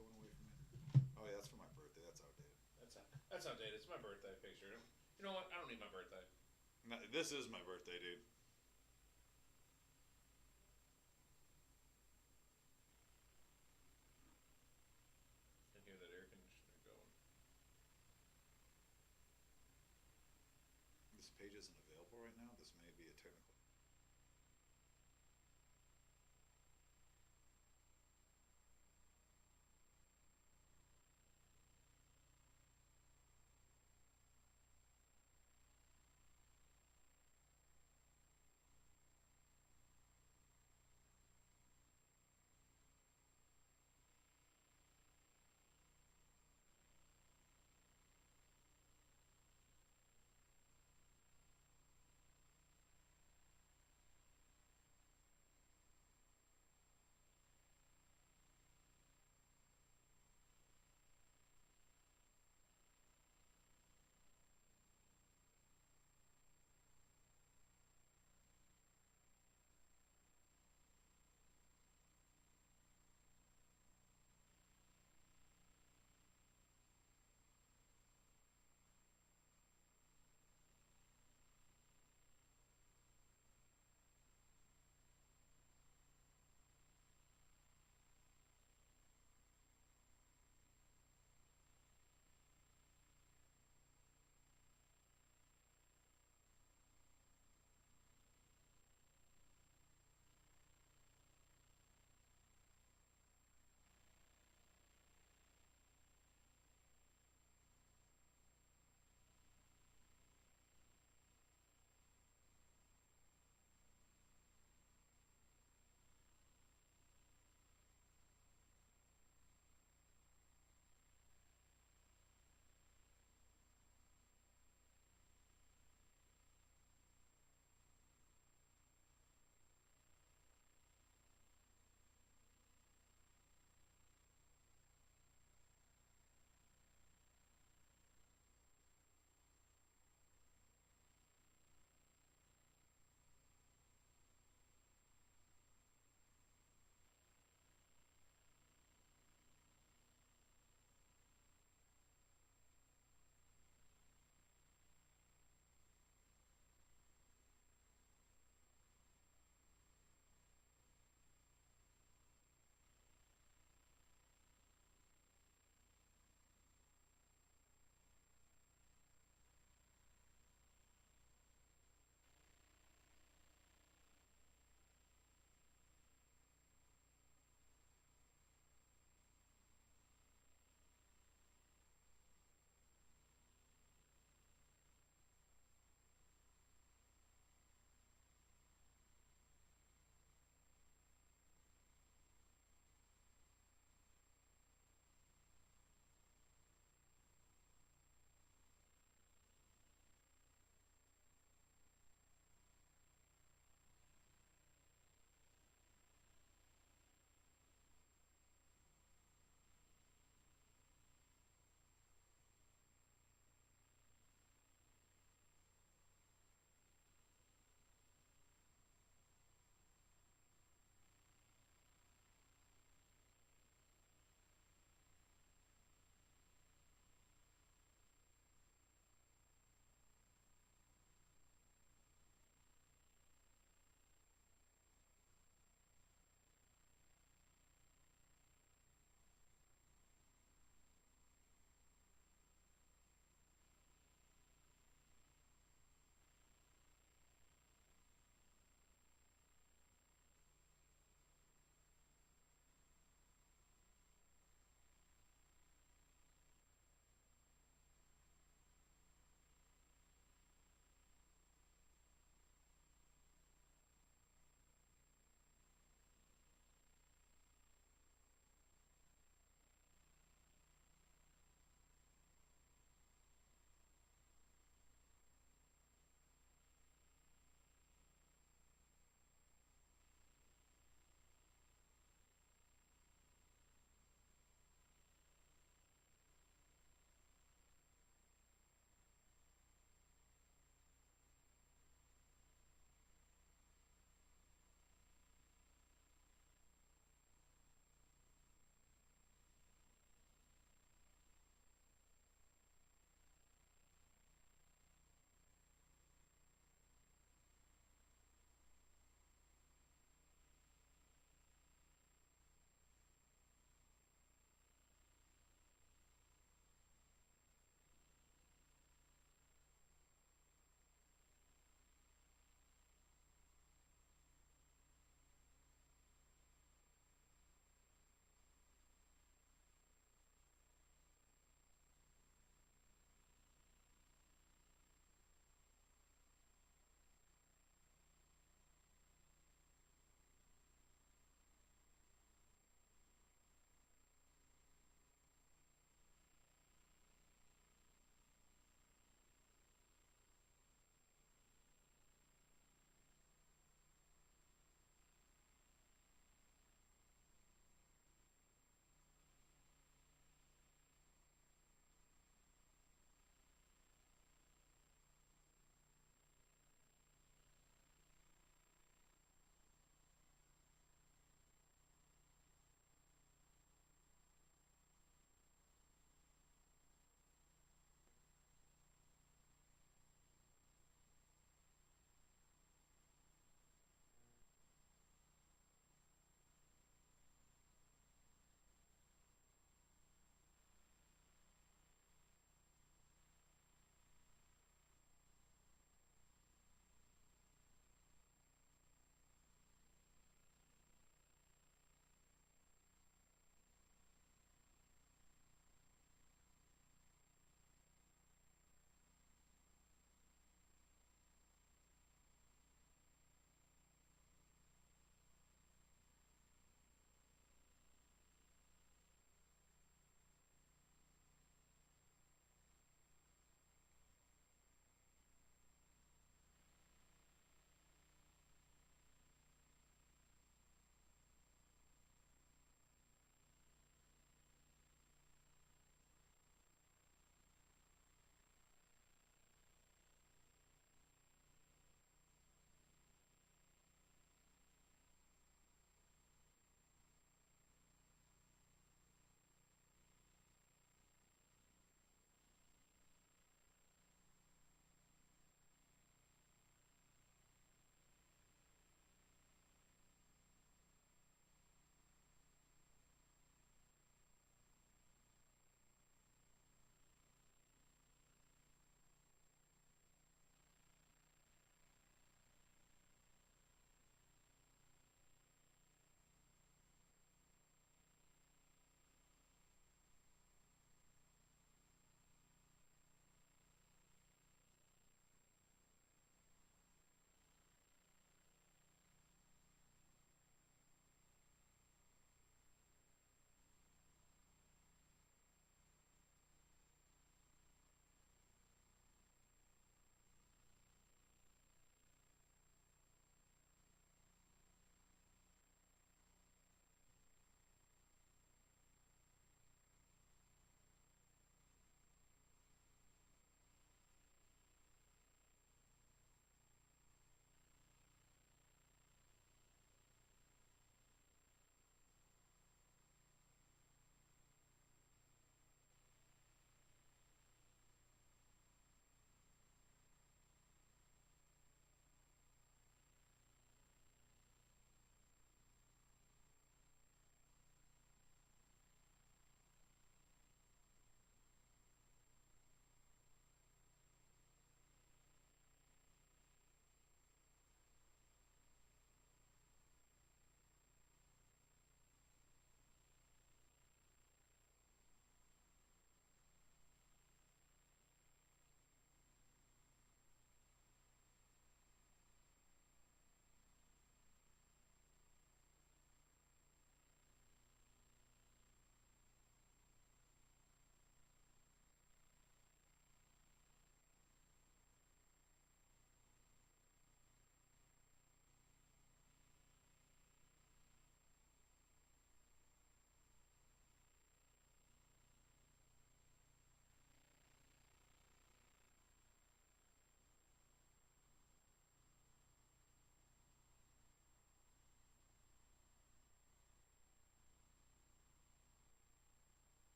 going away from me? Oh yeah, that's for my birthday. That's outdated. That's outdated. It's my birthday picture. You know what? I don't need my birthday. No, this is my birthday, dude. I can hear that air conditioner going. This page isn't available right now. This may be a technical.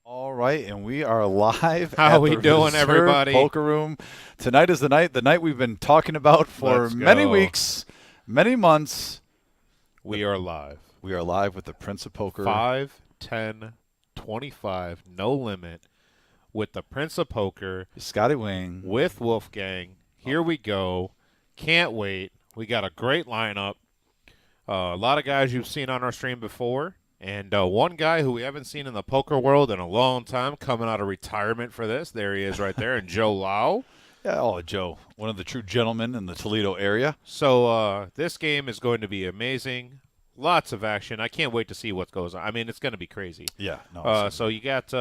All right, and we are live. How at we the doing, Reserve everybody? Poker Room. Tonight is the night we've been talking about for Let's many go. weeks, many months. We are live. We are live with the Prince of Poker. 5, 10, 25, no limit, with the Prince of Poker, Scotty Wynn. with Wolfgang. Here we go. Can't wait. We got a great lineup. A lot of guys you've seen on our stream before. And one guy who we haven't seen in the poker world in a long time coming out of retirement for this. There he is right there, and Joe Lau. Yeah, oh, Joe, one of the true gentlemen in the Toledo area. So this game is going to be amazing. Lots of action. I can't wait to see what goes on. I mean, it's going to be crazy. Yeah. No, So you got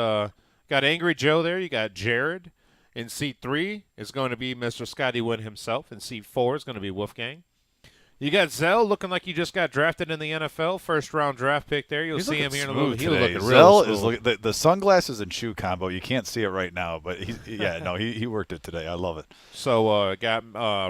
Angry Joe there. You got Jared. In seat 3 is going to be Mr. Scotty Wynn himself. In seat 4 is going to be Wolfgang. You got Zell looking like you just got drafted in the NFL. First round draft pick there. You'll he's see him here in a little bit. He's today. looking Zell real is smooth. looking the sunglasses and shoe combo. You can't see it right now, but he worked it today. I love it. So got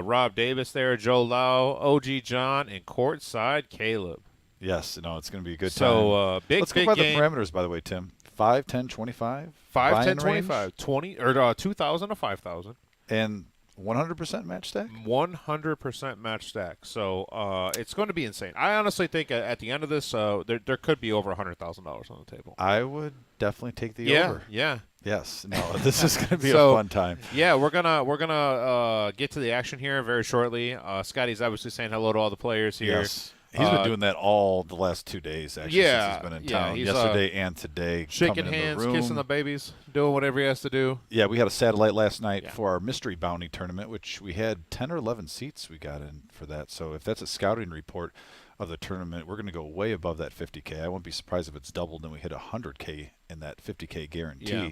Rob Davis there, Joe Lau, OG John, and courtside Caleb. Yes, it's going to be a good time. So Let's go big by game. the parameters, by the way, Tim. 5, 10, 25. 5, 10, buy-in 25, range, 20 or 2,000 to 5,000. and 100% match stack. 100% match stack. So it's going to be insane. I honestly think at the end of this, there could be over $100,000 on the table. I would definitely take the over. Yeah. Yes. No, this is going to be So, a fun time. Yeah, we're gonna get to the action here very shortly. Scotty's obviously saying hello to all the players here. Yes. He's been doing that all the last 2 days, actually, Yeah, since he's been in yeah, town. he's, Yesterday and today. Shaking coming in hands, the room. kissing the babies, doing whatever he has to do. Yeah, we had a satellite last night Yeah. for our mystery bounty tournament, which we had 10 or 11 seats we got in for that. So if that's a scouting report of the tournament, we're going to go way above that 50K. I won't be surprised if it's doubled and we hit 100K in that 50K guarantee. Yeah.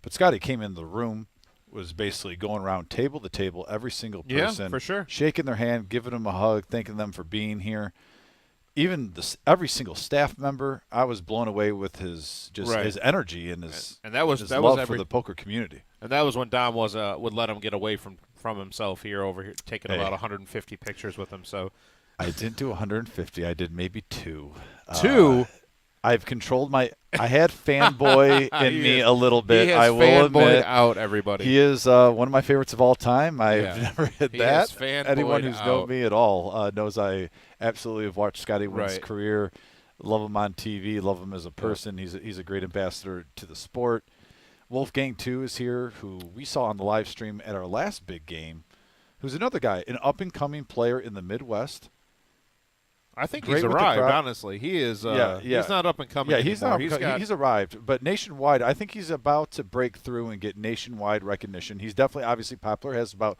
But Scotty came in the room, was basically going around table to table, every single person. Yeah, for sure. Shaking their hand, giving them a hug, thanking them for being here. Even every single staff member, I was blown away with his energy and his love for the poker community. And that was when Dom would let him get away from himself over here, taking about 150 pictures with him. So I didn't do 150. I did maybe 2. 2. I've controlled I had fanboy in me a little bit. He has I will fanboyed admit. out everybody. He is one of my favorites of all time. I've Yeah. never hit He that. is fanboyed Anyone who's known out. me at all knows I absolutely have watched Scotty Wynn's Right. career. Love him on TV. Love him as a person. He's a great ambassador to the sport. Wolfgang, too, is here, who we saw on the live stream at our last big game, who's another guy, an up-and-coming player in the Midwest. I think Great he's with the arrived. crowd. Honestly, he is. Yeah. He's not up and coming. Yeah, he's anymore. not. He's arrived, but nationwide, I think he's about to break through and get nationwide recognition. He's definitely, obviously, popular. Has about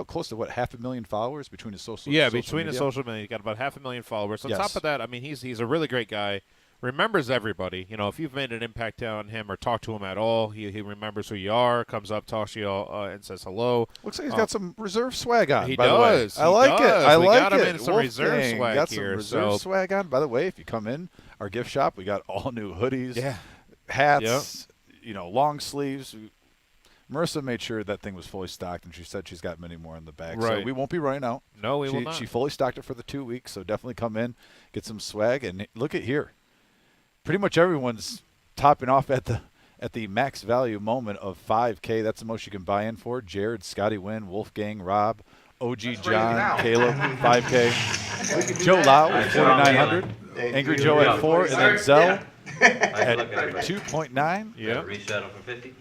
close to 500,000 followers between his social. Yeah, social between media. his social media, he's got about 500,000 followers. On Yes. top of that, I mean, he's a really great guy. Remembers everybody. If you've made an impact on him or talked to him at all, he remembers who you are. Comes up, talks to you, and says hello. Looks like he's got some reserve swag on. He by the way. does. I like it. I We like got him it. in some reserve Wolfgang swag got here, some reserve so- swag on. By the way, if you come in our gift shop, we got all new hoodies, Yeah. hats, long sleeves. Marissa made sure that thing was fully stocked, and she said she's got many more in the bag. So Right. we won't be running out. No, we will not. She fully stocked it for the 2 weeks, so definitely come in, get some swag, and look at here. Pretty much everyone's topping off at the max value moment of 5K. That's the most you can buy in for. Jared, Scotty Wynn, Wolfgang, Rob, OG John, Caleb, 5K. Joe Lau at 4,900. Angry Joe at 4, and then Zell at 2.9. Yeah. Reset for 50.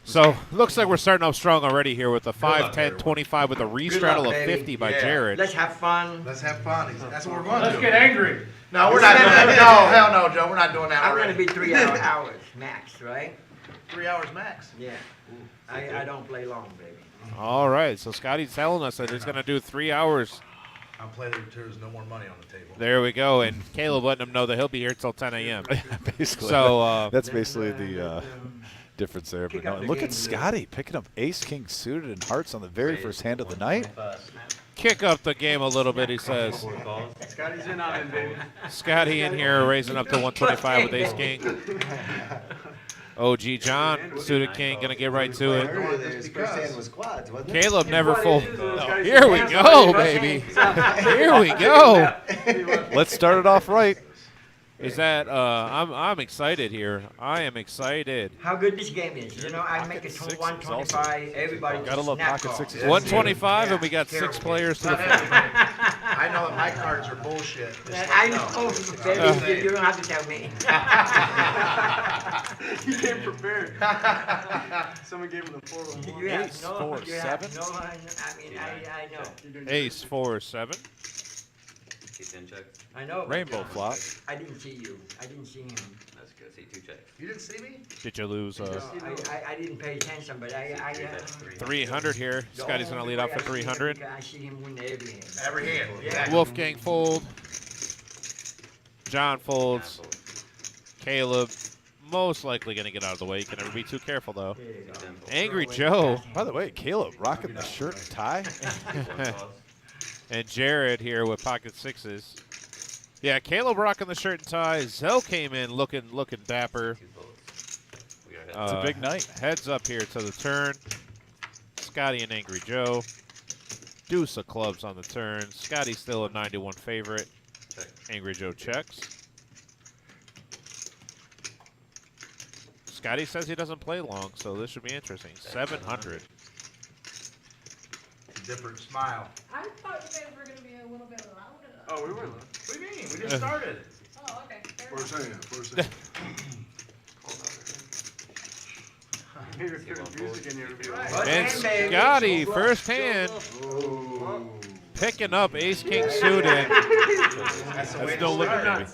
So looks like we're starting off strong already here with a 5, 10, 25 with a restraddle of 50 by Jared. Let's have fun. Let's have fun. That's what we're going to do. Let's get angry. No, we're not doing that. No, hell no, Joe. We're not doing that I'm already. going to be 3 hours max, right? 3 hours max. Yeah. I don't play long, baby. All right, so Scotty's telling us that he's going to do 3 hours. I'm playing there's no more money on the table. There we go, and Caleb letting him know that he'll be here till 10 a.m. Basically. So that's basically the difference there. But Kick up no, the look game at a Scotty picking up ace-king suited and hearts on the very first hand of the night. kick up the game a little bit, he says. Scotty's in on it, baby. Scotty in here raising up to 125 with ace king. OG John, suited king, gonna get right to it. His first hand was quads, wasn't it? Caleb never fold. No, here we go, baby. Here we go. Let's start it off right. is that I'm excited here. I am excited. How good this game is. You know, I make it Pocket sixes 125. Everybody Gotta just love snap pocket call. sixes. Yeah. 125, and we got Terrible. 6 players to Not the everybody. I know that my cards are bullshit. Just I let know, know. baby, you don't have to tell me. He came prepared. Someone gave him the 401. You have Ace, no, 4, you have 7. no, I know. Ace 4 7. See 10 checks. I know. but, Rainbow flop. I didn't see you. I didn't see him. That's good. See 2 checks. You didn't see me? Did you lose? No, I didn't pay attention, but I 300 here. Scotty's gonna lead off for 300. I see him win every hand. Every hand. Yeah. Wolfgang fold. John folds. Caleb most likely gonna get out of the way. You can never be too careful though. There you go. Angry Joe By the way, Caleb rocking the shirt and tie. and Jared here with pocket sixes. Yeah, Caleb rocking the shirt and tie. Zell came in looking dapper. 2 bullets. We got hit. It's a big night. Heads up here to the turn. Scotty and Angry Joe. Deuce of clubs on the turn. Scotty's still a 91 favorite. Check. Angry Joe checks. Scotty says he doesn't play long, so this should be interesting. 700. Different smile. I thought you guys were going to be a little bit louder. Oh, we were. What do you mean? We just started. Oh, okay. Fair First enough. hand. First hand. Maybe if there's music in here, it'd be all right. First And hand, baby. Scotty, So first bluff, so hand, bluff. picking up ace king suited. That's the way That's to no limit, start. baby.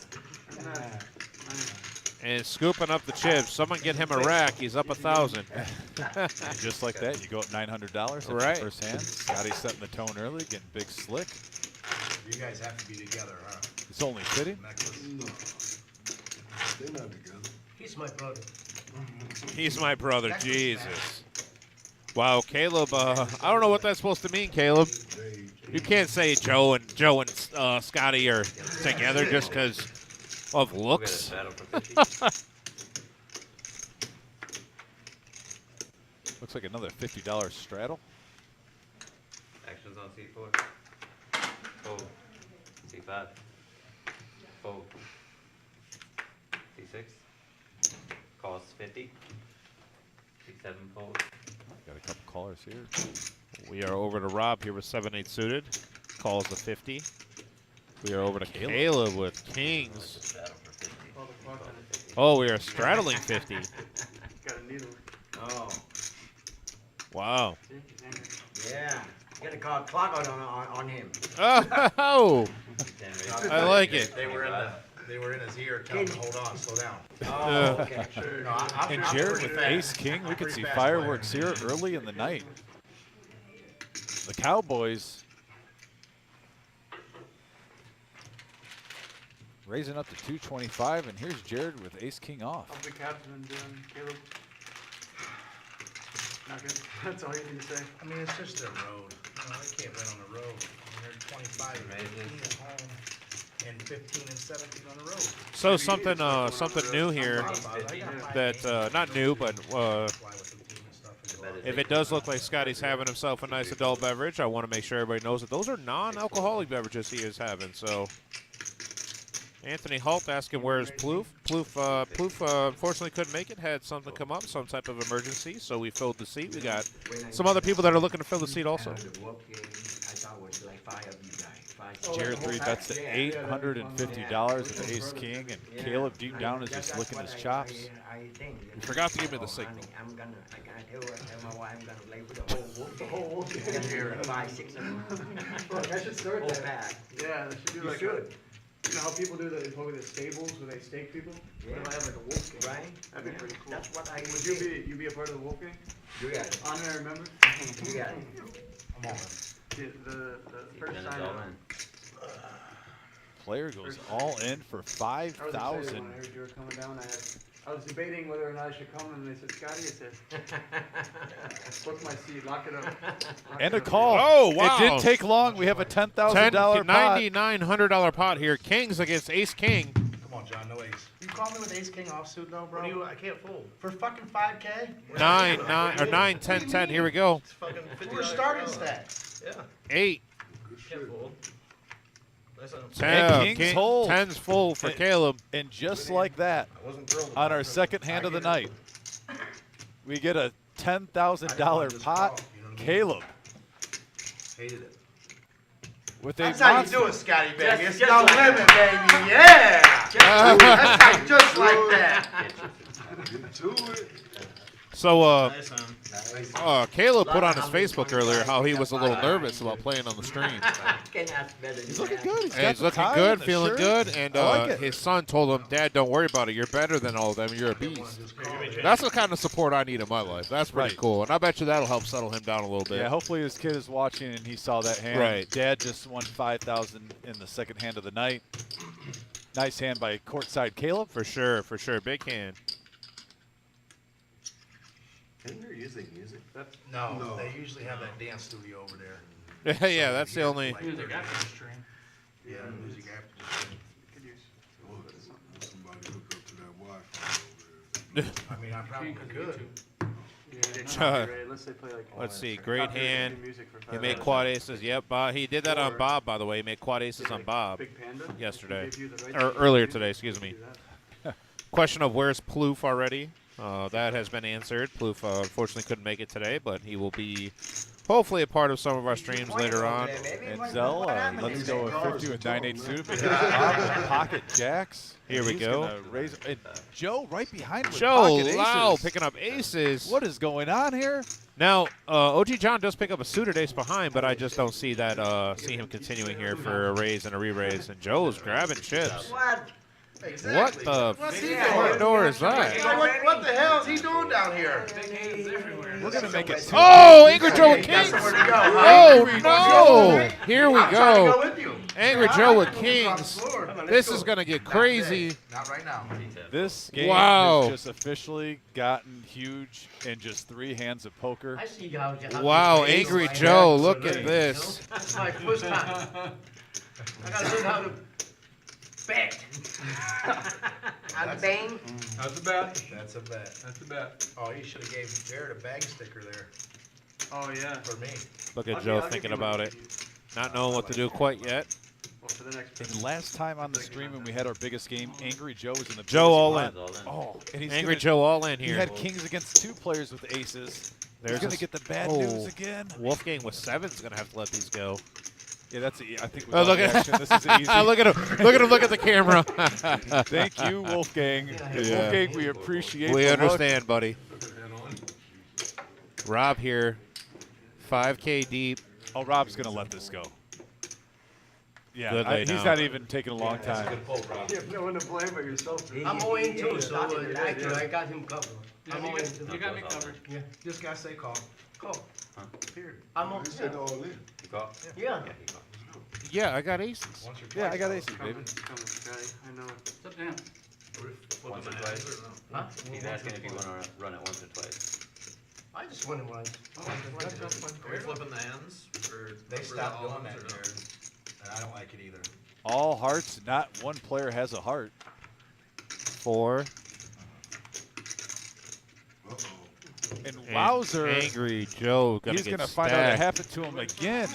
And scooping up the chips. Someone get him a rack. He's up 1,000. And just like that, you go up $900 at Right. the first hand. Scotty's setting the tone early, getting big slick. You guys have to be together, huh? It's only fitting. Necklace. They're not together. He's my brother. He's my brother. Jesus. Wow, Caleb. I don't know what that's supposed to mean, Caleb. You can't say Joe and Scotty are together just because of We got a looks. battle for 50. Looks like another $50 straddle. Actions on C4. Fold. C5. Fold. C6. Cost 50. C7 fold. Got a couple callers here. We are over to Rob here with 7-8 suited. Calls the 50. We are over to Caleb with kings. Battle for 50. Oh, we are straddling 50. Got a needle. Oh, Wow. yeah. You gotta call clock out on him. Oh, 10 raise. I like it. They were in his ear telling him, hold on, slow down. Oh, okay. No, I'm And I'm Jared pretty with fast. ace king, we I'm could pretty see fast fireworks player. here early in the night. The Cowboys raising up to 225, and here's Jared with ace king off. How's the Cavs been doing, Caleb? Not good. That's all you need to say. I mean, it's just their road. You know, they can't win on the road. I mean, they're 25 and 18 at home and 15 and 17 on the road. So something new here. That not new, but if it does look like Scotty's having himself a nice adult beverage, I want to make sure everybody knows that those are non-alcoholic beverages he is having. So Anthony Halt asking where is Plouffe. Plouffe unfortunately couldn't make it. Had something come up, some type of emergency, so we filled the seat. We got some other people that are looking to fill the seat also. The walk game, I thought it was like 5 of you guys. 5. Jared 3 bets to $850 with ace king, and Caleb deep down is just licking his chops. I think. You forgot to give me the signal. I gotta tell my wife I'm gonna play with the whole wolf game. Here, 5, 6 of them. Look, I should start Whole that. pack. Yeah, I should do You like should. You know how people do that? They play with the stables where they stake people. Yeah. What if I have like a wolf game? Right? That'd be pretty cool. That's what I Would you be a part of the wolf game? You got it. Honorary member? You got it. I'm on. The first Then time. it's all in. Player goes all in for I was excited 5,000. when I heard you were coming down. I was debating whether or not I should come, and they said, Scotty, I said, book my seat, lock it up. Lock And it a up. call. Oh, wow. It didn't take long. We have a $10,000 pot. $9,900 pot here. Kings against ace king. Come on, John, no ace. You call me with ace king offsuit though, bro? I can't fold. For fucking 5K? 9, 10, 10. Here we go. We're starting stacks. Yeah. 8. Can't fold. And Kings hold. 10's full for And- Caleb. And just like that, on our second hand of the night, we get a $10,000 pot. Caleb Hated it. with a That's how you monster. do it, Scotty, baby. It's just no like limit, baby. Yeah. That's how, just like that. So, Caleb put on his Facebook earlier how he was a little nervous about playing on the stream. He's looking good. And got he's the looking tie good, and the feeling shirt. good, and I like it. his son told him, "Dad, don't worry about it. You're better than all of them. You're a beast." That's the kind of support I need in my life. That's pretty Right. cool, and I bet you that'll help settle him down a little bit. Yeah, hopefully his kid is watching and he saw that hand. Right. Dad just won $5,000 in the second hand of the night. Nice hand by courtside Caleb. For sure, for sure. Big hand. And they're using music. No, they usually have that dance studio over there. Yeah, that's the only. Music after the stream. Yeah, music after the stream. Somebody hook up to that Wi-Fi over there. I mean, I probably could. Unless they play like Let's see. Great copyrighted hand. music for He 5 made hours. quad aces. Yep, Bob. He did that on Or- Bob, by the way. He made quad aces on Like Bob Big Panda? yesterday. Give you the right Or to earlier use today, music, excuse you me. can do that. Question of where's Plouffe already? That has been answered. Plouffe unfortunately couldn't make it today, but he will be hopefully a part of some of our streams later on. And Zell, let's go with 50 with 9-8 suited. But here's Bob with pocket jacks. Here we He's go. gonna raise, and Joe right behind with Joe pocket aces. Lau picking up aces. What is going on here? Now, OG John does pick up a suited ace behind, but I just don't see that. See him continuing here for a raise and a re-raise. And Joe's grabbing chips. What? What the What's he front doing? door is that? You know, what the hell is he doing down here? We're going to make it. Oh, Angry Joe with That's Kings. where to go. Oh, no. Here we I'm trying to go. go with you. Angry Joe with Let's Kings. go. This is going to get crazy. Not right now. This game Wow. has just officially gotten huge in just 3 hands of poker. I see how you have Wow, to play Angry like Joe, that, look you at know? this. That's my first time. I gotta learn how to bet. And bang. That's a bet. That's a bet. That's a bet. Oh, you should have gave Jared a bag sticker there Oh, yeah. for me. Look at I'll Joe give thinking you about one. it. Not knowing what to do quite yet. Well, for the next And last time on the stream when we had our biggest game, Angry Joe was in the Joe biggest all one. in. Oh, and he's Angry gonna, Joe all in He here. had kings against 2 players with aces. There's He's going a to get the bad oh. news again. Wolfgang with 7's going to have to let these go. Yeah, that's I think Oh, with look all the at action, this is easy. look at him! Look at him! Look at the camera. Thank you, Wolfgang. Yeah. Wolfgang, we appreciate We the look. understand, buddy. Rob here, 5K deep. Oh, Rob's going to let this go. Yeah, Good lay he's down. not even taking a long time. You have no one to blame but yourself. I'm 0-2, so actually I got him covered. I'm 0-2. You got me covered. Yeah. Just gotta say call. Cool. Period. I'm on. He said all in. You got? Yeah. Yeah, I got aces. Once or Yeah, twice, I got though. aces, baby. Coming, Scotty. I know it. It's up to him. Once or twice. Huh? He's asking if you want to run it once or twice. I just won once. Are we flipping the hands? They stopped doing that, Jared. And I don't like it either. All hearts, not one player has a heart. 4. Uh-oh. And Wowzer, Angry Joe gonna he's get going to find out it stacked. happened to him again.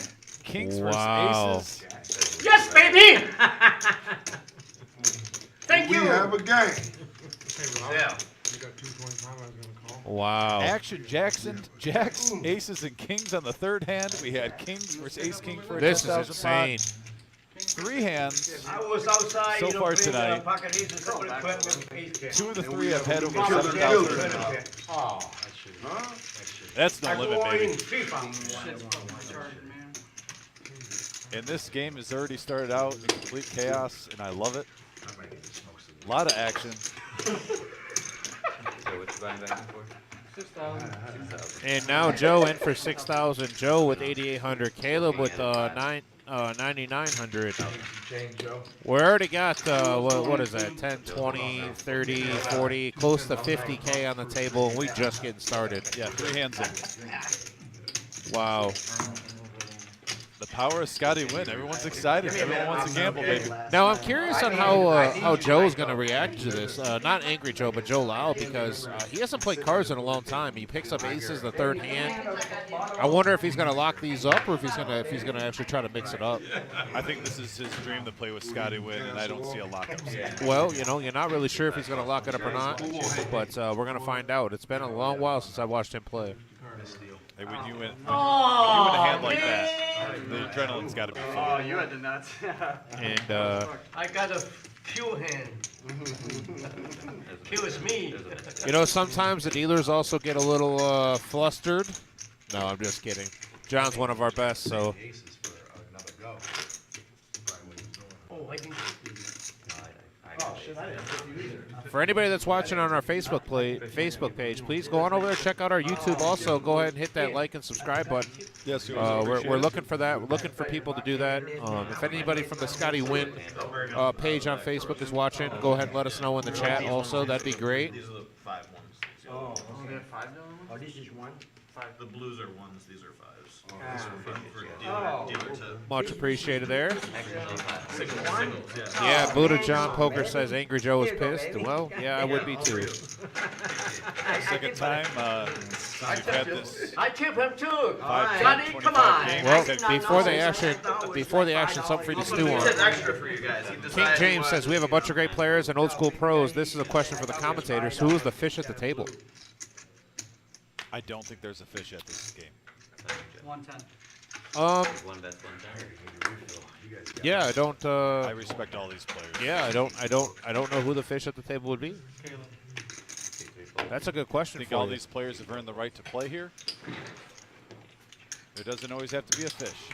Kings Wow. versus aces. Yes, baby! Thank We you! have a game. Yeah. Wow. Action Jackson, Jacks, aces, and kings on the 3rd hand. We had kings versus ace king for a This is 10,000 pot. insane. 3 hands. I was outside, So you know, far playing tonight. pocket aces, somebody quit with ace king. 2 of the 3 have had over Come on, 7,000. children. Oh, that should. Huh? That's no I limit, go in baby. FIFA. And this game has already started out in complete chaos, and I love it. A lot of action. So what you buying back for? 6,000. 6,000. And now Joe in for 6,000. Joe with 8,800. Caleb with 9,900. Change, Joe. We already got, what is that, 10, 20, 30, 40, close to 50K on the table, and we just getting started. Yeah, 3 hands in. Wow. The The power of Scotty Wynn. Everyone's excited. Everyone wants to gamble, baby. Now I'm curious on how Joe's going to react to this. Not Angry Joe, but Joe Lau, because he hasn't played cards in a long time. He picks up aces the third hand. I wonder if he's going to lock these up, or if he's going to actually try to mix it up. I think this is his dream to play with Scotty Wynn, and I don't see a lockup. Well, you know, you're not really sure if he's going to lock it up or not, but we're going to find out. It's been a long while since I watched him play. Hey, when you win a hand like that, the adrenaline's got to be Oh, flowing. you had the nuts. And I got a few hand. Kills me. you know, sometimes the dealers also get a little flustered. No, I'm just kidding. John's one of our best, so. Aces for another go. Probably what he's doing. Oh, I didn't. Oh, shit, I didn't hit you either. For anybody that's watching on our Facebook page, please go on over there, check out our YouTube. Also, go ahead and hit that like and subscribe button. Yes, We're looking for that. We're looking for people to do that. If anybody from the Scotty Wynn page on Facebook is watching, go ahead and let us know in the chat. Also, that'd be great. These are the 5 ones. Oh, we got $5 ones? Oh, this is one. The blues are 1s, these are 5s. Oh. Dealer to Much appreciated there. singles, yeah. Yeah, Buddha John Poker says Angry Joe is pissed. Well, yeah, I would be too. Second time since you've had this. I tip him too. 5, Johnny, 10, come 25 on. games. Well, before the action, something for you to stew on. extra for you guys. King James says we have a bunch of great players and old school pros. This is a question for the commentators. Who is the fish at the table? I don't think there's a fish at this game. 110. One bet, one time. Yeah, I don't. I respect all these players. Yeah, I don't know who the fish at the table would be. That's a good I question think for all you. these players have earned the right to play here. There doesn't always have to be a fish.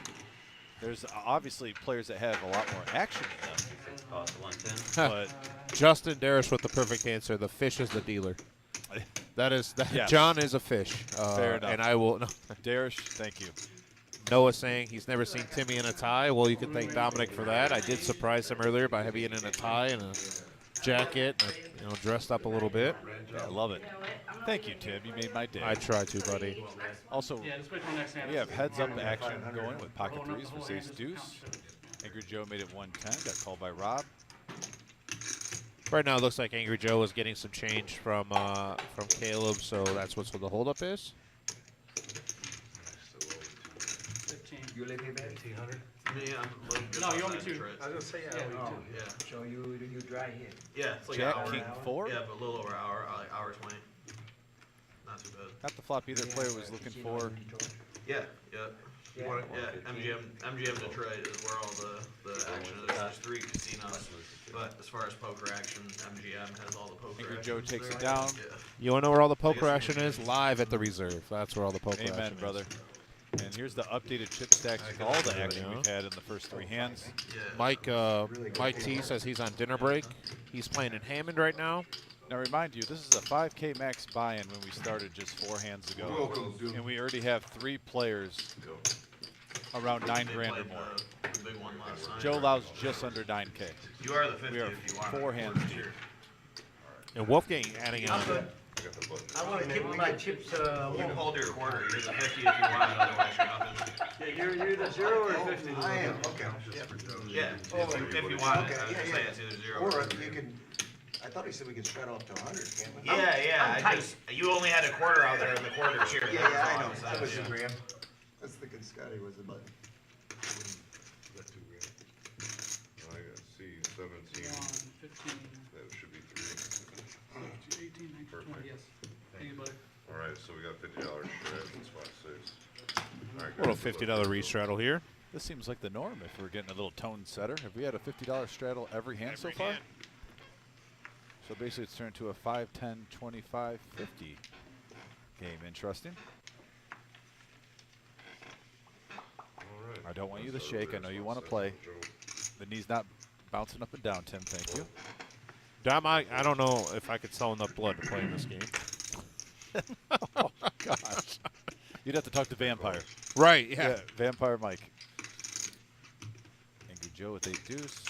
There's obviously players that have a lot more action in them, Cost 110. but Justin Darish with the perfect answer. The fish is the dealer. That is Yes. John is a fish. Fair enough. And I will. No, Darish, thank you. Noah saying he's never seen Timmy in a tie. Well, you can thank Dominic for that. I did surprise him earlier by being in a tie and a jacket, and, dressed up a little bit. Yeah, I love it. Thank you, Tim. You made my day. I try to, buddy. Also, Yeah, just wait till next hand. we have heads-up action going with pocket threes for ace deuce. Angry Joe made it 110. Got called by Rob. Right now, it looks like Angry Joe is getting some change from Caleb, so that's what the holdup is. 15. You let me bet? 1,800. No, you owe me 2. I was gonna say, Yeah. yeah. So you dry here. Yeah, it's like Jack, an hour. king, 4. Yeah, but a little over an hour, like hour 20. Not too bad. Not the flop either player was looking for. Yeah, yeah. Yeah. Yeah, MGM Detroit is where all the action is. There's 3 casinos, but as far as poker action, MGM has all the poker Angry action. Joe takes it down. Yeah. You want to know where all the poker action is? Live at the reserve. That's where all the poker action Amen, is. brother. And here's the updated chip stacks with all the action we've had in the first 3 hands. Yeah. Mike T says he's on dinner break. He's playing in Hammond right now. Now remind you, this is a 5K max buy-in when we started just 4 hands ago. Welcome, dude. And we already have 3 players around 9 They grand or played more. the big one last night. Joe Lau's just under 9K. You are the 50 We are if you want 4 hands deep. And Wolfgang adding on. I want to keep my chips. You can hold your quarter. You're the 50 if you want, otherwise you're nothing. Yeah, you're the 0 or 50. I am, okay. Yeah, if you want it. I was just saying it's either 0 Or or you can, I thought he said we could spread out to 100, can't we? Yeah, I'm I just, you only had a quarter out there and the quarter's here. Yeah, That I know, was all that I was said, 2 yeah. grand. I was thinking Scotty was the button. That's 2 grand. I see 17. 15, That should be 3. 18, 19, 20, yes. Thank you, buddy. All right, so we got $50 shred in spot 6. All right, A little guys, $50 restraddle here. This seems like the norm if we're getting a little tone setter. Have we had a $50 straddle every hand so far? So basically it's turned to a 5, 10, 25, 50 game. Interesting. All right. I don't want you to That's shake. I know you want to play. Joe. The knee's not bouncing up and down, Tim. Thank you. Dom, I don't know if I could sell enough blood to play in this game. Oh, gosh. You'd have to talk to Vampire. Right, yeah. Vampire Mike. Angry Joe with 8 deuce.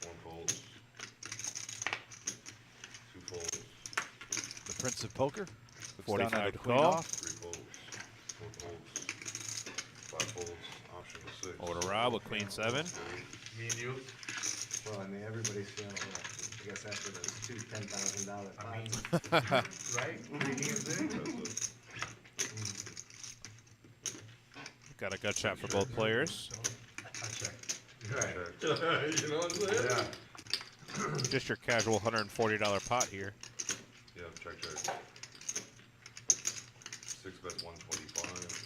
1 folds. 2 folds. The Prince of Poker. Looks 45 down at a to queen call. off. 3 folds. 4 folds. Over to Rob with queen 7. Me and you. Well, I mean, everybody's feeling a little, I guess after those two $10,000 I mean, pots. right? 3 games in. Got a gut shot for both players. I check. Right. You know what I'm saying? Yeah. Just your casual $140 pot here. Yeah, check. 6 bet 125.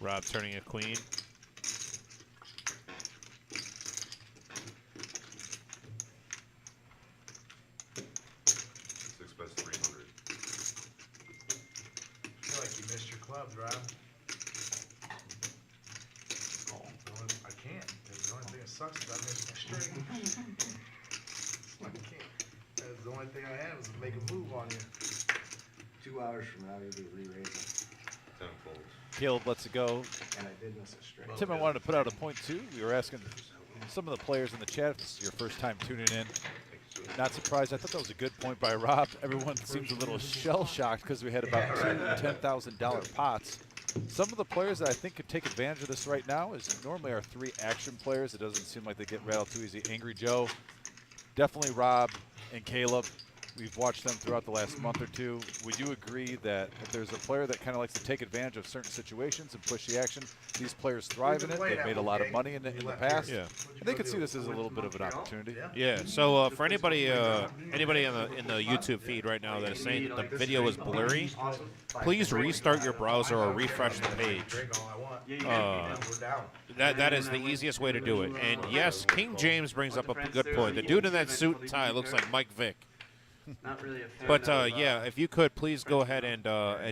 Rob turning a queen. I feel like you missed your clubs, Rob. I can't, because the only thing that sucks is I missed my string. I can't. That's the only thing I have is to make a move on you. 2 hours from now, you'll be re-raising. 10 folds. Caleb lets it go. And I did miss a string. Tim, I wanted to put out a point too. We were asking some of the players in the chat if this is your first time tuning in. Not surprised. I thought that was a good point by Rob. Everyone seems a little shell-shocked because we had about 2 $10,000 pots. Some of the players that I think could take advantage of this right now is normally our 3 action players. It doesn't seem like they get rattled too easy. Angry Joe, definitely Rob and Caleb. We've watched them throughout the last month or two. Would you agree that if there's a player that kind of likes to take advantage of certain situations and push the action, these players thrive in it? They've made a lot of money in the past. Yeah. And they could see this as a little bit of an opportunity. Yeah. So for anybody in the YouTube feed right now that is saying that the video is blurry, please restart your browser or refresh the page. That is the easiest way to do it. And yes, King James brings up a good point. The dude in that suit and tie looks like Mike Vick. Not really a fan But of, yeah, if you could please go ahead and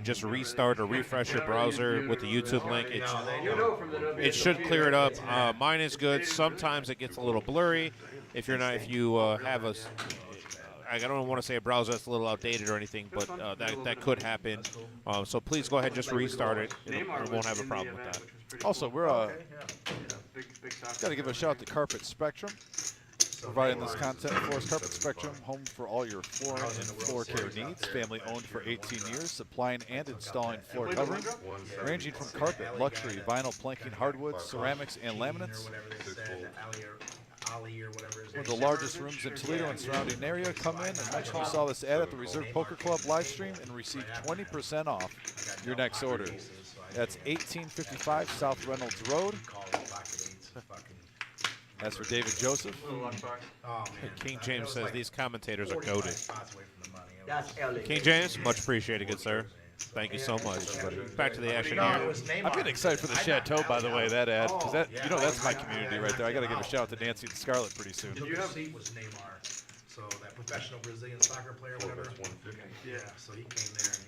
just restart or refresh your browser with the YouTube link. It should clear it up. Mine is good. Sometimes it gets a little blurry. If you have a, I don't want to say a browser that's a little outdated or anything, but that could happen. So please go ahead and just restart it. It won't have a problem with that. Also, we're got to give a shout out to Carpet Spectrum, providing this content for us. Carpet Spectrum, home for all your flooring and floor care needs. Family owned for 18 years, supplying and installing floor covering, ranging from carpet, luxury, vinyl, planking, hardwoods, ceramics, and laminates. One of the largest rooms in Toledo and surrounding area. Come in and mention you saw this ad at the Reserve Poker Club live stream and receive 20% off your next order. That's 1855 South Reynolds Road. As for David Joseph, King James says these commentators are goated. That's LA. King James, much appreciated, good sir. Thank you so much. Back to the action here. I'm getting excited for the Chateau, by the way, that ad, because that, you know, that's my community right there. I got to give a shout out to Nancy and Scarlett pretty soon. Did you have seat was Neymar, so that professional Brazilian soccer player, whatever. Yeah, so he came there and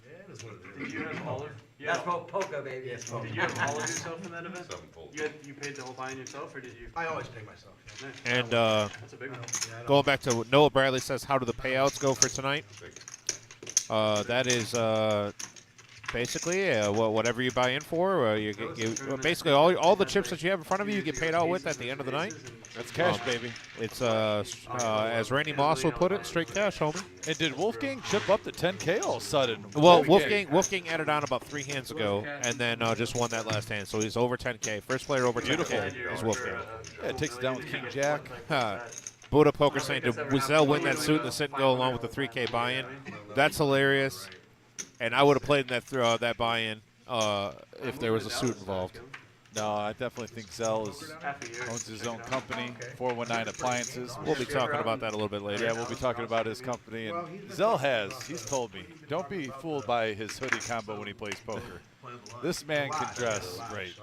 it is what it is. Did you have all of? That's poker, baby. Yes, Did you have all of yourself in that event? 7 folds. You paid the whole buy-in yourself, or did you? I always pay myself. Yeah. Nice. And That's a big one. going back to what Noah Bradley says, how do the payouts go for tonight? That is basically whatever you buy in for. You basically all the chips that you have in front of you, you get paid out with at the end of the night. That's cash, baby. It's as Randy Moss would put it, straight cash, homie. And did Wolfgang chip up to 10K all of a sudden? Well, Wolfgang added on about 3 hands ago, and then just won that last hand, so he's over 10K. First player over 10K is Wolfgang. Yeah, it takes it down with King Jack. Buddha Poker saying, did Wizell win that suit and the sit and go along with the 3K buy-in? That's hilarious. And I would have played in that buy-in if there was a suit involved. No, I definitely think Zell owns his own company, 419 Appliances. We'll be talking about that a little bit later. Yeah, we'll be talking about his company. And Zell he's told me, don't be fooled by his hoodie combo when he plays poker. This man can dress great.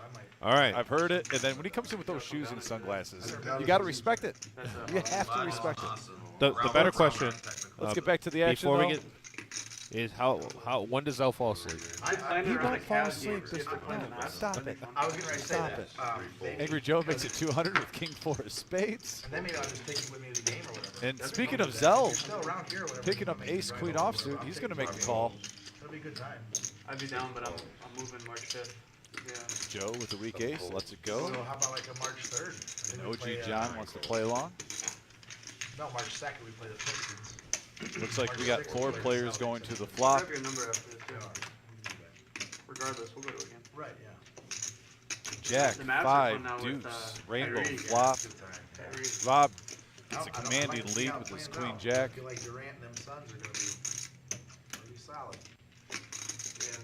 All right. I've heard it. And then when he comes in with those shoes and sunglasses, you got to respect it. You have to respect it. The better question. Let's get back to the action, before we get is when does Zell fall asleep? He won't fall asleep. Stop it. I was going to say Stop it. Angry Joe makes it 200 with King 4 of spades. And then maybe I'll just take you with me to the game or whatever. And speaking of Zell, Still around here or whatever. picking up ace queen offsuit, he's going to make the call. It'll be a good time. I'd be down, but I'm moving March 5th. Yeah. Joe with the weak ace lets it go. So how about like a March 3rd? And OG John wants to play along. No, March 2nd we play the Pistons. Looks like we got 4 players going to the I'll flop. grab your number after this, too. Regardless, we'll go to it again. Right, yeah. Jack, The Mavs are 5, fun now with, deuce, rainbow, Kyrie. flop. Good time. Kyrie. Rob I gets a don't- I like commanding to see lead how it with his plans queen out. jack. I feel like Durant and them Suns are gonna be pretty solid. Yeah.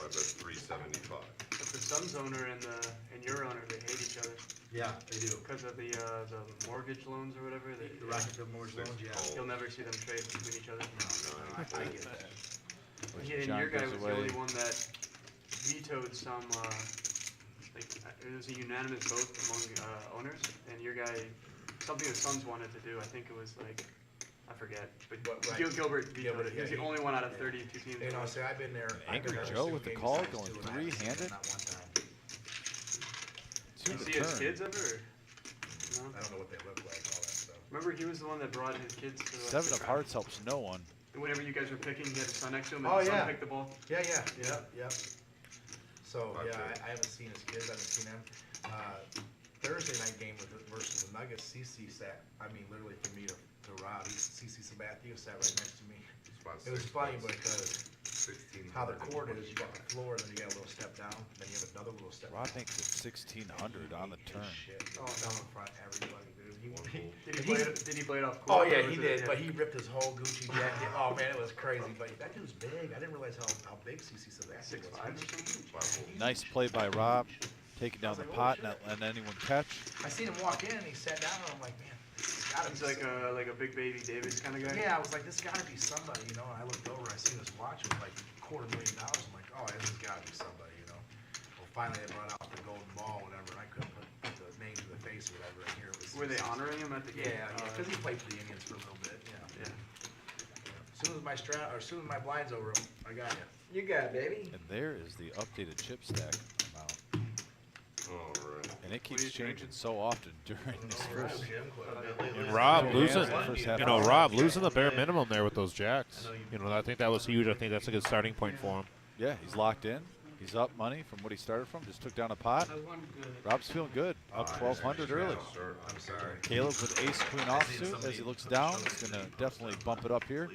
I bet 375. But the Suns owner and your owner, they hate each other Yeah, they do. because of the mortgage loans or whatever. The Rocketfield mortgage loans, yeah. You'll never see them trade between each other. I get that. And John your guy goes was away. the only one that vetoed some, like, it was a unanimous vote among owners, and your guy, something the Suns wanted to do, I think it was like, I forget, but What, right. Gilbert vetoed but it. He was the yeah, only one out of 32 teams. You know, see, I've been there. Angry I've been there Joe for with the game call, sides going too, and I haven't seen three-handed. him Not one time. To You the see his turn. kids ever? Or? No? I don't know what they look like, all that stuff. Remember, he was the one that brought his kids to the 7 of hearts helps no one. Whenever you guys were picking, he had his son next to him, and Oh, his son yeah. picked the ball. Yeah, yep. So, Okay. yeah, I haven't seen his kids, I haven't seen them. Thursday night game versus the Nuggets, CC sat, I mean, literally from me to Rob, CC Sabathia sat right next to me. Spot It was 6 funny bucks, because 16. how the court is, you got the floor, then you got a little step down, then you have another little step down. Rob makes it 1600 on the turn. Shit, down in front, everybody, dude. Did he play it off Oh, court, or yeah, was he it- did, but he ripped his whole Gucci jacket. Oh, man, it was crazy, but that dude's big. I didn't realize how big CC Sabathia was. 6'5" or something? Nice play by Rob, taking down the pot, not letting anyone catch. I seen him walk in and he sat down and I'm like, man, this gotta He's be like a big baby Davis kind of guy. Yeah, I was like, this gotta be somebody, you know, and I looked over, I seen his watch was like $250,000. I'm like, oh, this has gotta be somebody, you know. Well, finally they brought out the golden ball, whatever, and I couldn't put the name to the face or whatever, and here it was. Were they honoring him at the game? Yeah, because he played for the Indians for a little bit, yeah. Yeah. As soon as my blind's over him, I got you. You got it, baby. And there is the updated chip stack amount. All right. And it keeps changing so often during this first. And Rob Yeah, losing, the first half you know, hour. Rob losing the bare minimum there with those jacks. You know, I think that was huge. I think that's a good starting point for him. Yeah, he's locked in. He's up money from what he started from. Just took down a pot. Rob's feeling good. Up 1,200 early. Sir, I'm sorry. Caleb with ace queen offsuit as he looks down. He's going to definitely bump it up here.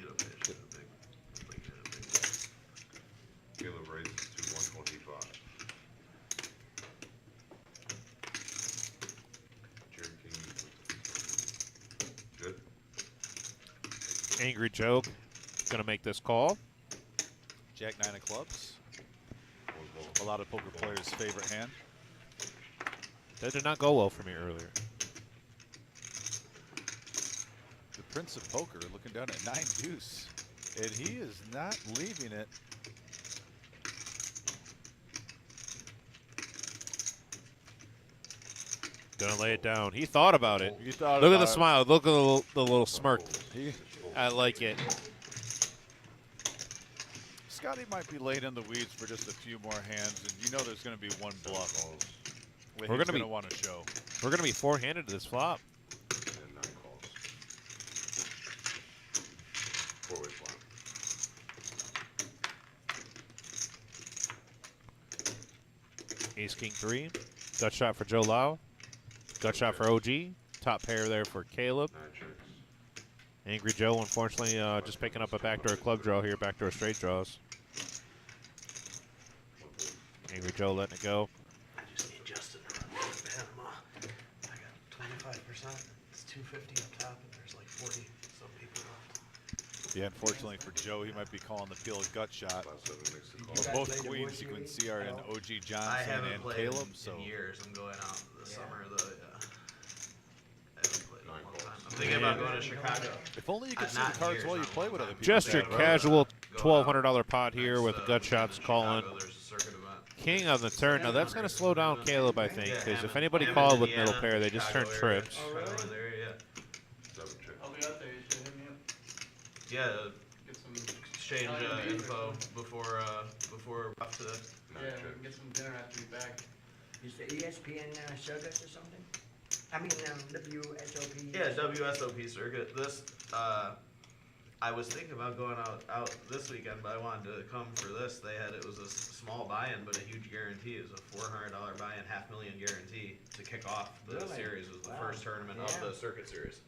Caleb raises to 125. Jared King. Good. Angry Joe going to make this call. Jack 9 of clubs. One ball. A lot of poker players' favorite hand. That did not go well for me earlier. The Prince of Poker looking down at 9 deuce. And he is not leaving it. Gonna lay it down. He thought about it. He thought Look at about the it. smile. Look at the little smirk. He, I like it. Scotty might be late in the weeds for just a few more hands, and you know there's going to be one bluff. We're We're gonna be- going to want to show. We're gonna be four-handed to this flop. And 9 calls. 4-way flop. Ace King 3. Gut shot for Joe Lau. Gut shot for OG. Top pair there for Caleb. 9 checks. Angry Joe, unfortunately, just picking up a backdoor club draw here, backdoor straight draws. Angry Joe letting it go. I just need Justin to run me to Panama. I got 25%. It's 250 up top, and there's like 40 some people left. Yeah, unfortunately for Joe, he might be calling the peel gut shot. Last 7 makes the call. But guys both played the queens board you can series? see are in Oh. OG I Johnson haven't and played Caleb. in So years. I'm going out this Yeah. summer. I haven't played in a 9 long calls. time. I'm thinking about going to Chicago. if only you could see Not the cards years, while you not play long with other time. people. Just your Yeah, casual go out $1,200 pot here with Next, gut shots in calling. Chicago, there's a circuit event. King on the turn. Now that's going to slow down Caleb, I think, Yeah, because if Hammond- anybody Hammond, called with Indiana, middle pair, they just turn Chicago area. trips. Oh, really? Chicago there, yeah. 7 checks. I'll be out there. You should hit me up. Yeah, Get some. exchange info before off today. 9 Yeah, we checks. can get some dinner after we back. Is the ESPN circus or something? I mean, WSOP. Yeah, WSOP circuit. This I was thinking about going out this weekend, but I wanted to come for this. It was a small buy-in, but a huge guarantee. It was a $400 buy-in, $500,000 guarantee. to kick off the Really? series. It was the Wow. first tournament of Yeah. the circuit series.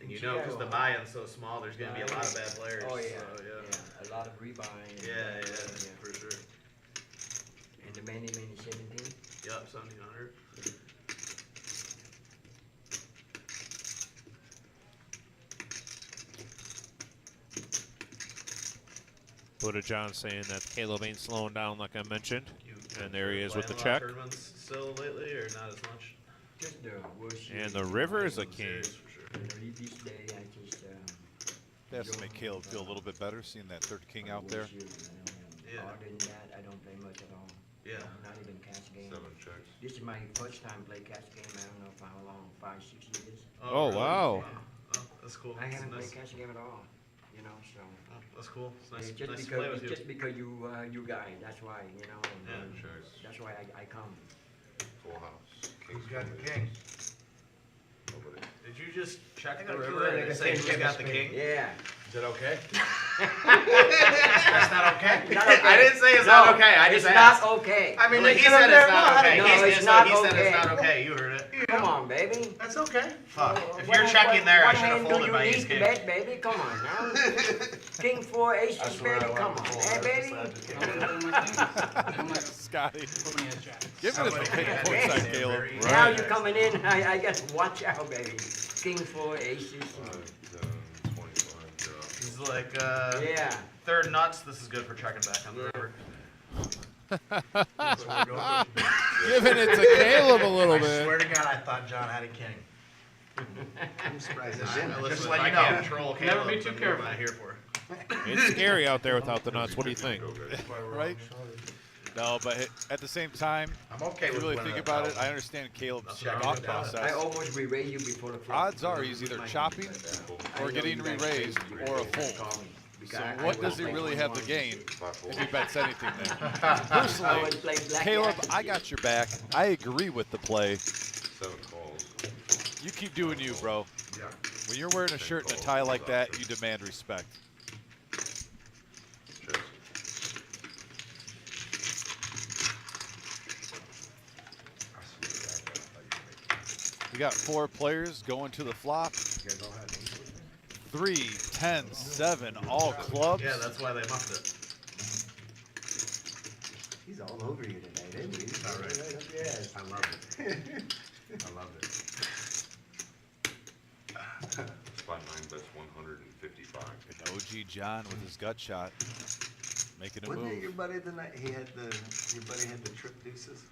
And you In know, because the Chicago, buy-in's so small, there's going to be a lot of bad players. Oh yeah, So, yeah, a lot of rebuying. yeah, for sure. And the many 17. Yep, 1700. Buddha John saying that Caleb ain't slowing down like I mentioned. And there he is with the Playing a lot check. of tournaments still lately, or not as much? Just the worst. And the river is a king. Series, for sure. This day I just. That's to make Caleb feel a little bit better, seeing that third king out there. Yeah. Other than that, I don't play much at all. Yeah. Not even cash game. 7 checks. This is my first time play cash game. I don't know for how long, 5, 6 years. Oh, really? wow. Oh, that's cool. I That's haven't nice. played cash game at all. You know, so. Oh, that's cool. It's nice, Just nice to because play with you. just because you guys, that's why, you know. And, Yeah. Checks. that's why I come. Full house. Who's got the king? Nobody. Did you just check I the got a river feeling and I say can who's take got a the spade. king? Yeah. Is it okay? That's not okay? Not okay. I didn't say it's No, not okay. I just it's asked. not okay. I mean, Well, they he get said up there, it's not okay. No, He's- it's not he said it's okay. not okay. You heard it. Come on, baby. That's okay. Fuck. If you're checking there, I should have folded my ace What hand do you need to king. bet, baby? Come on now. King 4 aces, baby. Come on, hey, baby. Scotty, Put me in a chat. give it a pick courtside, Caleb. Now you're coming in. I got to watch out, baby. King 4 aces. 5, 10, 25, yeah. He's like, Yeah. third nuts. This is good for checking back on the river. That's what we're going for. Giving it to Caleb a little I bit. swear to God, I thought John had a king. I'm surprised Just it didn't. listen, let if I you know. can't control Never Caleb, be too then what am careful. I here for? It's scary out there without the nuts. What do you think? Go, guys. Right? No, but at the same time, I'm okay if you with really winning think a about it, thousand. I understand Caleb's Check thought it down. I process. almost re-raise you before the flop. Odds are he's either chopping I or know getting you guys re-raised crazy. or a Call fold. me, because So I what was does he like really have to 1-1. gain Five, four. if he bets anything there? I Personally, was playing blackjack. Caleb, I got your back. I agree with the play. 7 calls. You keep doing you, bro. Yeah. When you're wearing a shirt and a tie like that, you demand respect. Checks. We got 4 players going to the flop. You guys all had aces with me? 3, 10, 7, all clubs. Yeah, that's why they muffed it. He's all over you tonight, isn't he? He's All right. right up your ass. I love it. I love it. Spot 9 bets 155. And OG John with his gut shot, making a Wasn't it move. your buddy tonight? Your buddy had the trip deuces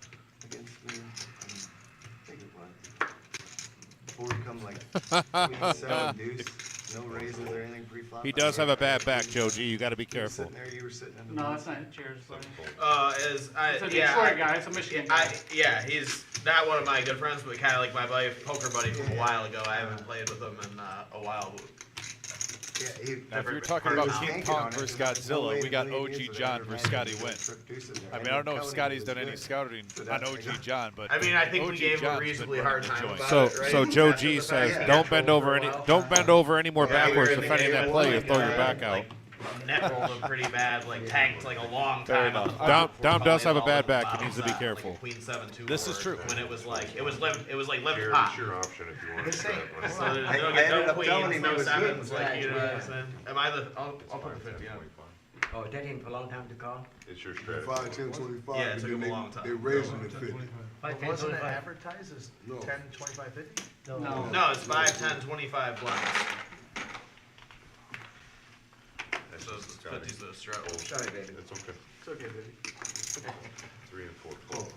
against me. I think it was. Before we come like queen 7 deuce, no raises or anything pre-flop. He does have a bad back, Joe G. You got to be You were careful. sitting there, you were sitting in the No, booth. that's not cheers. buddy. 7 calls. It's a Yeah, Detroit guy. It's a Michigan guy. he's not one of my good friends, but kind of like my poker buddy from a while ago. I haven't played with him in a while. Yeah, he, Now, if you're Different talking part about of the King banking Kong on it, versus there's no way Godzilla, in we a got million OG years would I John ever versus imagine Scotty you Wynn. put trip deuces there. I mean, I knew don't know if Kelly Scotty's was done any good. scouting But on that- OG John, but I mean, I think we OG gave him a John's been reasonably running hard the time joint. about So, it, right? so Joe After G the says, fact. don't bend over any, don't bend over any more Yeah, we were backwards in the defending game that at play. You one, throw your like, back out. Net rolled him pretty bad, like tanked like a long Fair time. on the enough. flop Dom- before Dom does finally have a all bad in the back. He bottom needs to be set, careful. Like a queen 7-2 This is board, true. When it was like live Your, pot. it's your option if you want They to say- try it. but- So there's I no, ended no up telling queens, him no it was good. sevens, like you know what I'm Yeah. saying. Am I the? I'll put the 50 on. 25. Oh, that him for a long time to call? It's your strategy. 5, 10, 25. Yeah, it and took then him a long time. They raising it 50. But wasn't it advertised as No. 10, 25, 50? No. No, it's 5, 10, 25 blinds. That's So just it's Scotty. 50's the stroke. Sorry, baby. It's okay. It's okay, baby. 3 and 4 calls.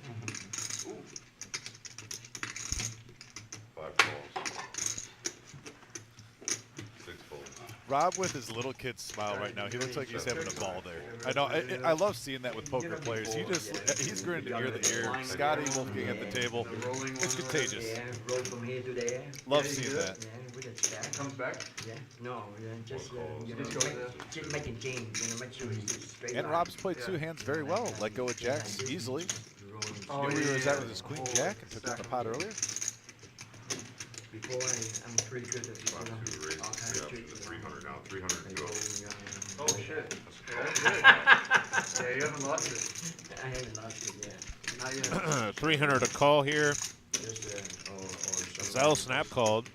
5 calls. 6 folds. Rob with his little kid smile right now. He looks like he's having a ball there. I know. I love seeing that with poker players. He's grinning ear to ear. Scotty Wolfgang at the table. The rolling It's one. contagious. Yeah, roll from here to there. Love Yeah, you seeing do that. Yeah, with a stack. Comes back. Yeah, no, yeah, just, you know, Just go just making change, you know, make sure it's just straight And line. Rob's played 2 hands very well. Let go of jacks easily. Rolling Oh, Knew where he was yeah. at with his queen jack and took down the pot earlier. Before I'm pretty good at, you Bob know, 2 raises all kinds the of option tricks. to 300 now. 300 And go. Oh, shit. That's a Yeah, call. that's good. Yeah, you haven't lost it. I haven't lost it yet. Not yet. 300 to call here. Or Zell snap called.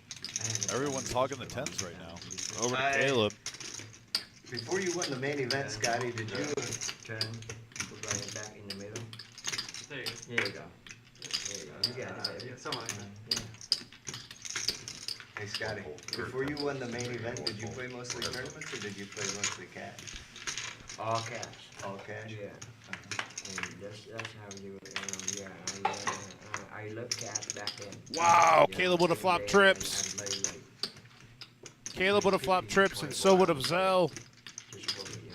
Everyone's hogging the tents right now. Over to Caleb. Before you won the main event, Scotty, did you? Turn, put right back in the middle. There you go. There you go. There you go. You got it, baby. Yeah, something like that. Yeah. Hey, Scotty, before you won the main event, did you play mostly tournaments or did you play mostly cash? All cash. All cash? Yeah. And that's how you, yeah, I love cash back then. Wow, Yeah, Caleb would have flopped trips. I play like, Caleb would have flopped trips, and so would have Zell. just for me, yeah.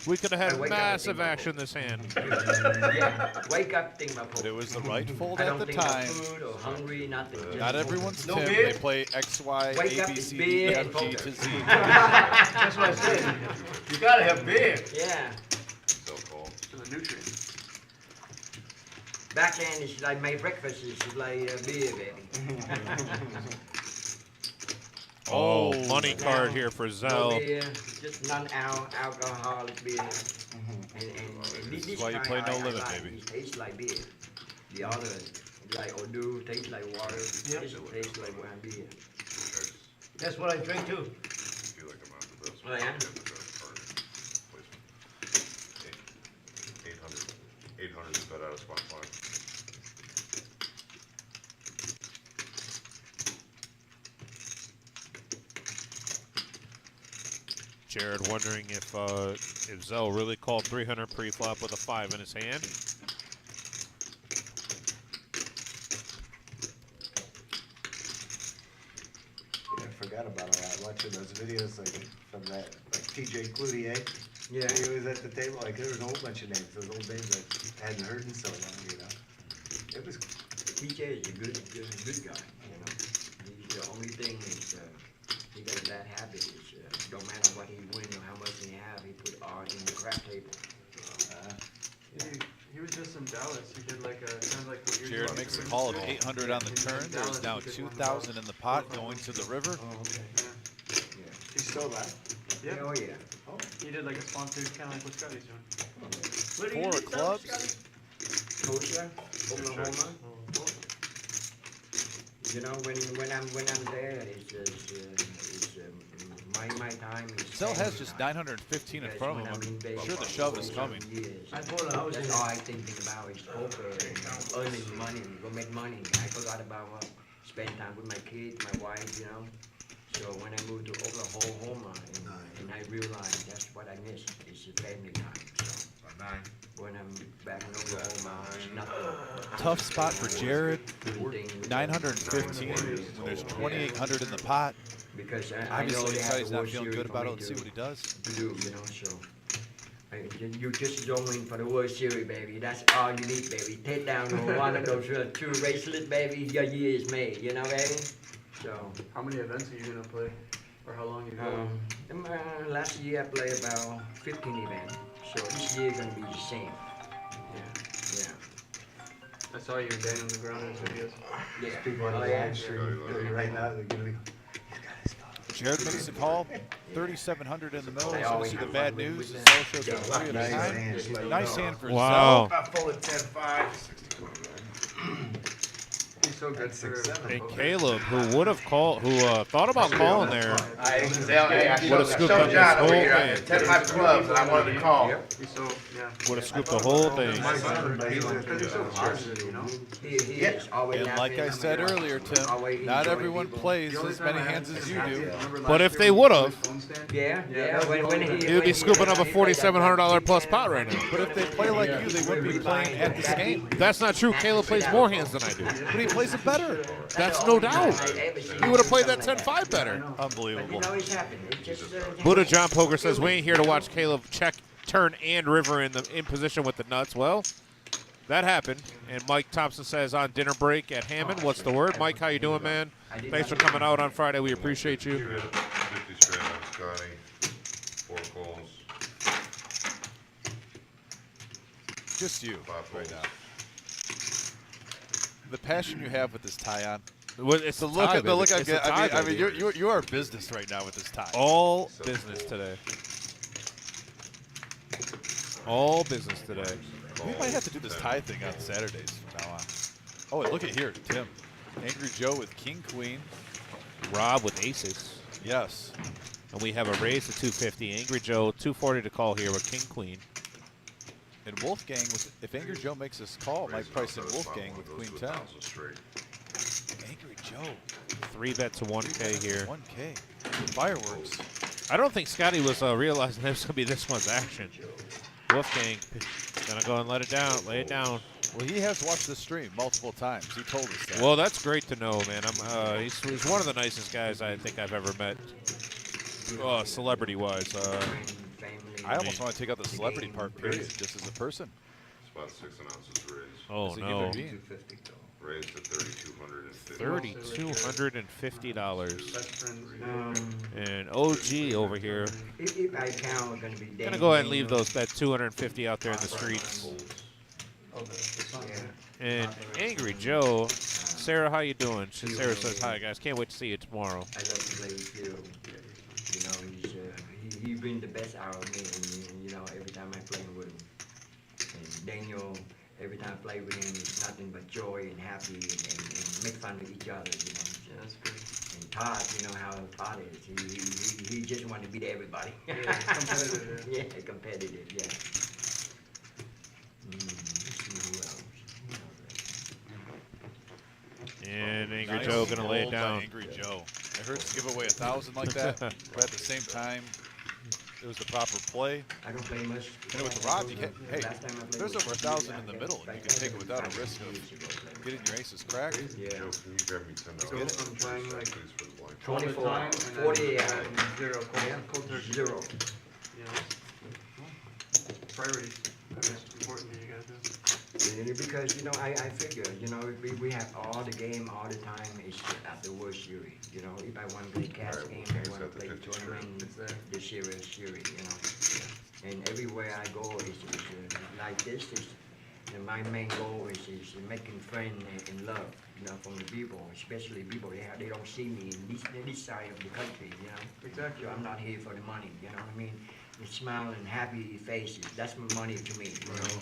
We could have I had wake up and massive think about action this hand. Yeah, wake up, think about But food. it was the right fold I at don't the think about time. food or hungry, nothing. just Not food. everyone's No Tim. beer? They play X, Y, Wake A, up, B, it's C, D, beer E, and F, G poker. to Z. That's what I said. You gotta have beer. Yeah. So cold. To the nutrients. Back then, it's like my breakfast is like beer, baby. Oh, money card Now, here for No Zell. beer, just non-alcoholic beer. And This this is why you kind play No I Limit, like. baby. It tastes like beer. The other, like Odu, tastes like water. Yep. This tastes like wine beer. That's what I drink too. I feel like I'm not the best. Oh, yeah? I'm the best card placement. 800 is bet out of spot 5. Jared wondering if Zell really called 300 pre-flop with a 5 in his hand. I forgot about all that. Watching those videos like from that, like TJ Cloutier. Yeah. He was at the table, like there was a whole bunch of names, those old names I hadn't heard in so long, you know. It was, TJ is a good guy, you know. He's the only thing is, he got that habit is, don't matter what he win or how much he have, he put art in the crap table. He was just in Dallas. He did like a kind of like what you're Jared doing. makes a call of 800 on the turn. There's now 2,000 in the pot going to the river. oh, okay. Yeah. Yeah. He's still alive? Yeah. Oh, yeah. Oh, He did like a sponsored kind of like what Scotty's doing. What do you 4 do, of clubs. Tulsa, Oklahoma. You know, when I'm there, it's my time is. Zell has just 915 in front of him. I'm sure the shove is coming. I bought a house That's in all I thinking about is poker and earning money, go make money. I forgot about spend time with my kids, my wife, you know. So when I moved to Oklahoma, and I realized that's what I miss is the family time. So when I'm back in Oklahoma, it's nothing. Tough spot for Jared. Everything with 915 when there's 2,800 in the pot. Because I know Obviously, they have Scotty's the not World feeling Series good about for it. me Let's see what he does. to do, you know, so. You just don't win for the World Series, baby. That's all you need, baby. Take down one of those 2 bracelets, baby. Your year is made, you know, baby? So, How many events are you gonna play, or how long you go? last year I played about 15 events. So this year gonna be the same. Yeah. Yeah. I saw you and Dan on the ground in his videos. Yeah. people on Oh, the yeah. live stream right now, they're gonna be, he's got his phone. Jared makes a call. 3,700 in the middle. They So always see the have bad fun with news. that. Zell shows a Yeah, 3 at a nice time. hand. Nice hand for Wow. I folded 10-5. He's so good That's for 6-7. And Caleb, who would have called, who thought about calling there, Would've scooped up this whole thing. 10-5 clubs and I wanted to call. Yep. He's so, yeah. would have scooped the whole thing. Because he's so positive, you know? He is always And like I laughing. said earlier, Tim, Always not enjoying everyone people. plays The only as time many I had hands as you success, do. remember But last if year they when would we have, played phone stand? Yeah, yeah. When he would be scooping up a 4,700 plus pot right now. But if they play like you, they wouldn't be playing at this game. That's not true. Caleb plays more hands than I do. But he plays it better. That's no doubt. He would have played that 10-5 better. But you Unbelievable. know it's happened. It's just Buddha John Poker says we ain't here to watch Caleb check, turn, and river in position with the nuts. Well, that happened. And Mike Thompson says on dinner break at Hammond. What's the word? Mike, how you doing, man? Thanks for coming out on Friday. We appreciate you. 50 straight on Scotty, 4 calls, Just you 5 right folds. now. The passion you have with this tie on. Well, it's The the look tie, at the look baby. I It's the get. tie, I mean, baby. you are business right now with this tie. All business today. All business today. We might have to do this tie thing on Saturdays from now on. Oh, and look at here, Tim. Angry Joe with King Queen. Rob with aces. Yes. And we have a raise to 250. Angry Joe, 240 to call here with King Queen. And Wolfgang, if Angry Joe makes this call, might price in Wolfgang with Queen 10. Angry Joe. 3-bet to 1K here. 1K. Fireworks. I don't think Scotty was realizing this was going to be this much action. Wolfgang going to go and let it down, lay it down. Well, he has watched the stream multiple times. He told us that. Well, that's great to know, man. He's one of the nicest guys I think I've ever met, celebrity-wise. I almost want to take out the celebrity part, period, just as a person. It's about 6 ounces raised. Oh, As a no. human being. Raised to $3,250. $3,250. Best friends. And OG over here. If I count, we're gonna be dead. Gonna go ahead and leave that 250 out there in the streets. And Angry Joe, Sarah, how you doing? Sarah says hi, guys. Can't wait to see you tomorrow. I love to play with Phil. You know, he brings the best out of me, and you know, every time I play with him. And Daniel, every time I play with him, it's nothing but joy and happy and make fun with each other. You know. Yeah, that's good. And Todd, you know how Todd is. He just want to beat everybody. Yeah, competitive. Yeah, competitive. Yeah. Let's see who else. And Angry Nice Joe gonna lay it roll by down. Angry Joe. It hurts to give away 1,000 like that, but at the same time, it was the proper play. I don't play much. And with the Rob, you can, hey, Last time I played there's with over 1,000 in the middle, and you can take it without a risk of getting your aces cracked. Yeah. Joe, can you grab me $10? Go from trying like Please, for the blind. 24, all the time, and then 48 zero, cold turkey. Zero. Yeah. Priorities. That's important to you guys. Because, you know, I figure, you know, we have all the game all the time is at the World Series. You know, if I want to play cash Alright, game, well, I he's want to got the play 50 tournament, It's there. the series, you know. And everywhere I go is like this. And my main goal is making friends and love, you know, from the people, especially people they don't see me in this side of the country, you know. Exactly. So I'm not here for the money, you know what I mean? The smiling, happy faces, that's my money to me, you know.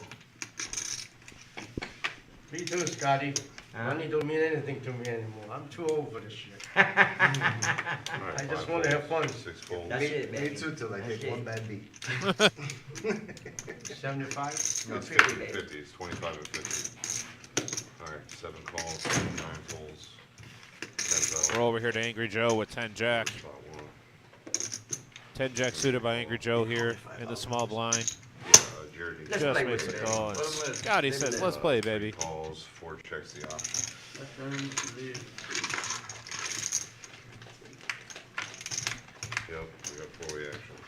Me too, Scotty. Huh? Money don't mean anything to me anymore. I'm too old for this shit. Alright, I just 5 want to have folds, fun. 6 folds. That's it, Me baby. too, till I That's take one it. bad beat. 75? No, It's 50, 50, baby. 50. It's 25 and 50. Alright, 7 calls, 9 folds. 10 We're over here to Angry Joe with 10 Jack. Shot 1. 10 Jack suited by Angry Joe here in the small blind. Yeah, Jared needs Let's Just play makes with the it, call. baby. And Scotty says, let's play, baby. 3 calls, 4 checks the option. That turns to be. Yep, we got 4 reactions.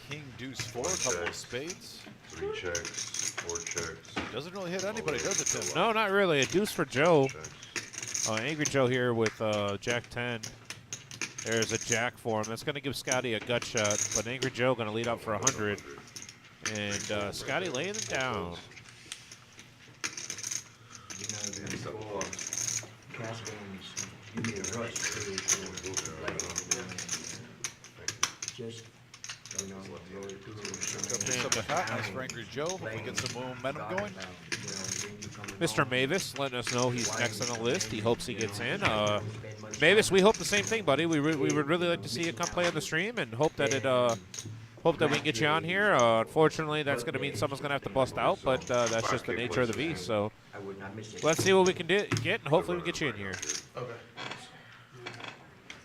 King, deuce, 4, a couple of spades. 3 checks, 4 checks. Doesn't really hit anybody, does it, Tim? No, not really. A deuce for Joe. Checks. Angry Joe here with Jack 10. There's a Jack for him. That's going to give Scotty a gut shot, but Angry Joe going to lead up for 100. And Scotty laying it down. You know, And the 7 before plus. cash game is give me a rush to play, you know, just, you know, go through Something hot, nice for Angry Joe. Hopefully get some momentum going. Mr. Mavis letting us know he's next on the list. He hopes he gets in. Mavis, we hope the same thing, buddy. We would really like to see you come play on the stream and hope that hope that we can get you on here. Unfortunately, that's going to mean someone's going to have to bust out, but that's just the nature of the beast. So I would not miss it. let's see what we can get, and hopefully we can get you in here. Okay.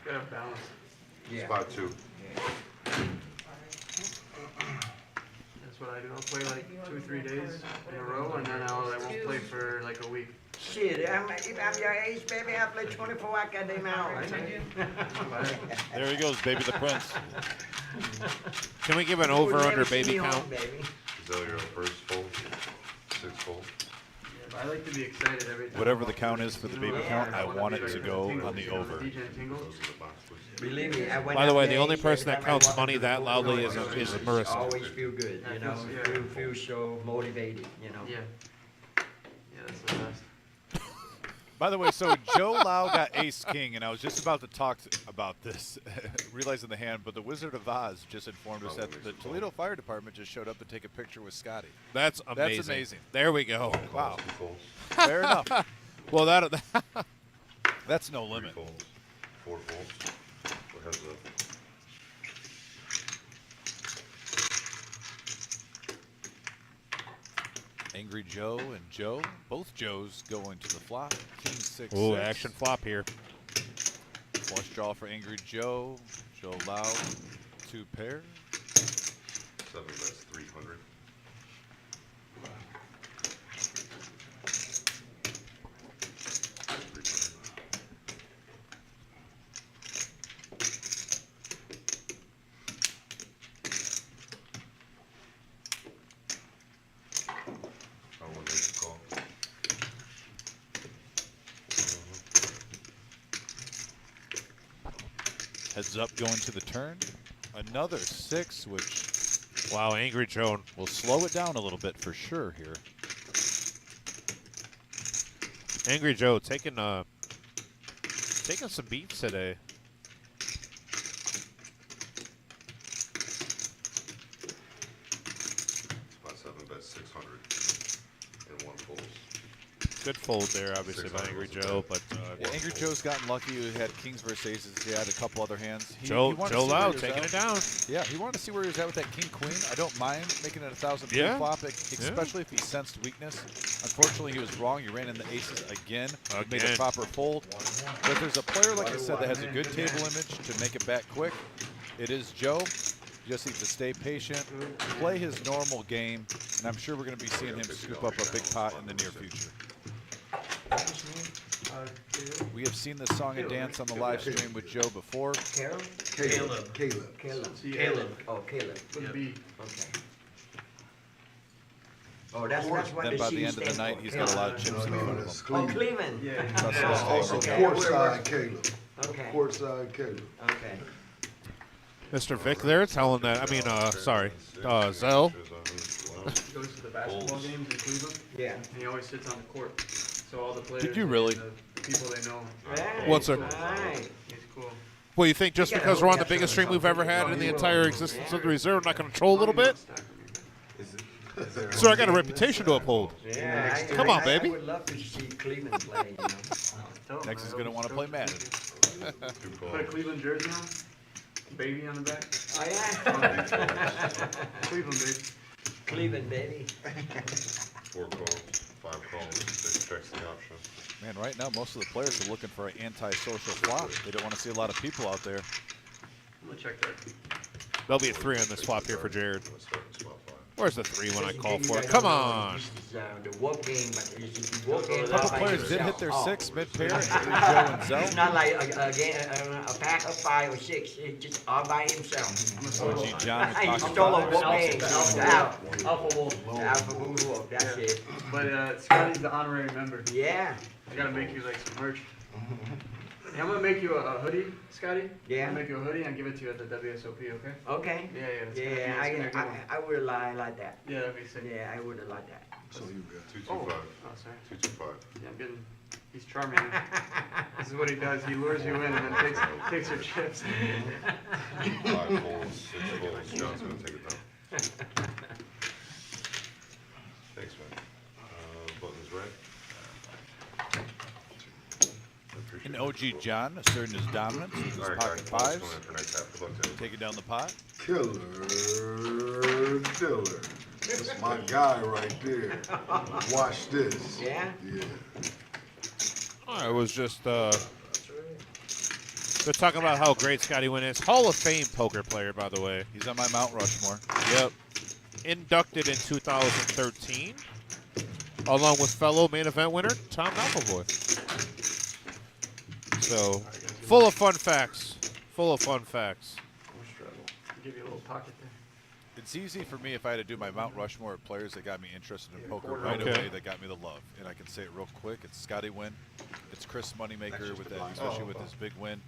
Gotta have balance. Yeah. Spot 2. That's what I do. I'll play like 2 or 3 days in a row, and then I won't play for like a week. Shit, if I'm your age, baby, I play 24 goddamn hours. There he goes, baby the prince. Can we give an over/under baby count? Is that your first fold? 6 fold? Yeah, but I like to be excited every time. Whatever the count is for the baby count, I want it to go on the over. Those are the box, please. Believe me, I went By the out way, there, the only every person that time I counts walk money into the that room, loudly I is always Marissa. always feel good, you know, feel so motivated, you know. Yeah. Yeah, that's the best. By the way, so Joe Lau got ace king, and I was just about to talk about this, realizing the hand, but the Wizard of Oz just informed us that the Toledo Fire Department just showed up to take a picture with Scotty. That's amazing. That's amazing. There we go. Wow. Fair enough. Well, that's no limit. 3 folds, 4 folds. What has the Angry Joe and Joe, both Joes going to the flop. King 6. Ooh, action flop here. Flush draw for Angry Joe. Joe Lau, 2 pair. 7 bets 300. Heads up going to the turn. Another 6, which wow, Angry Joe will slow it down a little bit for sure here. Angry Joe taking some beats today. Spot 7 bets 600 and 1 folds. Good fold there, obviously, by Angry Joe, but yeah, Angry Joe's gotten lucky. He had kings versus aces. He had a couple other hands. Joe Lau taking it down. Yeah, he wanted to see where he was at with that king queen. I don't mind making it 1,000 flop, especially if he sensed weakness. Unfortunately, he was wrong. He ran in the aces again. He made a proper fold. But there's a player, like I said, that has a good table image to make it back quick. It is Joe. You just need to stay patient, play his normal game, and I'm sure we're going to be seeing him scoop up a big pot in the near future. We have seen this song and dance on the live stream with Joe before. Caleb? Caleb. Oh, Caleb. With a B. Okay. Oh, that's what Then by the C end of the stands night, for. he's got a lot of chips in front of him. Oh, Cleveland. Yeah. Also, Okay. courtside Caleb. Okay. Courtside Caleb. Okay. Mr. Vic there telling that, Zell. He goes to the basketball games in Cleveland. Yeah. And he always sits on the court. So all the players. Did you really? The people they know. Right. What's a? Right. He's cool. Well, you think just because we're on the biggest stream we've ever had in the entire existence of the reserve, we're not going to troll a little bit? So I got a reputation to uphold. Yeah. Come on, baby. I would love to see Cleveland play. Next is going to want to play Madden. Put a Cleveland jersey on. Baby on the back. Oh yeah. Cleveland, baby. Cleveland, baby. 4 calls, 5 calls, 6 checks the option. Man, right now most of the players are looking for an anti-social flop. They don't want to see a lot of people out there. I'm gonna check that. There'll be a 3 on this flop here for Jared. Let's start with spot 5. Where's the 3 when I call for it? Come on. This is the walk game, but it's walk game. A couple players did hit their 6 mid-pair, Joe and It's Zell. not like a pack of 5 or 6. It's just all by himself. OG John He is stole a talking walk about game. Alpha Wolf. The Alpha Wolf. That's it. But Scotty's the honorary member. Yeah. I gotta make you like some merch. Hey, I'm gonna make you a hoodie, Scotty. Yeah. I'll make you a hoodie and give it to you at the WSOP, okay? Okay. Yeah, it's gonna be- it's gonna be good. I would lie like that. Yeah, that'd be sick. Yeah, I would have liked that. So you got 225. Oh, sorry. 225. Yeah, I'm getting. He's charming. This is what he does. He lures you in and then takes your chips. 5 folds, 6 folds. John's going to take it down. Thanks, man. Buttons red. And OG John asserting his dominance with his All right, pocket guys, fives. going in for next half. Good luck to you. Taking down the pot. Killer Diller. That's my guy right there. Watch this. Yeah? Yeah. I was just, they're talking about how great Scotty Wynn is. Hall of Fame poker player, by the way. He's on my Mount Rushmore. Yep. Inducted in 2013, along with fellow main event winner Tom McAvoy. So, full of fun facts. Full of fun facts. Give you a little pocket there. It's easy for me if I had to do my Mount Rushmore of players that got me interested in poker quarter. right Okay. away, that got me the love. And I can say it real quick. It's Scotty Wynn. It's Chris Moneymaker with that, especially with his big win.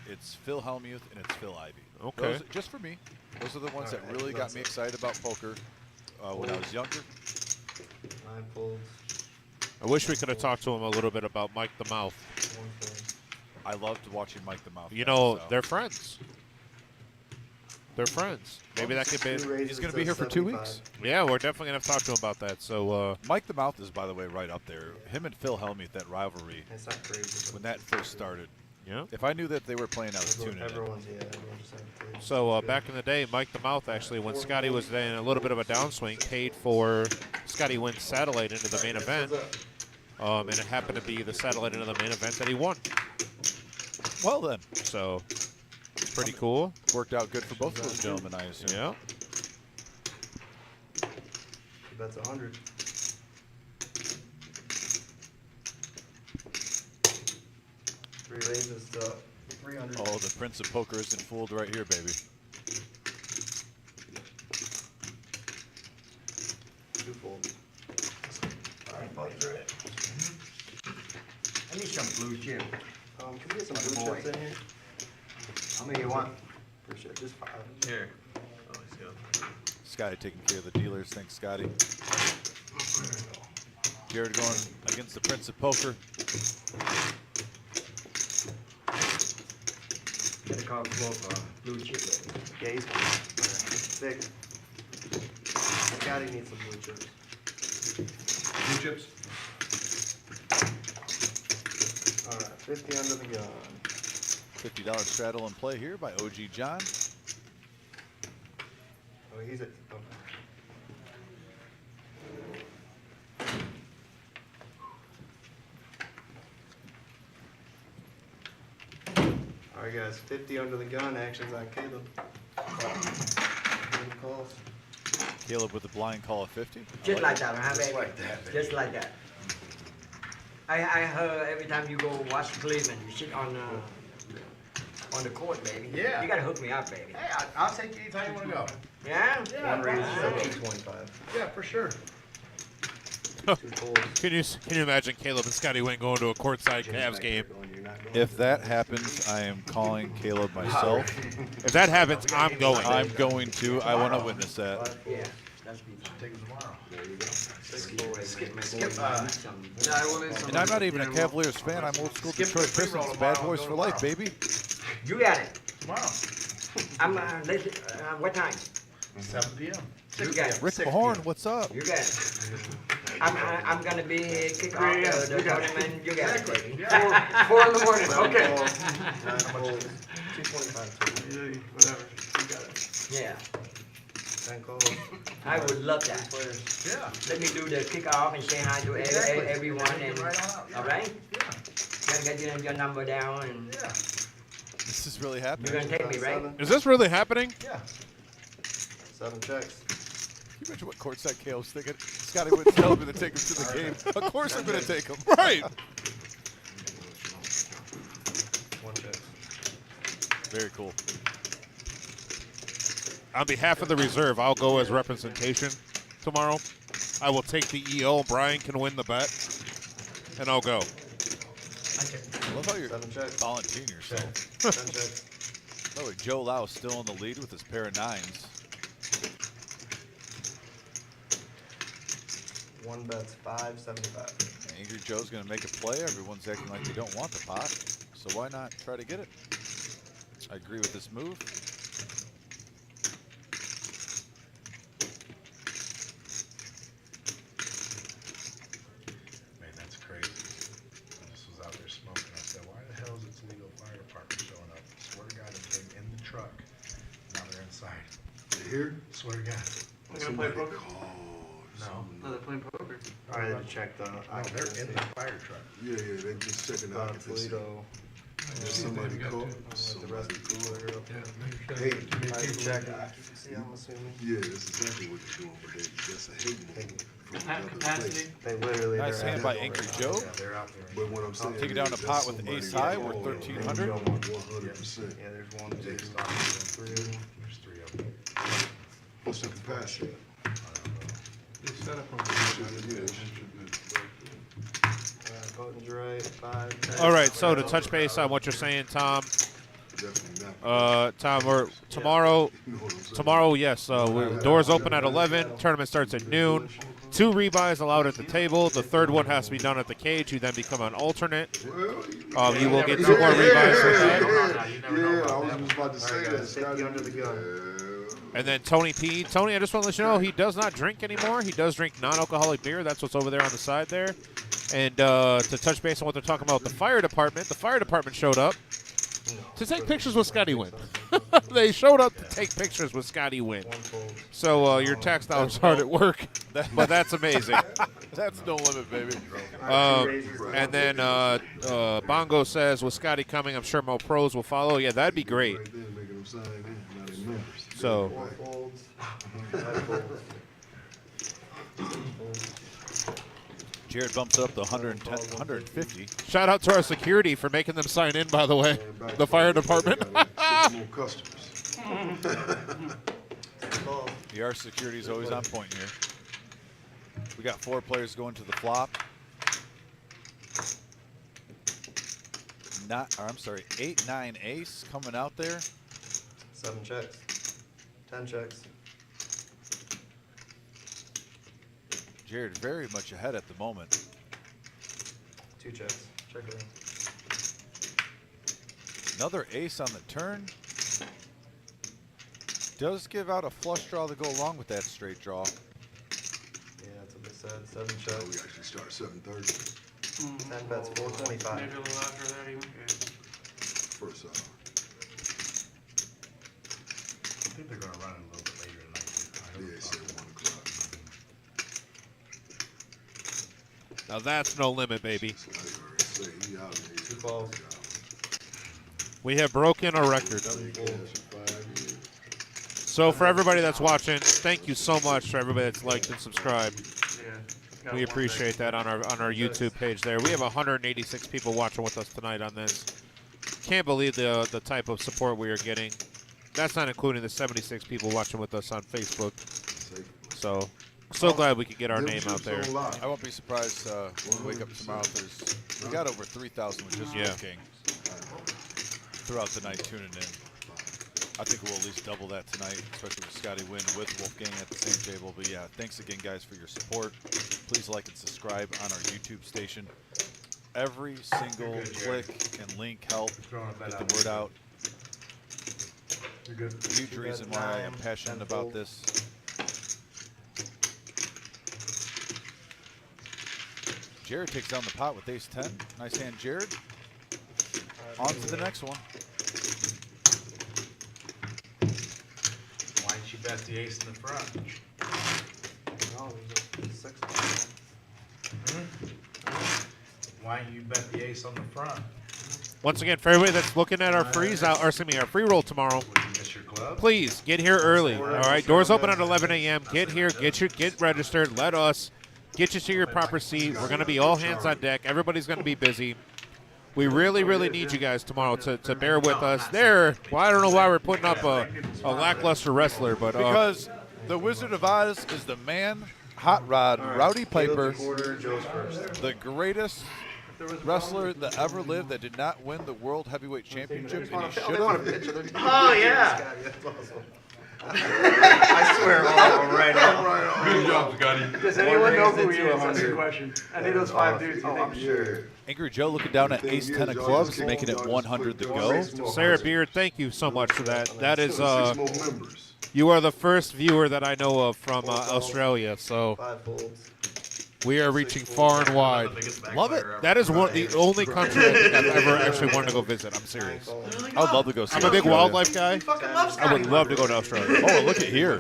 It's Phil Hellmuth and it's Phil Ivey. Okay. Those, just for me, those are the ones that really got me excited about poker when I was younger. 9 folds. I wish we could have talked to him a little bit about Mike the Mouth. I loved watching Mike the Mouth. You know, so. they're friends. They're friends. Maybe that could be. He's going to be here for 2 weeks. Yeah, we're definitely going to have to talk to him about that. So Mike the Mouth is, by the way, right up there. Him and Phil Hellmuth, that rivalry. It's not crazy. When that first started. Yeah. If I knew that they were playing, I was tuning in. Everyone's just like three. So back in the day, Mike the Mouth actually, when Scotty was in a little bit of a downswing, paid for Scotty Wynn's satellite into the main event. And it happened to be the satellite into the main event that he won. Well then. So it's pretty cool. Worked out good for both of those gentlemen, I assume. Yeah. That's 100. Three raises to 300. Oh, the Prince of Poker isn't fooled right here, baby. Twofold. Alright, bugs right. I need some blue chip. Can we get some blue chips in here? How many you want? Appreciate it. Just 5. Here. Oh, he's got. Scotty taking care of the dealers. Thanks, Scotty. Jared going against the Prince of Poker. Gotta call for blue chip. Gaze. Thick. Scotty needs some blue chips. Blue chips? Alright, 50 under the gun. $50 straddle in play here by OG John. Oh, he's at. Okay. Alright, guys, 50 under the gun. Actions on Caleb. Calls. Caleb with the blind call of 50. Just like that, huh, Just baby? like that, baby. Just like that. I heard every time you go watch Cleveland, you sit on the court, baby. Yeah. You gotta hook me up, baby. Hey, I'll take you anytime you want to go. Yeah? Yeah, One raise is alright. 825. Yeah, for sure. 2 folds. Can you imagine Caleb and Scotty Wynn going to a courtside Cavs game? If that happens, I am calling Caleb myself. If that happens, I'm going. I'm going to. I want to witness that. Yeah, that's be fine. Take them tomorrow. There you go. Skip, And I'm not even a Cavaliers fan. I'm old school Skip Detroit the free roll Pistons. Bad tomorrow, boys go for life, tomorrow. baby. You got it. Tomorrow, I'm, what time? 7 p.m. You got it. Rick Mahorn, what's up? You got it. I'm gonna be kick off the tournament. You got it, baby. Yeah. 4 in the morning. 7 Okay. folds, 9 folds, 225. Whatever. You got it. Yeah. 10 calls. I would love that. Players. Yeah. Let me do the kickoff and say hi to Exactly. everyone. And Right on out, yeah. all right, Yeah. gotta get your number down, and Yeah. This is really you're happening. gonna take me, right? 7. Is this really happening? Yeah. 7 checks. Can you imagine what courtside Caleb's thinking? Scotty Wynn's telling me to take him to the game. Of course I'm going to take him. Right. 1 check. Very cool. On behalf of the reserve, I'll go as representation tomorrow. I will take the EO. Brian can win the bet, and I'll go. I love how you're 7 checks. volunteering yourself. 10 checks. By the way, Joe Lau still in the lead with his pair of 9s. 1 bet's 575. Angry Joe's going to make a play. Everyone's acting like they don't want the pot. So why not try to get it? I agree with this move. Man, that's crazy. I just was out there smoking. I said, why the hell is it Toledo Fire Department showing up? Swear to God, they came in the truck. Now they're inside. Here? Swear to God. We're gonna play poker? No. No, they're playing poker. I had to check the. Oh, they're in the fire truck. Yeah, they're just checking out. Toledo. Somebody called. The rest of the cooler up there. Hey, I had to check. See, I'm assuming. yeah, that's exactly what they're doing, but that's a hate move from another Capacity. place. They literally. Nice they're hand at by it Angry already. Joe. Yeah, they're out there. But what I'm saying Taking down is a pot that's with ace somebody high, that we're called 1300. 100%. Yeah, there's 1, 2, Jake's talking to them. 3 of them. There's 3 of them. What's the capacity? I don't know. Button's right. 5. 10. All right, so to touch base on what you're saying, Tom, definitely not. Tom, or tomorrow. You know what I'm saying? Tomorrow, yes. Doors open at 11. Tournament starts at noon. 2 rebuys allowed at the table. The third one has to be done at the cage. You then become an alternate. Well, You will get 2 more rebuys with that. Yeah, I was just about to say that. Scotty under the gun. And then Tony P. Tony, I just want to let you know he does not drink anymore. He does drink non-alcoholic beer. That's what's over there on the side there. And to touch base on what they're talking about, the fire department showed up to take pictures with Scotty Wynn. They showed up to take pictures with Scotty Wynn. So your tax dollars hard at work, but that's amazing. That's no limit, baby. And then Bongo says, with Scotty coming, I'm sure more pros will follow. Yeah, that'd be great. Right there, making them sign in. Now they members. So, Folds. 5 folds. Jared bumps up to 110, 150. shout out to our security for making them sign in, by the way. The fire department. Six more customers. The security is always on point here. We got 4 players going to the flop. 8, 9 ace coming out there. 7 checks. 10 checks. Jared very much ahead at the moment. 2 checks. Check it out. Another ace on the turn. Does give out a flush draw to go along with that straight draw. Yeah, that's what they said. 7 Oh, checks. we actually start 7:30. 10 bets, 425. Maybe a little after that even. Yeah. First hour. I think they're gonna run it a little bit later tonight. Yeah, it's at 1 o'clock. Now that's no limit, baby. Scotty already say he out there. 2 balls. We have broken a record. Big cash in 5 years. So for everybody that's watching, thank you so much for everybody that's liked and subscribed. Yeah. We appreciate that on our YouTube page there. We have 186 people watching with us tonight on this. Can't believe the type of support we are getting. That's not including the 76 people watching with us on Facebook. So glad we could get our name out there. I won't be surprised when we wake up tomorrow. We got over 3,000 with just Wolfgang throughout the night tuning in. I think we'll at least double that tonight, especially with Scotty Wynn with Wolfgang at the same table. But yeah, thanks again, guys, for your support. Please like and subscribe on our YouTube station. Every single click and link help get the word out. Huge reason why I am passionate about this. Jared takes down the pot with ace 10. Nice hand, Jared. On to the next one. Why didn't you bet the ace in the front? No, there's a 6. Why didn't you bet the ace on the front? Once again, for everybody that's looking at our freeze out, or excuse me, our free roll tomorrow, Would you miss your club? please get here early. All right, doors open at 11 a.m. Get here, get registered. Let us get you to your proper seat. We're going to be all hands on deck. Everybody's going to be busy. We really, really need you guys tomorrow to bear with us. Well, I don't know why we're putting up a lackluster wrestler, but because the Wizard of Oz is the man, Hot Rod, Rowdy Piper, the greatest wrestler that ever lived that did not win the World Heavyweight Championship, and he should have. Oh, yeah. I swear, right on. Good job, Scotty. Does anyone know who he is? That's the question. Any of those 5 dudes, you think? I'm sure. Angry Joe looking down at ace 10 of clubs, making it 100 to go. Sarah Beard, thank you so much for that. That is, 6 more members. you are the first viewer that I know of from Australia, so 5 folds. we are reaching far and wide. Love it. That is the only country I think I've ever actually wanted to go visit. I'm serious. I would love to go see I'm a big Australia. wildlife guy. I would love to go to Australia. Oh, look at here.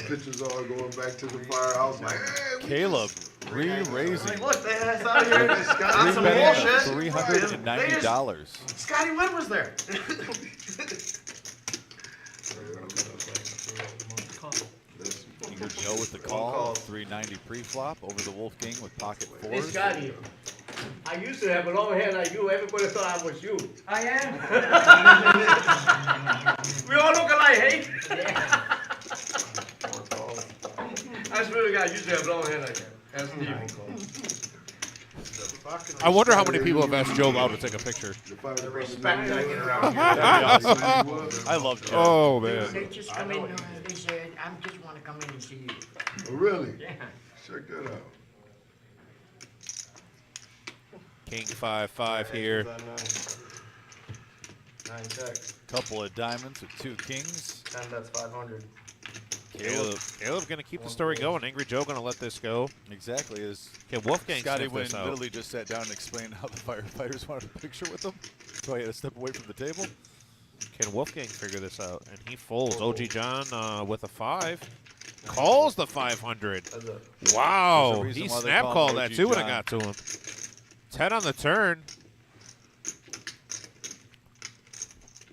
Pictures all going back to the firehouse. Like, hey, Caleb re-raising. Look, they had us out here on some bullshit. $390. Scotty Wynn was there. Angry Joe with the call. 390 pre-flop over the Wolfgang with pocket Hey, fours. Scotty, I used to have a long hair like you. Everybody thought I was you. I am. We all look alike, hey? I swear to God, I used to have long hair like that. That's Steve. I wonder how many people have asked Joe Lau to take a picture. The respect I get around here. I love Joe. Oh, man. They just come in, they said, I just want to come in and see you. Oh, really? Yeah. Check that out. King 5-5 here. 9 checks. Couple of diamonds with 2 kings. 10 bets 500. Caleb going to keep the story going. Angry Joe going to let this go. Exactly. As Can Wolfgang Scotty sniff Wynn this out? literally just sat down and explained how the firefighters wanted a picture with him. So he had to step away from the table. Can Wolfgang figure this out? And he folds. OG John with a 5. Calls the 500. Wow. There's a reason He why they snap call him called OG that too when it John. got to him. 10 on the turn.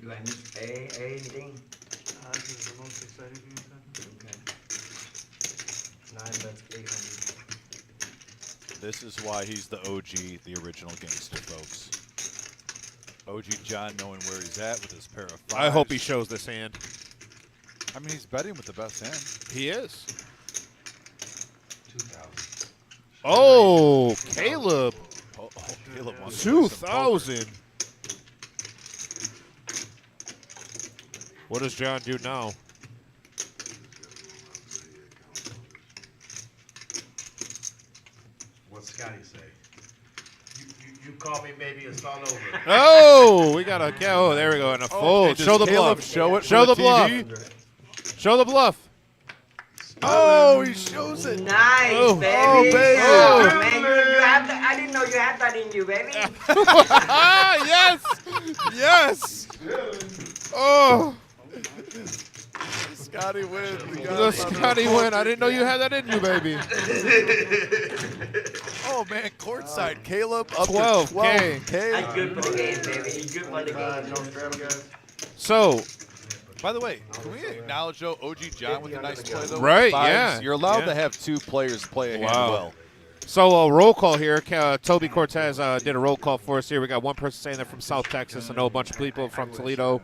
Do I miss anything? This is the most exciting thing that's happened. Okay. 9 bets 800. This is why he's the OG, the original gangster, folks. OG John knowing where he's at with his pair of 5s. I hope he shows this hand. I mean, he's betting with the best hand. He is. 2,000. Oh, Caleb. Oh, Caleb wants to play some poker. 2,000. What does John do now? What's Scotty say? You call me, maybe it's all over. Oh, we got a oh, there we go, and a fold. Hey, does Show the Caleb bluff. show it Show for the the bluff. TV? Show the bluff. Oh, he shows it. Nice, Oh. baby. Oh, baby. Oh, man, you have that. I didn't know you had that in you, baby. Yes. Yes. Oh, Scotty Wynn. the Scotty Wynn. I didn't know you had that in you, baby. Oh, man, courtside. Caleb up 12K. to 12K. That's good for the game, baby. Good for the game. No straddle, guys. So, By the way, can we acknowledge Joe OG John with a nice play though? Right, 5s? yeah. You're allowed Yeah. to have 2 players play a hand Wow. well. So roll call here. Toby Cortez did a roll call for us here. We got one person saying they're from South Texas. I know a bunch of people from Toledo.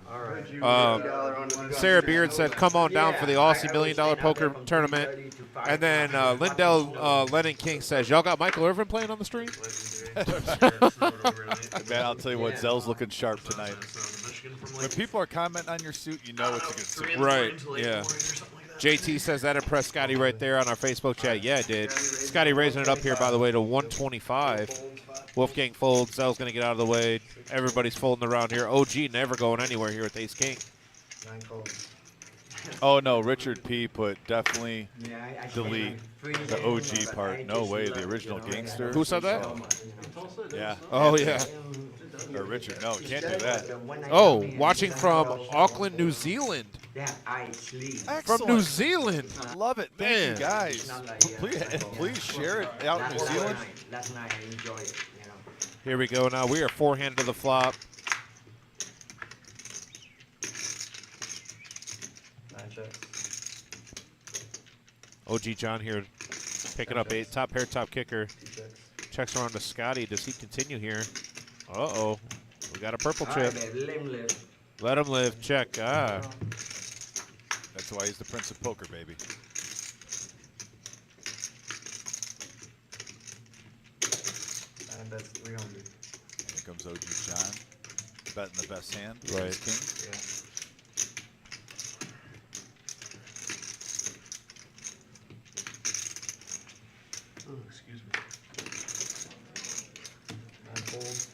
Sarah Beard said, "Come on down for the Aussie $1 Million Poker Tournament." And then Lindell Lennon King says, "Y'all got Michael Irvin playing on the stream?" Man, I'll tell you what, Zell's looking sharp tonight. When people are commenting on your suit, you know it's a good suit. Right, yeah. JT says that impressed Scotty right there on our Facebook chat. Yeah, it did. Scotty raising it up here, by the way, to 125. Wolfgang folds. Zell's going to get out of the way. Everybody's folding around here. OG never going anywhere here with Ace King. 9 calls. Oh, no, Richard P. put definitely I delete the OG part. No way, the original gangster. Who said that? Yeah. Oh, yeah. Or Richard, no, you can't do that. Oh, watching from Auckland, New Zealand. That I sleep. From New Zealand. Love it. Thank Man. you, guys. Please share it out in New Zealand. Last night I enjoyed it, you know. Here we go now. We are 4-handed to the flop. 9 checks. OG John here picking up 8. Top pair, top kicker. 2 checks. Checks around to Scotty. Does he continue here? Uh-oh. We got a purple All chip. right, baby, let him live. Let him live. Check. Ah. That's why he's the Prince of Poker, baby. That's 300. Here comes OG John. Betting the best hand. Right. Ace King. Yeah. Oh, excuse me. 9 folds.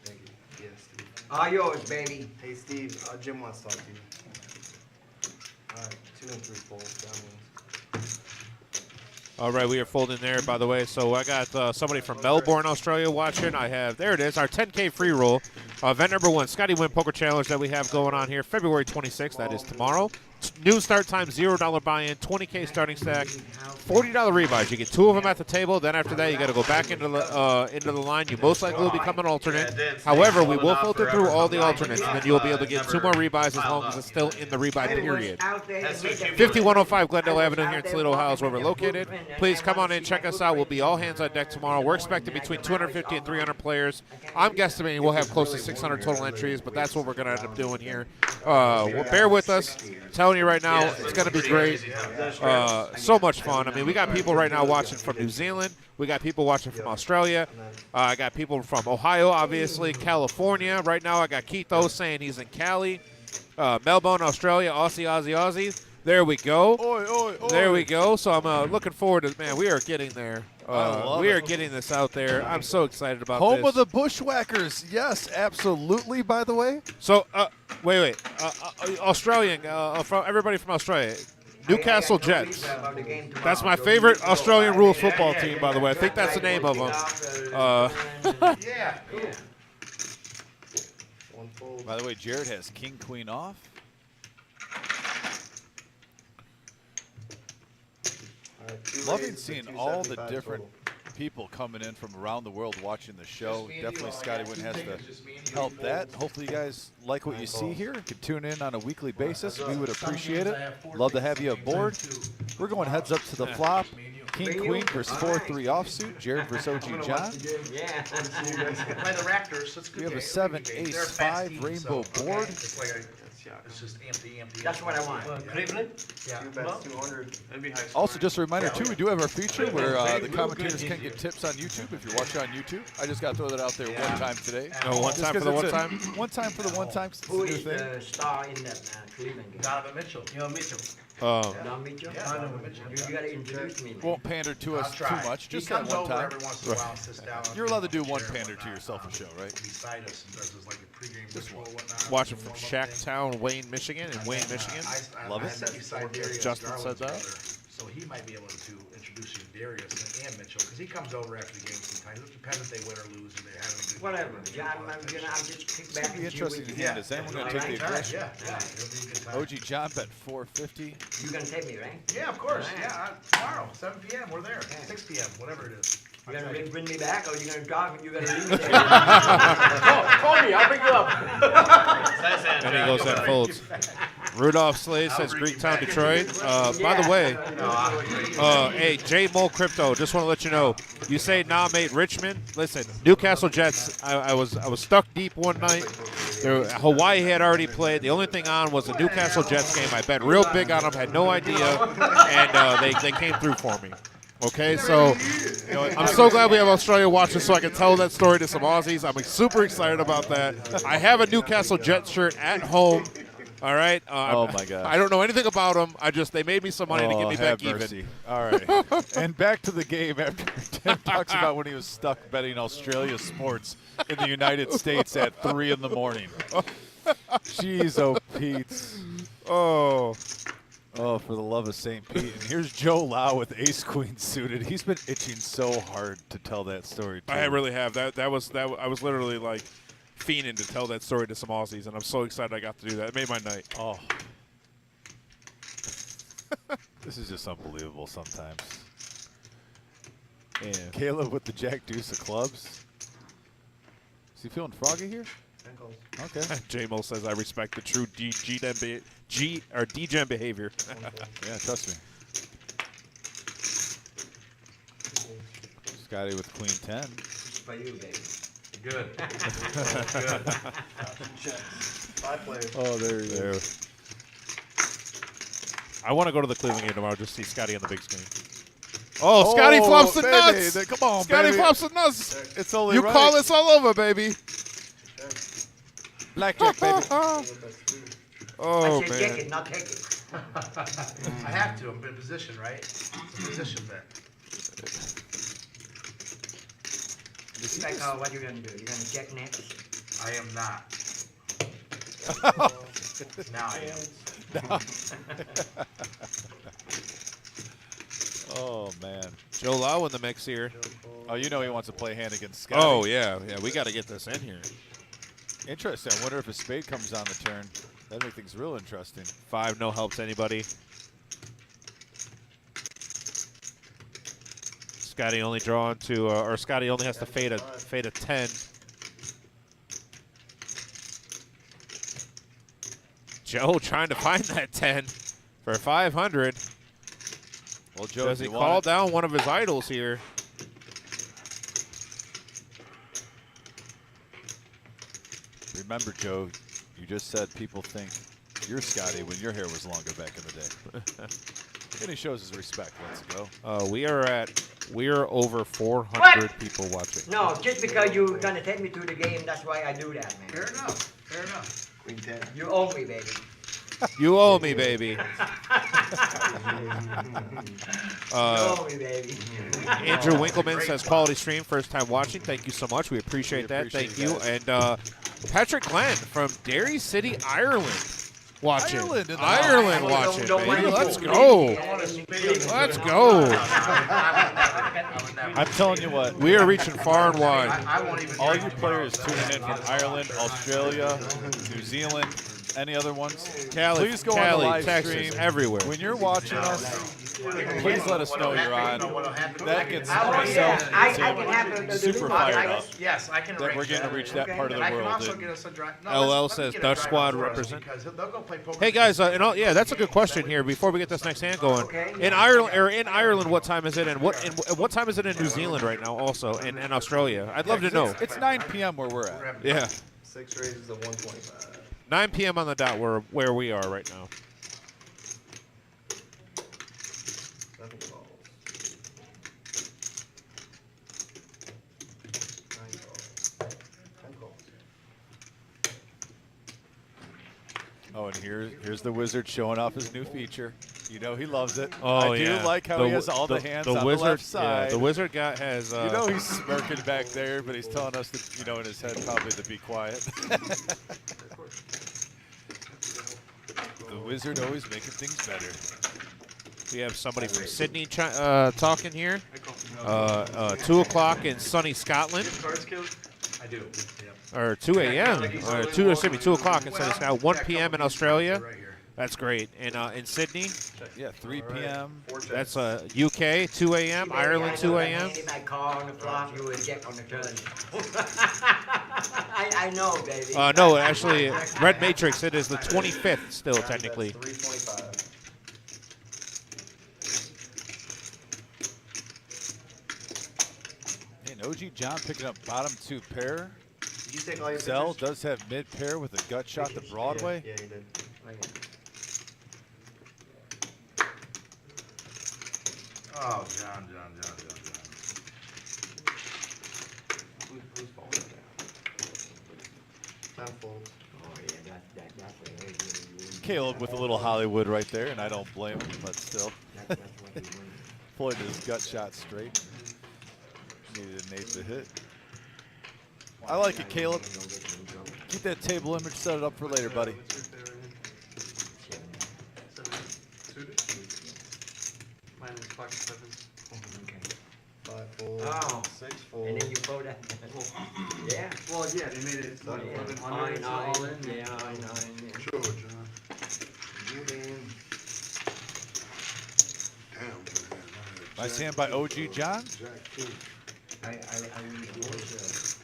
Thank you. Yes, Steve. All yours, baby. Hey, Steve. Jim wants to talk to you. All right, 2 and 3 folds. Down ones. All right, we are folding there, by the way. So I got somebody from Melbourne, Australia watching. I have, there it is, our 10K free roll. Event number 1, Scotty Wynn Poker Challenge that we have going on here, February 26th. That is tomorrow. New start time, $0 buy-in, 20K starting stack, $40 rebuys. You get 2 of them at the table. Then after that, you got to go back into the line. You most likely will become an alternate. However, we will filter through all the alternates, and then you'll be able to get 2 more rebuys as long as it's still in the rebuy period. 5105 Glendale Avenue here in Toledo, Ohio is where we're located. Please come on in, check us out. We'll be all hands on deck tomorrow. We're expecting between 250 and 300 players. I'm guesstimating we'll have close to 600 total entries, but that's what we're going to end up doing here. Bear with us. Telling telling you right now, Yeah, it's going to be pretty great. crazy time. So much fun. I mean, we got people right now watching from New Zealand. We got people watching from Australia. I got people from Ohio, obviously, California. Right now, I got Keith saying he's in Cali. Melbourne, Australia, Aussie. There we go. Oi, oi, oi. There we go. So I'm looking forward to, man, we are getting there. love we are it. getting this out there. I'm so excited about Home this. of the Bushwhackers. Yes, absolutely, by the way. So, wait. Australian, from everybody from Australia. Newcastle Jets. That's my favorite Australian rules football team, by the way. I think that's the name of them. Yeah, cool. By the way, Jared has king, queen off. Loving seeing all the different people coming in from around the world watching the show. Definitely Scotty Wynn has to help that. Hopefully you guys like what you see here. You can tune in on a weekly basis. We would appreciate it. Love to have you aboard. We're going heads up to the flop. King, queen versus 4-3 offsuit. Jared versus OG John. Yeah. Play the Raptors, so it's a good We have a game. 7, They're ace, a fast 5 team, rainbow so, board. It's like it's just empty. That's what I want. Cleveland? Yeah. That'd be high scoring. Also, just a reminder, too, we do have our feature where the commentators can get tips on YouTube if you're watching on YouTube. I just got to throw that out there one time today. No, one Just time for 'cause the it's one a- time? One time for the one time. 'Cause it's a Who new is thing. the star in that Cleveland game? Donovan Mitchell. Mitchell. Don Mitchell? Yeah, Donovan Mitchell. You gotta introduce me. Won't pander to us too much. He Just that comes one over time. every once in a while and sits down. You're allowed to do on the one chair and pander to whatnot, yourself a show, right? Beside us and does his like a pregame ritual or whatnot. Watching from warm-up thing. Shacktown, Wayne, Michigan, and Wayne, Michigan. Love I it. sat beside Darius Justin Garland's said that. brother, so he might be able to introduce you to Darius and Mitchell because he comes over after the game sometimes. It depends if they win or lose and they're having a good Whatever. game. Yeah, I'm just kick back It'll be and see interesting what to you hand. Is anyone going to take the aggression? Yeah, it'll be a good time. OG John bet 450. You gonna take me, right? Yeah, of course. Alright. Yeah, tomorrow, 7 p.m. We're there. 6 p.m. Whatever it is. You gonna bring me back, or you gonna drop me? You gonna leave me there? Call me, I'll pick you up. And he goes and folds. Rudolph Slade says Greektown, Detroit. By the way, hey, J Mole Crypto, just want to let you know, you say nah, mate, Richmond. Listen, Newcastle Jets. I was stuck deep one night. Hawaii had already played. The only thing on was the Newcastle Jets game. I bet real big on them. Had no idea, and they came through for me. Okay, so I'm so glad we have Australia watching so I can tell that story to some Aussies. I'm super excited about that. I have a Newcastle Jets shirt at home. All right. Oh my God. I don't know anything about them. They made me some money to get me back have even. mercy. All right. And back to the game after Tim talks about when he was stuck betting Australia sports in the United States at 3 in the morning. Jeez, oh Pete. Oh, for the love of St. Pete. And here's Joe Lau with ace queen suited. He's been itching so hard to tell that story too. I really have. I was literally like fiending to tell that story to some Aussies, and I'm so excited I got to do that. It made my night. Oh. This is just unbelievable sometimes. And Caleb with the jack deuce of clubs. Is he feeling froggy here? Okay. J-Mo says I respect the true D-Gen behavior. Yeah, trust me. Scotty with queen 10. For you, baby. Good. Good. 5 players. Oh, there he There. is. I want to go to the Cleveland game tomorrow just to see Scotty on the big screen. Oh, Scotty flops the baby, nuts. Come on, Scotty baby. flops the nuts. It's only You right. call this all over, baby. Blackjack, baby. Oh, I said man. check it, not take it. I have to. I'm in position, right? It's a position bet. Like, what you gonna do? You gonna check next? I am not. Now I am. Oh, man. Joe Lau in the mix here. Oh, you know he wants to play hand against Scotty. Oh, yeah. Yeah, we got to get this in here. Interesting. I wonder if a spade comes on the turn. That'd make things real interesting. 5 no helps anybody. Scotty only drawn to, or Scotty only has to fade a 10. Joe trying to find that 10 for 500. Well, Joe, Does he call down one of his idols here? Remember, Joe, you just said people think You're Scotty when your hair was longer back in the day. And he shows his respect. Let's go. We are over 400 What? people watching. No, just because you're gonna take me to the game, that's why I do that, man. Fair enough. Fair enough. Queen 10. You owe me, baby. You owe me, baby. You owe me, baby. Andrew Winkleman says quality stream, first time watching. Thank you so much. We appreciate that. Thank you. And Patrick Glenn from Derry City, Ireland. Watching. Ireland watching, Don't baby. mind Let's me. go. Let's Let's go. I'm telling you what. We are reaching far and wide. I won't even. All you players tuning in from Ireland, Australia, New Zealand, any other ones, Cali, please go on the live Texas, stream. everywhere. When you're watching us, please let us know you're on. That gets I myself can have the super fired up. Yes, I can. That we're getting to reach that part of the I can world. also And get us a drive. LL says Dutch squad represent. Because they'll go play poker. Hey guys, yeah, that's a good question here. Before we get this next hand going, in Ireland, what time is it? And what time is it in New Zealand right now? Also, in Australia, I'd love to know. It's 9 p.m. where we're at. Yeah, 6 raises of 125. 9 p.m. on the dot. Where we are right now. Nothing falls. 9 calls. 10 calls. Oh, and here's the wizard showing off his new feature. You know he loves it. Oh, I do yeah. like how he has all the hands on wizard, the left side. Yeah, the wizard guy has. You know he's smirking back there, but he's telling us that, you know, in his head probably to be quiet. The wizard always making things better. We have somebody from Sydney talking here. 2 o'clock in sunny Scotland. Cards killed? I do. Or 2 a.m. Or 2 o'clock in sunny Scotland. 1 p.m. in Australia. That's great. And in Sydney, yeah, 3 p.m. That's UK 2 a.m. Ireland 2 a.m. My car on the flop, you would get on the turn. I know, baby. No, actually, Red Matrix. It is the 25th still technically. 325. And OG John picking up bottom 2 pair. Did you take all your Zell pictures? does have mid pair with a gut shot to Broadway. Yeah, he did. Oh, John. Who's falling down? 10 folds. Oh, yeah, that's Caleb with a little Hollywood right there, and I don't blame him, but still. what he wants. Pulling his gut shot straight. Needed an 8 to hit. I like it, Caleb. Keep that table image, set it up for later, buddy. Mine is pocket sevens. Okay. 5 folds. Oh. 6 folds. And then you fold that. Yeah. Well, yeah, they made it. It's like 1100. It's all in. Yeah, I know. Yeah. Sure, John. Good game. Damn, man. Nice hand by OG John. Jack 2. I really was,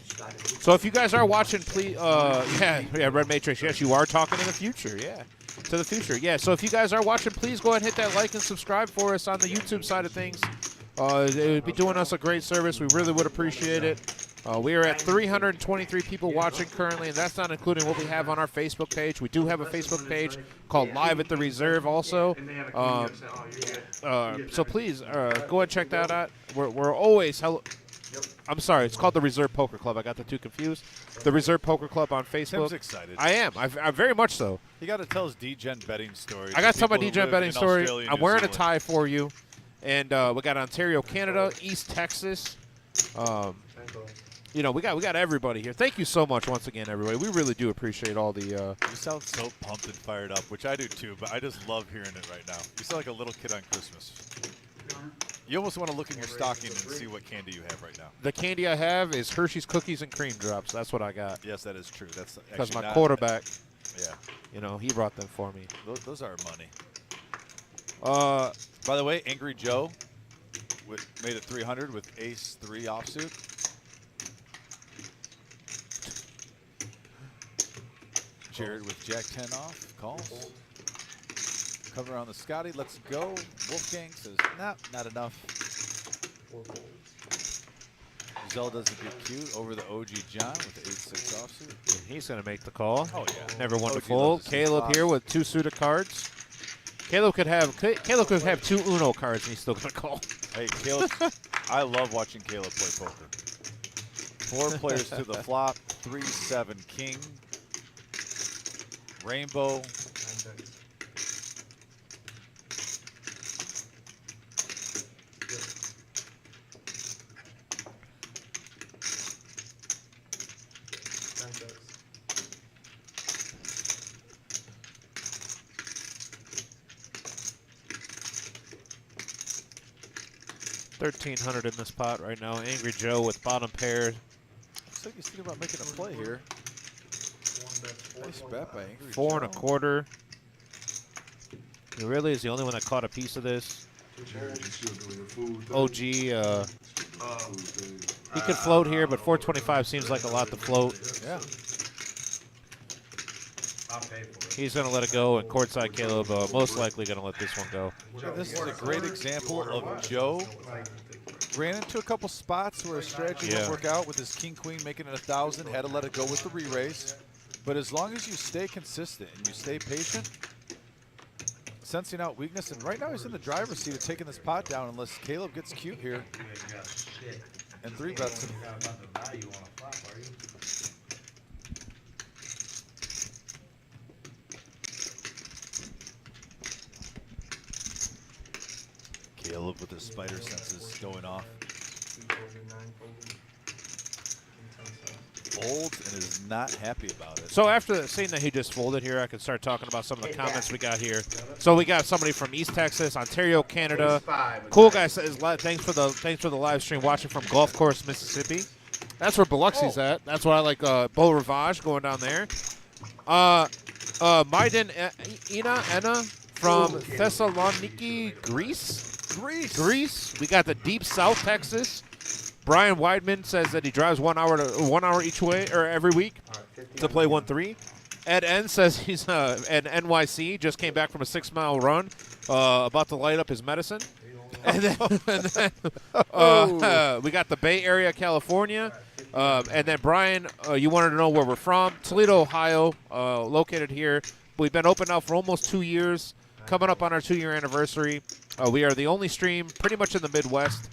started. So if you guys are watching, please, yeah, Red Matrix. Yes, you are talking in the future. Yeah, to the future. Yeah. So if you guys are watching, please go ahead and hit that like and subscribe for us on the YouTube side of things. It would be doing us a great service. We really would appreciate it. We are at 323 people watching currently, and that's not including what we have on our Facebook page. We do have a Facebook page called Live at the Reserve also. And they have a community of, oh, you're good. So please go ahead and check that out. We're always I'm sorry, it's called the Reserve Poker Club. I got the two confused. The Reserve Poker Club on Facebook. Tim's excited. I am. I very much so. You got to tell his D-Gen betting story. I got to tell my D-Gen betting story. I'm wearing a tie for you. And we got Ontario, Canada, East Texas. You know, we got everybody here. Thank you so much once again, everybody. We really do appreciate all the. You sound so pumped and fired up, which I do too. But I just love hearing it right now. You sound like a little kid on Christmas. You almost want to look in your stocking and see what candy you have right now. The candy I have is Hershey's Cookies and Cream Drops. That's what I got. Yes, that is true. That's because my not, quarterback. Yeah. You know, he brought them for me. Those are money. By the way, Angry Joe made it 300 with Ace 3 offsuit. Jared with Jack 10 off. Calls. Cover on the Scotty. Let's go. Wolfgang says, nah, not enough. Zelda's a bit cute over the OG John with the 8-6 offsuit. And he's going to make the call. Oh, yeah. Never one to OG fold. loves to see Caleb flops. here with 2 suited cards. Caleb could have 2 Uno cards and he's still going to call. Hey, Caleb, I love watching Caleb play poker. 4 players to the flop, 3-7 king, rainbow. $1,300 in this pot right now. Angry Joe with bottom pair. Looks like he's thinking about making a play here. Nice bet by Angry 4 Joe. 1/4. He really is the only one that caught a piece of this. OG, he could float here, but 425 seems like a lot to float. Yeah. I'll pay for it. He's going to let it go, and courtside Caleb most likely going to let this one go. This is a great example of Joe ran into a couple spots where his strategy didn't work out with his king-queen making it 1,000, had to let it go with the re-raise. But as long as you stay consistent and you stay patient, sensing out weakness, and right now he's in the driver's seat of taking this pot down unless Caleb gets cute here and 3-bets him. Caleb with his spider senses going off. Folds and is not happy about it. So after seeing that he just folded here, I can start talking about some of the comments we got here. So we got somebody from East Texas, Ontario, Canada. Cool guy says, thanks for the live stream watching from Gulf Course, Mississippi. That's where Biloxi's at. That's why I like Beau Rivage going down there. Maiden Enna from Thessaloniki, Greece. We got the deep South Texas. Brian Weidman says that he drives 1 hour each way or every week to play 1-3. Ed N says he's at NYC, just came back from a 6-mile run, about to light up his medicine. And then we got the Bay Area, California. And then Brian, you wanted to know where we're from. Toledo, Ohio, located here. We've been open now for almost 2 years, coming up on our 2-year anniversary. We are the only stream pretty much in the Midwest.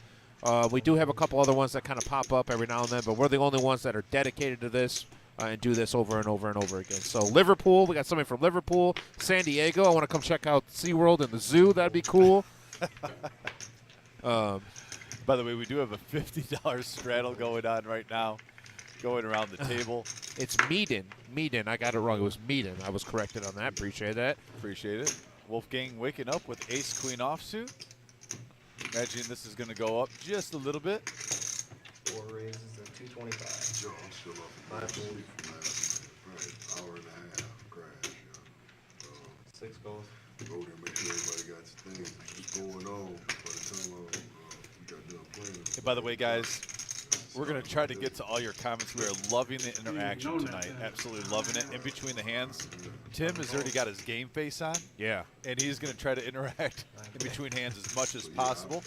We do have a couple other ones that kind of pop up every now and then, but we're the only ones that are dedicated to this and do this over and over and over again. So Liverpool, we got somebody from Liverpool. San Diego, I want to come check out SeaWorld and the zoo. That'd be cool. By the way, we do have a $50 straddle going on right now, going around the table. It's Meaden. I got it wrong. It was Meaden. I was corrected on that. Appreciate that. Appreciate it. Wolfgang waking up with ace-queen offsuit. Imagine this is going to go up just a little bit. 4 raises at 225. Joe, I'm still up. 540 from last night. Right, hour and a half crash. 6 goals. Go there, make sure everybody got things just going on by the time we got done playing. Hey, by the way, guys, we're going to try to get to all your comments. We are loving the interaction tonight. Absolutely loving it. In between the hands, Tim has already got his game face on. Yeah. And he's going to try to interact in between hands as much as possible.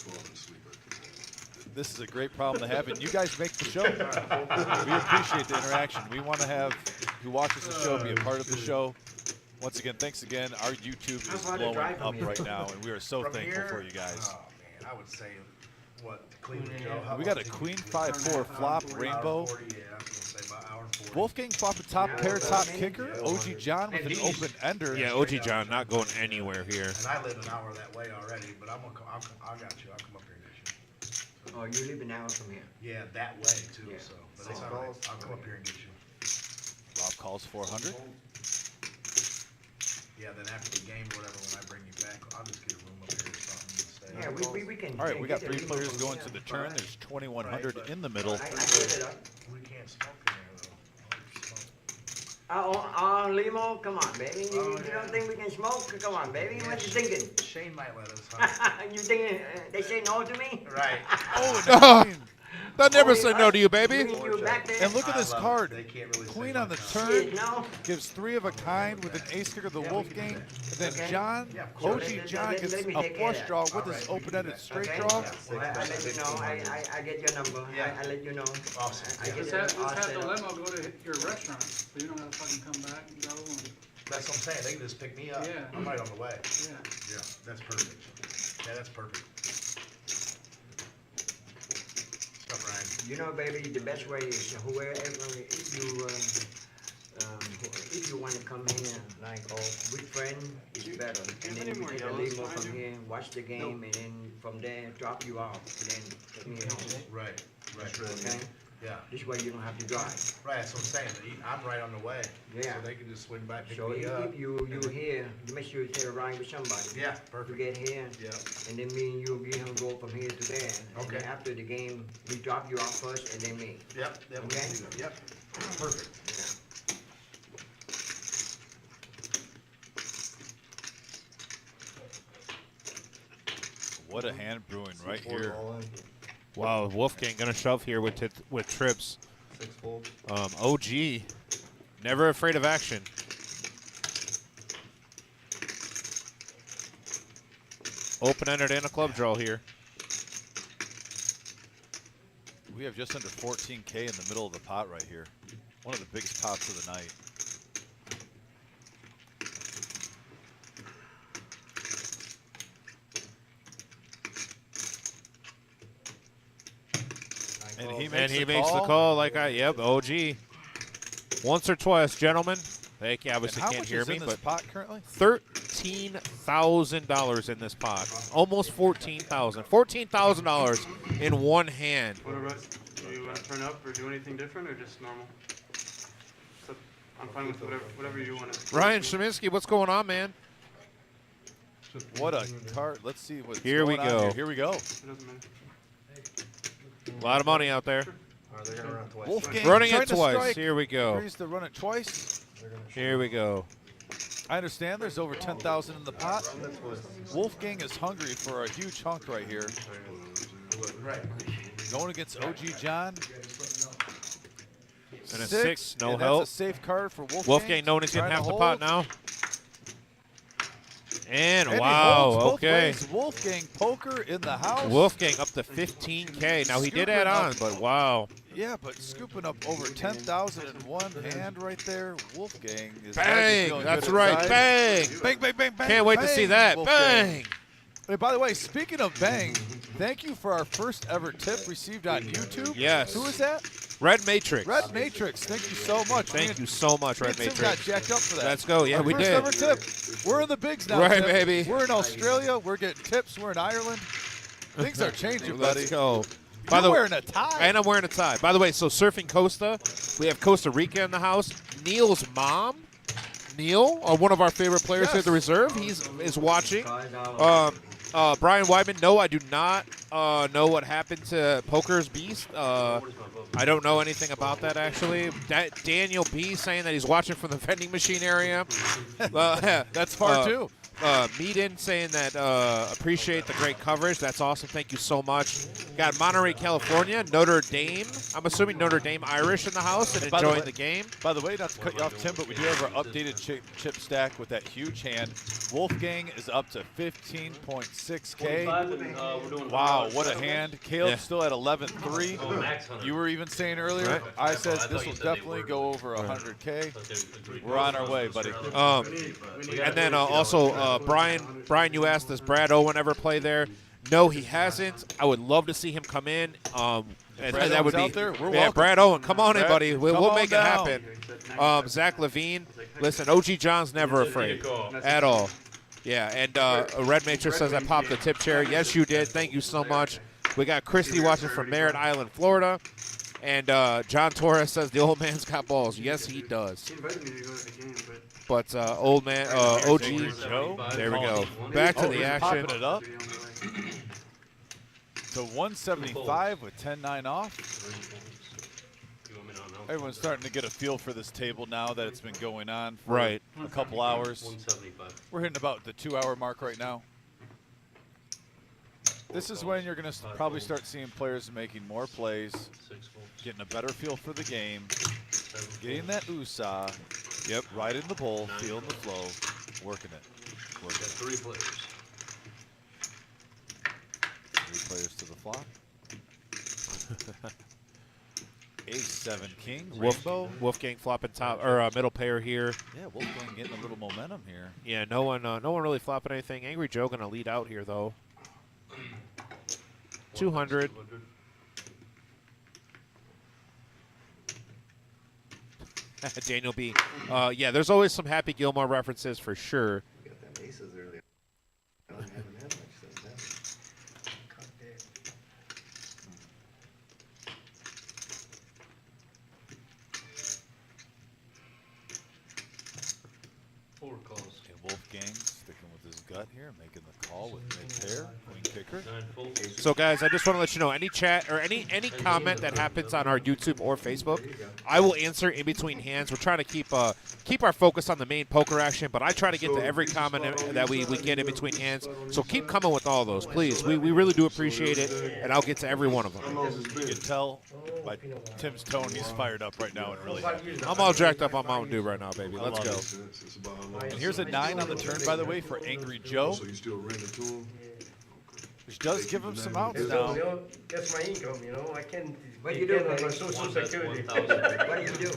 This is a great problem to have, and you guys make the show. We appreciate the interaction. We want to have who watches the show be a part of the show. Once again, thanks again. Our YouTube is blowing up right now, and we are so thankful for you guys. Oh, man, I would say, Cleveland Joe? We got a queen 5-4 flop rainbow. Wolfgang flop a top pair, top kicker. OG John with an open ender. Yeah, OG John not going anywhere here. And I live an hour that way already, but I got you. I'll come up here and get you. Oh, you live an hour from here? Yeah, that way too. Yeah. So, but it's all right. I'll come up here and get you. Rob calls 400. Yeah, then after the game or whatever, when I bring you back, I'll just get a room up here or something and stay. Yeah, we can. All right, we got 3 players going to the turn. There's 2,100 in the middle. We can't smoke in there though. Limo, come on, baby. You don't think we can smoke? Come on, baby. What you thinking? Shane might let us. Huh? You thinking they say no to me? Right. Oh, They'll never say no to you, baby. And look at this card. They can't really say Queen on the much. turn No. gives 3 of a kind with an ace kicker, the Wolfgang. And then John, OG John gets Let me a take flush care draw of with his open-ended straight Okay? draw. Well, I let you know. I get your number. Yeah. I let you know. Awesome. I get Let's your have all the set up. limo go to your restaurant, so you don't have to fucking come back and go. And, That's what I'm saying. They can just pick me up. Yeah. I'm right on the way. yeah. Yeah, that's perfect. Yeah, that's perfect. Stop, Ryan. You know, baby, the best way is whoever, if you want to come here, like, with friend, it's better. And then we take a limo from here, watch the game, and then from there, drop you off, and then take me home. Right, right. Okay? Yeah, This way you don't have to drive. right, that's what I'm saying. I'm right on the way. Yeah. So they can just swing by, pick So me up. if you here, you make sure you take a ride with somebody. Yeah, You perfect. get here, Yep. and then me and you can go from here to there. And Okay. then after the game, we drop you off first, and then me. Yep, yep, we can do that. Yep, perfect. Yeah. What a hand brewing right here. All in. Wow, Wolfgang gonna shove here with trips. 6 fold. OG, never afraid of action. Open-ended and a club draw here. We have just under 14K in the middle of the pot right here. One of the biggest pots of the night. And he makes, the call like yep, OG. Once or twice, gentlemen. They obviously how can't much hear is me, in this but pot currently? $13,000 in this pot. Almost $14,000. $14,000 in one hand. What about, do you want to turn up or do anything different or just normal? So I'm fine with whatever you want to. Ryan Sheminsky, what's going on, man? What a card. Let's see what's Here we going on go. here. Here we go. It doesn't matter. A lot of money out there. Are they gonna run twice? Wolfgang Running trying it to twice. strike. Here we go. Agrees to run it twice. Here we go. I understand there's over 10,000 in the pot. Run the twist. Wolfgang is hungry for a huge hunk right here. Right. Going against OG John. And a 6, no and help. That's a safe card for Wolfgang. Wolfgang knowing he's getting Trying half to the pot hold. now. And And he wow, holds both okay. ways. Wolfgang poker in the house. Wolfgang up to 15K. Now he did add on, but wow. Yeah, but scooping up over 10,000 in one hand right there. Wolfgang is Bang! feeling That's good right. inside. Bang! Bang, bang, bang, bang. Can't wait to see bang, that. Wolfgang. Bang! Hey, by the way, speaking of bang, thank you for our first ever tip received on YouTube. Yes. Who is that? Red Matrix. Red Matrix. Thank you so much. Thank you so much, Me Red and Tim got Matrix. jacked up for that. Let's go. Yeah, Our we first did. ever tip. We're in the bigs now. Right, Tim. baby. We're in Australia. We're getting tips. We're in Ireland. Things are changing, buddy. Let's go. You're wearing a tie. And I'm wearing a tie. By the way, so Surfing Costa, we have Costa Rica in the house. Neil's mom, Neil, one of our favorite players here at the reserve, is watching. Brian Weidman, no, I do not know what happened to Poker's Beast. I don't know anything about that, actually. Daniel B. saying that he's watching from the vending machine area. That's far, too. Meaden saying that appreciate the great coverage. That's awesome. Thank you so much. Got Monterey, California, Notre Dame. I'm assuming Notre Dame Irish in the house and By the enjoying way- the game. By the way, not to cut you off, Tim, but we do have our updated chip stack with that huge hand. Wolfgang is up to 15.6K. Wow, what a hand. Caleb's Yeah. still at 11.3. You were even saying earlier, Right. I said this will definitely go over 100K. We're on our way, buddy. And then also, Brian, you asked, does Brad Owen ever play there? No, he hasn't. I would love to see him come in. And Brad that would Owen's be out there? We're yeah, welcome. Brad Owen. Come on in, Brad, buddy. We'll come make on it down. happen. Zach Levine. Listen, OG John's never afraid at all. Yeah, and Red Matrix says I popped the tip chair. Yes, you did. Thank you so much. We got Christy watching from Merritt Island, Florida. And John Torres says the old man's got balls. Yes, he does. He invited me to go to the game, but But old man, OG, Joe. there we go. Back to Oh, the he's action. popping it up. So 175 with 10-9 off. Everyone's starting to get a feel for this table now that it's been going on for Right. a couple hours. We're hitting about the 2-hour mark right now. This is when you're going to probably start seeing players making more plays, getting a better feel for the game, getting that USA, riding the bull, feeling the flow, working it. Got 3 players. 3 players to the flop. Ace 7 king. Wolfgang flopping top or middle pair here. Yeah, Wolfgang getting a little momentum here. Yeah, no one really flopping anything. Angry Joe gonna lead out here though. 200. Daniel B. Yeah, there's always some Happy Gilmore references for sure. You got them aces earlier. I haven't had much since then. And Wolfgang sticking with his gut here, making the call with mid-pair, queen kicker. So guys, I just want to let you know, any chat or any comment that happens on our YouTube or Facebook, I will answer in between hands. We're trying to keep our focus on the main poker action, but I try to get to every comment that we get in between hands. So keep coming with all those, please. We really do appreciate it, and I'll get to every one of them. You can tell by Tim's tone he's fired up right now and really happy. I'm all jacked up on Mountain Dew right now, baby. Let's go. And here's a 9 on the turn, by the way, for Angry Joe, So you still rent it to him? which does give him some outs You now. know, that's my income, you know, I can't What do you do, depend on my man? social security. What do you do?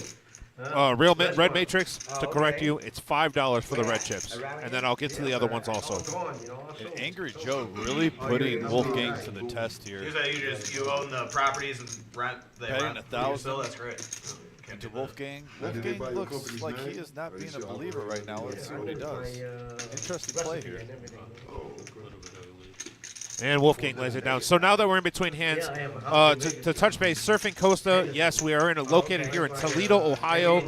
Real That's Red fine. Matrix, to Oh, correct okay. you, it's $5 for the red chips. Around And then I'll get to the other ones also. I'm gone, you know, so- And Angry Joe really putting Wolfgang to the test here. You say you own the properties and rent. They Paying rent 1,000. still. That's great. And to Wolfgang, Now, did they Wolfgang buy your looks company's like he name? is not Or being you a still believer operate? right now. Let's see what he does. Interesting play here. And Wolfgang lays it down. So now that we're in between hands, to touch base, Surfing Costa, yes, we are located here in Toledo, Ohio.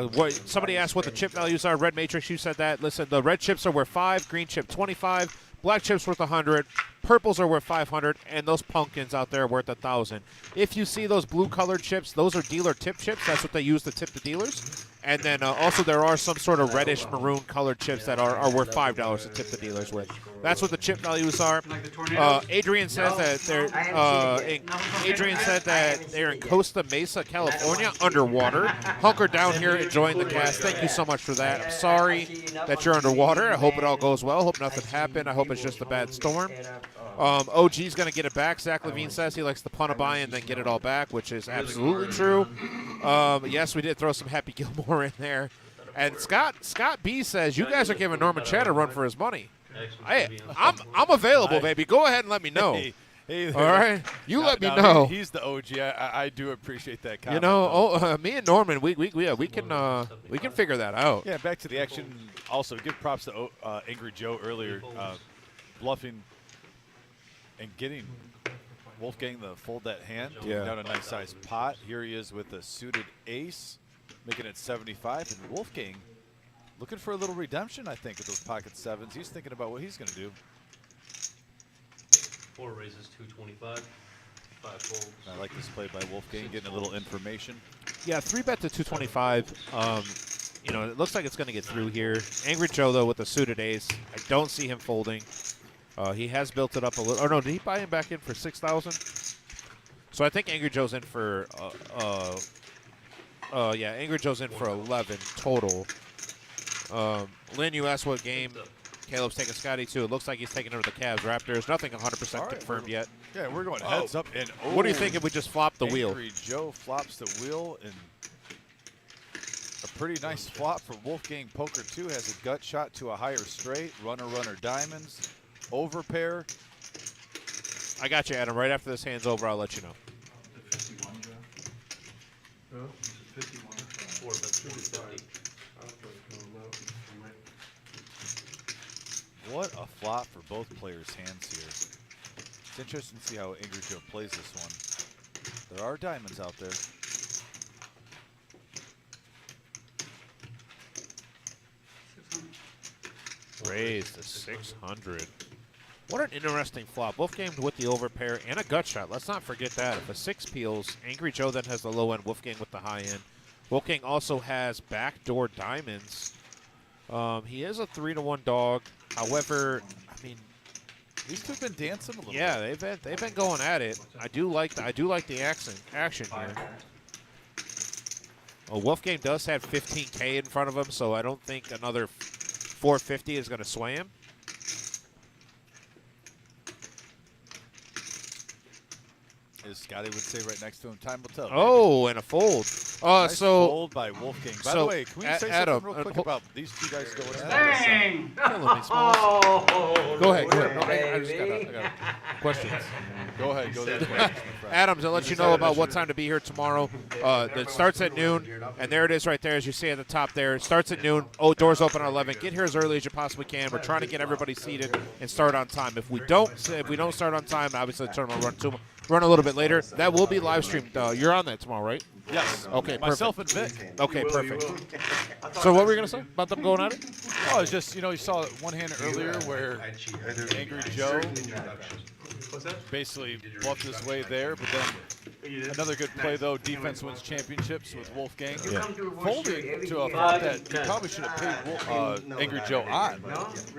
What somebody asked what the chip values are. Red Matrix, you said that. Listen, the red chips are worth 5, green chip 25, black chips worth 100, purples are worth 500, and those pumpkins out there are worth 1,000. If you see those blue colored chips, those are dealer tip chips. That's what they use to tip the dealers. And then also there are some sort of reddish maroon colored chips that are worth $5 to tip the dealers with. That's what the chip values are. Like the tornadoes? Adrian says that they're in Costa Mesa, California, underwater, hunkered down here, enjoying the cast. Thank you so much for that. I'm sorry that you're underwater. I hope it all goes well. Hope nothing happened. I hope it's just a bad storm. OG's going to get it back. Zach Levine says he likes to punt a buy and then get it all back, which is absolutely true. Yes, we did throw some Happy Gilmore in there. And Scott B says, you guys are giving Norman Chad a run for his money. I'm available, baby. Go ahead and let me know. Hey, all right? You let me now, know. He's the OG. I do appreciate that comment. You know, me and Norman, we can figure that out. Yeah, back to the action. Also, give props to Angry Joe earlier, bluffing and getting Wolfgang to fold that hand. Yeah. Down a nice sized pot. Here he is with a suited ace, making it 75. And Wolfgang looking for a little redemption, I think, with those pocket sevens. He's thinking about what he's going to do. 4 raises 225, 5 folds. I like this play by Wolfgang, getting a little information. Yeah, 3-bet to 225. You know, it looks like it's going to get through here. Angry Joe, though, with the suited ace. I don't see him folding. He has built it up a little. Oh, no, did he buy him back in for 6,000? So I think Angry Joe's in for, yeah, Angry Joe's in for 11 total. Lynn, you asked what game Caleb's taking Scotty to. It looks like he's taking over the Cavs Raptors. Nothing 100% confirmed yet. Yeah, we're going heads up. And what do you think if we just flop the wheel? Angry Joe flops the wheel, and a pretty nice flop for Wolfgang. Poker 2 has a gut shot to a higher straight. Runner, diamonds. Over pair. I got you, Adam. Right after this hand's over, I'll let you know. 51, Joe? Huh? 51 4 bets 250. What a flop for both players' hands here. It's interesting to see how Angry Joe plays this one. There are diamonds out there. Raise to 600. What an interesting flop. Wolfgang with the overpair and a gut shot. Let's not forget that. If a 6 peels, Angry Joe then has the low end, Wolfgang with the high end. Wolfgang also has backdoor diamonds. He is a 3-to-1 dog. However, I mean, These two have been dancing a little Yeah, bit. they've been going at it. I do like the action here. Well, Wolfgang does have 15K in front of him, so I don't think another 450 is going to sway him. As Scotty would say right next to him, time will tell. Oh, and a fold. Nice So fold by Wolfgang. By so the way, can we say Adam, something real quick about these two guys going at it? Dang! Killing me, Smalls. Oh, Go ahead. No, baby. I just got questions. Go ahead. Go to the questions, my friend. Adams, I'll let you know about what time to be here tomorrow. It starts at noon, and there it is right there, as you see at the top there. It starts at noon. Oh, doors open at 11. Get here as early as you possibly can. We're trying to get everybody seated and start on time. If we don't start on time, obviously the tournament will run a little bit later. That will be live streamed. You're on that tomorrow, right? Yes. Okay, Myself perfect. and Vic. Okay, perfect. So what were you going to say about them going at it? Oh, it's just, you saw one hand earlier where Angry Joe basically bluffed his way there, but then another good play, though. Defense wins championships with Wolfgang. Yeah. Folding to a fault that he probably should have paid Angry Joe on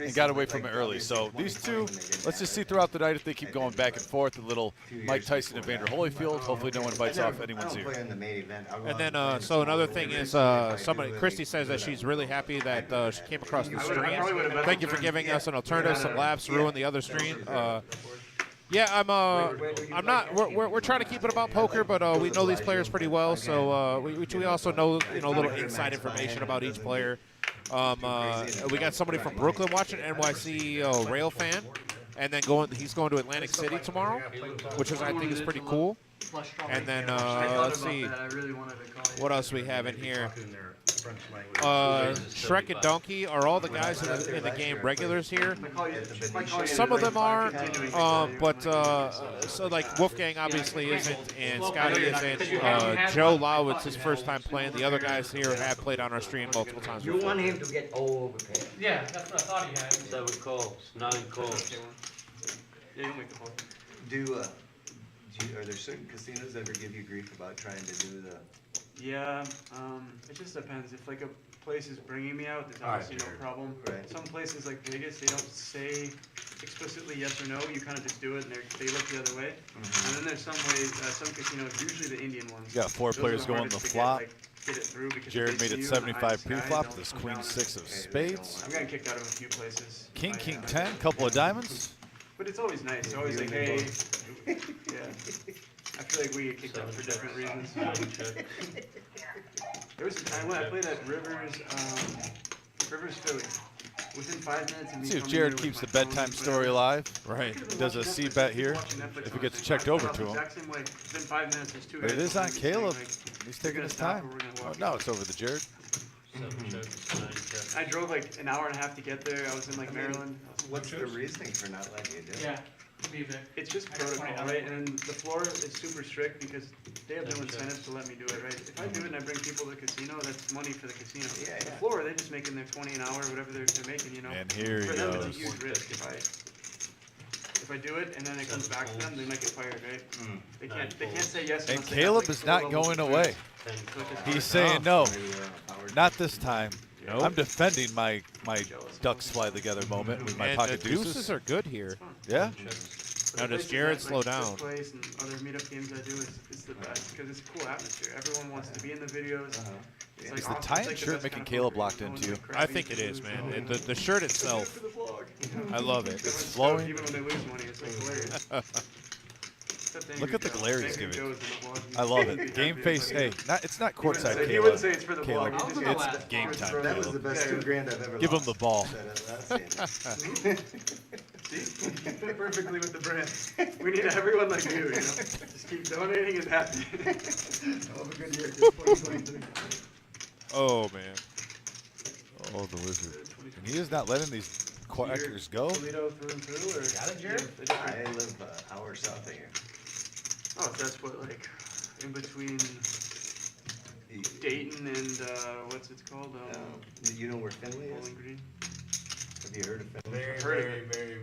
and got away from it early. So these two, let's just see throughout the night if they keep going back and forth. A little Mike Tyson and Vander Holyfield. Hopefully no one bites off anyone's ear. And then, so another thing is, Christy says that she's really happy that she came across the stream. Thank you for giving us an alternative. Some laps ruined the other stream. Yeah, I'm not. We're trying to keep it about poker, but we know these players pretty well. So we also know a little inside information about each player. We got somebody from Brooklyn watching, NYC rail fan, and then he's going to Atlantic City tomorrow, which I think is pretty cool. And then let's see what else we have in here. Shrek and Donkey are all the guys in the game regulars here. Some of them are, but so like Wolfgang obviously isn't, and Scotty isn't. Joe Lau, it's his first time playing. The other guys here have played on our stream multiple times You before. want him to get overpaid. Yeah, that's what I thought he had. 7 calls, 9 calls. Yeah, you'll make the call. Are there certain casinos that ever give you grief about trying to do the? Yeah, it just depends. If like a place is bringing me out, there's obviously no problem. Right. Some places like Vegas, they don't say explicitly yes or no. You kind of just do it, and they look the other way. And then there's some ways, some casinos, usually the Indian ones. You got 4 those are players going hardest the to flop. Get it through because Jared if they made see it you in the 75 highest pre-flop. sky, This they'll queen come 6 down. of spades. I'm getting kicked out of a few places. King 10, couple of diamonds. But it's always nice. It's always like, hey, yeah. I feel like we get kicked out for different reasons. There was a time when I played at Rivers Philly. Within 5 minutes of me See if coming Jared in with keeps my the bedtime phone, story alive. Right. Does a C bet here if it gets checked over to him. Exact same way. Within 5 minutes, there's 2 But it guys is on behind me saying, Caleb. like, He's taking "We're his gonna stop time. or we're gonna Oh, walk." no, it's over to Jared. 7 checks, 9 checks. I drove like an hour and a half to get there. I was in like Maryland. What's the reasoning for not letting you do it? Yeah, be Vic. It's just protocol, right? And the floor is super strict because they have no incentive to let me do it, right? If I do it and I bring people to the casino, that's money for the casino. Yeah, The yeah. floor, they're just making their 20 an hour, whatever they're making, you know. And here For he them, it's a goes. huge risk. If I do it and then it comes back to them, they might get fired, right? They can't say yes. And unless they have, Caleb like, is not 4 levels going of away. defense. So it's just He's hard. saying no, Howard? not this time. Nope. I'm defending my ducks fly together moment with my And pocket the deuces. deuces are good here. Yeah. But Now, the does places Jared that, slow like, down? This place and other meetup games I do is the best because it's a cool atmosphere. Everyone wants to be in the videos. It's like Is the awesome. tie It's and like the shirt best making kind of Caleb poker. locked No one's into you? like I crappy think it to is, lose man. money. And the shirt It's good itself, for the vlog. I love it. Everyone's It's stoked flowing. Even when they lose money, it's like hilarious. Except Look at the Joe. glare he's Angry giving. Joe's in the vlog. I love He'd be it. Game happy. face. Hey, it's not courtside He Caleb. wouldn't say it's for the Caleb. vlog. He'd just say It's game time, That was the Caleb. best $2,000 I've ever Give him lost. the ball. See? You fit perfectly with the brand. We need everyone like you, you know? Just keep donating and happy. Have a good year. 2023. oh man. Oh, the wizard. And he is not letting these quackers go. Toledo through and through, or? Got it, Jared? I live an hour south of here. Oh, so that's what, like, in between Dayton and, what's it called? You know where Finley is? Bowling Green? Have you heard of Finley? Very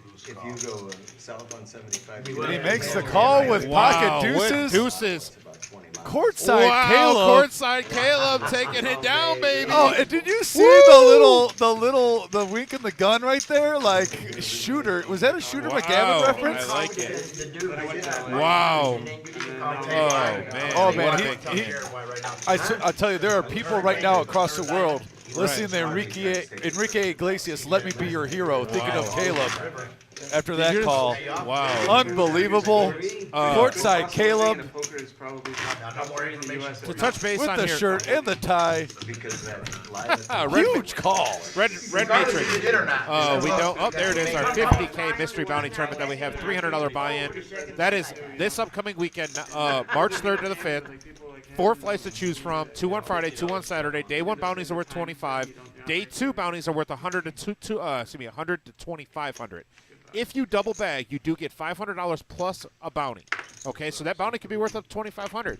loose If call. you go south on 75. And he makes the call with pocket Wow, with deuces. deuces. It's about 20 miles. Courtside wow, Caleb. courtside Caleb taking it down, baby. Oh, and did you see the wink and the gun right there? Like shooter. Was that a Shooter McGavin reference? I like it. Wow. Oh man. I'll tell you, there are people right now across the world listening to Enrique Iglesias, "Let Me Be Your Hero," thinking of Caleb. After that call, wow, unbelievable! Courtside Caleb to touch base with on the here. shirt and the tie. Huge call. Red Matrix. We don't. Oh, there it is. Our 50K mystery bounty tournament that we have $300 buy-in. That is this upcoming weekend, March 3rd to the 5th. 4 flights to choose from. 2 on Friday, 2 on Saturday. Day 1 bounties are worth $25. Day 2 bounties are worth $100 to $2,500. If you double bag, you do get $500 plus a bounty. Okay, so that bounty could be worth up to $2,500.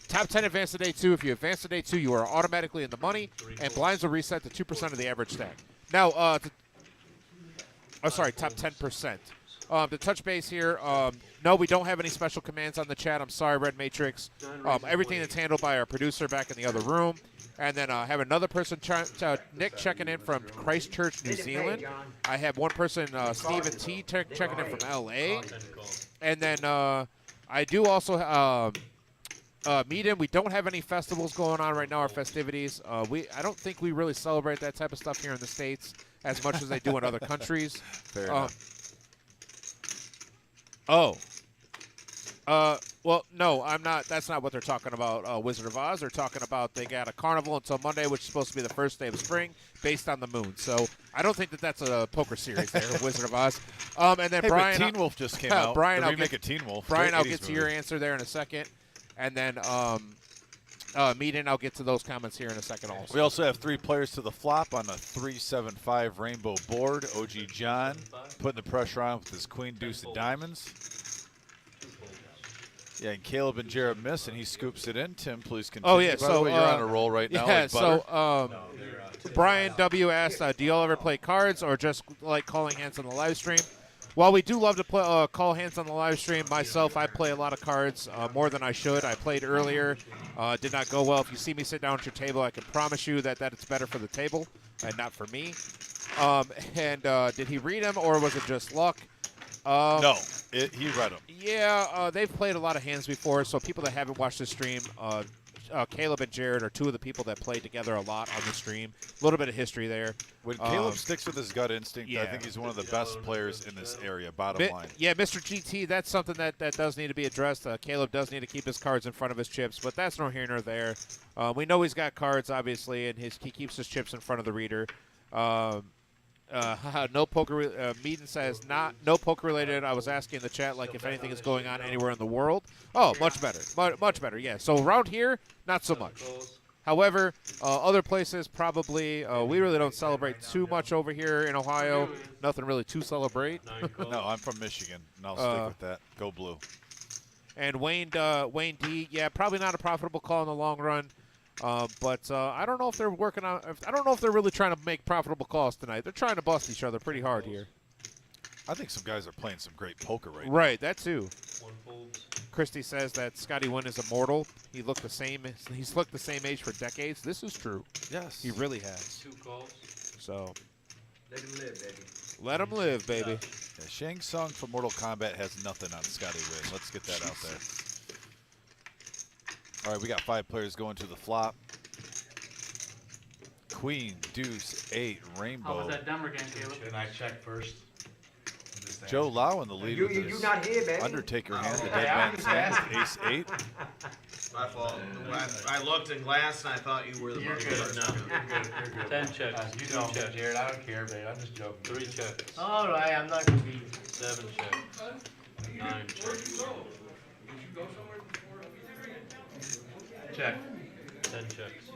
Top 10 advance to day 2. If you advance to day 2, you are automatically in the money, and blinds will reset to 2% of the average stack. Now, top 10%. To touch base here, no, we don't have any special commands on the chat. I'm sorry, Red Matrix. Everything that's handled by our producer back in the other room. And then I have another person, Nick, checking in from Christchurch, New Zealand. I have one person, Stephen T, checking in from L.A. And then I do also meet in. We don't have any festivals going on right now, or festivities. I don't think we really celebrate that type of stuff here in the States as much as they do in other countries. Fair enough. Well, no, I'm not. That's not what they're talking about. Wizard of Oz. They're talking about they got a carnival until Monday, which is supposed to be the first day of spring, based on the moon. So I don't think that that's a poker series there, Wizard of Oz. And then Brian, Teen Wolf just came out. Brian, the I'll remake get of Teen Wolf. Brian, I'll Great get 80s to your movie. answer there in a second, and then meet in. I'll get to those comments here in a second. Also, We also have 3 players to the flop on a 3-7-5 rainbow board. OG John putting the pressure on with his queen deuce of diamonds. Yeah, and Caleb and Jared miss, and he scoops it in. Tim, please continue. Oh, yeah, By so, the way, you're on a roll right now. Yeah, like butter. so Brian W. asked, do y'all ever play cards or just like calling hands on the live stream? While we do love to play, call hands on the live stream, myself, I play a lot of cards, more than I should. I played earlier. Did not go well. If you see me sit down at your table, I can promise you that it's better for the table and not for me. Did he read him, or was it just luck? No, he read them. Yeah, they've played a lot of hands before, so people that haven't watched the stream, Caleb and Jared are 2 of the people that played together a lot on the stream. A little bit of history there. When Caleb sticks with his gut instinct, yeah. I think he's one of the best players in this area, bottom line. Yeah, Mr. GT, that's something that does need to be addressed. Caleb does need to keep his cards in front of his chips, but that's nor here nor there. We know he's got cards, obviously, and he keeps his chips in front of the reader. No poker. Meaden says no poker related. I was asking in the chat like if anything is going on anywhere in the world. Oh, much better, much better. Yeah. So around here, not so much. However, other places probably we really don't celebrate too much over here in Ohio. Nothing really to celebrate. No, I'm from Michigan, and I'll stick with that. Go blue. And Wayne D. Yeah, probably not a profitable call in the long run. But I don't know if they're working on. I don't know if they're really trying to make profitable calls tonight. They're trying to bust each other pretty hard here. I think some guys are playing some great poker right now. Right, that too. Christy says that Scotty Wynn is immortal. He looked the same. He's looked the same age for decades. This is true. Yes, he really has. 2 calls. So Let him live, baby. let him live, baby. Yeah, Shang Tsung from Mortal Kombat has nothing on Scotty Wynn. Let's get that out there. All right, we got 5 players going to the flop. Queen, deuce, 8, rainbow. How was that Denver game, Caleb? Can I check first? Joe Lau in the lead with You his not here, baby. Undertaker hand, the dead man's hand with ace 8. My fault. I looked in glass and I thought you were the You're money good. person. No, you're good. You're good. 10 checks. You know, Jared, I don't care, babe. I'm just joking. 3 checks. All right, I'm not gonna be. 7 checks. 9 checks. Check. 10 checks.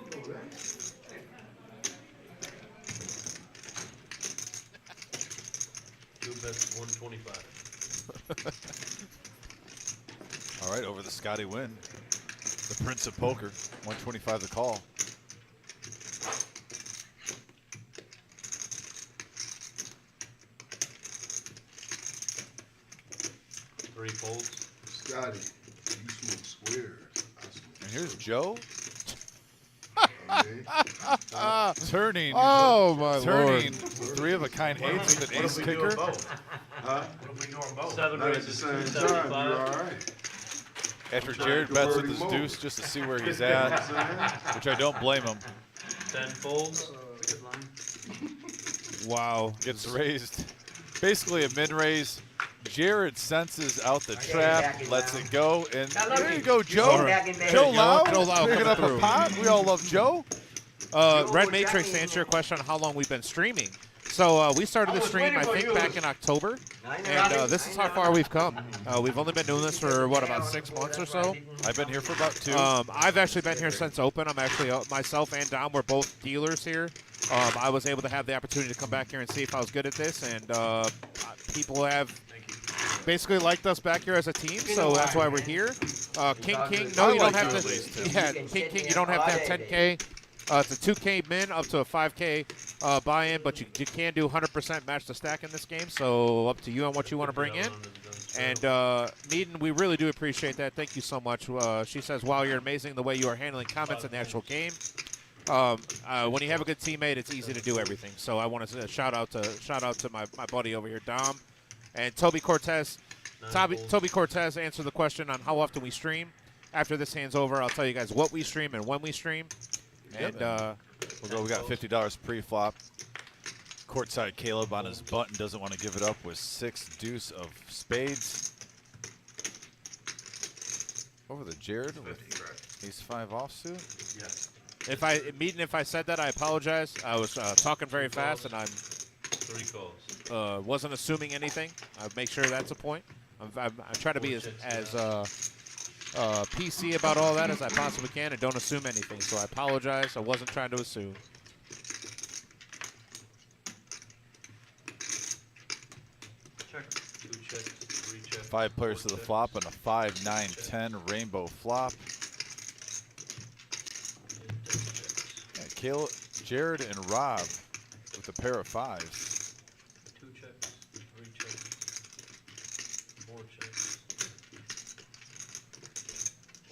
Two bets, 125. All right, over the Scotty Wynn, the Prince of Poker, 125 the call. Three folds. Scotty, you smoke squares. I smoke And here's Joe Okay. turning. Oh, my turning Lord. 3 of a kind eights with an ace kicker. Huh? What if we do them both? 7 Not at the raises, same time, you're 275. alright. After I'm trying Jared to bets convert with his him over. deuce just to see where he's at, which I don't blame him. 10 folds. Good line. Wow. Gets raised. Basically a min raise. Jared senses out the Okay, trap, back in lets now. it go, and I love there you. you go, You Joe. get back in there. Joe Lau, Joe Lau picking coming up a through. pot. We all love Joe. Red Joe, Matrix, to Johnny. answer your question on how long we've been streaming. So we started I the was stream, waiting I for think, you. back in October. I know. And this is I how know. far we've come. We've only been doing this for, what, about 6 months or so? I've been here for about 2. I've actually been here since open. I'm actually, myself and Dom, we're both dealers here. I was able to have the opportunity to come back here and see if I was good at this, and people have basically liked us back here as a team, so that's why we're here. King, no, I you don't like have you to. at least, Tim. Yeah, You can King, sit you there don't have to have all 10K. It's a 2K min up to a 5K buy-in, but you can do 100% match the stack in this game, so up to you on what you want to bring in. And Meaden, we really do appreciate that. Thank you so much. She says, wow, you're amazing the way you are handling comments in the actual game. When you have a good teammate, it's easy to do everything. So I want to shout out to my buddy over here, Dom, and Toby Cortez. Toby Cortez answered the question on how often we stream. After this hand's over, I'll tell you guys what we stream and when we stream. And we got $50 pre-flop. Courtside Caleb on his button doesn't want to give it up with 6 deuce of spades. Over the Jared with ace 5 offsuit. Yes. if I said that, I apologize. I was talking very fast, and 3 calls. wasn't assuming anything. I'll make sure that's a point. I try to be as PC about all that as I possibly can and don't assume anything. So I apologize. I wasn't trying to assume. Check. 2 checks, 3 checks. 5 players to the flop and a 5, 9, 10 rainbow flop. Yeah, Caleb, Jared, and Rob with a pair of 5s. 2 checks, 3 checks, 4 checks.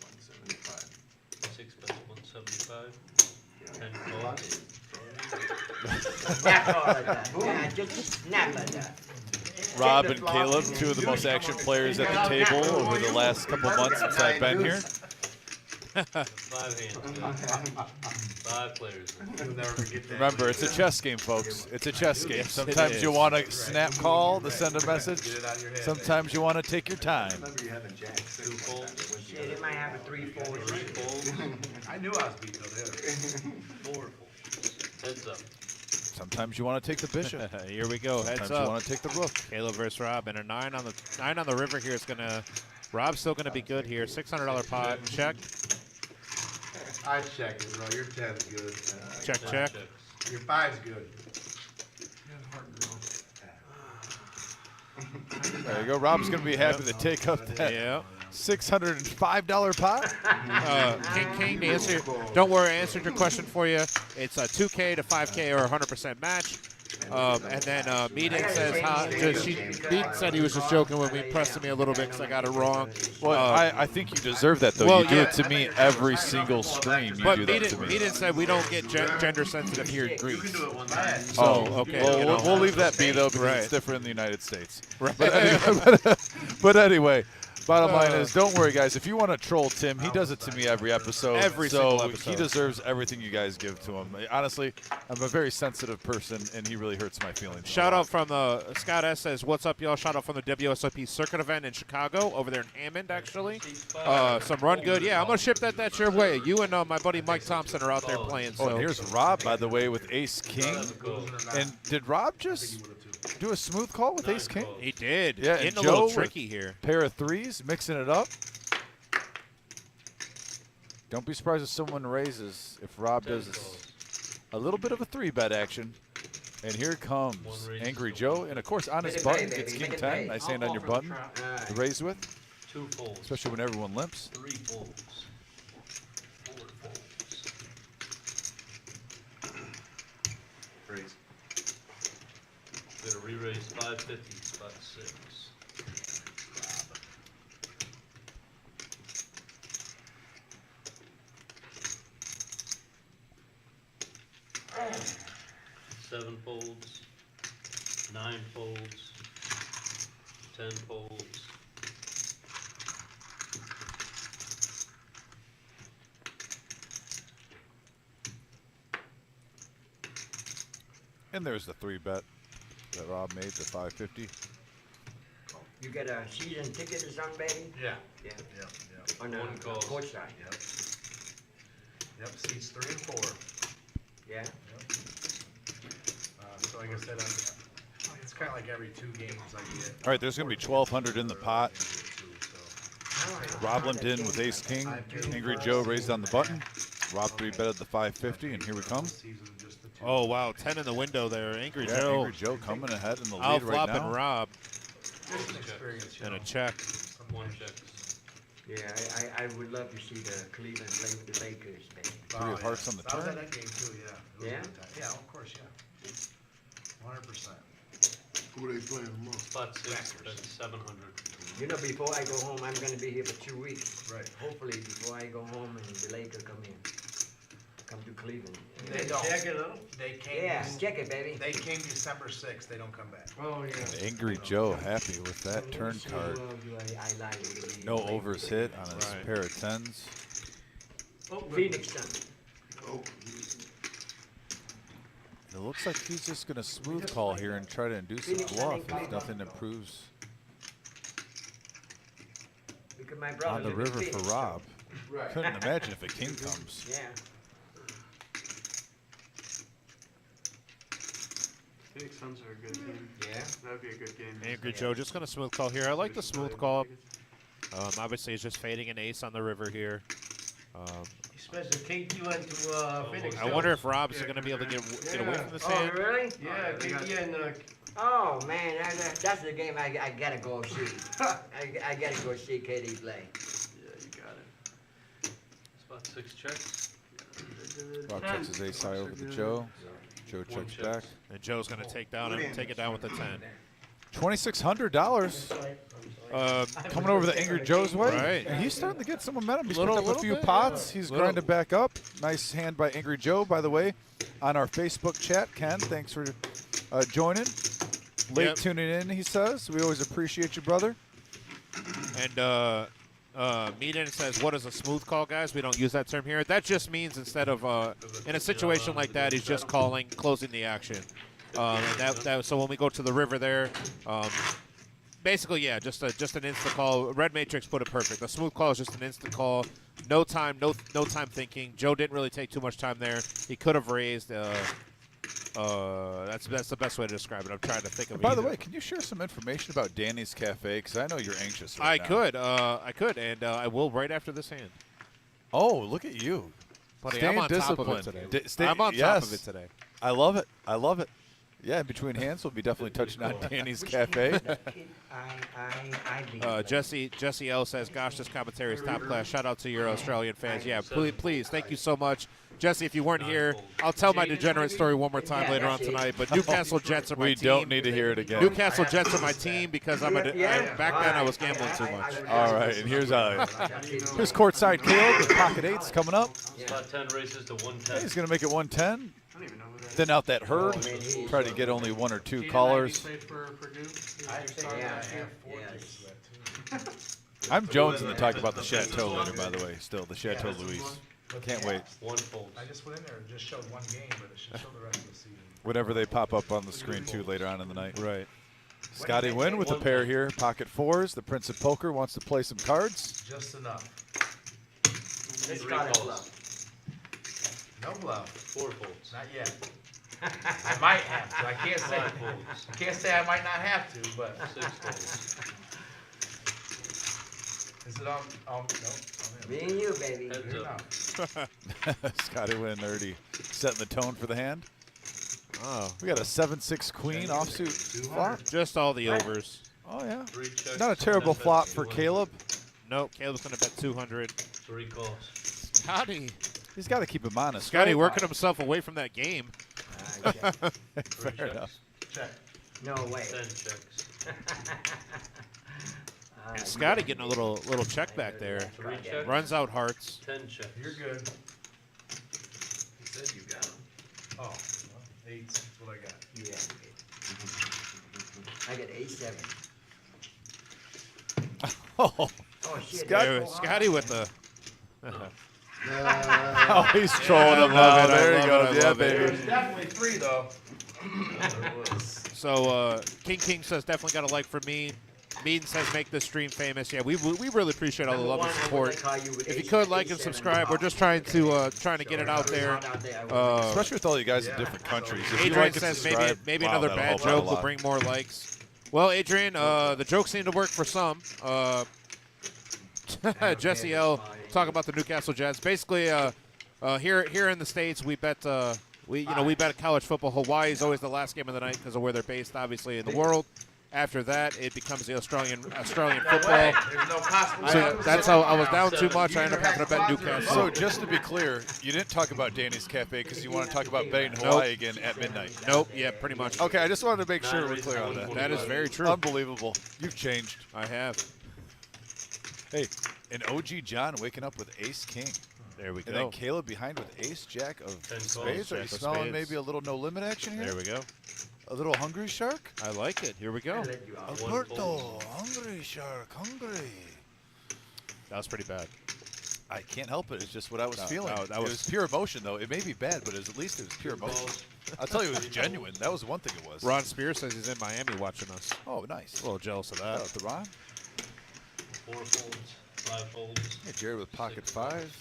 175. 6 bets, 175. 10 calls. Snap all of that. Yeah, just snap at that. Rob and Caleb, 2 of the most action players at the table over the last couple months since I've been here. 5 hands. 5 players. You'll never forget that. Remember, it's a chess game, folks. It's a chess game. Yes, it Sometimes you is. want to snap call to send a message. Get it out of your head. Sometimes you want to take your time. Remember you having Jack 6 2 like that, folds. it wouldn't be Shit, it might have a 3-4. 3 folds. I knew I was beating the hitter. 4 folds. Heads up. Sometimes you want to take the bishop. Here we go. Sometimes Heads you up. want to take the rook. Caleb versus Rob, and a 9 on the river here is gonna. Rob's still gonna be good here. $600 pot. Check. I check it, bro. Your 10's good. Check. 10 Check. checks. Your 5's good. There you go. Rob's going to be happy to take up that Yeah. $605 pot. King, to answer. Don't worry, I answered your question for you. It's a 2K to 5K or 100% match. And then Meaden says, Meaden said he was just joking when we pressed me a little bit because I got it wrong. Well, I think you deserve that, though. Well, you do yeah. it to me every single stream. You But do that to me. Meaden said we don't get gender sensitive here in Greece. Oh, So, okay. Well, you know. we'll leave that be, though, because Right. it's different in the United States. Right. But anyway, bottom line is, don't worry, guys. If you want to troll Tim, he does it to me every episode. Every so single episode. he deserves everything you guys give to him. Honestly, I'm a very sensitive person, and he really hurts my feelings. Shout out from Scott S says, "What's up, y'all?" Shout out from the WSOP circuit event in Chicago, over there in Hammond, actually. Some run good. Yeah, I'm gonna ship that your way. You and my buddy Mike Thompson are out there playing. Oh, So and here's Rob, by the way, with Ace King. And did Rob just do a smooth call with Ace King? he did. Yeah, and Getting a Joe little with tricky here. Pair of 3s, mixing it up. Don't be surprised if someone raises if Rob does a little bit of a 3-bet action. And here comes Angry Joe. And, of course, on his button, it's King 10. Nice hand on your button to raise with, 2 folds. especially when everyone limps. 3 folds. 4 folds. Raise. Gonna re-raise 550, spot 6. 7 folds, 9 folds, 10 folds. And there's the 3-bet that Rob made, the 550. You get a season ticket or something, baby? Yeah. Yeah. Yep, yep. On the One cost. court side. Yep. Yep, seats 3 and 4. Yeah. Yep. So like I said, it's kind of like every 2 games I get. All right, there's going to be 1,200 in the pot. Rob limped in with Ace King. Angry Joe raised on the button. Rob 3-betted the 550, and here we come. Oh, wow. 10 in the window there. Angry Yeah, Joe. Angry Joe coming ahead in the Out lead right flopping now. Rob. Just an experience, you And know. a check. 1 check. Yeah, I would love to see the Cleveland play with the Lakers, baby. 3 of hearts on the I was at turn. that game too, yeah. It was a Yeah? good time. Yeah, of course, yeah. 100%. Who they playing tomorrow? Spot 6, that's 700. You know, before I go home, I'm gonna be here for 2 weeks. Right. Hopefully, before I go home and the Lakers come to Cleveland. They don't. Check it out. They came. Yeah, check it, baby. They came December 6th. They don't come back. Oh, yeah. Angry Joe happy with that turn card. No overs hit on his Right. pair of 10s. Oh, Phoenix Sun. Oh, It looks like he's just going to smooth call here and try to induce a bluff if nothing improves Because my brother on the live in river for Phoenix, Rob. Right. Couldn't imagine if a king comes. so- Yeah. Phoenix Suns are a good team. Yeah. That would be a good game. Angry Joe just going to smooth call here. I like the smooth call. Obviously, he's just fading an ace on the river here. Especially KT went to Phoenix. I wonder if Rob's going to be able to get away from this Oh, hand. really? Yeah, KT and Oh, man, that's the game I gotta go see. I gotta go see KD play. Yeah, you got it. Spot 6 checks. Rob checks his ace high over to Joe. Joe checks check. back. And Joe's going to take it down with the 10. $2,600 coming over the Angry Joe's way. Right. And he's starting to get some momentum. He's Little- picked up a little few bit, pots. yeah. He's Little- grinded back up. Nice hand by Angry Joe, by the way, on our Facebook chat. Ken, thanks for joining. Late Yep. tuning in, he says. We always appreciate you, brother. And Meaden says, what is a smooth call, guys? We don't use that term here. That just means instead of, in a situation like that, he's just calling, closing the action. And so when we go to the river there, basically, yeah, just an instant call. Red Matrix put it perfect. A smooth call is just an instant call. No time, no time thinking. Joe didn't really take too much time there. He could have raised. That's the best way to describe it. I'm trying to think of. By the way, can you share some information about Danny's Cafe? Because I know you're anxious right now. I could, and I will right after this hand. Oh, look at you. Buddy, Staying I'm on top of it disciplined. today. I'm on top of it today. I love it. I love it. Yeah, in between hands, we'll be definitely touching on Danny's Cafe. Jesse L says, "Gosh, this commentary is top class. Shout out to your Australian fans. Yeah, please, thank you so much, Jesse. If you weren't here, I'll tell my degenerate story one more time later on tonight. But Newcastle Jets are my team. We don't need to hear it again. Newcastle Jets are my team because back then I was gambling too much. All right, and here's courtside Caleb with pocket eights coming up. Spot 10 races to 110. He's going to make it 110. I don't even know who that is. Then out that herd, try to get only 1 or 2 callers. I'm jonesing to talk about the Chateau later, by the way. Still, the Chateau Louise. Can't wait. One fold. I just went in there and just showed one game, but it should show the rest of the season. Whenever they pop up on the screen, too, later on in the night. Right. Scotty Wynn with a pair here. Pocket 4s. The Prince of Poker wants to play some cards. Just enough. Let's Three call it calls. bluff. No bluff. 4 folds. Not yet. I might have to. I can't say. 5 folds. I can't say I might not have to, but 6 folds. is it on? No. Me and you, baby. Heads up. Scotty Wynn already setting the tone for the hand. Oh, We got a 7-6 queen offsuit flop. just all the overs. Oh, yeah. 3 checks. Not a terrible 10 flop bets, for 200. Caleb. Nope, Caleb's gonna bet 200. 3 calls. Scotty, He's got to keep him honest. Scotty right? working himself away from that game. Fair enough. Check. No way. 10 checks. And Scotty getting a little check back there. 3 checks. Runs out hearts. 10 checks. You're good. He said you got him. Oh. 8s, that's what I got. Yeah. I got A7. Oh, Oh shit. There, that's so Scotty hard. with the. oh, he's trolling him I love now. it, I There he love it, goes. I Yeah, love it. baby. There's definitely 3 though. So King says definitely got a like for me. Meaden says make this stream famous. Yeah, we really appreciate all the love and support. If you could like and subscribe, we're just trying to get it out there. Especially with all you guys in different countries. If you Adrian like and says subscribe, maybe wow, another that'll bad help out a joke will lot. bring more likes. Well, Adrian, the jokes seem to work for some. Jesse L. talk about the Newcastle Jets. Basically, here in the States, we bet we bet college football. Hawaii is always the last game of the night because of where they're based, obviously in the world. After that, it becomes the Australian football. There's no possible. So that's how I was down too much. I ended up having to bet Newcastle. So just to be clear, you didn't talk about Danny's Cafe because you want to talk about betting Hawaii again at midnight. Nope. Yeah, pretty much. Okay, I just wanted to make sure we're clear on that. That is very true. Unbelievable. You've changed. I have. Hey, and OG John waking up with Ace King. There we go. And then Caleb behind with Ace Jack of spades. Are you Jack of smelling spades. maybe a little no limit action here? There we go. A little hungry shark? I like it. Here we go. Alberto, hungry shark, hungry. That was pretty bad. I can't help it. It's just what I was No, feeling. no, that it was- was pure emotion, though. It may be bad, but at least it was pure emotion. I'll tell you, it was genuine. That was one thing it was. Ron Spears says he's in Miami watching us. Oh, nice. A little jealous of Shout that. out to Ron. 4 folds, 5 folds. Hey, Jerry with pocket 5.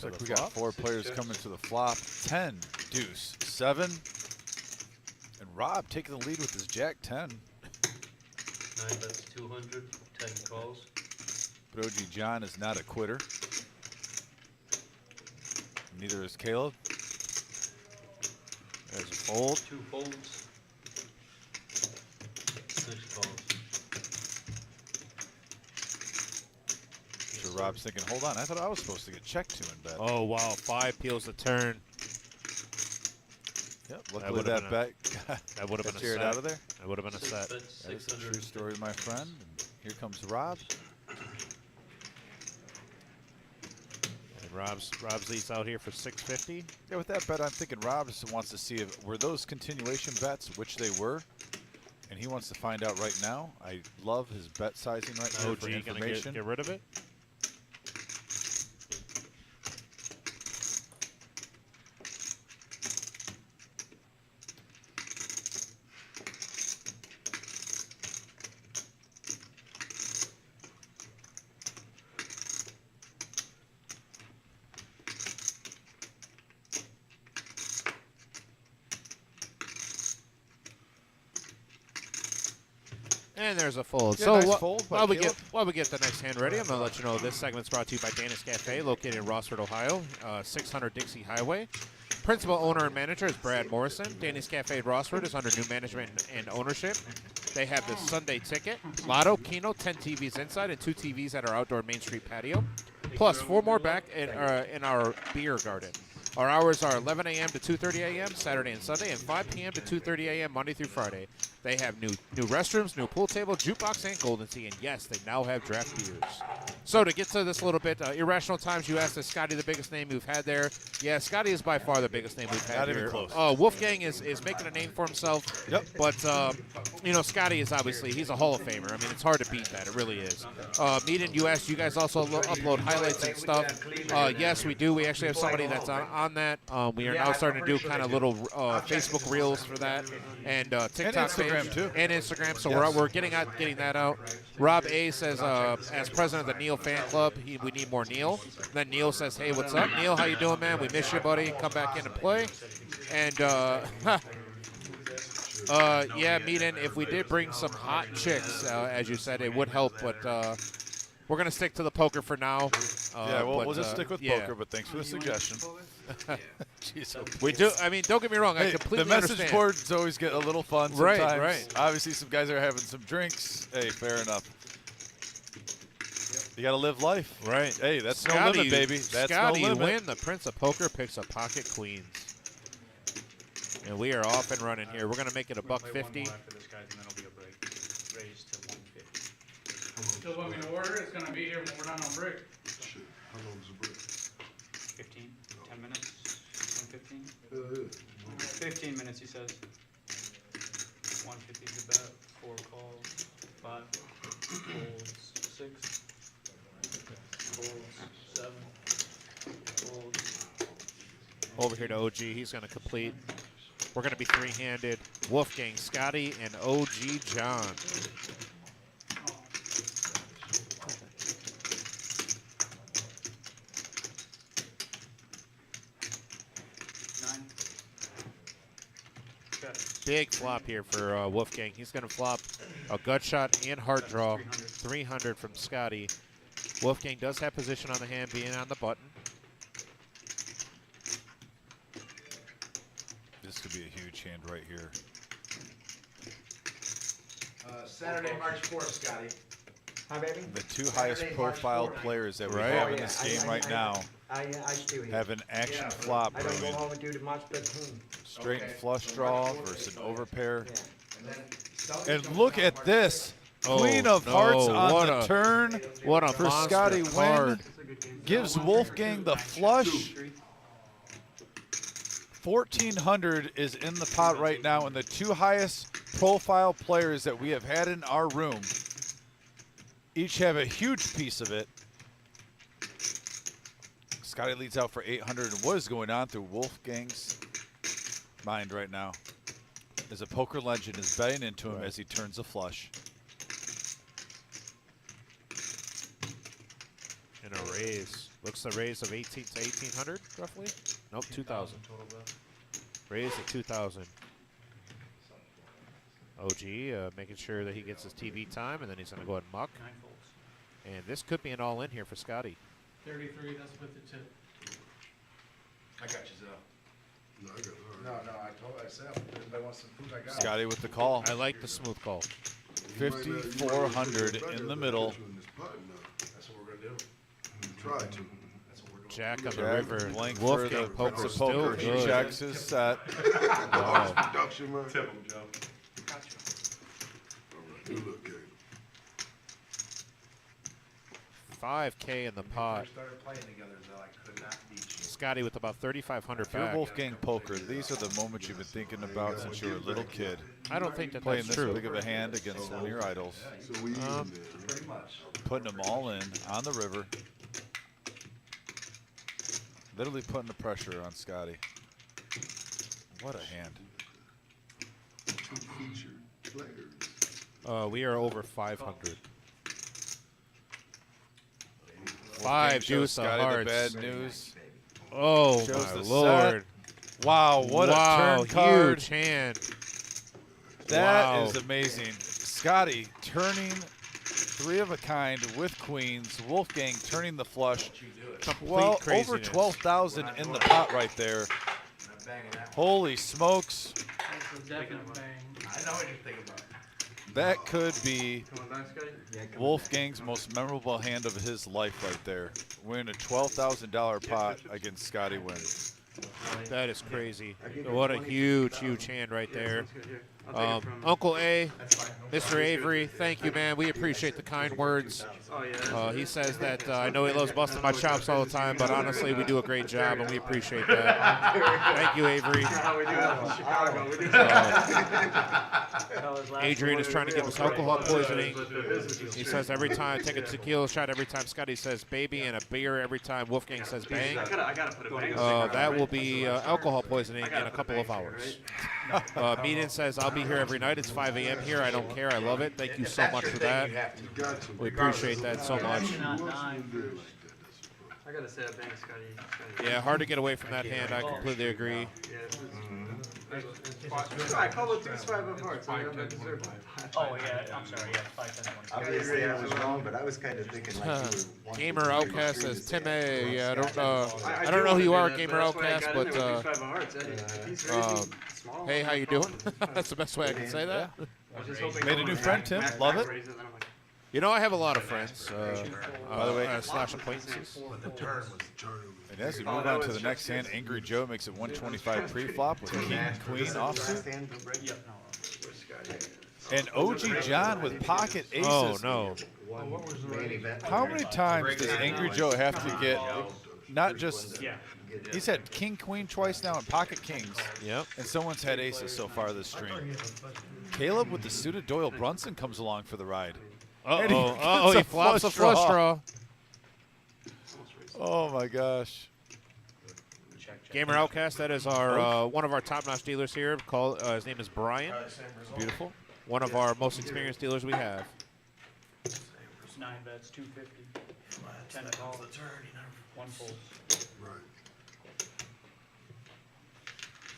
Looks like we got 4 players coming to the flop. 10, deuce, 7. And Rob taking the lead with his jack 10. 9 bets 200, 10 calls. But OG John is not a quitter. Neither is Caleb. There's a fold. 2 folds. 6 calls. So Rob's thinking, hold on, I thought I was supposed to get checked to in bet. Oh, wow. 5 peels the turn. Yep, luckily that bet that would have been a Jared set. out of there. That would have been a 6 set. bets, That is a 600. true story, my friend. And here comes Rob. And Rob's leads out here for 650. Yeah, with that bet, I'm thinking Rob just wants to see if were those continuation bets, which they were, and he wants to find out right now. I love his bet sizing right now for OG gonna information. get rid of it. And there's a fold. Yeah, So nice fold by while we Caleb. get the next hand ready, I'm going to let you know this segment's brought to you by Danny's Cafe, located in Rossford, Ohio, 600 Dixie Highway. Principal owner and manager is Brad Morrison. Danny's Cafe Rossford is under new management and ownership. They have the Sunday ticket, Lotto, Keno, 10 TVs inside, and 2 TVs at our outdoor Main Street patio, plus 4 more back in our beer garden. Our hours are 11 a.m. to 2:30 a.m. Saturday and Sunday, and 5 p.m. to 2:30 a.m. Monday through Friday. They have new restrooms, new pool table, jukebox, and golden tea. And yes, they now have draft beers. So to get to this a little bit, Irrational Times, you asked, is Scotty the biggest name we've had there? Yeah, Scotty is by far the biggest name we've had Not here. even close. Wolfgang is making a name for himself. Yep. But Scotty is obviously, he's a Hall of Famer. I mean, it's hard to beat that. It really is. Meaden, you asked, you guys also upload highlights and stuff. Yes, we do. We actually have somebody that's on that. We are now starting to do kind of little Facebook reels for that, and TikTok And Instagram, page, too. and Instagram. So Yes. we're getting that out. Rob A says, as president of the Neil fan club, we need more Neil. Then Neil says, hey, what's up, Neil? How you doing, man? We miss you, buddy. Come back in and play. And yeah, Meaden, if we did bring some hot chicks, as you said, it would help, but. We're going to stick to the poker for now. Yeah, we'll just stick with yeah. poker, but thanks for the suggestion. Jeez, We do. I mean, don't get me wrong. I Hey, completely the message understand. boards always get a little fun Right, sometimes. right. Obviously, some guys are having some drinks. Hey, fair enough. You got to live life. Right. Hey, that's no Scotty, limit, baby. That's Scotty no limit. Wynn, the Prince of Poker, picks a pocket queens. And we are off and running here. We're going to make it a $150. After this, guys, and then it'll be a break. Raise to 150. So when we order, it's gonna be here when we're done on break. Shit, how long is the break? 15, 10 minutes, 10, 15? Hell yeah. 15 minutes, he says. 150 is about, 4 calls, 5 holds, 6 holds, 7 holds. Over here to OG. He's going to complete. We're going to be three-handed. Wolfgang, Scotty, and OG John. Big flop here for Wolfgang. He's going to flop a gut shot and hard draw. 300 from Scotty. Wolfgang does have position on the hand, being on the button. This could be a huge hand right here. Saturday, March 4th, Scotty. Hi, baby. The two highest profile players that we have in this game right now I still here. have an action flop I don't go brewing. home until the March 13th. Straight and flush draw versus an overpair. Yeah. And look at this. Oh, Queen of no, hearts on what the a- turn what a for monster Scotty card. Wynn. Gives Wolfgang the flush. 1,400 is in the pot right now, and the two highest profile players that we have had in our room each have a huge piece of it. Scotty leads out for 800. And what is going on through Wolfgang's mind right now? As a poker legend is betting into him as he turns a flush. And a raise. Looks the raise of 18 to 1,800, roughly? Nope, 2,000. Raise at 2,000. OG making sure that he gets his TV time, and then he's going to go ahead and muck. 9 folds. And this could be an all-in here for Scotty. 33, that's with the tip. I got you, Zell. No, I got No, I said, if anybody wants some food, I got it. Scotty with the call. I like the smooth call. 5,400 in the middle. That's what we're going to do. Try to. That's what we're going Jack on the Jack, river. blank for Wolfgang the poker Prince of still Poker. He good. checks his set. Wow. Production, man. Tip him, Joe. Got you. All right, good look, Gabe. 5K in the pot. We started playing together, Zell. I could not beat you. Scotty with about 3,500 If you're back. Wolfgang Poker, these are the moments you've been thinking about since you were a little kid. I don't think that Playing that's this true. big of a hand against one of your idols. So we even there. Pretty much. Putting them all in on the river. Literally putting the pressure on Scotty. What a hand. Two featured players. We are over 500. Wolfgang 5 shows deuce of Scotty the hearts. bad news. Oh Shows my the lord! set. Wow, what a turn card. Huge hand. That is Wow. amazing. Scotty turning three of a kind with queens. Wolfgang turning the flush. Complete Well, over craziness. 12,000 in the pot right there. I'm banging that. Holy smokes. That's a definite bang. I know what you're thinking about. That could be Come on back, Scotty. Wolfgang's most memorable hand of his life right there. Winning a $12,000 pot against Scotty Wynn. That is crazy. What a huge hand right there. Sounds good. Here, I'll take it from. Uncle A, Mr. Avery, thank you, man. We appreciate the kind words. Oh yeah. He says that I know he loves busting my chops all the time, but honestly, we do a great job, and we appreciate that. Thank you, Avery. How we do that in Chicago. We do Adrian is trying to give us alcohol poisoning. He says every time, take a tequila shot every time Scotty says baby, and a beer every time Wolfgang says bang. I gotta put a bang. That will be alcohol poisoning in a couple of hours. Meaden says, I'll be here every night. It's 5 a.m. here. I don't care. I love it. Thank you so much for that. We appreciate that so much. I gotta say a bang, Scotty. Yeah, hard to get away from that hand. I completely agree. I call it 2's 5 of hearts. I deserve that. Oh, yeah, I'm sorry, yeah, 5, 10, 20. Obviously, I was wrong, but I was kind of thinking like you were. Gamer Outcast says, Tim A. Yeah, I don't know who you are, Gamer Outcast, but hey, how you doing? That's the best way I can say that. Made a new friend, Tim. Love it. You know, I have a lot of friends. By the way, slash acquaintances. And as we move on to the next hand, Angry Joe makes it 125 pre-flop with King Queen offsuit. And OG John with pocket aces. Oh, no. one what was the main race? event. How many times does Angry Joe have to get, not First just, one Yeah. to get- he's had King Queen twice now and Pocket Kings, Yep. and someone's had aces so far this stream. Caleb with the suited Doyle Brunson comes along for the ride. And Uh-oh. gets Uh-oh, he a flops a flush draw. Oh my gosh. Gamer Outcast, that is our one of our top-notch dealers here. His name is Brian. Beautiful. One of our most experienced dealers we have. 9 bets, 250. 10 calls. 1 fold. Right.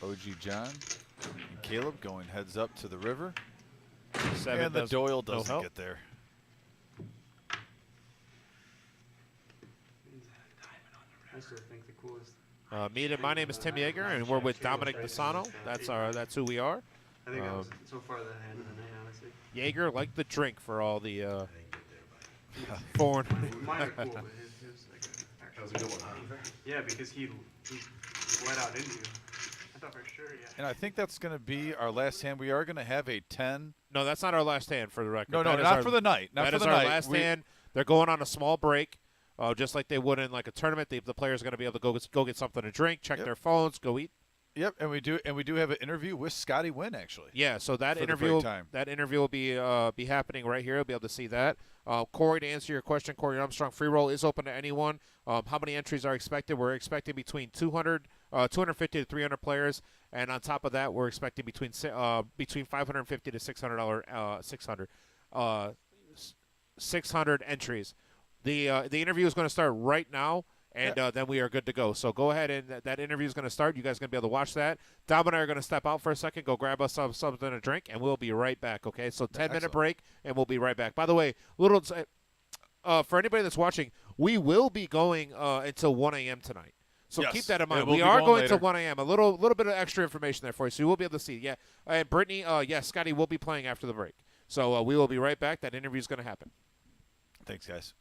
OG John and Caleb going heads up to the river. 7 and the does Doyle no doesn't help. get there. I still think the coolest. My name is Tim Yeager, and we're with Dominic Pisano. That's who we are. I think that was so far the hand of the night, honestly. Yeager, like the drink for all the foreign. Mine are cool, but his like That was a good one, huh? yeah, because he let out into you. I thought for sure, yeah. And I think that's going to be our last hand. We are going to have a 10. No, that's not our last hand for the record. No, That is not our- for the night. Not that for is the our night. last hand. They're going on a small break, just like they would in like a tournament. The players are going to be able to go get something to drink, check their phones, go eat. Yep, and we do have an interview with Scotty Wynn actually. Yeah, so that for the interview break time. will be happening right here. You'll be able to see that. Corey, to answer your question, Corey Armstrong, free roll is open to anyone. How many entries are expected? We're expecting between 250 to 300 players, and on top of that, we're expecting between $550 to $600 entries. The interview is going to start right now. And then we are good to go. So go ahead, and that interview is going to start. You guys are going to be able to watch that. Dom and I are going to step out for a second, go grab us something to drink, and we'll be right back, okay? So 10-minute break, and we'll be right back. By the way, for anybody that's watching, we will be going until 1 a.m. tonight. So Yes, keep that in mind. we'll We be are going going later. to 1 a.m. A little bit of extra information there for you, so you will be able to see. Yeah, and Brittany, yes, Scotty will be playing after the break. So we will be right back. That interview is going to happen. Thanks, guys.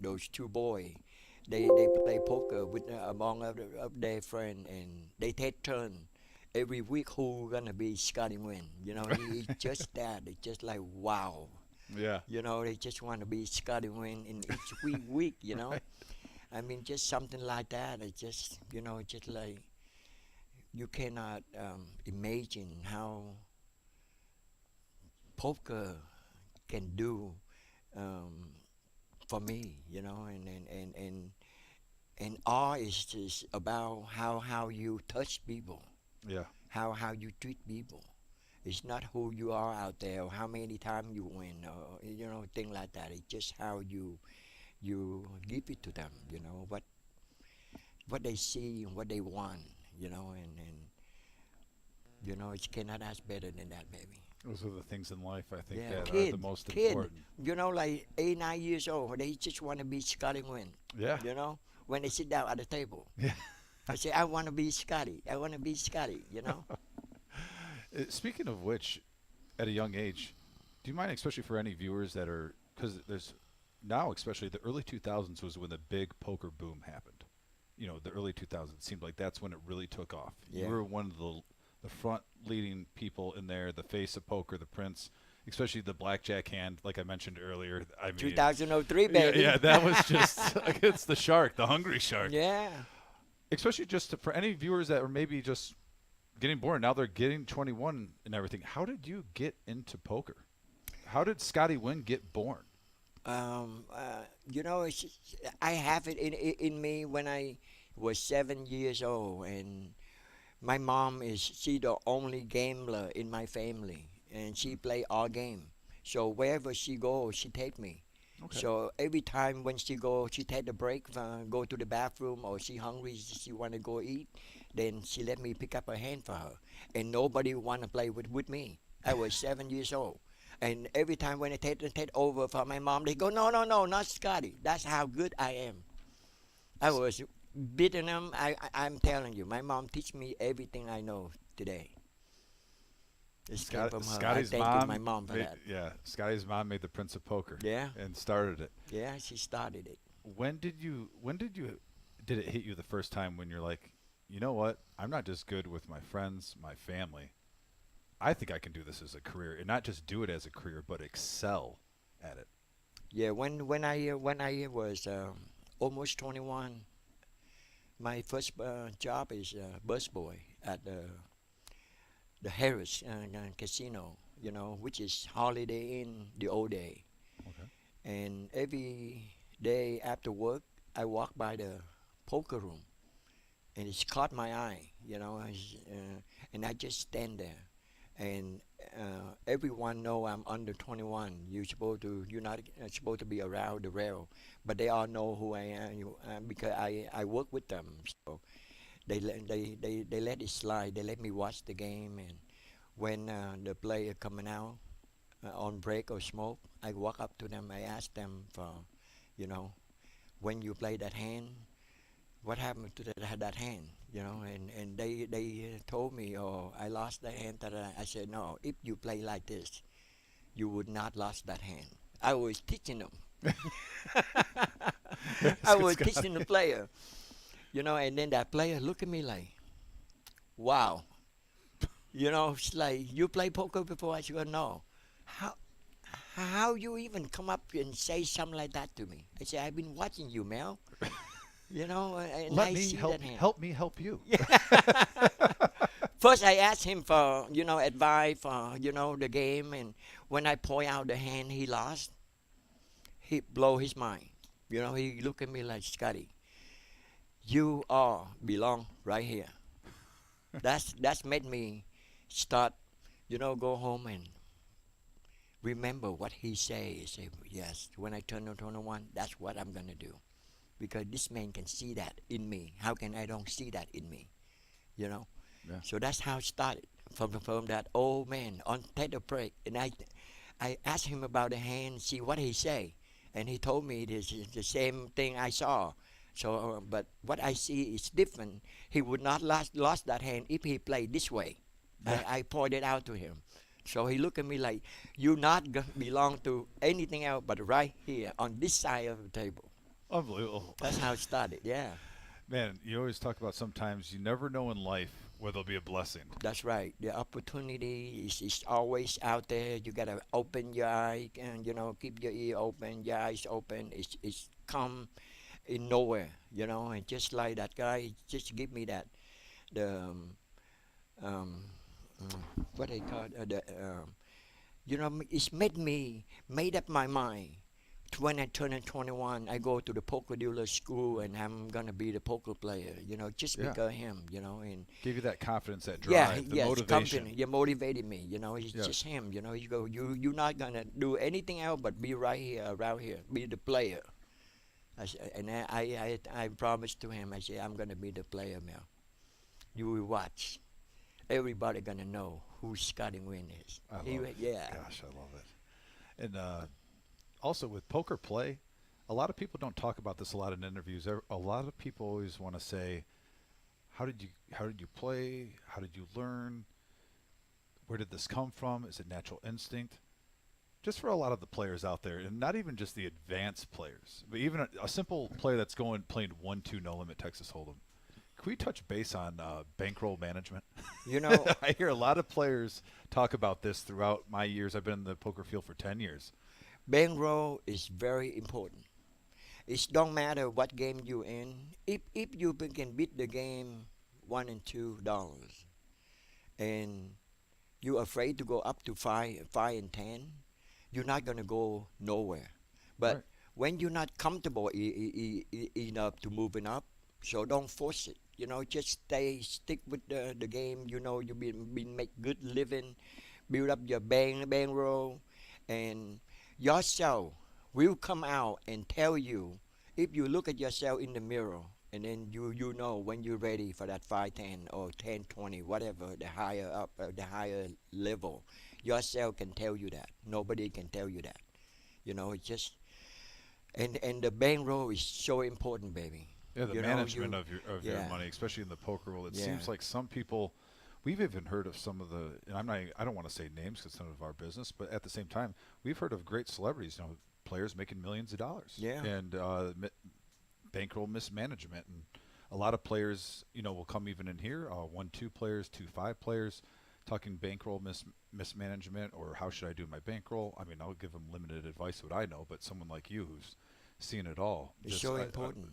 Those two boys, they play poker with among of their friend, and they take turn every week who gonna be Scotty Wynn. You know, it's just that. It's just like wow. Yeah. You know, they just want to be Scotty Wynn in each week. You know, I mean, just something like that. It's just just like you cannot imagine how poker can do for me, and art is just about how you touch people, Yeah. how you treat people. It's not who you are out there or how many times you win or thing like that. It's just how you give it to them, what they see and what they want, and it cannot ask better than that, baby. Those are the things in life I think Yeah, that are kid, the most kid, important. like 8, 9 years old, they just want to be Scotty Wynn. Yeah. When they sit down at the table. Yeah. I say, I want to be Scotty. I want to be Scotty, Speaking of which, at a young age, do you mind, especially for any viewers that are, because there's now, especially the early 2000s was when the big poker boom happened. The early 2000s seemed like that's when it really took off. Yeah. You were one of the front leading people in there, the face of poker, the prince, especially the blackjack hand, like I mentioned earlier. I mean, 2003, baby. Yeah, that was just against the shark, the hungry shark. Yeah. Especially just for any viewers that are maybe just getting bored. Now they're getting 21 and everything. How did you get into poker? How did Scotty Wynn get born? It's just, I have it in me when I was 7 years old, and my mom she the only gambler in my family, and she play all game. So wherever she goes, she take me. Okay. So every time when she take the break, go to the bathroom, or she hungry, she want to go eat, then she let me pick up a hand for her. And nobody want to play with me. I was 7 years old. And every time when I take over for my mom, they go, no, not Scotty. That's how good I am. I was beating them. I'm telling you, my mom teach me everything I know today. This came from her. Scotty's I thank mom my mom for that. Yeah, Scotty's mom made the Prince of Poker. Yeah. And started it. Yeah, she started it. When did it hit you the first time when you're like, you know what? I'm not just good with my friends, my family. I think I can do this as a career, and not just do it as a career, but excel at it. Yeah, when I was almost 21, my first job is busboy at the Harris Casino, which is Holiday Inn the old day. Okay. And every day after work, I walk by the poker room, and it's caught my eye, and I just stand there. And everyone know I'm under 21. You're not supposed to be around the rail, but they all know who I am because I work with them. So they let it slide. They let me watch the game, and when the player coming out on break or smoke, I walk up to them. I ask them for, when you play that hand, what happened to that hand, and they told me, oh, I lost that hand. I said, no, if you play like this, you would not lost that hand. I was teaching them. I was teaching the player, and then that player look at me like, wow. It's like, you play poker before? I said, no. How you even come up and say something like that to me? I said, I've been watching you, Mel. And Let I me see help. that hand. Help me help you. First, I asked him for, advice for, the game. And when I point out the hand he lost, he blow his mind. He look at me like, Scotty, you all belong right here. That's made me start, go home and remember what he say. Say, yes, when I turn 21, that's what I'm going to do. Because this man can see that in me. How can I don't see that in me? Yeah. So that's how it started. From that old man on take a break, and I asked him about the hand, see what he say, and he told me this is the same thing I saw. So, but what I see is different. He would not lost that hand if he played this way. I pointed out to him. So he looked at me like, you not belong to anything else but right here on this side of the table. Unbelievable. That's how it started. Yeah, Man, you always talk about sometimes you never know in life where there'll be a blessing. that's right. The opportunity is always out there. You gotta open your eye and keep your ear open, your eyes open. It's come in nowhere, and just like that guy, just give me that the um, what they call it, it's made up my mind. When I turn 21, I go to the poker dealer school and I'm gonna be the poker player. Just Yeah. because of him. And Give you that confidence, that drive, yeah, the yes, motivation. company. You motivated me. It's Yes. just him. You go. You're not gonna do anything else but be right here, around here, be the player. I promised to him. I said, I'm gonna be the player, man. You will watch. Everybody gonna know who Scotty Wynn is. I love it. Yeah. Gosh, I love it. And also with poker play, a lot of people don't talk about this a lot in interviews. A lot of people always want to say, how did you play? How did you learn? Where did this come from? Is it natural instinct? Just for a lot of the players out there, and not even just the advanced players, but even a simple player that's playing 1-2 no limit Texas Hold'em. Can we touch base on bankroll management? I hear a lot of players talk about this throughout my years. I've been in the poker field for 10 years. Bankroll is very important. It don't matter what game you're in. If you can beat the game $1 and $2, and you're afraid to go up to 5 and 10, you're not gonna go nowhere. But Right. when you're not comfortable enough to moving up, so don't force it. Just stick with the game. You've been make good living, build up your bankroll, and yourself will come out and tell you if you look at yourself in the mirror, and then you know when you're ready for that 5-10 or 10-20, whatever the higher up, the higher level. Yourself can tell you that. Nobody can tell you that. It's just and the bankroll is so important, baby. Yeah, the management of your yeah. money, especially in the poker world. It Yeah. seems like some people, we've even heard of some of the, and I don't want to say names because it's none of our business, but at the same time, we've heard of great celebrities, players making millions of dollars. Yeah. And bankroll mismanagement, and a lot of players, will come even in here, 1-2 players, 2-5 players, talking bankroll mismanagement, or how should I do my bankroll? I mean, I'll give them limited advice, what I know, but someone like you who's seen it all. It's so important.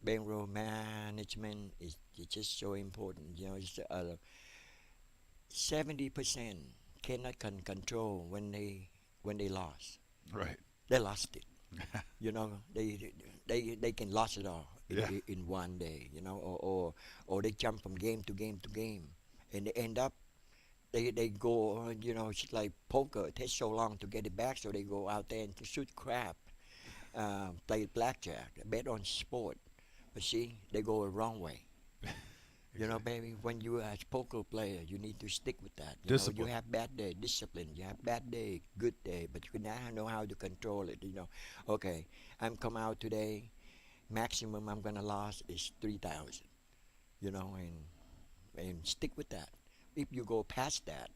Bankroll management is just so important. It's 70% cannot control when they lost. Right. They lost it. They can lose it all in one day. Or they jump from game to game to game, and they end up. They go. It's like poker. It takes so long to get it back, so they go out there and shoot crap. Play blackjack, bet on sport, but see, they go the wrong way. Baby, when you are a poker player, you need to stick with that. You have bad day, discipline. You have bad day, good day, but you now know how to control it. Okay, I'm come out today, maximum I'm gonna lose is 3,000. And stick with that. If you go past that,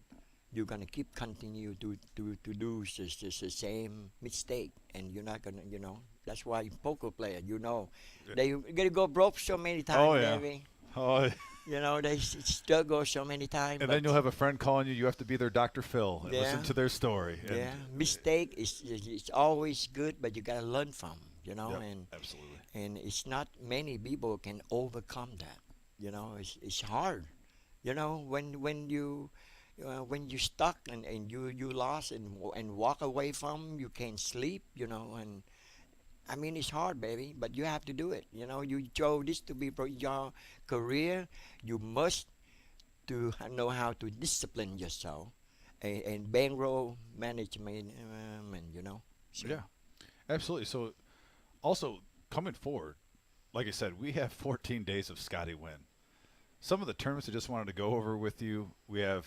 you're gonna continue to do the same mistake, and you're not gonna, That's why poker player, they gonna go broke so many times, Oh, yeah. baby. Oh. They struggle so many times. And then you'll have a friend calling you. You have to be their Dr. Phil and listen Yeah. to their story. And Yeah, mistake is always good, but you gotta learn from, Yep, and absolutely. and it's not many people can overcome that. It's hard. When you stuck and you lost and walk away from, you can't sleep, and I mean it's hard, baby, but you have to do it. You chose this to be your career. You must to know how to discipline yourself and bankroll management, So, Yeah, absolutely. So, also coming forward, like I said, we have 14 days of Scotty Wynn. Some of the tournaments I just wanted to go over with you. We have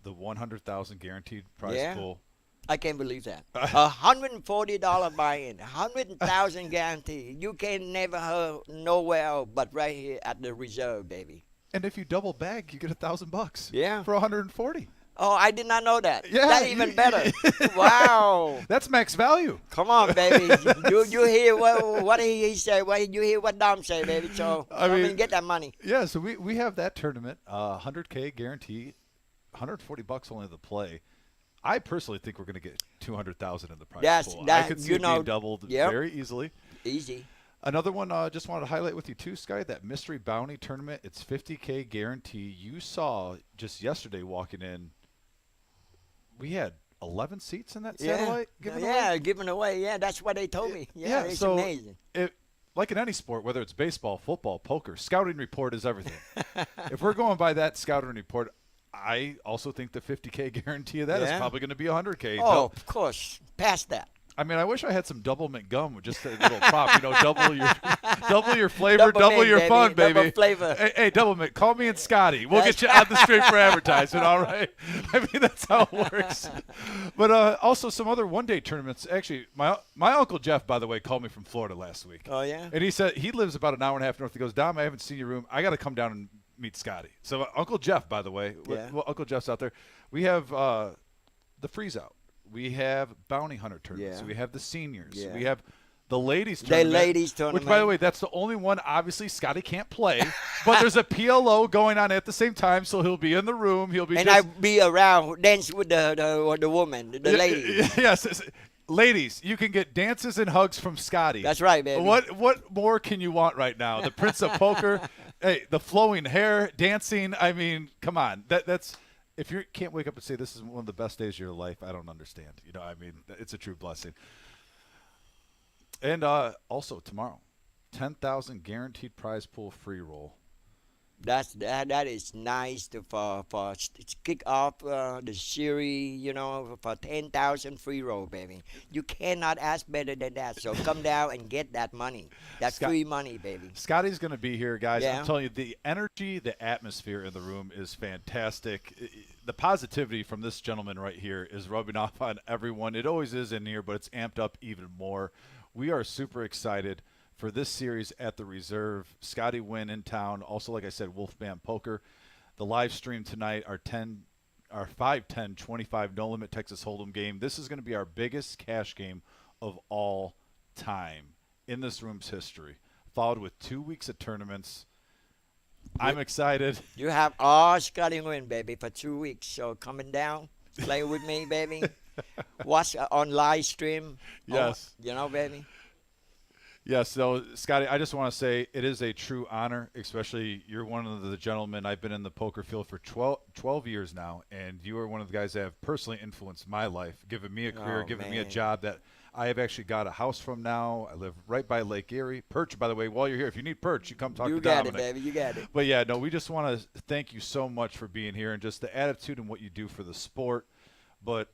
the 100,000 guaranteed prize pool. I can't believe that. $140 buy-in, 100,000 guarantee. You can never have nowhere else but right here at the reserve, baby. And if you double bag, you get $1,000. Yeah. For 140. Oh, I did not know that. Yeah, That's even better. Wow. That's max value. Come on, baby. you hear what he say? What you hear what Dom say, baby? So I come mean, and get that money. Yeah, so we have that tournament, $100K guarantee, $140 only to play. I personally think we're going to get 200,000 in the prize Yes, pool. I that- could see you it being know, doubled yep. very easily. Easy. Another one, just wanted to highlight with you too, Sky, that mystery bounty tournament. It's $50K guarantee. You saw just yesterday walking in, we had 11 seats in that satellite given away. Giving away. Yeah, that's what they told me. Yeah, it's so amazing. Like in any sport, whether it's baseball, football, poker, scouting report is everything. If we're going by that scouting report, I also think the $50K guarantee of that is probably going to be $100K. Oh, of course. Past that. I mean, I wish I had some double mint gum with just a little prop, double your flavor, Double double mint, your baby. fun, baby. Double flavor. Hey, double mint, call me and Scotty. We'll get you on the street for advertising, all right? I mean, that's how it works. But also some other one-day tournaments. Actually, my Uncle Jeff, by the way, called me from Florida last week. Oh, yeah? And he said he lives about an hour and a half north. He goes, Dom, I haven't seen your room. I got to come down and meet Scotty. So Uncle Jeff, by the way, well, Uncle Jeff's out there. We have the freeze out. We have bounty hunter tournaments. Yeah. We have the seniors. Yeah. We have the ladies tournament. The ladies tournament. Which, by the way, that's the only one. Obviously, Scotty can't play, but there's a PLO going on at the same time, so he'll be in the room. He'll be. And I'll be around, dance with the woman, the lady. Yes. Ladies, you can get dances and hugs from Scotty. That's right, baby. What more can you want right now? The Prince of Poker, hey, the flowing hair, dancing. I mean, come on. That's. If you can't wake up and say this is one of the best days of your life, I don't understand. I mean, it's a true blessing. And also tomorrow, 10,000 guaranteed prize pool free roll. That is nice for kick off the series, for 10,000 free roll, baby. You cannot ask better than that. So come down and get that money, free money, baby. Scotty's going to be here, guys. Yeah. I'm telling you, the energy, the atmosphere in the room is fantastic. The positivity from this gentleman right here is rubbing off on everyone. It always is in here, but it's amped up even more. We are super excited for this series at the Reserve. Scotty Wynn in town. Also, like I said, Wolfman Poker. The live stream tonight, our 5-10 25 no limit Texas Hold'em game. This is going to be our biggest cash game of all time in this room's history, followed with 2 weeks of tournaments. I'm excited. You have all Scotty Nguyen, baby, for 2 weeks. So coming down, play with me, baby. Watch on live stream. Yes. Baby. Yes, so, Scotty, I just want to say it is a true honor, especially you're one of the gentlemen. I've been in the poker field for 12 years now, and you are one of the guys that have personally influenced my life, giving me a career, giving me a job that I have actually got a house from now. I live right by Lake Erie. Perch, by the way, while you're here, if you need Perch, you come talk to Dominic. You got it, baby. You got it. But, yeah, no, we just want to thank you so much for being here and just the attitude and what you do for the sport. But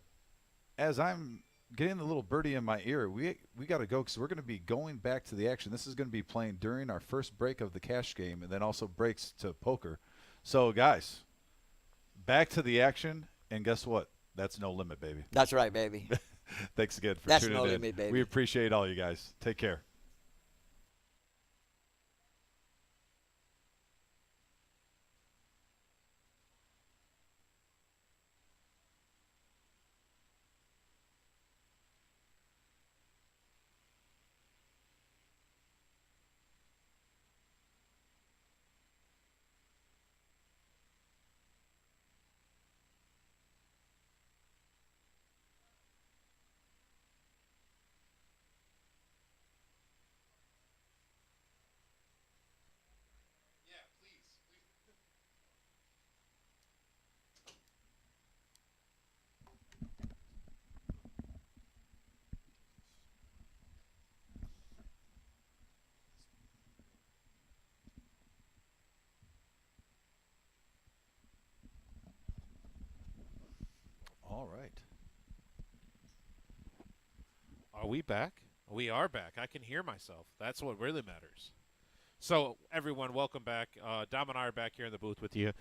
as I'm getting the little birdie in my ear, we got to go because we're going to be going back to the action. This is going to be playing during our first break of the cash game and then also breaks to poker. So, guys, back to the action, and guess what? That's no limit, baby. That's right, baby. Thanks again for That's tuning no in. limit, baby. We appreciate all you guys. Take care. All right. Are we back? We are back. I can hear myself. That's what really matters. So, everyone, welcome back. Dom and I are back here in the booth with you.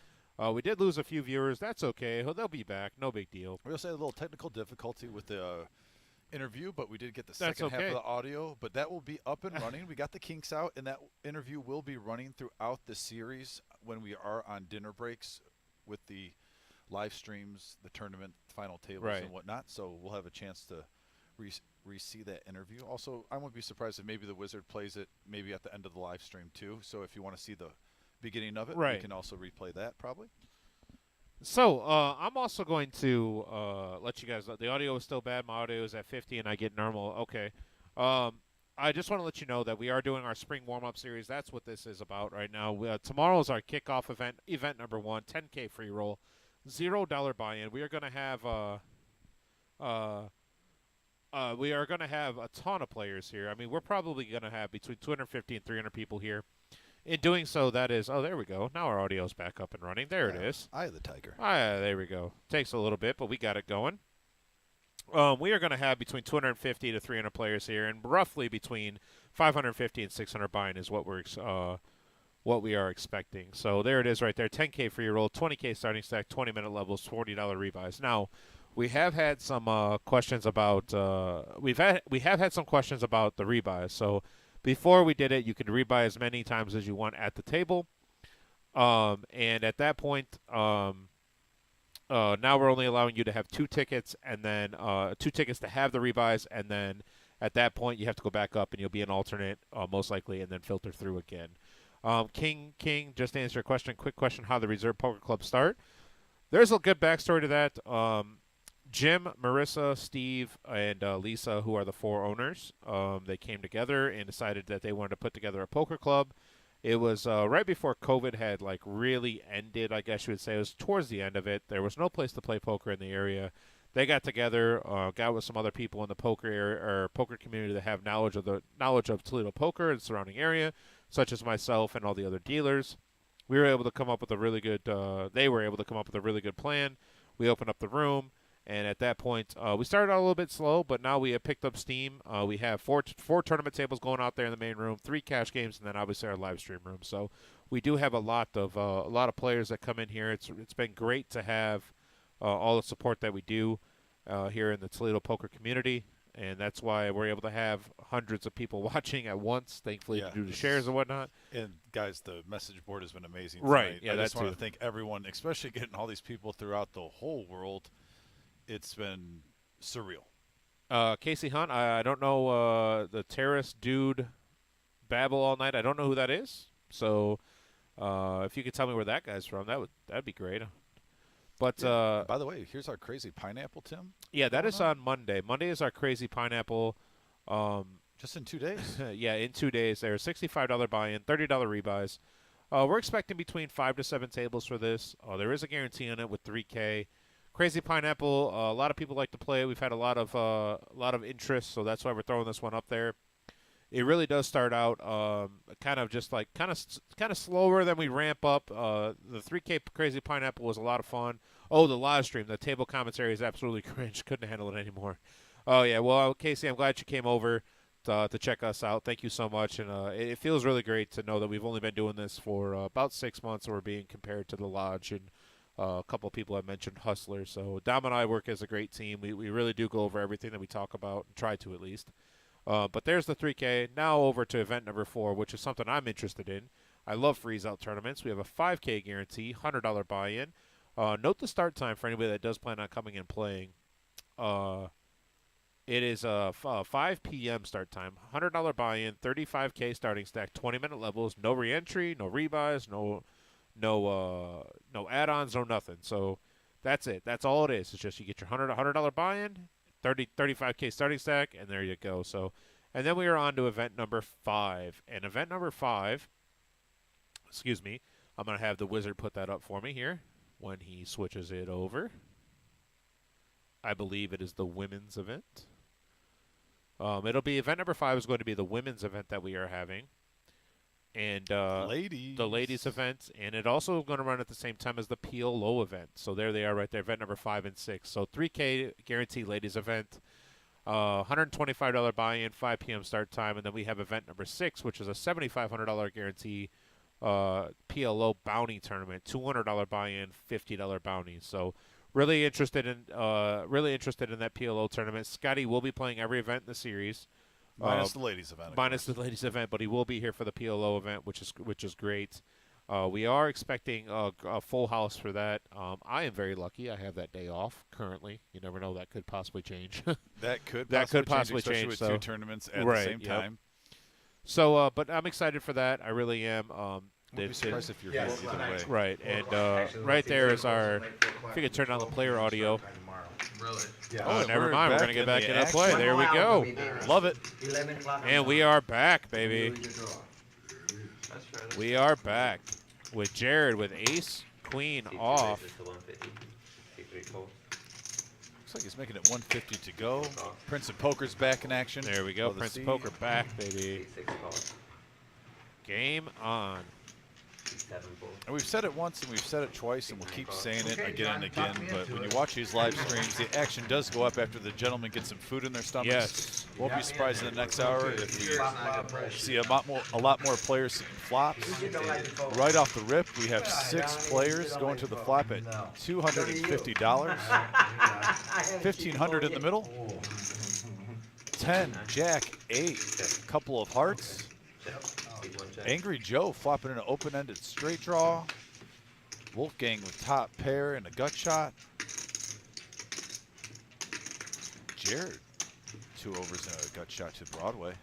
We did lose a few viewers. That's okay. They'll be back. No big deal. We'll say a little technical difficulty with the interview, but we did get the That's second half okay. of the audio. But that will be up and running. We got the kinks out, and that interview will be running throughout the series when we are on dinner breaks with the live streams the tournament final tables Right. and whatnot. So we'll have a chance to re-see that interview. Also, I won't be surprised if maybe the Wizard plays it maybe at the end of the live stream too. So if you want to see the beginning of it, Right. we can also replay that probably. So I'm also going to let you guys know the audio is still bad. My audio is at 50 and I get normal. Okay. I just want to let you know that we are doing our spring warm-up series. That's what this is about right now. Tomorrow is our kickoff event number 1, 10K free roll, $0 buy-in. We are going to have a ton of players here. I mean, we're probably going to have between 250 and 300 people here. In doing so, that is, oh, there we go. Now our audio's back up and running. There it is. Eye of the tiger. There we go. Takes a little bit, but we got it going. We are going to have between 250 to 300 players here, and roughly between 550 and 600 buy-in is what what we are expecting. So there it is right there. 10K free roll, 20K starting stack, 20-minute levels, $40 rebuys. Now, we have had some questions about we have had some questions about the rebuys. So before we did it, you could rebuy as many times as you want at the table, and at that point. Now we're only allowing you to have 2 tickets, and then 2 tickets to have the rebuys, and then at that point you have to go back up, and you'll be an alternate most likely, and then filter through again. King, just to answer your question, quick question: how the Reserve Poker Club start? There's a good backstory to that. Jim, Marissa, Steve, and Lisa, who are the 4 owners, they came together and decided that they wanted to put together a poker club. It was right before COVID had really ended, I guess you would say. It was towards the end of it. There was no place to play poker in the area. They got together, got with some other people in the poker area or poker community that have knowledge of Toledo poker and surrounding area, such as myself and all the other dealers. We were able to come up with a really good. They were able to come up with a really good plan. We opened up the room. And at that point, we started out a little bit slow, but now we have picked up steam. We have four tournament tables going out there in the main room, 3 cash games, and then obviously our live stream room. So we do have a lot of players that come in here. It's been great to have all the support that we do here in the Toledo poker community, and that's why we're able to have hundreds of people watching at once. Thankfully, due to shares and whatnot. And guys, the message board has been amazing. Right? Tonight. Yeah, I that's just want to thank everyone, especially getting all these people throughout the whole world. It's been surreal. Casey Hunt, I don't know the terrorist dude babble all night. I don't know who that is. So if you could tell me where that guy's from, that'd be great. But by the way, here's our crazy pineapple, Tim. Yeah, that is on Monday. Monday is our crazy pineapple. Just in 2 days. Yeah, in 2 days. There's $65 buy-in, $30 rebuys. We're expecting between 5 to 7 tables for this. There is a guarantee on it with 3K. Crazy Pineapple, a lot of people like to play. We've had a lot of interest, so that's why we're throwing this one up there. It really does start out kind of slower than we ramp up. The 3K Crazy Pineapple was a lot of fun. Oh, the live stream, the table commentary is absolutely cringe. Couldn't handle it anymore. Oh yeah, well Casey, I'm glad you came over to check us out. Thank you so much, and it feels really great to know that we've only been doing this for about 6 months, and we're being compared to the Lodge and. A couple of people have mentioned Hustlers. So Dom and I work as a great team. We really do go over everything that we talk about, and try to at least. But there's the 3K. Now over to event number 4, which is something I'm interested in. I love freeze-out tournaments. We have a 5K guarantee, $100 buy-in. Note the start time for anybody that does plan on coming and playing. It is a 5 p.m. start time, $100 buy-in, 35K starting stack, 20-minute levels, no re-entry, no rebuys, no add-ons, no nothing. So that's it. That's all it is. It's just you get your $100 buy-in, 35K starting stack, and there you go. So, and then we are on to event number 5. And event number 5, excuse me, I'm going to have the wizard put that up for me here when he switches it over. I believe it is the women's event. It'll be event number 5 is going to be the women's event that we are having. And the ladies event, and it also going to run at the same time as the PLO event. So there they are right there, event number 5 and 6. So 3K guarantee ladies event, $125 buy-in, 5 p.m. start time, and then we have event number 6, which is a $7,500 guarantee PLO bounty tournament, $200 buy-in, $50 bounty. So really interested in that PLO tournament. Scotty will be playing every event in the series. Minus the ladies event. Minus the ladies event, but he will be here for the PLO event, which is great. We are expecting a full house for that. I am very lucky. I have that day off currently. You never know. That could possibly change. That could possibly especially change. with So, two tournaments at right, the same yep. time. So, but I'm excited for that. I really am. Wouldn't be surprised if you're here either way. Right, and right there is our. If you could turn on the player audio. Really? Oh, never mind. We're gonna get back into play. action. There we go. Love it. 11 o'clock. And we are back, baby. That's right. We are back with Jared with ace, queen off. Looks like he's making it 150 to go. Prince of Poker's back in action. There we go. Love to Prince of see. Poker back, baby. Game on. And we've said it once and we've said it twice and we'll keep saying it again and again. But when you watch these live streams, the action does go up after the gentlemen get some food in their stomachs. Yes. Won't be surprised in the next hour if we see a lot more players seeing flops. Right off the rip, we have 6 players going to the flop at $250. $1,500 in the middle. 10, Jack, 8, couple of hearts. Angry Joe flopping in an open-ended straight draw. Wolfgang with top pair and a gut shot. Jared, 2 overs and a gut shot to Broadway.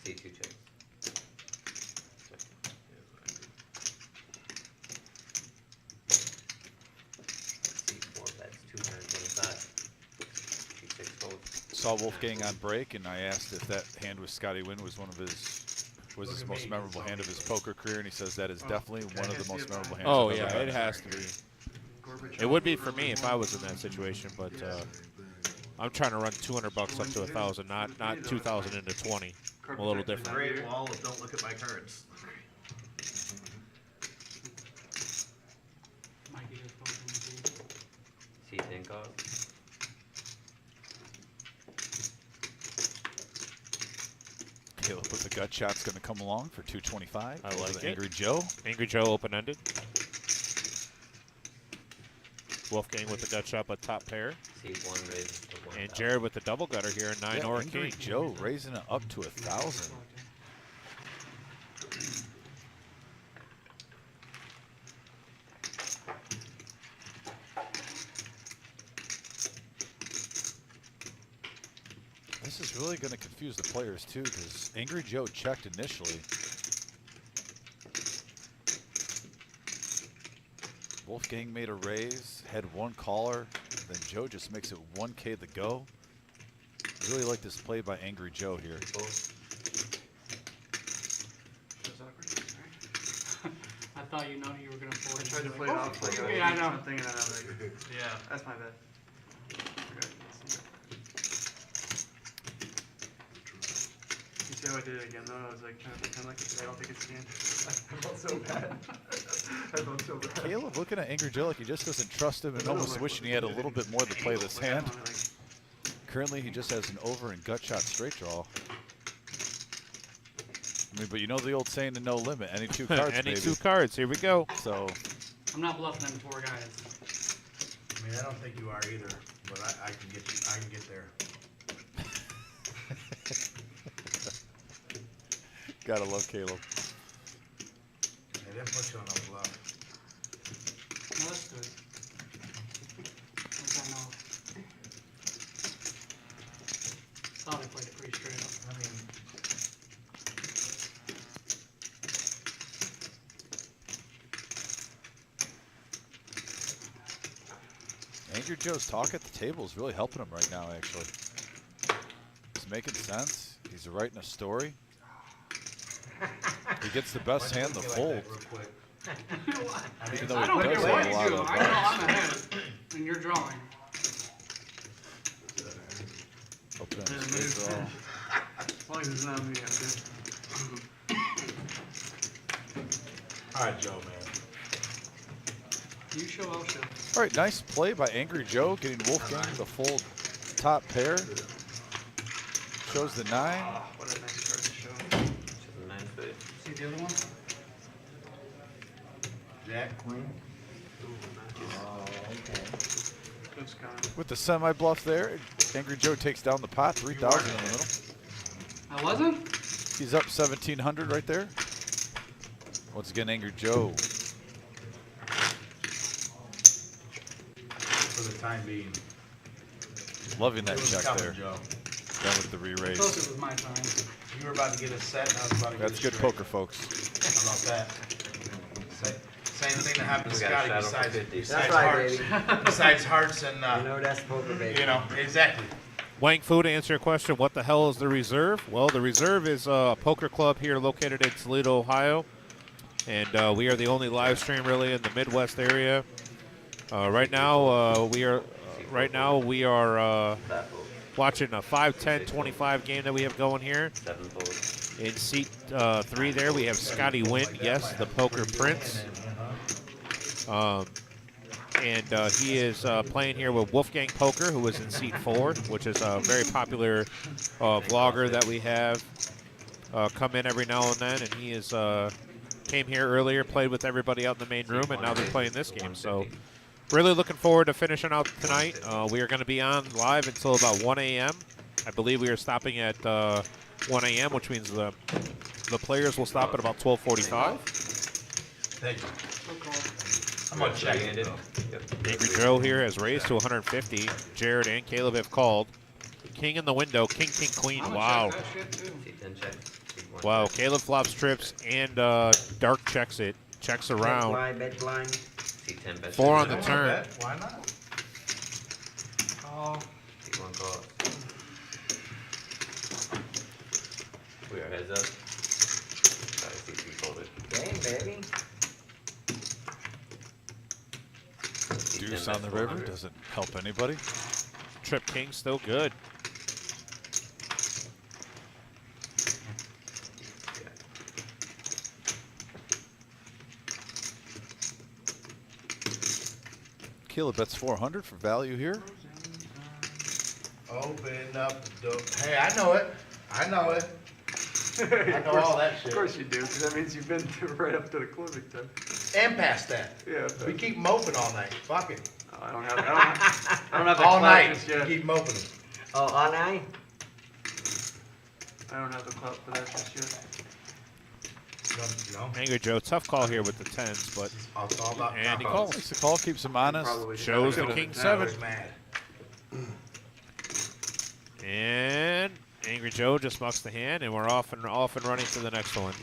C2 checks. C4 bets 225. C6 folds. Saw Wolfgang on break, and I asked if that hand with Scotty Wynn was his most memorable hand of his poker career, and he says that is definitely one of the most memorable hands. Oh I've yeah, ever had. it has to be. It would be for me if I was in that situation, but I'm trying to run $200 up to 1,000, not 2,000 into 20. I'm a little different. Great wall of don't look at my cards. Mikey just posted C10 calls. Caleb with the gut shot's going to come along for 225. I like it. Angry Joe. Angry Joe open-ended. Wolfgang with the gut shot, but top pair. C1 raises to 1,000. And Jared with the double gutter here, 9 or Angry king. Joe raising it up to 1,000. This is really going to confuse the players too, because Angry Joe checked initially. Wolfgang made a raise, had 1 caller, then Joe just makes it 1K the go. Really like this play by Angry Joe here. I thought you were gonna fold. I tried to play it off like yeah, I know. something, and then I was like, Yeah. that's my bad. Forgot. You see how I did it again though? I was like trying to pretend like I don't think it's a hand. I felt so bad. I felt so bad. Caleb looking at Angry Joe like he just doesn't trust him and almost wishing he had a little bit more to play this hand. Currently, he just has an over and gut shot straight draw. I mean, but you know the old saying to no limit. Any 2 cards, Any baby. 2 cards. Here we go. So I'm not bluffing them 4 guys. I mean, I don't think you are either, but I can get you. I can get there. gotta love Caleb. They didn't put you on a bluff. No, that's good. I know. Thought I played it pretty straight up. I mean, Angry Joe's talk at the table is really helping him right now, actually. He's making sense. He's writing a story. He gets the best hand, the fold. Even though I don't he care does what have a you lot do. of I know I'm ahead, and you're drawing. Open end straight draw. As long as it's not me, I'm good. all right, Joe, man. You show, I'll show. All right, nice play by Angry Joe, getting Wolfgang the full top pair. Shows the 9. What a nice card to show. See the other one? Jack, Queen. Oh, okay. Good Scott. With the semi-bluff there, Angry Joe takes down the pot, 3,000 in the middle. I wasn't? He's up 1,700 right there. Once again, Angry Joe. For the time being. Loving that It was check coming, there. Joe. Done with the re-raise. Close it was my time. You were about to get a set, and I was about to get That's a good straight. poker, folks. How about that? Same thing that happened to We got a Scotty shadow for besides, 50. besides That's right, hearts. baby. Besides hearts and, You know that's poker, baby. you know, exactly. Wang Fu, to answer your question, what the hell is the Reserve? Well, the Reserve is a poker club here located in Toledo, Ohio. And we are the only live stream really in the Midwest area. Right now, we are watching a 5-10-25 game that we have going here. 7 folds. In seat 3 there, we have Scotty Wynn, yes, the poker prince. And he is playing here with Wolfgang Poker, who is in seat 4, which is a very popular vlogger that we have come in every now and then. And he is came here earlier, played with everybody out in the main room, and now they're playing this game. So really looking forward to finishing out tonight. We are going to be on live until about 1 a.m. I believe we are stopping at 1 a.m., which means the players will stop at about 12:45. Thank you. I'm gonna check it. Angry Joe here has raised to 150. Jared and Caleb have called. King in the window. King, king, queen. Wow. C10 check. C1 Wow. check. Caleb flops trips and Dark checks it. Checks around. Bet blind. C10 bet. 4 on the Why turn. not? Why not? Oh, C1 call. We are heads up. Sorry, C3 folded. Game, baby. Deuce on the river doesn't help anybody. Trip king still good. Caleb bets 400 for value here. Open up the door. Hey, I know it. I know it. I know all that shit. Of course you do, because that means you've been right up to the closing time. And past that. Yeah. We keep moping all night. Fuck it. Oh, I don't have the All clout night. just yet. Keep moping. Oh, all night? I don't have the clout for that just yet. No. Angry Joe, tough call here with the 10s, but It's all about and he combos. calls. Takes the call, keeps him honest. Probably Shows the should. king Now 7. he's mad. And Angry Joe just mucks the hand, and we're off and running to the next one.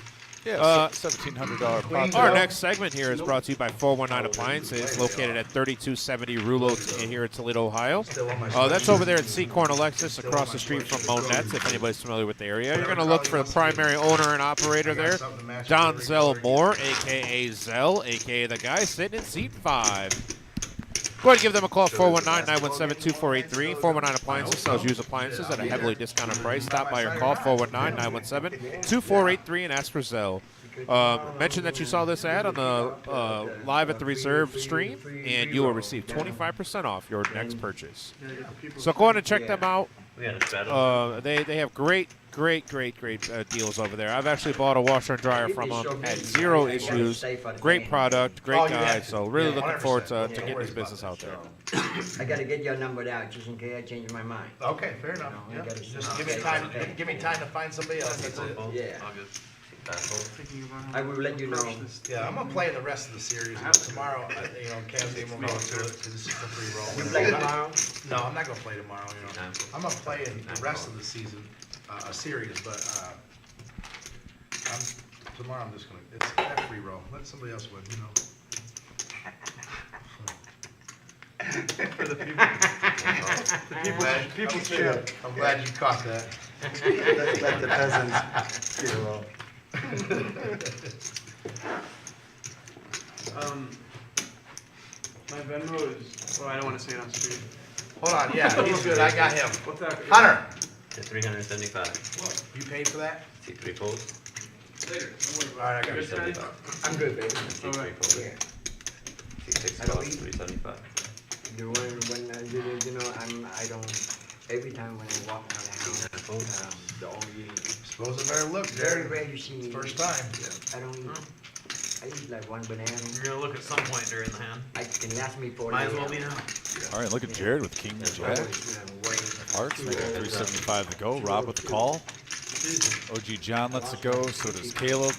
Yeah, $1,700 pot. Our next segment here is brought to you by 419 Appliances, located at 3270 Rouleau here in Toledo, Ohio. That's over there at Seacorn Alexis, across the street from Monet's, if anybody's familiar with the area. You're going to look for the primary owner and operator there, Don Zell Moore, a.k.a. Zell, a.k.a. the guy sitting in seat 5. Go ahead and give them a call, 419-917-2483. 419 Appliances sells used appliances at a heavily discounted price. Stop by or call 419-917-2483 and ask for Zell. Mention that you saw this ad on the live at the Reserve stream, and you will receive 25% off your next purchase. So go on and check them out. We had a straddle. They have great deals over there. I've actually bought a washer and dryer from them at 0 issues. Great product, great guy. So really looking forward to getting this business out there. I gotta get your number out just in case I change my mind. Okay, fair enough. You Yeah. gotta Just say give me time. Give me time to find somebody else. That's it. Yeah. All good. C5 fold. Thinking about how I will let you know. Yeah, I'm gonna play the rest of the series. Tomorrow, Cam's game will go into it because it's just a free roll. You play tomorrow? No, I'm not gonna play tomorrow. I'm gonna play in the rest of the season, a series, but tomorrow I'm just gonna. It's a free roll. Let somebody else win. For the people. People should. I'm glad you caught that. Let the peasants get a roll. My Venmo is. Well, I don't want to say it on stream. Hold on, yeah, he's good. I got him. What's that? Hunter, To 375. you paid for that? C3 folds. Later. Don't worry All right, I about got it. you. Good, Scotty? I'm good, baby. C3 folds. Yeah. C6 I don't calls. eat. 375. The one when I did it, I don't. Every time when I walk out of the house, the only Suppose it better look very there. rare you see me. First time. I don't eat. I eat like one banana. You're gonna look at some point during the hand. I can last me 4 Might days. as well be now. All right, look at Jared with king jack. Hearts making 375 to go. Rob with the call. OG John lets it go. So does Caleb.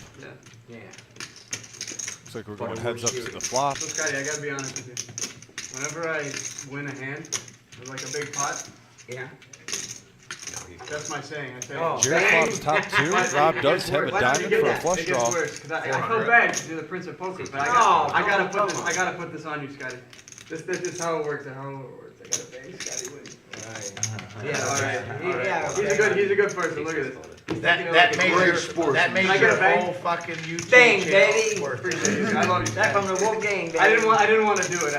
Yeah. Looks like we're going heads up to the flop. So Scotty, I gotta be honest with you. Whenever I win a hand, with like a big pot, Yeah. that's my saying. I say, Jared flops top two. Rob does have a diamond for a flush it draw. gets worse, 'cause I feel bad because you're the prince of poker, but I gotta put this on you, Scotty. This is how it works. I gotta bang Scotty Wynn. Yeah, all right. He's a good person. Look at this. That made your whole fucking YouTube Bang, channel baby. worth it. I love you. That from the Wolfgang, baby. I didn't want to do it.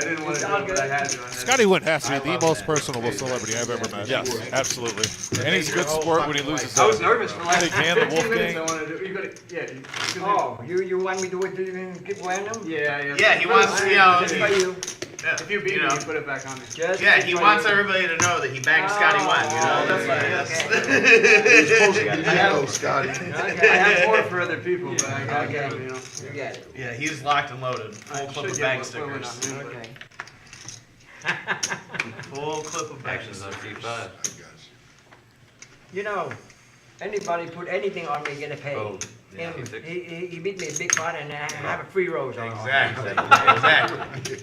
But I had to. Scotty Wynn has to be the most personable celebrity I've ever met. Yes, absolutely. And he's a good sport when he loses. I was nervous for like Big hand, the 15 minutes. I Wolfgang. wanted to do. You gotta, yeah. Oh, you want me to do it keep random? Yeah. Yeah, he wants, you know, Just for you. If you beat me, you put it back on me. Just yeah, he for wants you. everybody to know that he banged Scotty Wynn, you know? That's like, You're supposed to be yellow, Scotty. I have more for other people, but I gotta get them, you know. You got it. Yeah, he's locked and loaded. Full clip of bang stickers. Okay. Full clip of bang Actions on stickers. C5. I got you. You know, anybody put anything on me, get a pay. Oh, yeah, Him, he he beat me a big pot and I have a free rose on. Exactly.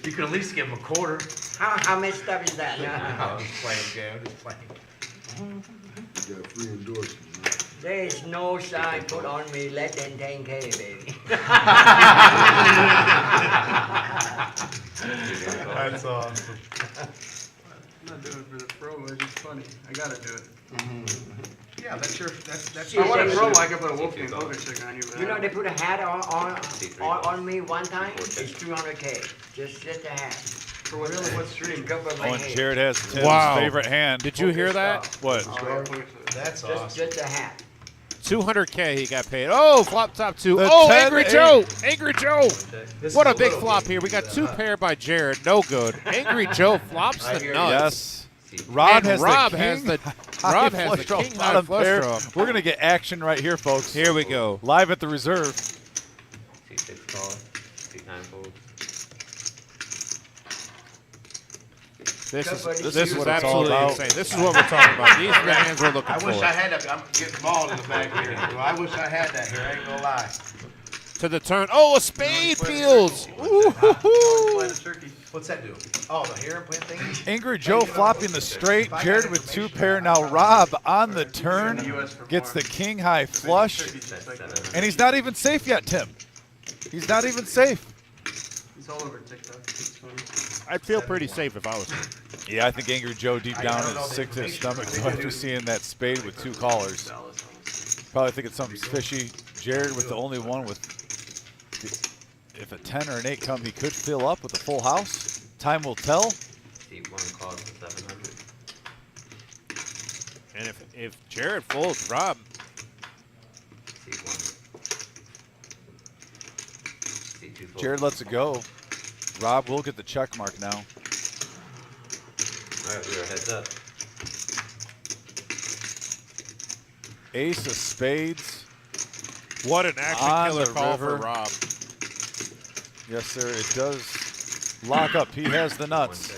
You can at least give him a quarter. How messed up is that? Just playing, Joe. Just playing. You got free endorsement, man. There is no sign put on me less than 10K, baby. That's awesome. I'm not doing it for the pro, it's just funny. I gotta do it. Yeah, that's Shit, If I want a they- pro, I could put a Wolfgang poker sticker on you. But You know, I they don't. put a hat on me one time, it's 200K. Just the hat. For what, what stream? Cover my Oh, and head. Jared has Tim's Wow. favorite hand. Did you hear that? What? Oh, yeah, poker sticker. That's awesome. Just the hat. 200K he got paid. Oh, flop top two. The Oh, 10-8. Angry Joe. Angry Joe. This What is a big little flop bit. here. We got two pair by Jared. No good. Angry Joe flops the nuts. Yes. Rob And has Rob the has king the high Rob has flush the draw king high bottom flush pair. draw. We're gonna get action right here, folks. Here we go. Live at the reserve. C6 call. C9 fold. This is what it's absolutely all about. insane. This is what we're talking about. These are the hands we're looking I for. wish I had that. I'm getting mauled in the back here. Well, I wish I had that here. I ain't gonna lie. To the turn. Oh, a spade peels. What's that do? Oh, the hair implant thing? Angry Joe flopping the straight. Jared with two pair. Now Rob on the turn gets the king high flush. And he's not even safe yet, Tim. He's not even safe. It's all over TikTok. It's funny. I'd feel pretty safe if I was him. Yeah, I think Angry Joe deep down is sick to his stomach after seeing that spade with two callers. Probably thinking something's fishy. Jared with the only one with, if a 10 or an 8 come, he could fill up with a full house. Time will tell. C1 calls for 700. And if Jared folds, Rob. C1. C2 fold. Jared lets it go. Rob will get the check mark now. Alright, we are heads up. Ace of spades. What an action On killer the call for river. Rob. Yes, sir. It does lock up. He has the nuts.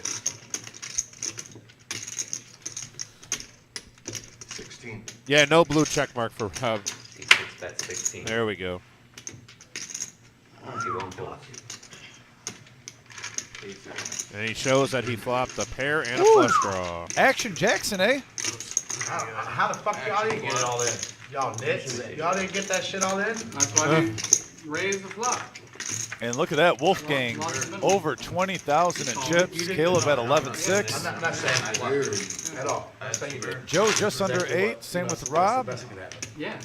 16. Yeah, no blue check mark for Rob. C6 bet 16. There we go. C1 fold. And he shows that he flopped a pair and a flush draw. Action Jackson, eh? How the fuck y'all didn't get it all in? Y'all nits? Y'all didn't get that shit all in? That's why we raised the flop. And look at that, Wolfgang over 20,000 in chips. Caleb at 11.6. I'm not saying I was at all. I'm saying you Joe just under 8. Same with Rob. Yeah.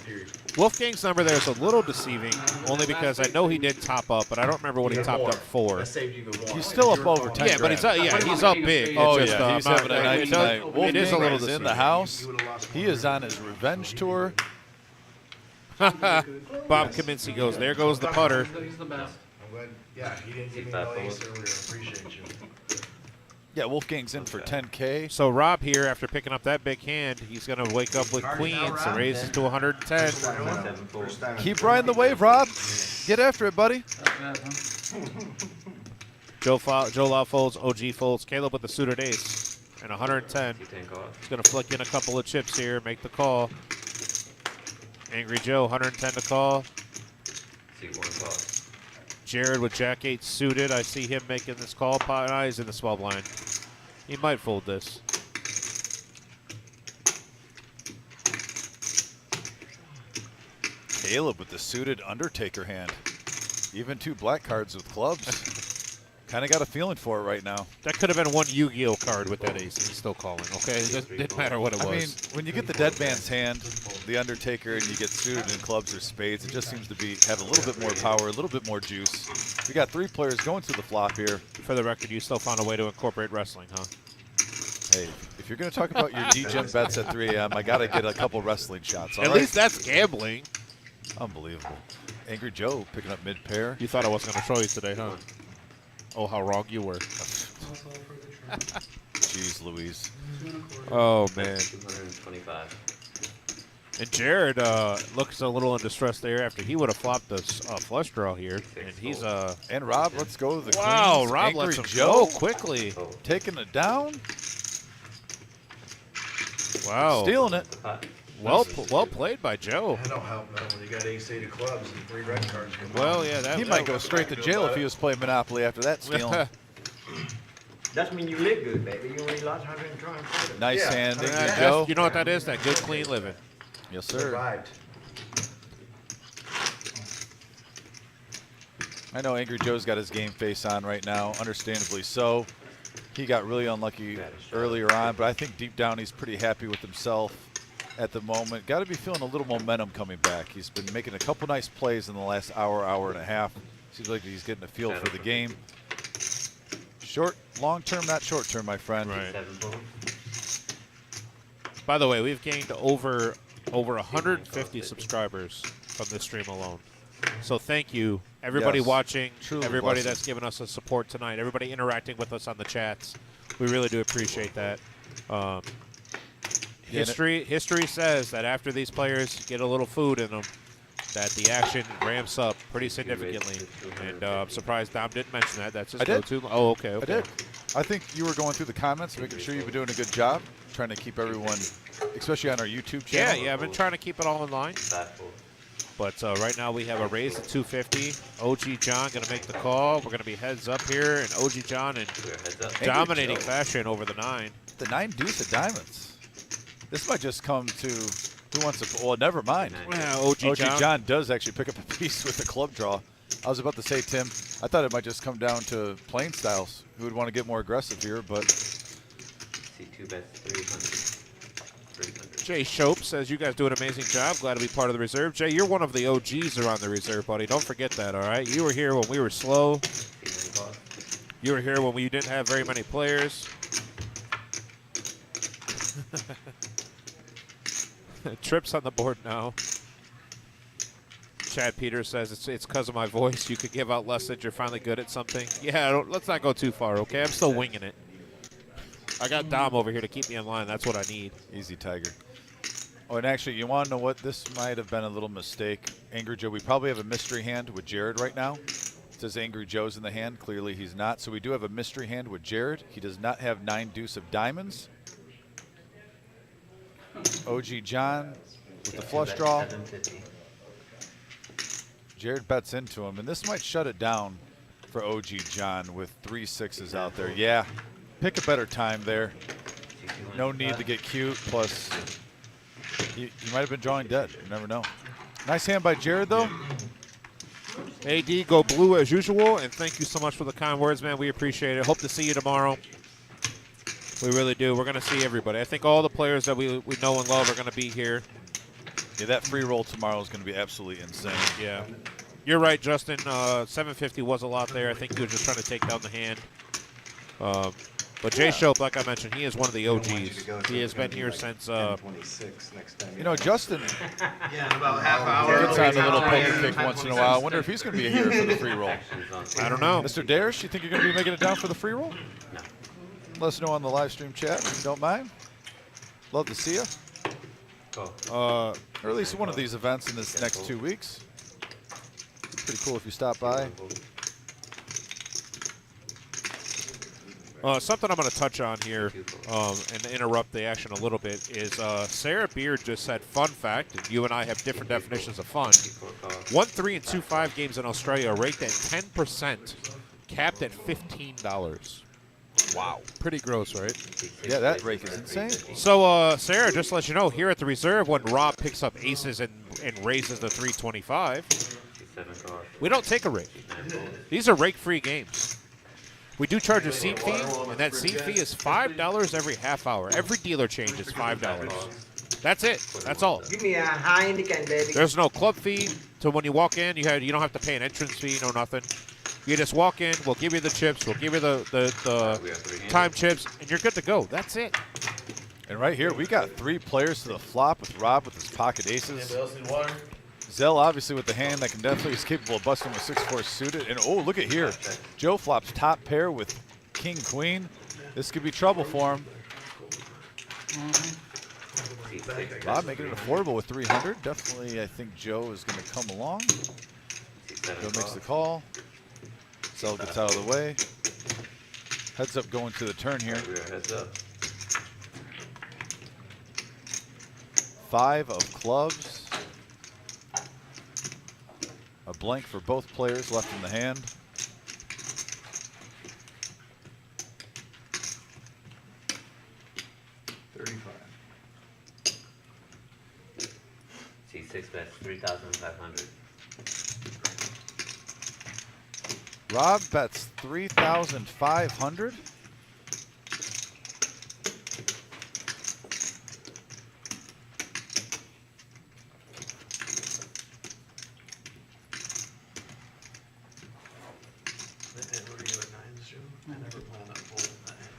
Wolfgang's number there is a little deceiving, only because I know he did top up, but I don't remember what he topped up for. That saved you even more. He's still up over 10 Yeah, but he's up, he's up big. It's Oh, just, yeah, he's having a nice night. It is a Wolfgang little is in deceiving. the house. He is on his revenge tour. Bob Kaminsky goes, there goes the putter. He's the best. I'm glad. Yeah, he didn't give me no ace earlier. Appreciate you. Yeah, Wolfgang's in for 10K. So Rob here, after picking up that big hand, he's going to wake up with queens and raises to 110. Keep riding the wave, Rob. Get after it, buddy. Joe Lau folds, OG folds, Caleb with the suited ace, and 110. He's going to flick in a couple of chips here, make the call. Angry Joe, 110 to call. Jared with Jack 8 suited. I see him making this call. Pot eyes in the small blind. He might fold this. Caleb with the suited Undertaker hand. Even 2 black cards with clubs. Kind of got a feeling for it right now. That could have been one Yu-Gi-Oh card with that ace, and he's still calling, okay? It didn't matter what it was. I mean, when you get the dead man's hand, the Undertaker, and you get suited in clubs or spades, it just seems to have a little bit more power, a little bit more juice. We got 3 players going to the flop here. For the record, you still found a way to incorporate wrestling, huh? Hey, if you're going to talk about your DGen bets at 3 a.m., I got to get a couple wrestling shots. At least that's gambling. Unbelievable. Angry Joe picking up mid-pair. You thought I wasn't going to show you today, huh? Oh, how wrong you were. Jeez Louise. Oh, man. 225. And Jared looks a little in distress there after he would have flopped a flush draw here. And he's and Rob, let's go to the wow, queens. Rob Angry lets him Joe go quickly. Taking it down. Wow. Stealing it. Well played by Joe. That'll help, man, when you got ace-8 of clubs and 3 red cards. Well, yeah, that he might go straight to jail if he was playing Monopoly after that stealing. That means you live good, baby. You only lost 120. Nice Yeah. hand, Angry That's- Joe. You know what that is? That good, clean living. Yes, sir. Survived. I know Angry Joe's got his game face on right now, understandably so. He got really unlucky earlier on, but I think deep down he's pretty happy with himself at the moment. Got to be feeling a little momentum coming back. He's been making a couple nice plays in the last hour and a half. Seems like he's getting a feel for the game. Long term, not short term, my friend. Right. By the way, we've gained over 150 subscribers from this stream alone. So thank you, everybody Yes. Watching, Truly everybody blessing. that's given us a support tonight, everybody interacting with us on the chats. We really do appreciate that. History says that after these players get a little food in them, that the action ramps up pretty significantly. And I'm surprised Dom didn't mention that. That's his go-to. Oh, okay, okay. I did. I think you were going through the comments, making sure you've been doing a good job, trying to keep everyone, especially on our YouTube channel. Yeah, I've been trying to keep it all in line. But right now we have a raise at 250. OG John going to make the call. We're going to be heads up here, and OG John in dominating fashion over the 9. The 9 deuce of diamonds. This might just come to who wants to. Well, never mind. Yeah, OG John does actually pick up a piece with the club draw. I was about to say, Tim, I thought it might just come down to playing styles. Who would want to get more aggressive here, but. See 2 bets, 300. Jay Shope says, you guys do an amazing job. Glad to be part of the reserve. Jay, you're one of the OGs around the reserve, buddy. Don't forget that, all right? You were here when we were slow. You were here when we didn't have very many players. Trips on the board now. Chad Peters says it's because of my voice. You could give out lessons. You're finally good at something. Yeah, let's not go too far, okay? I'm still winging it. I got Dom over here to keep me in line. That's what I need. Easy, Tiger. Oh, and actually, you want to know what? This might have been a little mistake. Angry Joe, we probably have a mystery hand with Jared right now. It says Angry Joe's in the hand. Clearly, he's not. So we do have a mystery hand with Jared. He does not have 9 deuce of diamonds. OG John with the flush draw. Jared bets into him, and this might shut it down for OG John with 3 6s out there. Yeah, pick a better time there. No need to get cute. Plus, you might have been drawing dead. You never know. Nice hand by Jared, though. AD, go blue as usual, and thank you so much for the kind words, man. We appreciate it. Hope to see you tomorrow. We really do. We're going to see everybody. I think all the players that we know and love are going to be here. Yeah, that free roll tomorrow is going to be absolutely insane. Yeah. You're right, Justin. 750 was a lot there. I think he was just trying to take down the hand. But Jay Shope, like I mentioned, he is one of the OGs. He has been here since. You know, Justin Yeah, in about half hour. gets on a little poker kick once in a while. I wonder if he's going to be here for the free roll. I don't know. Mr. Dares, you think you're going to be making it down for the free roll? No. Let us know on the live stream chat if you don't mind. Love to see you. Or at least one of these events in this next 2 weeks. Pretty cool if you stop by. Something I'm going to touch on here and interrupt the action a little bit is Sarah Beard just said, fun fact, and you and I have different definitions of fun. 1, 3, and 2, 5 games in Australia are ranked at 10%, capped at $15. Wow. Pretty gross, right? Yeah, that rake is insane. So, Sarah, just to let you know, here at the reserve, when Rob picks up aces and raises the 325, we don't take a rake. These are rake-free games. We do charge a seat fee, and that seat fee is $5 every half hour. Every dealer change is $5. That's it. That's all. Give me a high indicate, baby. There's no club fee. So when you walk in, you don't have to pay an entrance fee, no nothing. You just walk in. We'll give you the chips. We'll give you the time chips, and you're good to go. That's it. And right here, we got 3 players to the flop with Rob with his pocket aces. Anybody else need water? Zell obviously with the hand that can definitely is capable of busting with 6-4 suited. And oh, look at here. Joe flops top pair with king queen. This could be trouble for him. Rob making it affordable with 300. Definitely, I think Joe is going to come along. Joe makes the call. Zell gets out of the way. Heads up going to the turn here. Heads up. 5 of clubs. A blank for both players left in the hand. C6 bets 3,500. Rob bets 3,500. I never planned on folding that hand.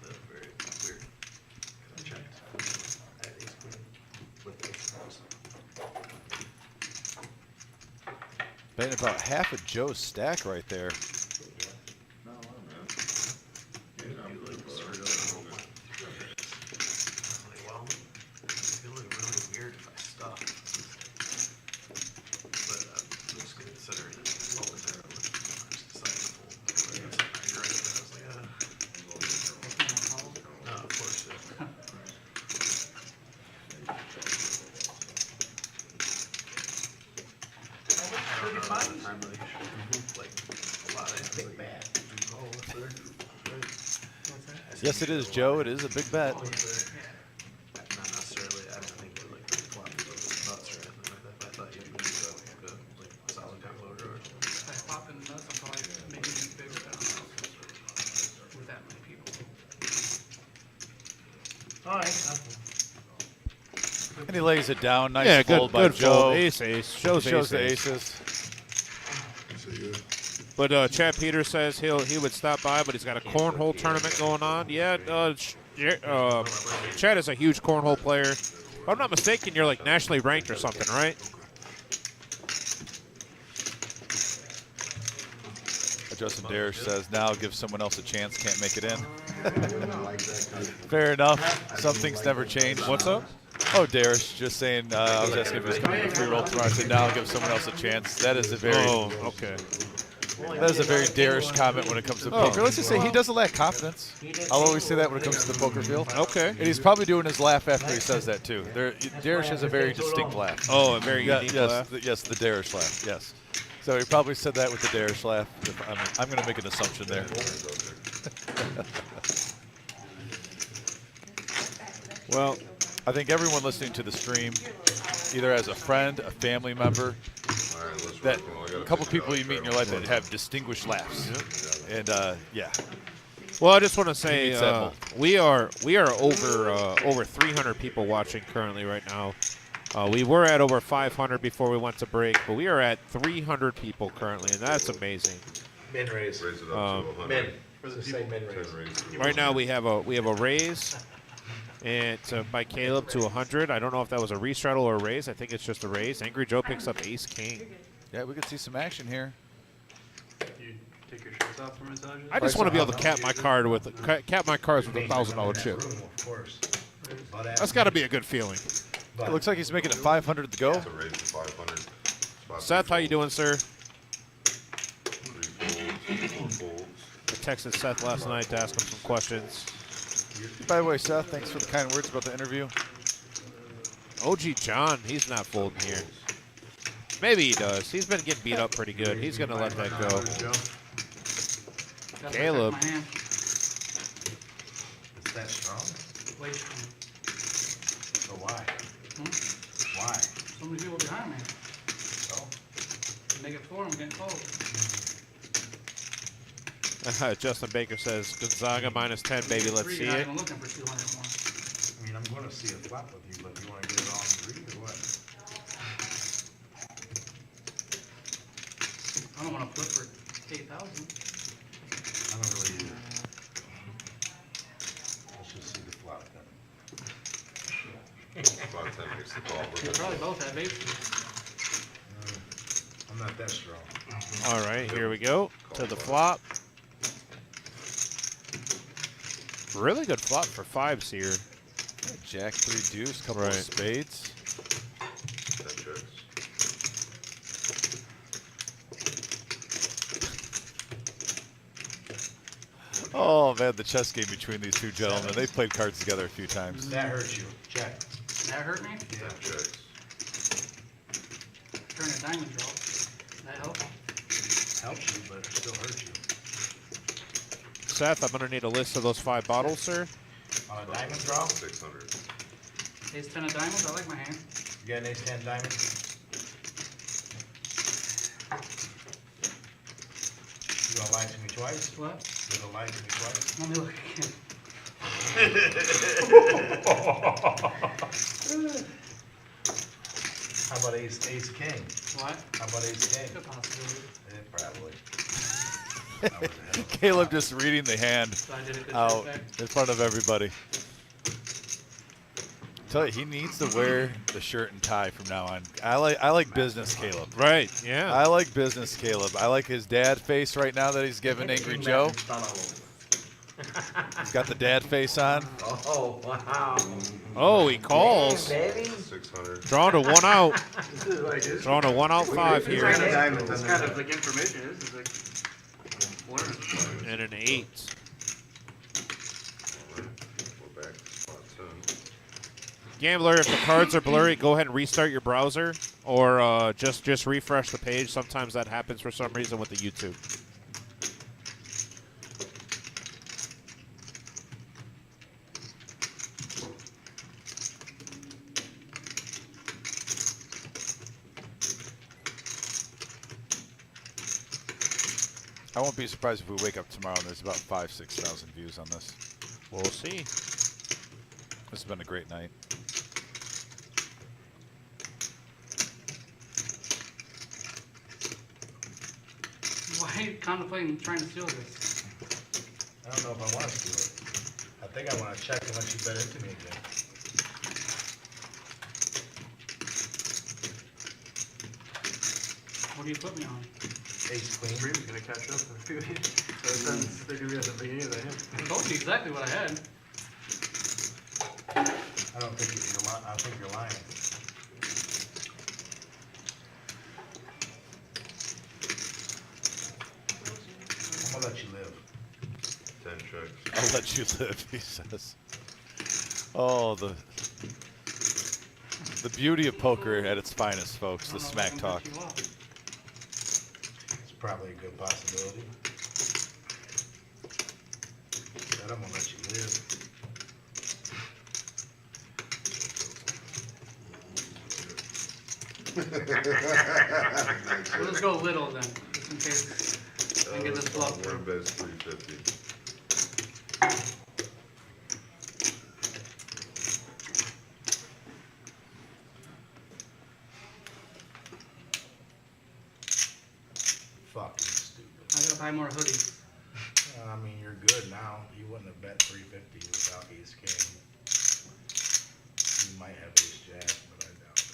That was very weird. I checked. I had ace queen with ace cross. Betting about half of Joe's stack right there. Well, it would look really weird if I stuck. But I'm just considering it momentarily. I just decided to fold. You're right. I was like, no, of course. Yes, it is, Joe. It is a big bet. Not necessarily. I don't think we're like really flopping nuts or anything like that. But I thought you'd be like solid combo drawers. If I flop in the nuts, I'm probably making these bigger bet with that many people. All right. And he lays it down. Nice Yeah, fold by good Joe. fold. Ace. Shows the ace. aces. But Chad Peters says he would stop by, but he's got a cornhole tournament going on. Yeah, Chad is a huge cornhole player. If I'm not mistaken, you're like nationally ranked or something, right? Justin Darish says, now give someone else a chance, can't make it in. Fair enough. Some things never change. What's up? Oh, Darish, just saying, I was asking if he was coming to free roll tomorrow. I said, now give someone else a chance. That is a very, okay. That is a very Darish comment when it comes to poker. Let's just say he doesn't lack confidence. I'll always say that when it comes to the poker field. Okay. And he's probably doing his laugh after he says that, too. Darish has a very distinct laugh. Oh, a very unique laugh? Yes, the Darish laugh, yes. So he probably said that with the Darish laugh. I'm going to make an assumption there. Well, I think everyone listening to the stream, either as a friend, a family member, that a couple people you meet in your life that have distinguished laughs. And yeah. Well, I just want to say we are over 300 people watching currently right now. We were at over 500 before we went to break, but we are at 300 people currently, and that's amazing. Min raise. Raise it up to 100. Min. Just say min raise. Right now we have a raise, and by Caleb to 100. I don't know if that was a restraddle or a raise. I think it's just a raise. Angry Joe picks up ace king. Yeah, we could see some action here. You take your shirts off for massages? I just want to be able to cap my cards with $1,000 chip. Of course. That's got to be a good feeling. It looks like he's making it 500 to go. It's a raise to 500. Seth, how you doing, sir? 3 folds, 4 folds. texted Seth last night to ask him some questions. By the way, Seth, thanks for the kind words about the interview. OG John, he's not folding here. Maybe he does. He's been getting beat up pretty good. He's going to let that go. Caleb. Is that strong? Way strong. So why? Why? So many people behind me. So? Make it 4, I'm getting cold. Justin Baker says, Gonzaga -10, baby. Let's see You're not it. even looking for 200 more. I mean, I'm going to see a flop with you, but you want to get it all in 3 or what? I don't want to flip for 8,000. I don't really either. Let's just see the flop then. About 10 makes the call. You probably both have aces. I'm not that strong. All right, here we go to the flop. Really good flop for 5s here. Jack 3 deuce, couple Right. of spades. That checks. Oh man, the chess game between these two gentlemen. They've played cards together a few times. That hurts you. Check. That hurt me? Yeah. That checks. Turn a diamond draw. That help? Helps you, but it still hurts you. Seth, I'm going to need a list of those 5 bottles, sir. On a diamond draw? 600. Ace 10 of diamonds, I like my hand. You got an ace 10 diamond? You gonna lie to me twice? What? You gonna lie to me twice? Let me look again. How about ace king? What? How about ace king? Good possibility. Probably. Caleb just reading the hand So I did a good out check in front of everybody. Tell you, he needs to wear the shirt and tie from now on. I like business Caleb. Right, yeah. I like business Caleb. I like his dad face right now that he's giving Angry Joe. He's got the dad face on. Oh, wow. Oh, he calls. Yeah, baby. 600. Drawing to 1 out. This is like this. Drawing to 1 out 5 here. It's diamonds It's on kind there. of like information. This is like learning. And an 8. We're back to spot 10. Gambler, if the cards are blurry, go ahead and restart your browser. Or just refresh the page. Sometimes that happens for some reason with the YouTube. I won't be surprised if we wake up tomorrow and there's about 5,000-6,000 views on this. We'll see. This has been a great night. Why are you contemplating trying to steal this? I don't know if I want to do it. I think I want to check and let you bet into me again. What do you put me on? Ace queen. Dream's gonna catch up. So it sounds they're gonna be at the beginning of the hand. I told you exactly what I had. I don't think you're lying. I think you're lying. I'm gonna let you live. 10 checks. I'll let you live, he says. Oh, the beauty of poker at its finest, folks. The smack talk. It's probably a good possibility. But I'm gonna let you live. Well, let's go little then, just in case I can get this bluff through. One bet's 350. Fucking stupid. I gotta buy more hoodies. I mean, you're good now. You wouldn't have bet 350 without ace king. You might have ace jack, but I doubt it.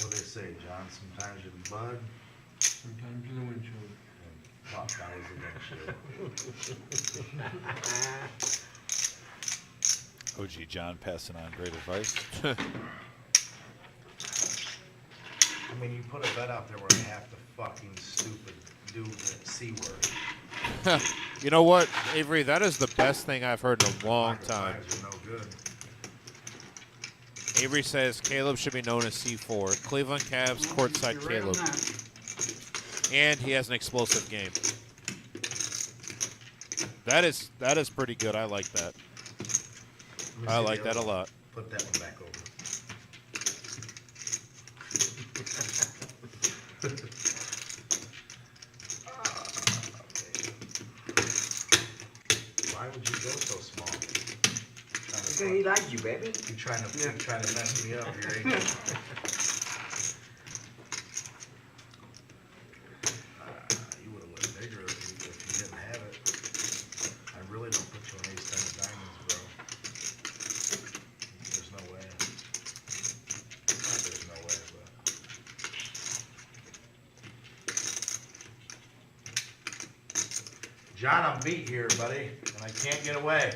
What do they say, John? Sometimes you're the bud. Sometimes you're the windshield. And fuck, I was the windshield. OG John passing on great advice. I mean, you put a bet out there where half the fucking stupid do the C word. You know what, Avery? That is the best thing I've heard in a long time. Fives are no good. Avery says Caleb should be known as C4. Cleveland Cavs courtside You're right on Caleb. that. And he has an explosive game. That is pretty good. I like that. Let me I see like the that a other one. lot. Put that one back over. Why would you go so small? Because he likes you, baby. You're trying to mess me up here, ain't you? You would have went bigger if you didn't have it. I really don't put you on ace ten of diamonds, bro. There's no way. Not there's no way, but. John, I'm beat here, buddy, and I can't get away.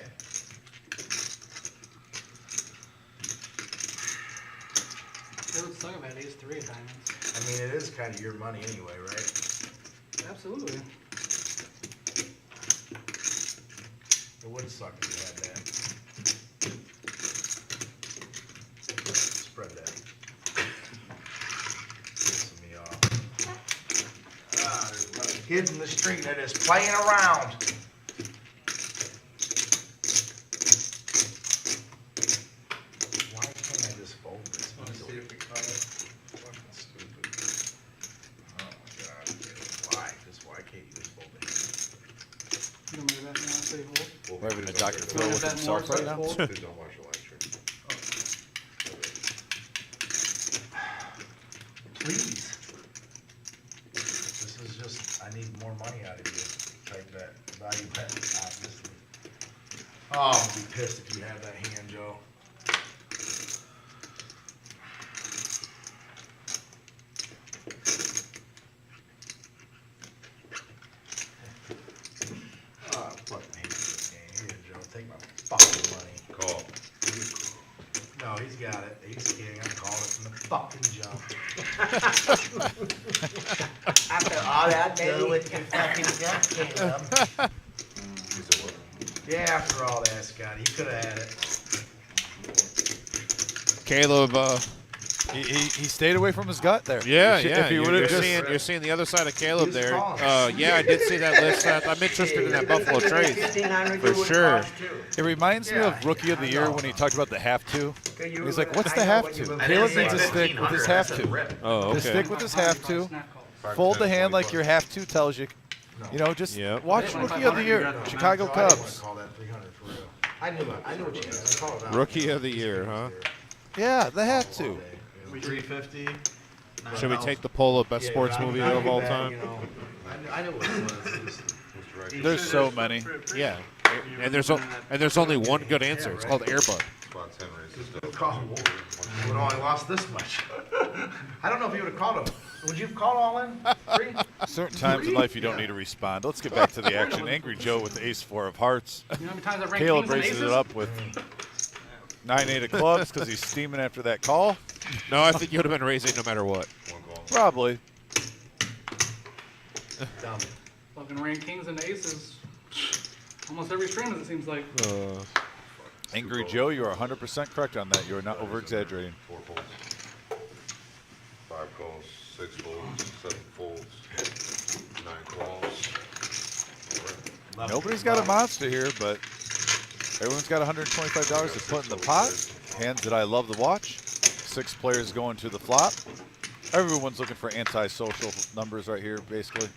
It would suck if I had ace three of diamonds. I mean, it is kind of your money anyway, right? Absolutely. It would suck if you had that. Spread that. Pissing me off. There's a lot of kids in the street that is playing around. Why can't I just fold this? Fucking stupid. Oh my God. Why? Why can't you just fold it? You want me to bet now? Say hold. We're having a Dr. You Phil want with to bet more? himself right Say now. hold. Please don't watch the live stream. Please. This is just, I need more money out of you. Type bet. Value bet, obviously. Oh, I'm gonna be pissed if you have that hand, Joe. Oh, I fucking hate this game. Here, Joe, take my fucking money. Call. No, he's got it. He's kidding. I called it from the fucking jump. After all that, Go baby. with your fucking gut, Caleb. Yeah, after all that, Scotty, he could have had it. Caleb, He stayed away from his gut there. yeah, If he yeah. would have just You're seeing the other side of Caleb He's there. calling. Yeah, I did see that list. I'm interested in that Buffalo trade. For sure. It reminds me of Rookie of the Year when he talked about the have to. He's like, what's the have to? Caleb needs to stick with his have to. Oh, Just okay. stick with his have to. Snap calls. Fold the hand like your have to tells you. You know, just Yep. watch Rookie of the Year. Chicago So I didn't wanna Cubs. call that 300 for real. I knew what you had. I called it out. Rookie of the Year, huh? Yeah, the have to. 350. Should we take the poll of best sports movie of all time? I knew what it was. There's so many. Yeah. And there's only one good answer. It's called Airbud. Spots Henry's is Good call. Would have only lost this much. I don't know if you would have called him. Would you have called all in? 3? Certain times in life you don't need to respond. Let's get back to the action. Angry Joe with ace 4 of hearts. You know how many times I've ranked Caleb kings and raises aces? it up with 9-8 of clubs because he's steaming after that call. No, I think you would have been raising no matter what. Probably. Dumb. Fucking ranked kings and aces. Almost every stream, as it seems like. Angry Joe, you are 100% correct on that. You are not over-exaggerating. 4 folds. 5 calls. 6 folds. 7 folds. 9 calls. Nobody's got a monster here, but everyone's got $125 to put in the pot. Hands that I love to watch. 6 players going to the flop. Everyone's looking for anti-social numbers right here, basically.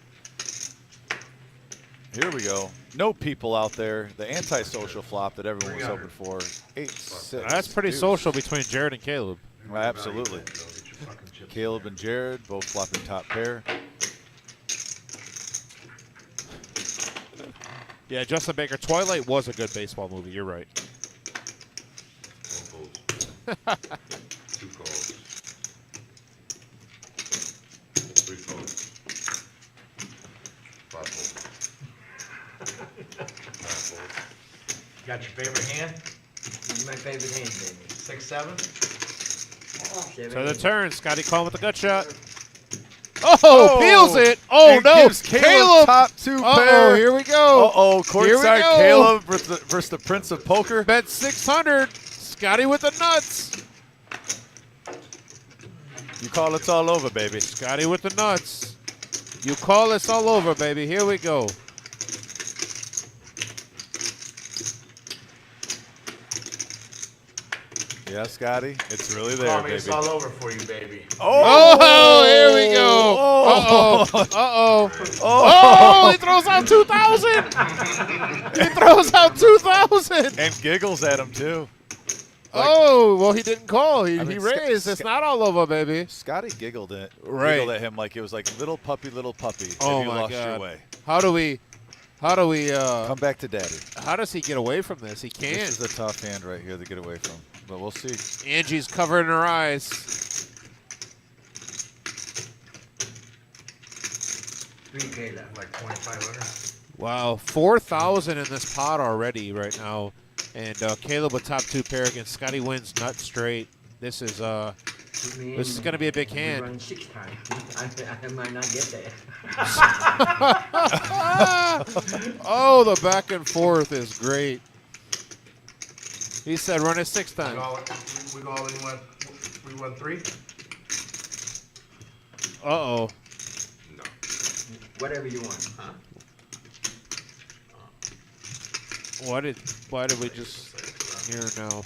Here we go. No people out there. The anti-social flop that everyone was hoping for. 8-6. That's pretty social between Jared and Caleb. Absolutely. Caleb and Jared both flopping top pair. Yeah, Justin Baker. Twilight was a good baseball movie. You're right. 1 fold. 2 calls. 3 folds. 5 folds. 9 folds. Got your favorite hand? This is my favorite hand, baby. 6, 7. To the turn. Scotty calling with the gut shot. Oh, peels it. Oh, And no. gives Caleb top two pair. Here we go. Uh-oh, Here we courtside go. Caleb versus the Prince of Poker. Bet 600. Scotty with the nuts. You call it's all over, baby. Scotty with the nuts. You call it's all over, baby. Here we go. Yeah, Scotty, it's really there, Call me, baby. it's all over for you, baby. Oh, here we go. Oh. Uh-oh. Uh-oh. Oh, he throws out 2,000. He throws out 2,000. And giggles at him, too. Oh, well, he didn't call. He mean, raised. It's not all over, baby. Scotty giggled at him like it was like little puppy. Oh, Have you my lost God. your way? How do we Come back to daddy. how does he get away from this? He can't. This is a tough hand right here to get away from, but we'll see. Angie's covering her eyes. 3K left. Like 2,500. Wow, 4,000 in this pot already right now. And Caleb with top two pair against Scotty Wynn's nut straight. This is going to be a big hand. Run 6 times. I might not get there. Oh, the back and forth is great. He said run it 6 times. We go all in one. We won 3. Uh-oh. No. Whatever you want. Huh? Why did we just here now?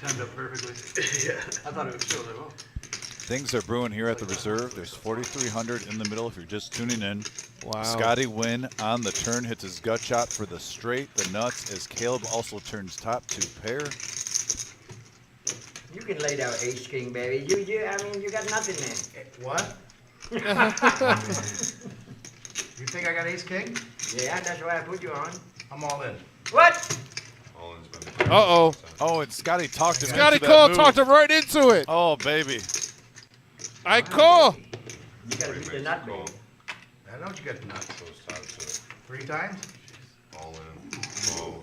Timed up perfectly. Yeah. I thought it would show that well. Things are brewing here at the reserve. There's 4,300 in the middle if you're just tuning in. Wow. Scotty Wynn on the turn hits his gut shot for the straight, the nuts, as Caleb also turns top two pair. You can lay down ace king, baby. I mean, you got nothing there. What? You think I got ace king? Yeah, that's why I put you on. I'm all in. What? All in's been Uh-oh. Oh, and Scotty talked him Scotty into called, that talked move. him right into it. Oh, baby. I call. You gotta beat the nut, baby. I know what you got the nuts. Those times, 3 times? all in. Oh,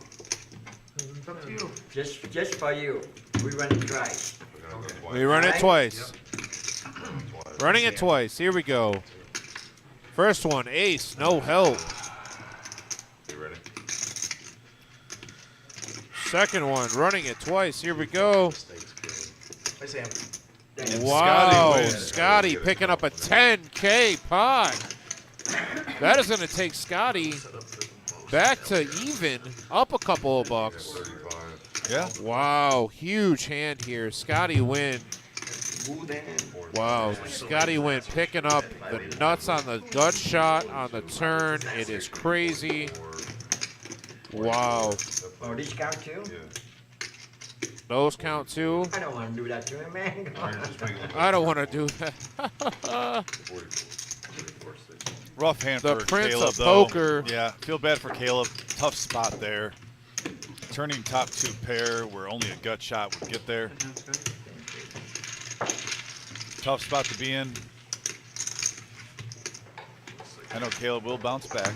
It's up to you. Just for you. We run it twice. we're gonna go twice. We run it Alright. twice. Twice. Running it twice. Here we go. First one, ace, no help. You ready? Second one, running it twice. Here we go. Hey, Sam. Wow, Scotty Scotty wins. picking up a 10K pot. That is going to take Scotty back to even, up a couple of bucks. 35. Yeah. Wow, huge hand here. Scotty Wynn. Wow, Scotty Wynn picking up the nuts on the gut shot on the turn. It is crazy. Wow. Oh, this count too? Yeah. Those count too. I don't want to do that to him, man. Come on. I don't want to do that. 44, 60. Rough hand The for Prince Caleb, of though. Poker. Yeah, feel bad for Caleb. Tough spot there. Turning top two pair where only a gut shot would get there. Tough spot to be in. I know Caleb will bounce back.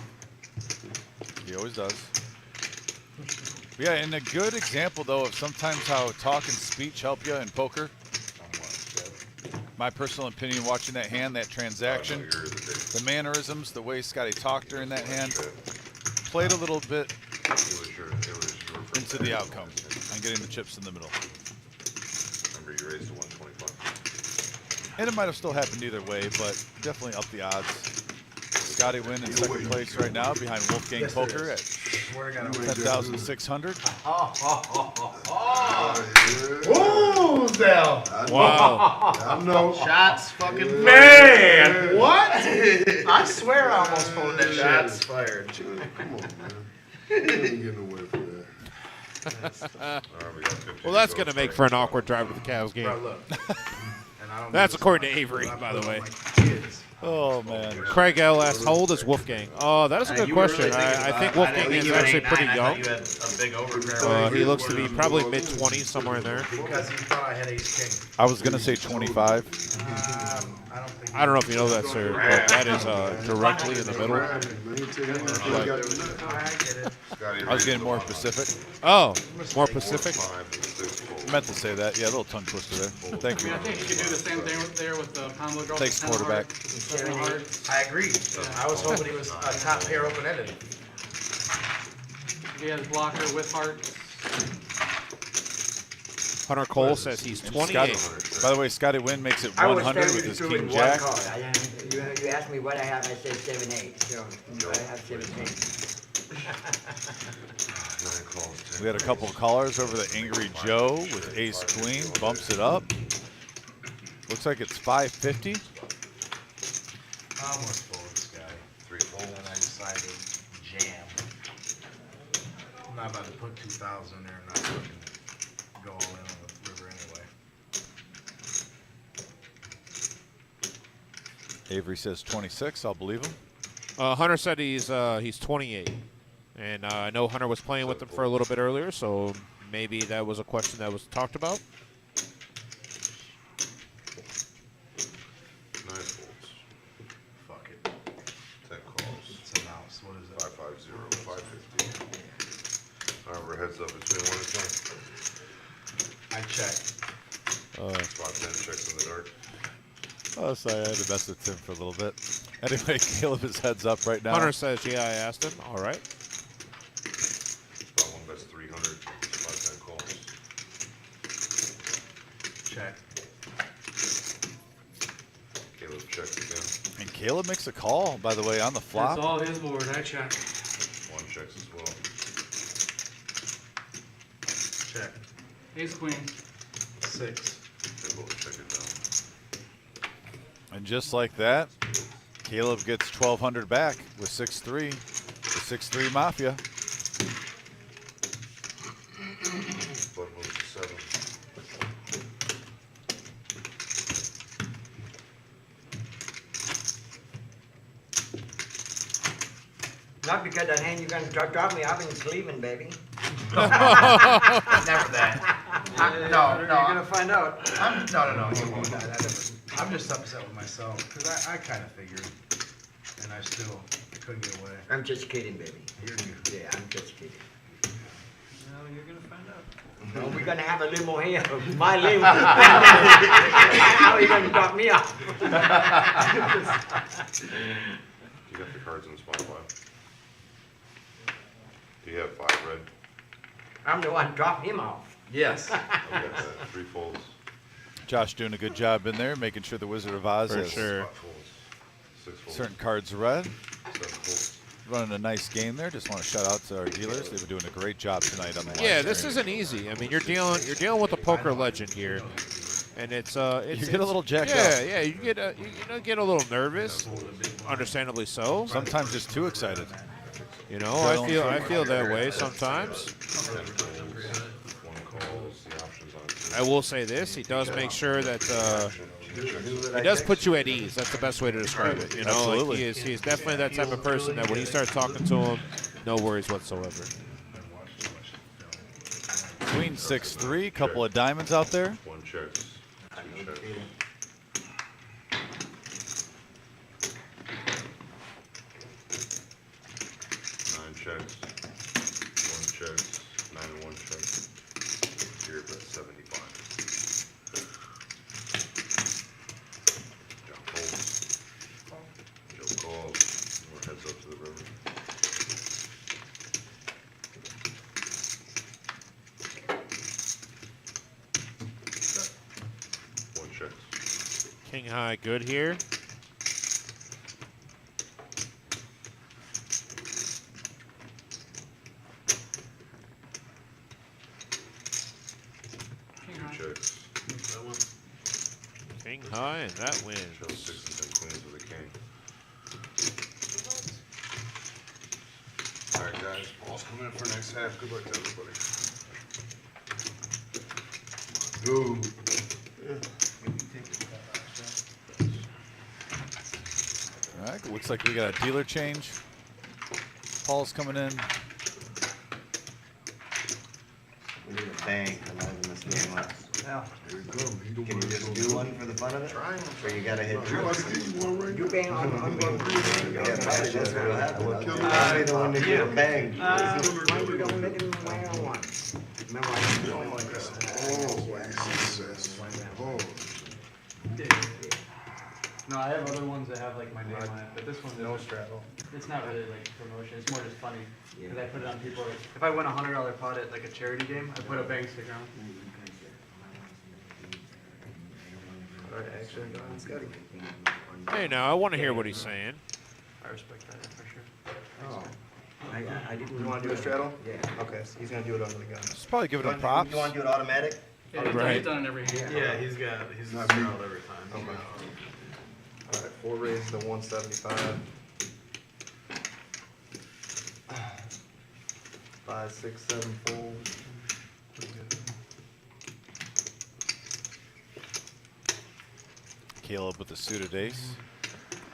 He always does. But yeah, and a good example, though, of sometimes how talk and speech help you in poker. My personal opinion, watching that hand, that transaction, the mannerisms, the way Scotty talked during that hand, played a little bit into the outcome and getting the chips in the middle. Remember, you raised to 125. And it might have still happened either way, but definitely up the odds. Scotty Wynn in second place right now behind Wolfgang Poker at 10,600. Ooh, Zell. Wow. I know. Shots fucking Man, what? I swear I almost pulled that Shots shot. fired. Come on, man. You ain't getting away from that. All right, we got 50 Well, that's go going to make for an awkward drive to the Cavs game. Bro, look. And I don't That's do this according to much, Avery, but I by the put way. on my kids. Oh, man. Craig L. asks, how old is Wolfgang? Oh, that is a good You were question. really thinking I about think it. Wolfgang didn't is think actually you had pretty 8'9", I young. thought you had a big overpair. He looks to be probably mid-20s, somewhere in there. Because he thought I had ace king. I was going to say 25. I don't think. I don't know if you know that, sir, but that is directly in the middle. I was getting more Pacific. Oh, more Pacific? I meant to say that. Yeah, a little tongue twister there. Thank I mean, you. I think you could do the same thing there with the combo draw. Thanks, 10 quarterback. heart, 7 heart. I agree. I was hoping he was a top pair open-ended. He has blocker with heart. Hunter Cole says he's 28. By the way, Scotty Wynn makes it I was 100 telling with you his the truth king in jack. one card. You asked me what I have, I said 7-8, so I have 17. 9 calls. 10 We had a couple of callers over the Angry Joe with ace queen. Bumps it up. Looks like it's 550. I almost folded this guy. 3 And folds. then I decided jam. I'm not about to put 2,000 in there and not fucking go all in on the river anyway. Avery says 26. I'll believe him. Hunter said he's 28. And I know Hunter was playing with him for a little bit earlier, so maybe that was a question that was talked about. 9 folds. Fuck it. 10 calls. It's a mouse. What is it? 550, 550. However, heads up between 1 and 10. I check. Spot 10 checks in the dark. Oh, sorry. I had to mess with Tim for a little bit. Anyway, Caleb is heads up right now. Hunter says, yeah, I asked him. All right. Spot 1 bets 300. Spot 10 calls. Check. Caleb checks again. And Caleb makes a call, by the way, on the flop. It's all his board. I check. 1 checks as well. Check. Ace queen. 6. They both check it down. And just like that, Caleb gets 1,200 back with 6-3. The 6-3 Mafia. Bud moves to 7. Not because that hand you're going to drop me off in Cleveland, baby. Never that. No, You're gonna find out. No. He won't. I'm just upset with myself because I kind of figured, and I still couldn't get away. I'm just kidding, baby. You're new. Yeah, I'm just kidding. No, you're gonna find out. No, we're gonna have a limo here. My limo. How are you gonna drop me off? You got the cards in spot 5. Do you have 5 red? I'm the one drop him off. Yes. I got that. 3 folds. Josh doing a good job in there, making sure the Wizard of Oz For has sure. Spot folds. 6 folds. certain cards read. 7 folds. Running a nice game there. Just want to shout out to our dealers. They've been doing a great job tonight on the live Yeah, this stream. isn't easy. I mean, you're dealing with a poker legend here, and it's You get a little jacked up. Yeah, you get a little nervous, understandably so. Sometimes just too excited. You know, I feel that way sometimes. 10 folds. 1 calls. The options on 2. I will say this: he does make sure that he does put you at ease. That's the best way to describe it. You know, Absolutely. like he's definitely that type of person that when you start talking to him, no worries whatsoever. Queen 6-3, couple of diamonds out there. 1 checks. 2 checks. 9 checks. 1 checks. 9 and 1 checks. Here at 75. John folds. Joe calls. More heads up to the river. One checks. King high, good here. Checks. King high, and that wins. Shows 6 and 10 queens with a king. All right, guys. Ball's coming in for next half. Good luck to everybody. Go. All right, looks like we got a dealer change. Paul's coming in. We need a bang to liven this game up. Yeah. There you go. Can you just do one for the fun of it? Or you gotta hit I give you one right You bang on one. Yeah, probably that's what'll happen. I'll kill I'll be you. the one to get a bang. Why you don't make it one on one? Remember, I told you like this. Oh, No, I have other ones that have like my name on it, but this one No isn't. straddle. It's not really like promotion. It's more just funny because I put it on people. Like, if I win $100 pot at like a charity game, I put a bang sticker on. Alright, action. Scotty. Hey, now I want to hear what he's saying. I respect that for sure. Oh. I didn't. You wanna do a straddle? Yeah. Okay, so he's gonna do it under the gun. Just probably give it a You props. wanna do it automatic? Yeah, Right. he's done it every hand. Yeah, he's straddled every time. Okay. Alright, 4 raises to 175. 5, 6, 7 folds. Caleb with the suited ace.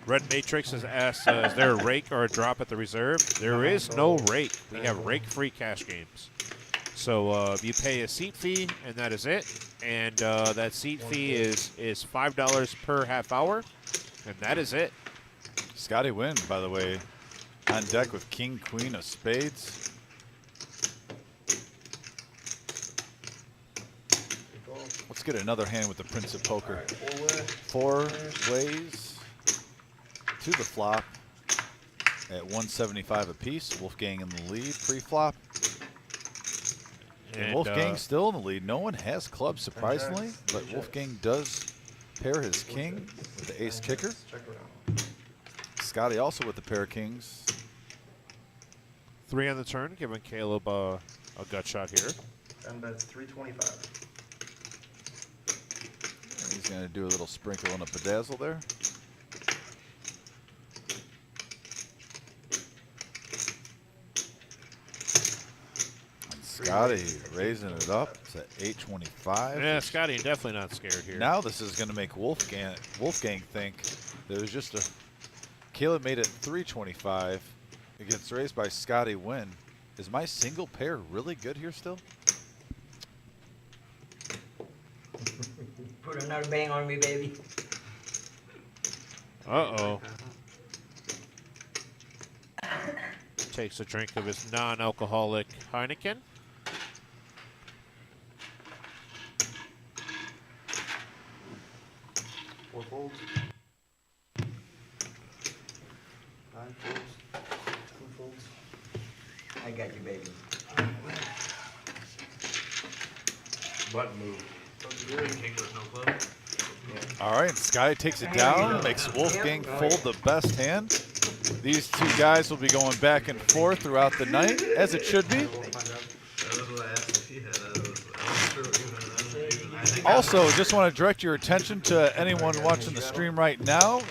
Red Matrix has asked, is there a rake or a drop at the reserve? There is no rake. We have rake-free cash games. So you pay a seat fee, and that is it. And that seat fee is $5 per half hour, and that is it. Scotty Wynn, by the way, on deck with king, queen of spades. Let's get another hand with the Prince of Poker. 4 ways to the flop at 175 apiece. Wolfgang in the lead pre-flop. And Wolfgang still in the lead. No one has clubs, surprisingly, but Wolfgang does pair his king with the ace kicker. Scotty also with the pair of kings. 3 on the turn, giving Caleb a gut shot here. And that's 325. He's going to do a little sprinkle and a bedazzle there. And Scotty raising it up. It's at 825. Yeah, Scotty definitely not scared here. Now this is going to make Wolfgang think there's just a... Caleb made it 325. It gets raised by Scotty Wynn. Is my single pair really good here still? Put another bang on me, baby. Uh-oh. Takes a drink of his non-alcoholic Heineken. Four folds. 9 folds. 10 folds. I got you, baby. Button move. King with no club. All right, and Scotty takes it down, makes Wolfgang fold the best hand. These two guys will be going back and forth throughout the night, as it should be. Also, just want to direct your attention to anyone watching the stream right now.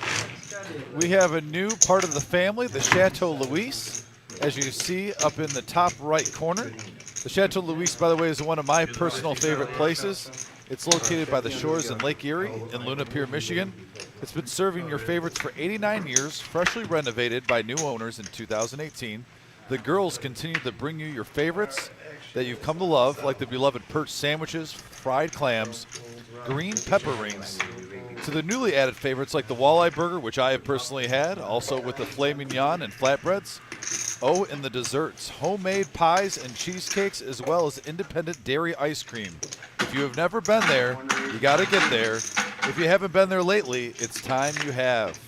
We have a new part of the family, the Chateau Louis, as you see up in the top right corner. The Chateau Louis, by the way, is one of my personal favorite places. It's located by the shores in Lake Erie in Luna Pier, Michigan. It's been serving your favorites for 89 years, freshly renovated by new owners in 2018. The girls continue to bring you your favorites that you've come to love, like the beloved perch sandwiches, fried clams, green pepper rings, to the newly added favorites like the walleye burger, which I have personally had, also with the filet mignon and flatbreads. Oh, and the desserts, homemade pies and cheesecakes, as well as independent dairy ice cream. If you have never been there, you got to get there. If you haven't been there lately, it's time you have.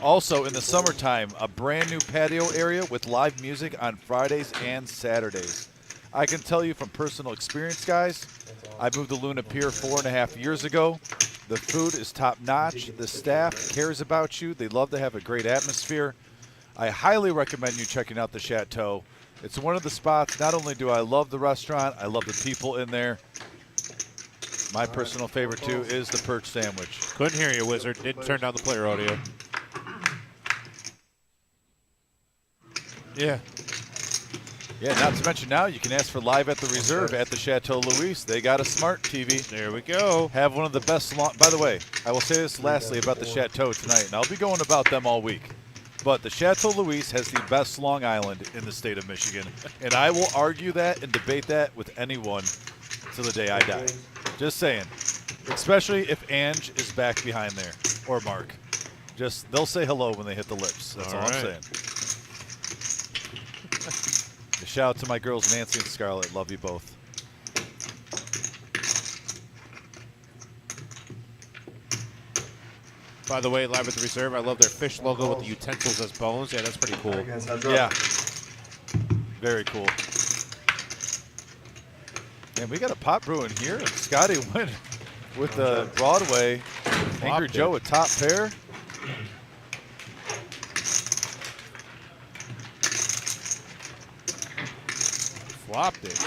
Also, in the summertime, a brand new patio area with live music on Fridays and Saturdays. I can tell you from personal experience, guys, I moved to Luna Pier 4.5 years ago. The food is top-notch. The staff cares about you. They love to have a great atmosphere. I highly recommend you checking out the Chateau. It's one of the spots. Not only do I love the restaurant, I love the people in there. My personal favorite, too, is the perch sandwich. Couldn't hear you, Wizard. Didn't turn down the player audio. Yeah. Yeah, not to mention now you can ask for Live at the Reserve at the Chateau Louis. They got a smart TV. There we go. Have one of the best. By the way, I will say this lastly about the Chateau tonight, and I'll be going about them all week. but the Chateau Louise has the best Long Island in the state of Michigan, and I will argue that and debate that with anyone till the day I die. Just saying, especially if Ange is back behind there or Mark. Just they'll say hello when they hit the lips. That's all I'm saying. A shout out to my girls Nancy and Scarlett. Love you both. By the way, Live at the Reserve, I love their fish logo with the utensils as bones. Yeah, that's pretty cool. Yeah. Very cool. And we got a pot brewing here. And Scotty Wynn with the Broadway. Angry Joe at top pair. Flopped it.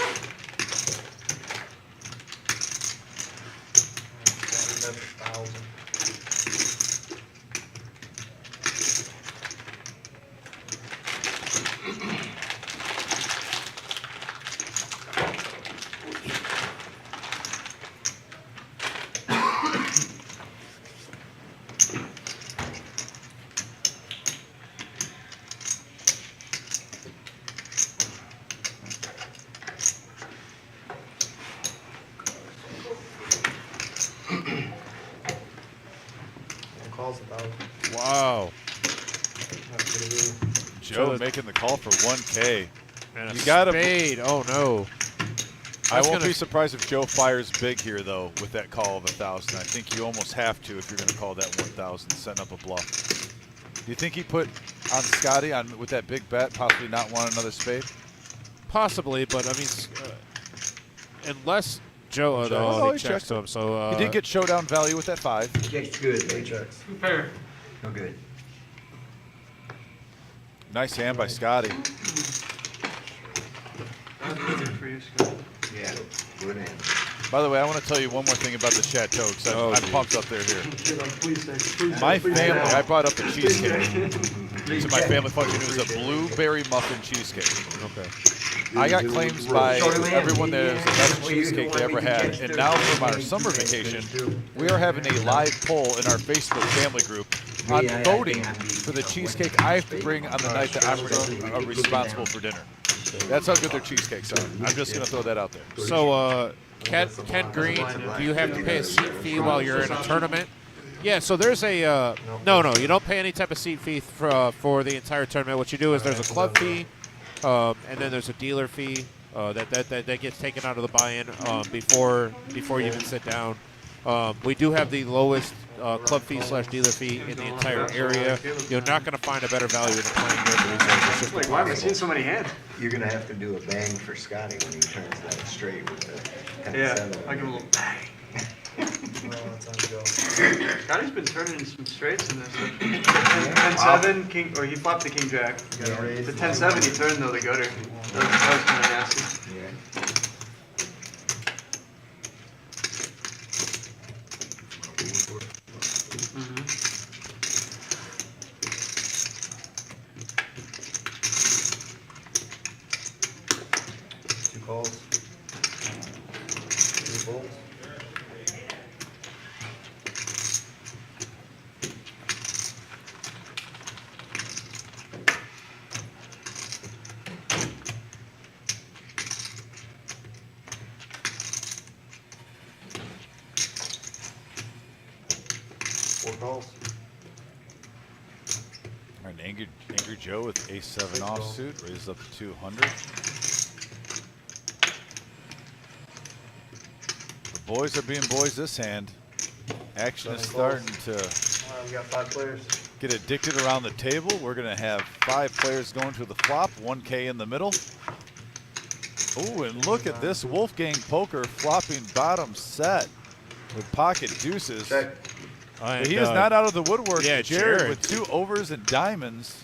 Wow. Joe making the call for 1K. And You got spade. Oh, no. I won't be surprised if Joe fires big here, though, with that call of 1,000. I think you almost have to if you're going to call that 1,000, setting up a bluff. Do you think he put on Scotty with that big bet, possibly not want another spade? Possibly, but I mean, unless Joe, he checks to him. So he did get showdown value with that 5. Checks good. He checks. Pair. No good. Nice hand by Scotty. For you, Scott. Yeah, good hand. By the way, I want to tell you one more thing about the Chateau, because I'm pumped up there here. My family, I brought up the cheesecake to my family function. It was a blueberry muffin cheesecake. Okay. I got claims by everyone there as the best cheesecake they ever had. And now from our summer vacation, we are having a live poll in our Facebook family group on voting for the cheesecake I have to bring on the night that I'm responsible for dinner. That's how good their cheesecakes are. I'm just going to throw that out there. So, Ken Green, do you have to pay a seat fee while you're in a tournament? Yeah, so there's a no, you don't pay any type of seat fee for the entire tournament. What you do is there's a club fee, and then there's a dealer fee that gets taken out of the buy-in before you even sit down. We do have the lowest club fee / dealer fee in the entire area. You're not going to find a better value than playing here at the Reserve. It's just Like, why am I seeing so many hands? You're gonna have to do a bang for Scotty when he turns that straight with the 10-7. Yeah, I'll give him a little bang. Scotty's been turning some straights in this. 10-7, king, or he flopped the king jack. The 10-7 he turned though the gutter. That was kind of nasty. Yeah. Two calls. 3 bolts. Calls. All right, Angry Joe with ace-7 offsuit, raises up to 200. The boys are being boys this hand. Action is starting to We got 5 players. get addicted around the table. We're going to have 5 players going to the flop, 1K in the middle. Oh, and look at this Wolfgang poker flopping bottom set with pocket deuces. But he is not out of the woodwork. Yeah, Jared with 2 overs and diamonds.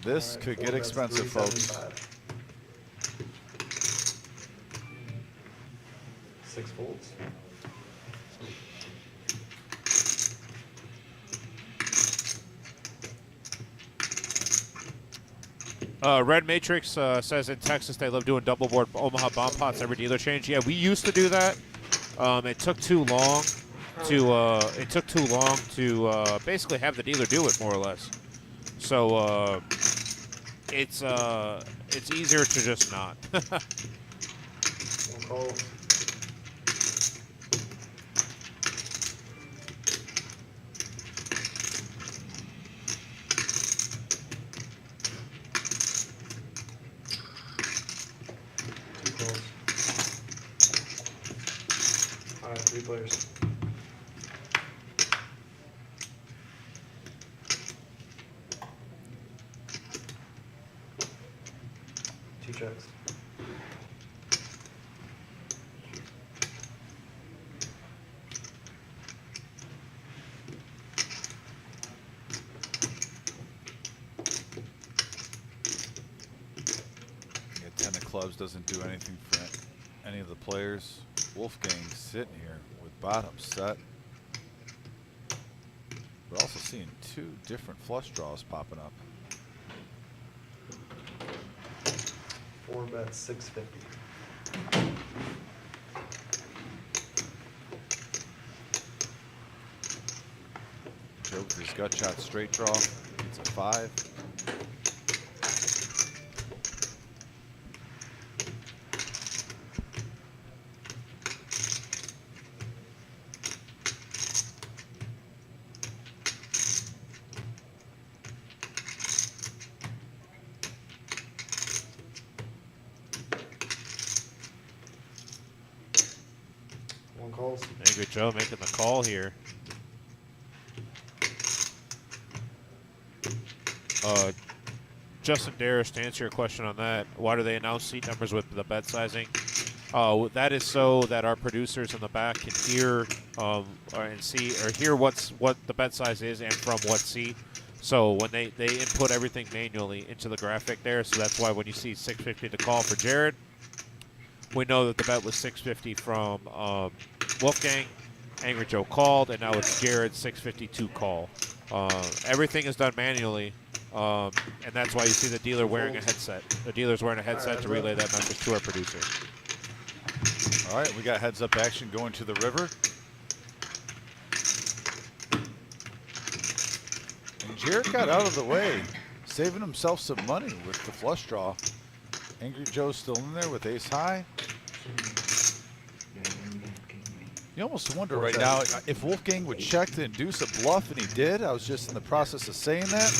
This could get expensive, folks. 6 folds. Red Matrix says in Texas they love doing double board Omaha bomb pots every dealer change. Yeah, we used to do that. It took too long. it took too long to basically have the dealer do it, more or less. So it's easier to just not. One call. Two calls. All right, 3 players. Two checks. Yeah, 10 of clubs doesn't do anything for any of the players. Wolfgang sitting here with bottom set. We're also seeing 2 different flush draws popping up. 4 bets, 650. Joe with his gut shot straight draw. It's a 5. One calls. Angry Joe making the call here. Justin Darris, to answer your question on that, why do they announce seat numbers with the bet sizing? That is so that our producers in the back can hear and see or hear what the bet size is and from what seat. So when they input everything manually into the graphic there, so that's why when you see 650 to call for Jared, we know that the bet was 650 from Wolfgang. Angry Joe called, and now it's Jared's 652 call. Everything is done manually, and that's why you see the dealer wearing a headset. The dealer's wearing a headset to relay that message to our producer. All right, we got heads-up action going to the river. And Jared got out of the way, saving himself some money with the flush draw. Angry Joe's still in there with ace high. You almost wonder right now if Wolfgang would check to induce a bluff, and he did. I was just in the process of saying that.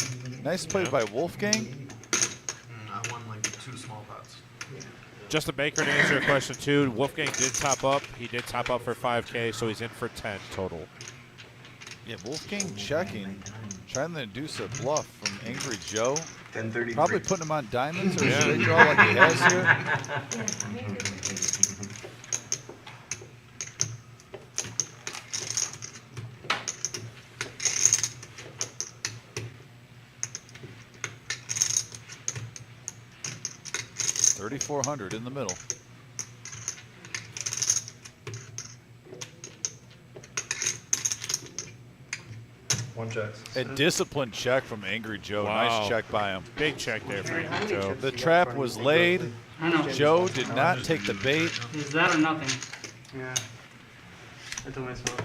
Nice play by Wolfgang. I won like 2 small pots. Justin Baker, to answer your question too, Wolfgang did top up. He did top up for 5K, so he's in for 10 total. Yeah, Wolfgang checking, trying to induce a bluff from Angry Joe. 1033. Probably putting him on diamonds or a straight draw like he has here. 3,400 in the middle. One check. A disciplined check from Angry Joe. Wow. Nice check by him. Big check there for Angry Joe. The trap was laid. I know. Joe did not take the bait. Is that or nothing? Yeah. I told myself.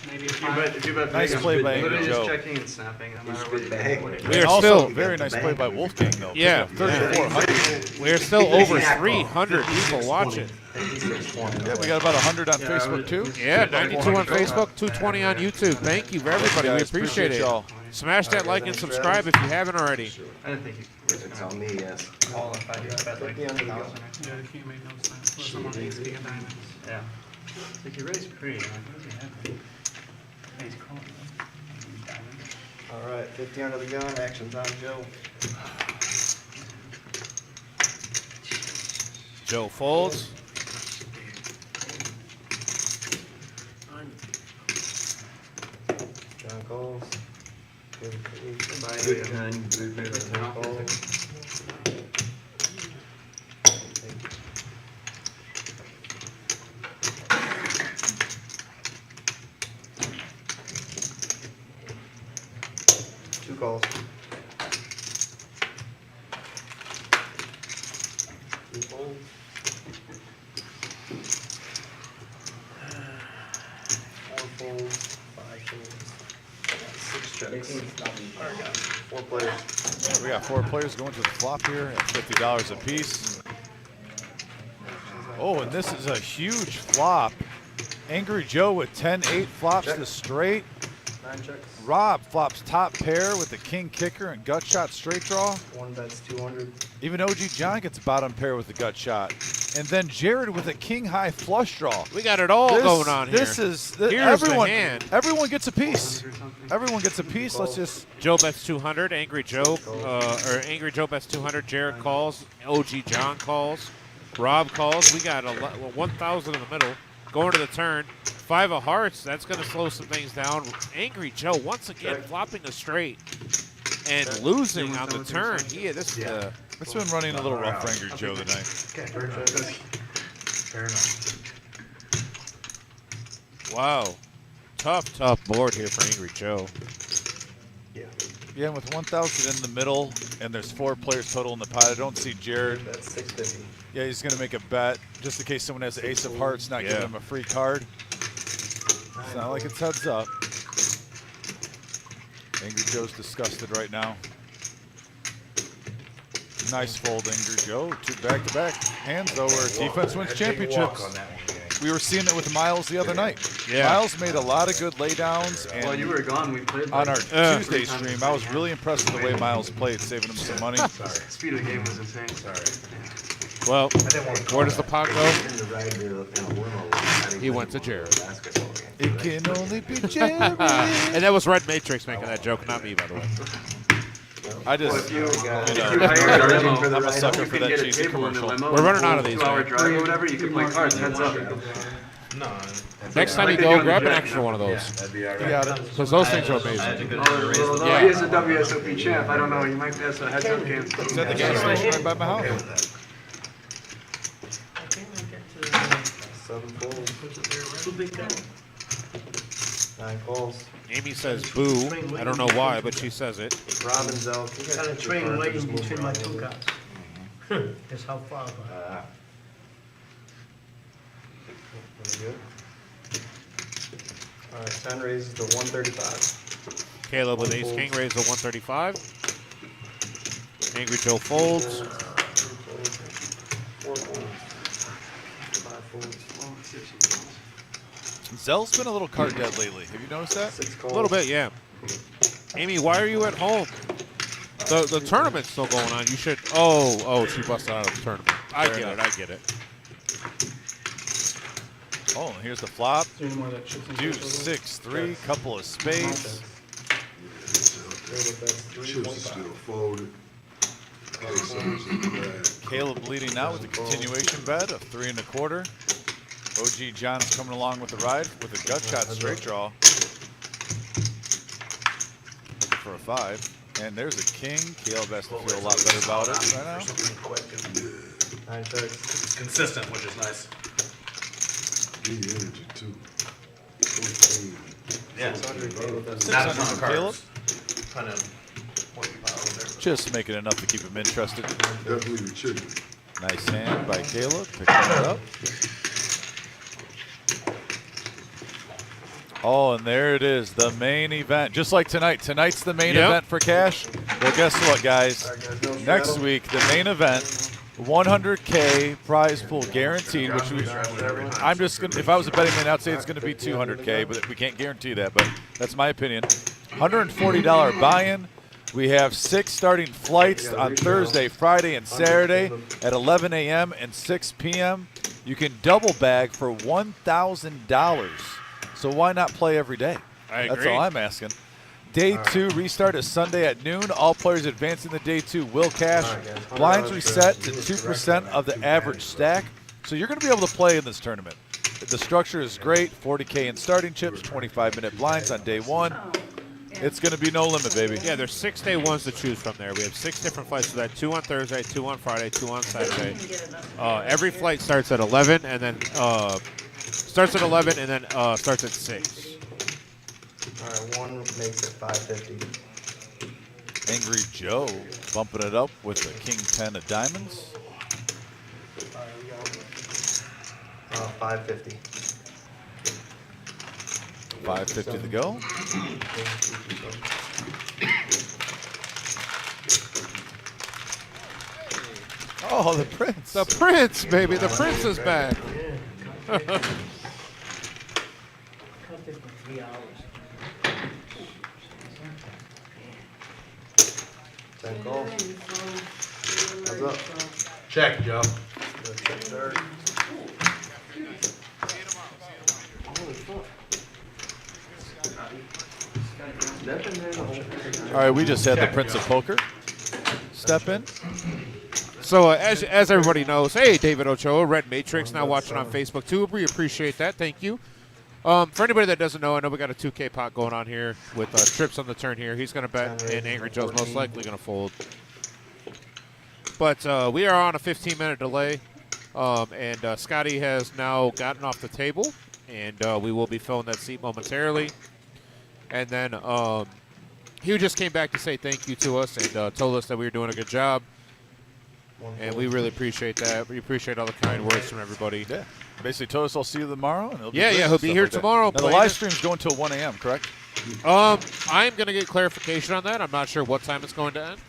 Maybe If you 5. bet, if you bet Nice big, play I'm by Angry literally Joe. just checking and snapping, no matter good bag. what it We is. are Also, still very nice play by Wolfgang, though. Yeah. 3,400. We're still over 300 people watching. Yeah, we got about 100 on Facebook, too. Yeah, 92 on Facebook, 220 on YouTube. Thank you, everybody. We Guys, appreciate it. y'all. Smash that like and subscribe if you haven't already. I didn't think you It's on me, yes. call if I did bet like 50 2,000 under or the something. Yeah, you can't make no sense. Unless someone needs to get diamonds. Yeah. It's like you raised pre. I'm like, what does he have? He's calling. Diamonds. All right, 50 under the gun. Action's on Joe. Joe folds. John calls. Good Good gun, good river. calls. Two calls. Two folds. Four folds. checks. 4 players. We got 4 players going to the flop here at $50 apiece. Oh, and this is a huge flop. Angry Joe with 10-8 flops Check. to straight. 9 checks. Rob flops top pair with the king kicker and gut shot straight draw. 1 bets 200. Even OG John gets bottom pair with the gut shot. And then Jared with a king high flush draw. We got it all going on here. This is Here's everyone. the hand. Everyone gets a piece. Everyone gets a piece. Let's just. Joe bets 200. Angry Joe, or Angry Joe bets 200. Jared calls. OG John calls. Rob calls. We got 1,000 in the middle. Going to the turn. 5 of hearts. That's going to slow some things down. Angry Joe once again flopping a straight and losing on the turn. It's been running a little rough for Angry Joe tonight. Okay, fair enough. Wow. Tough board here for Angry Joe. Yeah, and with 1,000 in the middle, and there's 4 players total in the pot, I don't see Jared. That's 650. Yeah, he's going to make a bet just in case someone has the ace of hearts, not giving him a free card. It's not like it's heads up. Angry Joe's disgusted right now. Nice fold, Angry Joe. 2 back-to-back hands, though, where defense wins championships. We were seeing it with Miles the other night. Yeah. Miles made a lot of good laydowns. And While you were gone, we played on like our 3 Tuesday times. stream, I was really impressed with the way Miles played, saving him some money. Speed of the game was insane. Well, where does the pot go? He He went to Jared. It can only be Jared. And that was Red Matrix making that joke, not me, by the way. I just, If you know, hire a limo, I'm a sucker you for can that get a cheesy table in the commercial. limo. We're running out of these, 2-hour man. drive or whatever, you can play cards heads up. No. Next time you go, grab an extra one of those. That'd be all You right. got it. Because those things are I had to amazing. go to the race. Although he is a WSOP champ, I don't know, you might pass a heads up game. It's at the gas station right by my house. 7 folds. 9 calls. Amy says boo. I don't know why, but she says it. Robin's out. Got a train waiting between my 2 cars. That's how far I got. Really good. All right, 10 raises to 135. Caleb with ace king raises to 135. Angry Joe folds. 4 folds. 5 folds. Zell's been a little card dead lately. Have you noticed that? 6 A calls. little bit, yeah. Amy, why are you at home? The tournament's still going on. You should. Oh, she busted out of the tournament. I get it. Oh, and here's the flop. Is there any more of that chips and Deuce, salsa? 6-3, couple of spades. Chips is still folded. Ace is in the bag. Caleb leading now with a continuation bet of 3 1/4. OG John's coming along with the ride with a gut shot straight draw. Looking for a 5. And there's a king. Caleb has to feel a lot better about it right now. 9 checks. It's consistent, which is nice. Give you energy too. Yeah. 600. Not a ton 600 of for Caleb. cards. Kind of what you pile there. Just making enough to keep him interested. Definitely the chicken. Nice hand by Caleb. Picking it up. Oh, and there it is, the main event. Just like tonight. Tonight's the main event for cash. Well, guess what, guys? Next week, the main event, 100K prize pool guaranteed, which I'm just going to, if I was a betting man, I'd say it's going to be 200K, but we can't guarantee that, but that's my opinion. $140 buy-in. We have 6 starting flights on Thursday, Friday, and Saturday at 11 a.m. and 6 p.m. You can double bag for $1,000. So why not play every day? I agree. That's all I'm asking. Day 2 restart is Sunday at noon. All players advancing to Day 2 will cash. Blinds reset to 2% of the average stack. So you're going to be able to play in this tournament. The structure is great. 40K in starting chips, 25-minute blinds on Day 1. It's going to be no limit, baby. Yeah, there's 6 day ones to choose from there. We have 6 different flights for that. 2 on Thursday, 2 on Friday, 2 on Saturday. Every flight starts at 11 and then starts at 6. All right, 1 makes it 550. Angry Joe bumping it up with the King 10 of diamonds. 550. 5:50 to go. Oh, the Prince. The Prince, baby. The Prince is back. Cut it for 3 hours. 10 call. How's up? Check, Joe. Check third. All right, we just had the Prince of Poker step in. So as everybody knows, hey, David Ochoa, Red Matrix, now watching on Facebook too. We appreciate that. Thank you. For anybody that doesn't know, I know we got a 2K pot going on here with Trips on the turn here. He's going to bet, and Angry Joe's most likely going to fold. But we are on a 15-minute delay, and Scotty has now gotten off the table, and we will be filling that seat momentarily. And then he just came back to say thank you to us and told us that we were doing a good job. And we really appreciate that. We appreciate all the kind words from everybody. Yeah. Basically told us I'll see you tomorrow. And Yeah, he'll be here tomorrow. Now, the live stream's going till 1 a.m., correct? I'm going to get clarification on that. I'm not sure what time it's going to end.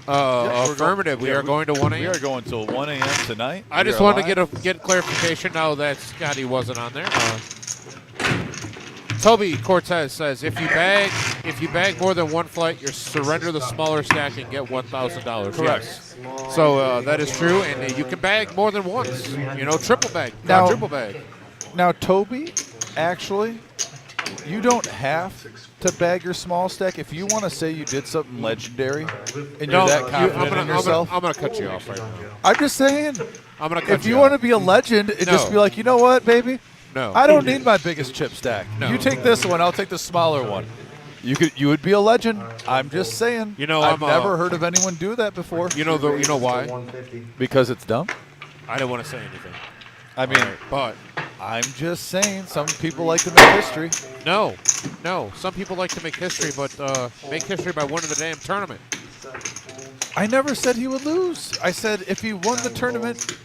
Affirmative. We are going to 1 a.m. We are going till 1 a.m. tonight. I just wanted to get clarification now that Scotty wasn't on there. Toby Cortez says, if you bag more than one flight, you surrender the smaller stack and get $1,000. Correct. Yes. So that is true, and you can bag more than once. Triple bag, Now- triple bag. Now, Toby, actually, you don't have to bag your small stack. If you want to say you did something legendary and you're that confident in yourself, I'm gonna cut you off right now. I'm just saying, I'm gonna cut if you off. want to be a legend, and just No. be like, you know what, baby? No. I don't need my biggest chip stack. No. You take this one, I'll take the smaller one. You would be a legend. I'm just saying. I've never heard of anyone do that before. You know why? Because it's dumb. I don't want to say anything. I mean, but I'm just saying some people like to make history. No. Some people like to make history, but make history by winning the damn tournament. I never said he would lose. I said if he won the tournament,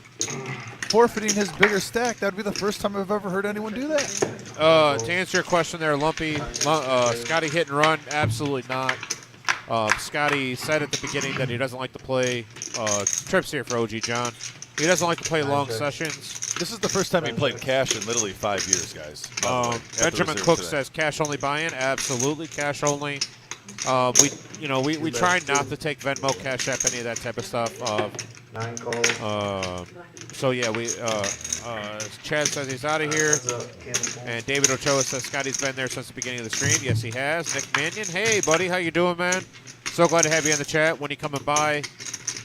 forfeiting his bigger stack, that'd be the first time I've ever heard anyone do that. To answer your question there, Lumpy, Scotty hit and run, absolutely not. Scotty said at the beginning that he doesn't like to play trips here for OG John. He doesn't like to play long sessions. This is the first time he played cash in literally 5 years, guys. Benjamin Cook says cash only buy-in. Absolutely, cash only. We try not to take Venmo, Cash App, any of that type of stuff. 9 calls. So yeah, Chad says he's out of here, and David Ochoa says Scotty's been there since the beginning of the stream. Yes, he has. Nick Mannion, hey buddy, how you doing, man? So glad to have you in the chat. When you coming by?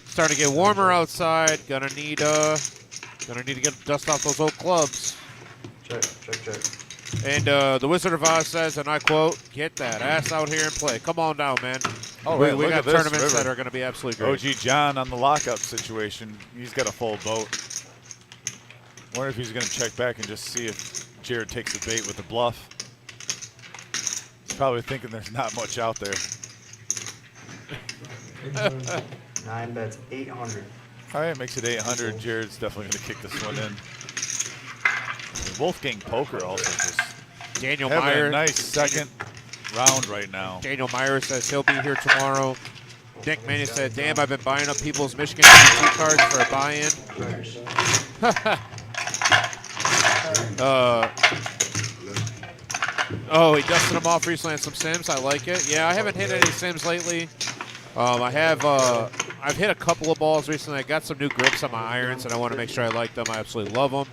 Starting to get warmer outside. Gonna need to get dust off those old clubs. Check. And the Wizard of Oz says, and I quote, "Get that ass out here and play. Come on down, man." Oh, we man, look got at this tournaments river. that are going to be absolutely great. OG John on the lockup situation. He's got a full boat. Wonder if he's going to check back and just see if Jared takes the bait with the bluff. He's probably thinking there's not much out there. 9 bets, 800. All right, makes it 800. Jared's definitely going to kick this one in. Wolfgang Poker also just Daniel having Meyer, a nice second round right now. Daniel Meyer says he'll be here tomorrow. Nick Mannion said, "Damn, I've been buying up people's Michigan PT cards for a buy-in." He dusted them off recently on some Sims. I like it. Yeah, I haven't hit any Sims lately. I've hit a couple of balls recently. I got some new grips on my irons, and I want to make sure I like them. I absolutely love them.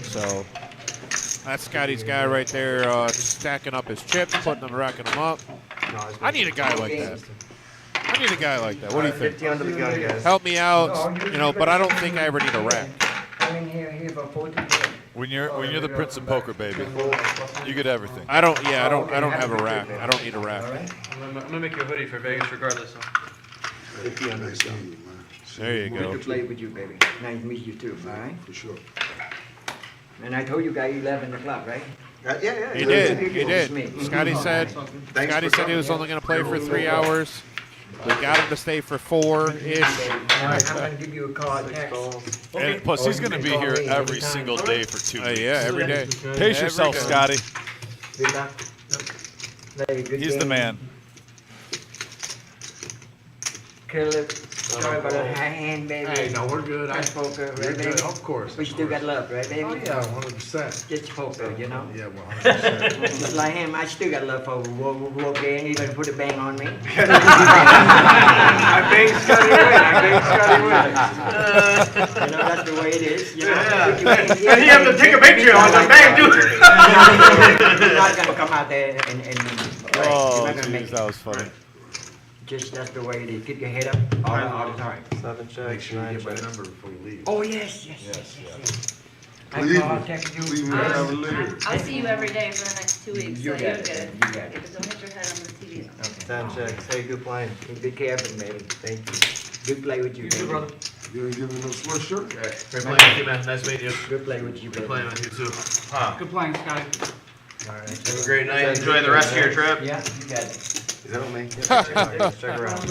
So that's Scotty's guy right there, stacking up his chips, putting them, racking them up. I need a guy like that. What do you think? 50 under the gun, guys. Help me out, but I don't think I ever need a rack. I'm in here for 40. When you're the Prince of Poker, baby, you get everything. I don't have a rack. I don't need a rack. I'm gonna make you a hoodie for Vegas regardless. 50 under the gun. There you Good go. to play with you, baby. Nice to meet you too, all right? For sure. And I told you guys 11 o'clock, right? He did. Scotty said he was only going to play for 3 hours. We got him to stay for 4-ish. I'm gonna give you a call next. And plus, he's going to be here every single day for 2 weeks. Yeah, every day. Pace yourself, Scotty. Good luck. Very good He's the game. man. Caleb, sorry about the hand, baby. Hey, no, we're good. Just poker, right, You're baby? good, of course. We still got love, right, baby? Oh, yeah, 100%. Just poker, you know? Yeah, 100%. Just like him, I still got love for Wolfgang, even put a bang on me. I bang Scotty Wynn, You know, that's the way it is, you know? Yeah. You have to take a picture on the bang, dude. You're not gonna come out there and Oh, you're not gonna make jeez, that was funny. Just that's the way it is. Keep your head up all the time. 7 checks, Make sure you 9 get my checks. number before you leave. Oh, yes. I Leave call, me. text you. Leave me and have a later. I'll see you every day for the next 2 weeks, You so got you're it, good. you got it. Okay, but don't hit your head on the TV though. 10 checks. Hey, good playing. Be careful, baby. Thank you. Good play with you, You baby. too, brother. You ain't giving me no sweatshirt? Great playing with you, man. Nice meeting you. Good play with you, Good baby. playing with you too. Good playing, Scotty. All right. Have a great night. Enjoy the rest of your trip. Yeah, you got it. Is that on me? Check around.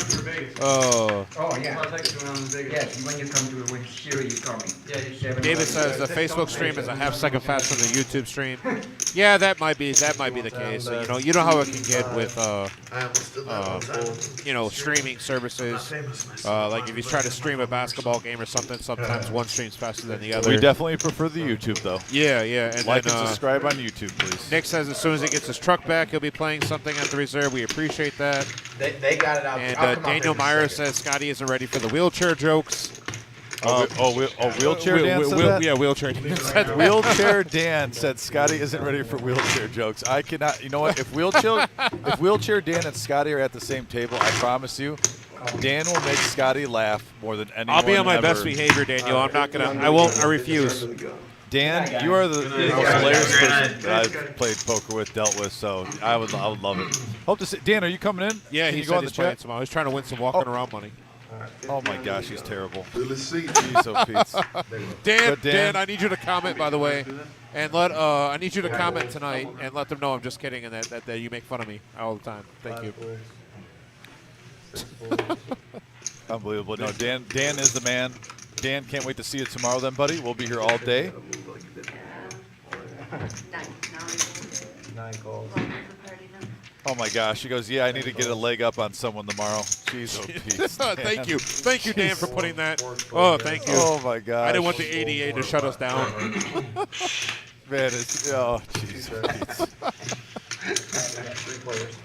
Oh. Oh, yeah. I'll text you around the Vegas. Yes, when you come to when Siri, you call me. Yeah, you David says the Facebook stream is a half-second faster than the YouTube stream. Yeah, that might be the case. So, you know how it can get with streaming services. Like if you try to stream a basketball game or something, sometimes one stream's faster than the other. We definitely prefer the YouTube, though. Yeah. And like then, and subscribe on YouTube, please. Nick says as soon as he gets his truck back, he'll be playing something at the reserve. We appreciate that. They got it out. And I'll come out Daniel there in a Meyer second. says Scotty isn't ready for the wheelchair jokes. Wheelchair Dan said that? Yeah, wheelchair Dan said that. Wheelchair Dan said Scotty isn't ready for wheelchair jokes. I cannot. You know what? If wheelchair Dan and Scotty are at the same table, I promise you, Dan will make Scotty laugh more than anyone. I'll be on my ever. best behavior, Daniel. I'm not gonna. I won't. I refuse. Dan, you are the most hilarious person that I've played poker with, dealt with. So I would love it. Hope to see. Dan, are you coming in? Yeah, Can he you go said on the he's playing chat? tomorrow. He's trying to win some walking around money. Oh my gosh, he's terrible. Let's see. Jeez, oh Pete. Dan, I need you to comment, by the way, and I need you to comment tonight and let them know I'm just kidding and that you make fun of me all the time. Thank you. Unbelievable. No, Dan is the man. Dan, can't wait to see you tomorrow then, buddy. We'll be here all day. 9 calls. Oh my gosh. He goes, yeah, I need to get a leg up on someone tomorrow. Jeez, oh Pete. Thank you. Thank you, Dan, for putting that. Oh, thank you. Oh my gosh. I didn't want the ADA to shut us down. Man, it's, oh, jeez. Pete. 3 players.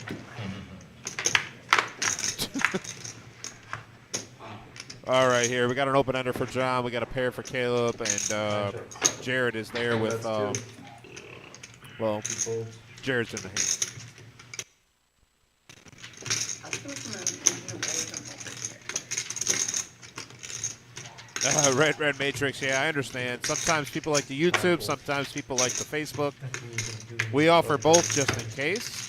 All right, here we got an open ender for John. We got a pair for Caleb, and Jared is there with. Jared's in the hand. Red Matrix, yeah, I understand. Sometimes people like the YouTube, sometimes people like the Facebook. We offer both just in case.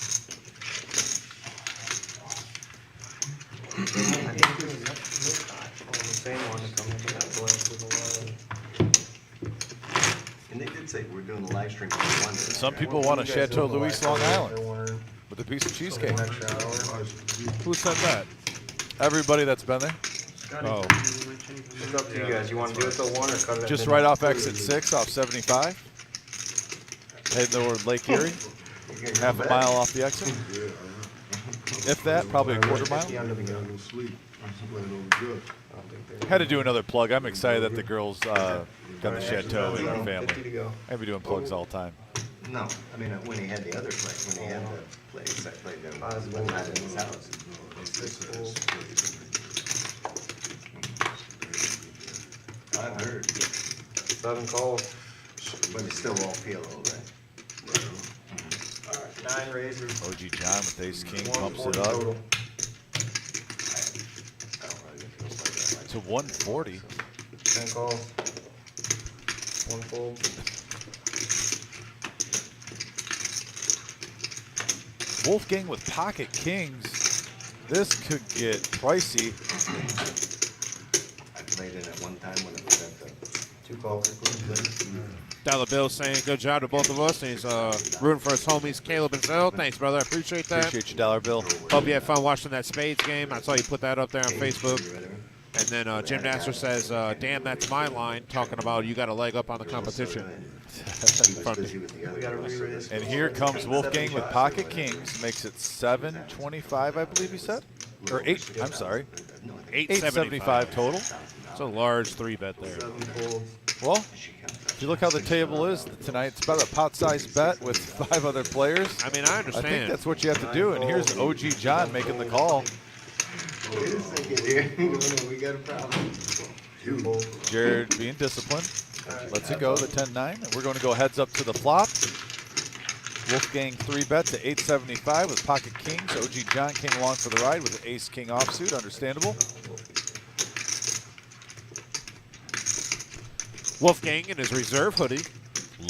And they did say we're doing the live stream for one. Some people want a Chateau Louis Long Island with a piece of cheesecake. Who said that? Everybody that's been there. Oh. It's up to you guys. You want to do it till 1 or cut it? Just right off exit 6 off 75. Heading toward Lake Erie. Half a mile off the exit. If that, probably a quarter mile. Had to do another plug. I'm excited that the girls got the Chateau in their family. I'd be doing plugs all the time. No, I mean when he had the other place, when he had the place, I played them. Not in his house. I've heard. 7 calls. But it's still all PLO, right? All right, 9 raises. OG John with Ace King bumps it up to 140. 10 calls. 1 fold. Wolfgang with pocket kings. This could get pricey. I played it at one time when it was at the 2 calls. Dollar Bill saying good job to both of us. And he's rooting for his homies, Caleb and Zell. Thanks, brother. I appreciate that. Appreciate you, Dollar Bill. Hope you had fun watching that Spades game. I saw you put that up there on Facebook. And then Jim Nasser says, damn, that's my line, talking about you got a leg up on the competition. And here comes Wolfgang with pocket kings. Makes it 725, I believe he said. Or 8, I'm sorry. 875 total. It's a large 3-bet there. Well, if you look how the table is tonight, it's about a pot-sized bet with 5 other players. I mean, I understand. I think that's what you have to do. And here's OG John making the call. Wait a second here. We got a problem. Jared being disciplined. Lets it go, the 10-9. And we're going to go heads up to the flop. Wolfgang 3-bet to 875 with pocket kings. OG John came along for the ride with an ace-king offsuit. Understandable. Wolfgang in his reserve hoodie.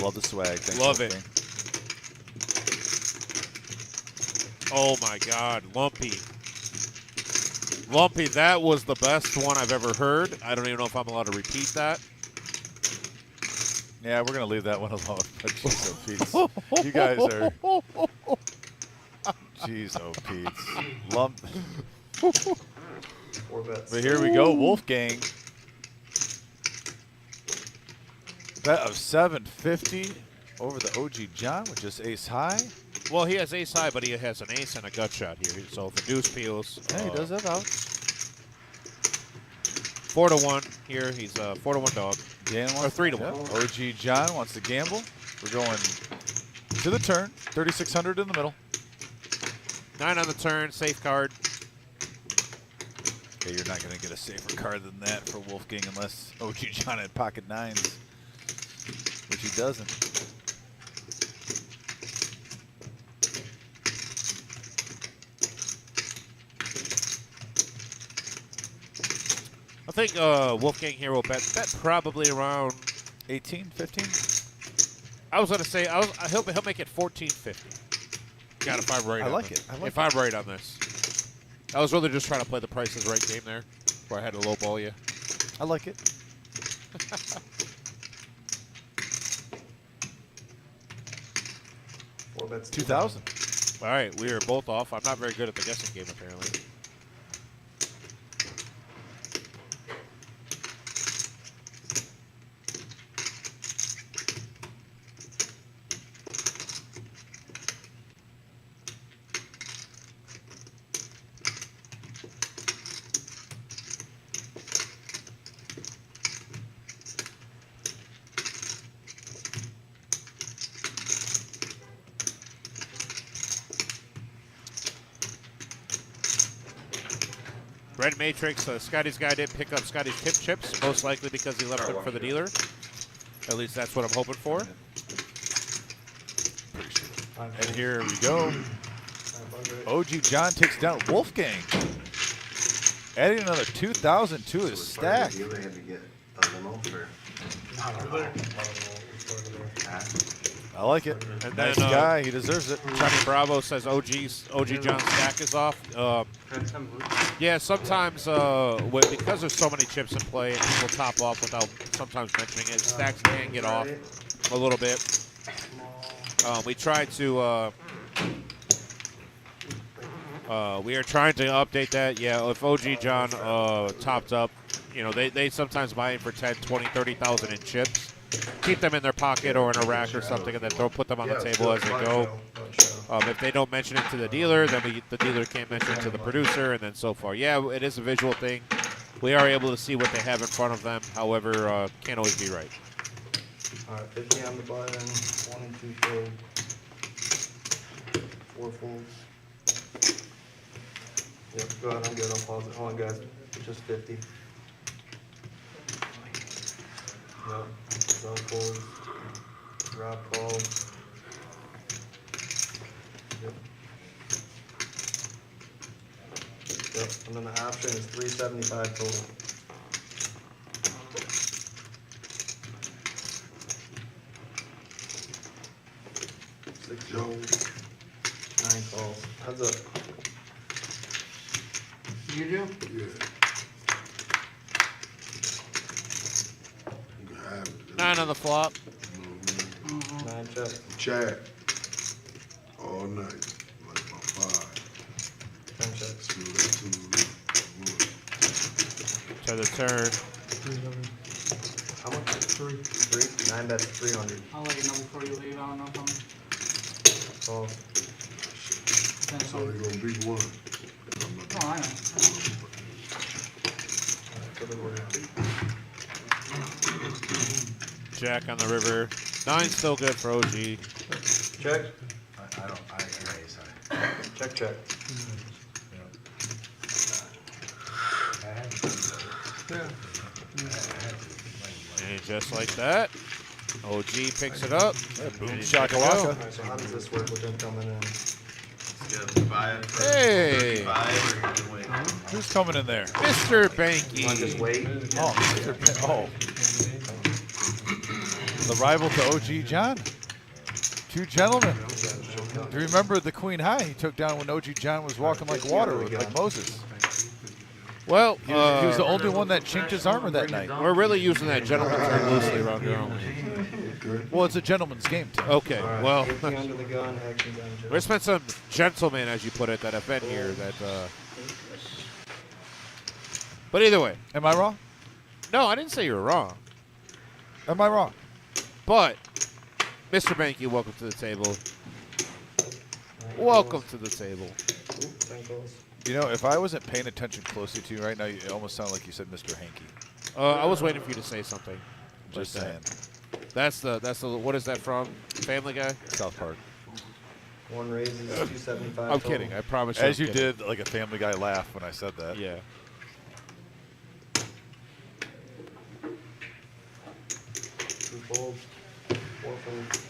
Love the swag. Thanks, Love Wolfgang. it. Oh, my God. Lumpy. Lumpy, that was the best one I've ever heard. I don't even know if I'm allowed to repeat that. Yeah, we're going to leave that one alone. But jeez, oh, Pete's. You guys are. Jeez, oh, Pete's. Lump. 4 bets. But here we go, Wolfgang. Bet of 750 over the OG John with just ace high. Well, he has ace high, but he has an ace and a gut shot here. So if the deuce peels. Yeah, he does have outs. 4-1 here. He's a 4-1 dog. Dan Or wants, 3-1. yeah. OG John wants to gamble. We're going to the turn. 3,600 in the middle. 9 on the turn. Safe card. Okay, you're not going to get a safer card than that for Wolfgang unless OG John had pocket 9s, which he doesn't. I think Wolfgang here will bet probably around 18, 15. I was gonna say he'll make it 14.50. God, if I'm right. I like it. If I'm right on this, I was really just trying to play the Price is Right game there, where I had to lowball you. I like it. Four bets. 2,000. All right, we are both off. I'm not very good at the guessing game apparently. Red Matrix, Scotty's guy didn't pick up Scotty's tip chips, most likely because he left them for the dealer. At least that's what I'm hoping for. And here we go. OG John takes down Wolfgang. Adding another 2,000 to his stack. The dealer had to get a limo for. I like it. And Nice then, guy. He deserves it. Johnny Bravo says OG John's stack is off. Yeah, sometimes because there's so many chips in play and people top off without sometimes mentioning it, stacks can get off a little bit. We tried to we are trying to update that. Yeah, if OG John topped up, you know, they sometimes buy in for 10, 20, 30,000 in chips. Keep them in their pocket or in a rack or something, and then put them on the table as they go. If they don't mention it to the dealer, then the dealer can't mention it to the producer, and then so far. Yeah, it is a visual thing. We are able to see what they have in front of them. However, can't always be right. All right, 50 on the button, 1 and 2 fold, 4 folds. Yep, go ahead, I'm good, I'll pause it. Hold on, guys, just 50. Yep, zone fold, drop call. Yep. Yep, and then the option is 375 total. Six rolls, 9 calls. Heads up. You do? Yeah. You can have it. 9 on the flop. 9 checks. Check. All night. Like my 5. 10 checks. Feel that to the roof. To the turn. How much? 3. 3? 9 bets, 300. I'll let you know before you leave. I don't know if I'm. So, That's only gonna be one. Oh, I know. Jack on the river. 9's still good for OG. Check. I raise. Check, check. And just like that, OG picks it up. Boom Ready to go. shakalaka. Alright, so how does this work with them coming in? Hey, Who's coming in there? Mr. Want to Banky. just wait? Oh, oh. The rival to OG John. 2 gentlemen. Do you remember the Queen High he took down when OG John was walking like water, like Moses? Well, He was the only one that chinked his armor that night. we're really using that gentleman term loosely around here, aren't we? Well, it's a gentleman's game, too. Okay, well, 18 under the gun, actions on check. there's been some gentlemen, as you put it, that have been here. That, but either way, Am I wrong? no, I didn't say you were wrong. Am I wrong? But, Mr. Banky, welcome to the table. Welcome to the table. 10 calls. You know, if I wasn't paying attention closely to you right now, it almost sounded like you said Mr. Hanky. I was waiting for you to say something. Just like saying. that. That's the. What is that from? Family Guy? South Park. 1 raises, 275. I'm total. kidding. I promise you. As I'm you kidding. did, like a Family Guy laugh when I said that. Yeah. 2 folds, 4 folds,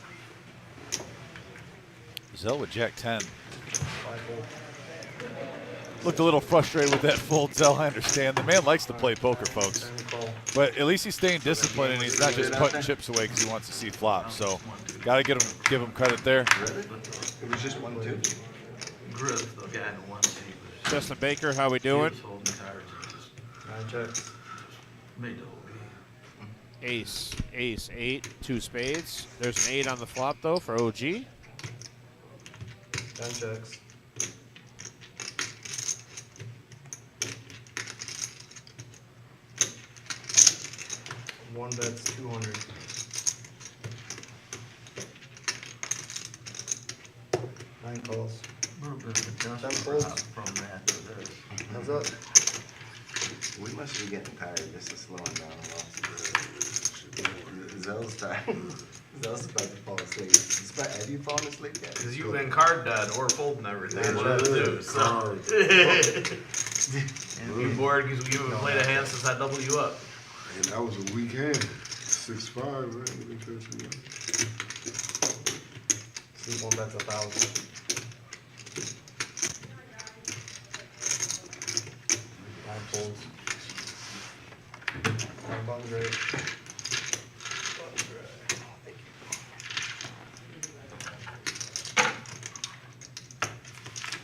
Zell with Jack 10. 5 folds. Looked a little frustrated with that fold, Zell. I understand. The man likes to play poker, folks. 10 call. But at least he's staying disciplined, and he's not just putting chips away because he wants to see flops. So, got to give him credit there. It was just 1, 2. Griff, the guy in the 1 seat. Justin Baker, how we doing? 9 checks. Made the whole game. Ace, 8, 2 spades. There's an 8 on the flop though for OG. 10 checks. One bet's 200. 9 calls. From that to this. How's that? We must be getting tired. This is slowing down a lot. Zell's tired. Zell's about to fall asleep. Have you fallen asleep yet? Because you've been card dead or folding everything. One of the two. So. And you bored because we haven't played a hand since I doubled you up. And that was a weak hand. 6-5, man. Didn't catch me up. Sleep 1 bet's 1,000. 9 folds. 9 buns right.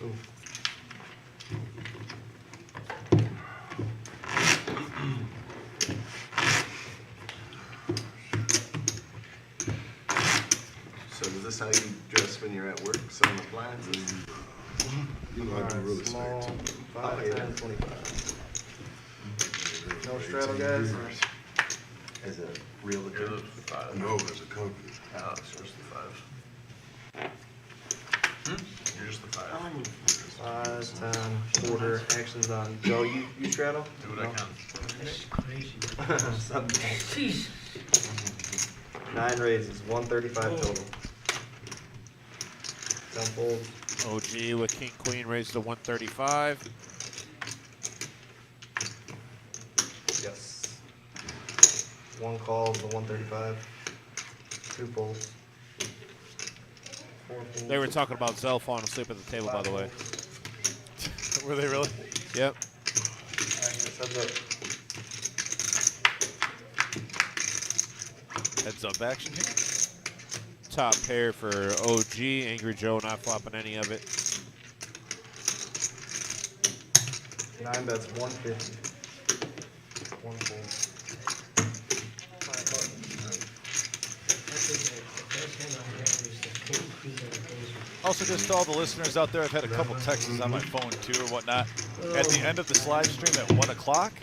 Ooh. So is this how you dress when you're at work, selling appliances? You know, I do real Small, estate too. 5, yeah. 10, 25. No straddle, guys. As a realtor? No, as a company. Alex, you're just the 5. You're just the 5. 5, 10, quarter, actions on Joe. You straddle? Do what I can. That's crazy. Jeez. 9 raises, 135 total. 10 folds. OG with King Queen raised to 135. Yes. 1 call to 135. 2 folds. 4 folds. They were talking about Zell falling asleep at the table, by the way. Were they really? Yep. Heads up. Heads up action here. Top pair for OG. Angry Joe not flopping any of it. 9 bets, 150. 1 fold. Also, just to all the listeners out there, I've had a couple texts on my phone too or whatnot. At the end of this live stream at 1 o'clock,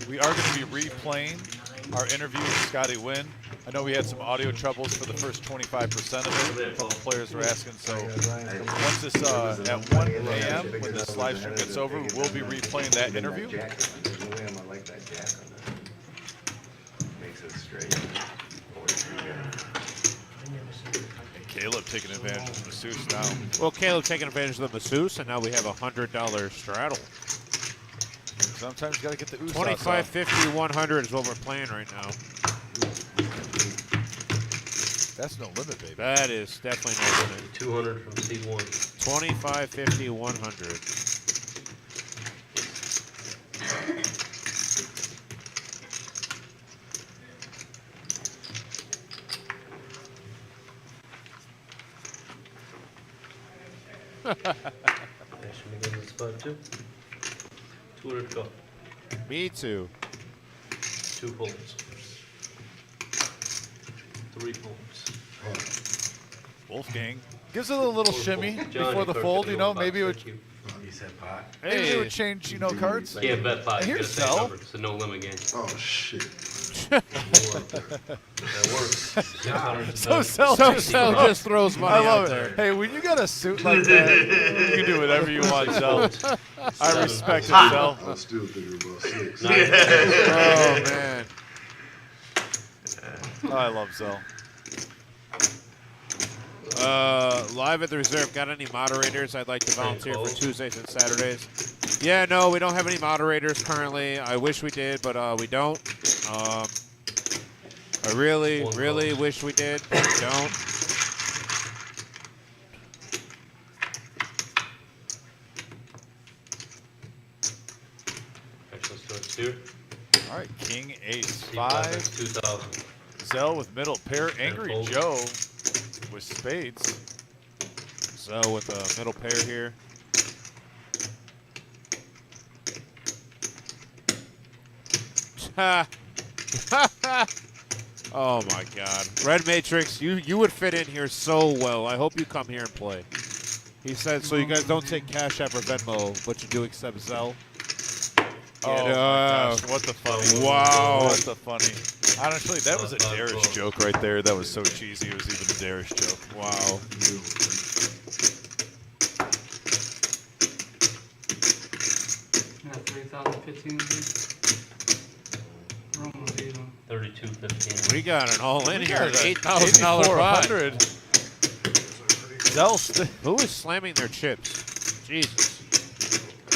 we are going to be replaying our interview with Scotty Wynn. I know we had some audio troubles for the first 25% of it. A couple players were asking. So once this at 1 a.m. when this live stream gets over, we'll be replaying that interview. There's no way I'm gonna like that jack on that. Makes it straight. And Caleb taking advantage of the masseuse now. Well, Caleb taking advantage of the masseuse, and now we have a $100 straddle. Sometimes you got to get the ooze. 25, 50, 100 is what we're playing right now. That's no limit, baby. That is definitely no limit. 200 from C1. 25, 50, 100. Should we go to the spot too? 200 to go. Me too. 2 pulls. 3 pulls. Wolfgang gives it a little shimmy Johnny before the Kirk fold. at You know, the maybe it would. He said pot. Maybe it would change, you know, cards. Can't bet pot. And You here's gotta say Zell. number. It's a no limit game. Oh, shit. That works. 600 So Zell just throws money I love out it. there. Hey, when you got a suit like that, you can do whatever you want, Zell. I respect it, Zell. I was still thinking about 6. Oh, man. Oh, I love Zell. Live at the reserve, got any moderators I'd like to volunteer for Tuesdays and Saturdays? Yeah, no, we don't have any moderators currently. I wish we did, but we don't. I really, really wish we did, but we don't. Actually, let's do it. All right, King, Ace, C5, 5. that's 2,000. Zell with middle pair. Angry fold. Joe with spades. So with a middle pair here. Oh my God, Red Matrix, you would fit in here so well. I hope you come here and play. He said, so you guys don't take Cash App or Venmo, but you do accept Zelle. Oh my gosh, what the funny. Wow. What the funny. Honestly, that was a Darish joke right there. That was so cheesy. It was even a Darish joke. Wow. Yeah, 3,000, 15. We're almost even. 32.15. We got an all-in We here. got a $8,000 pot. 8,400. Zell Who is slamming their chips? Jesus.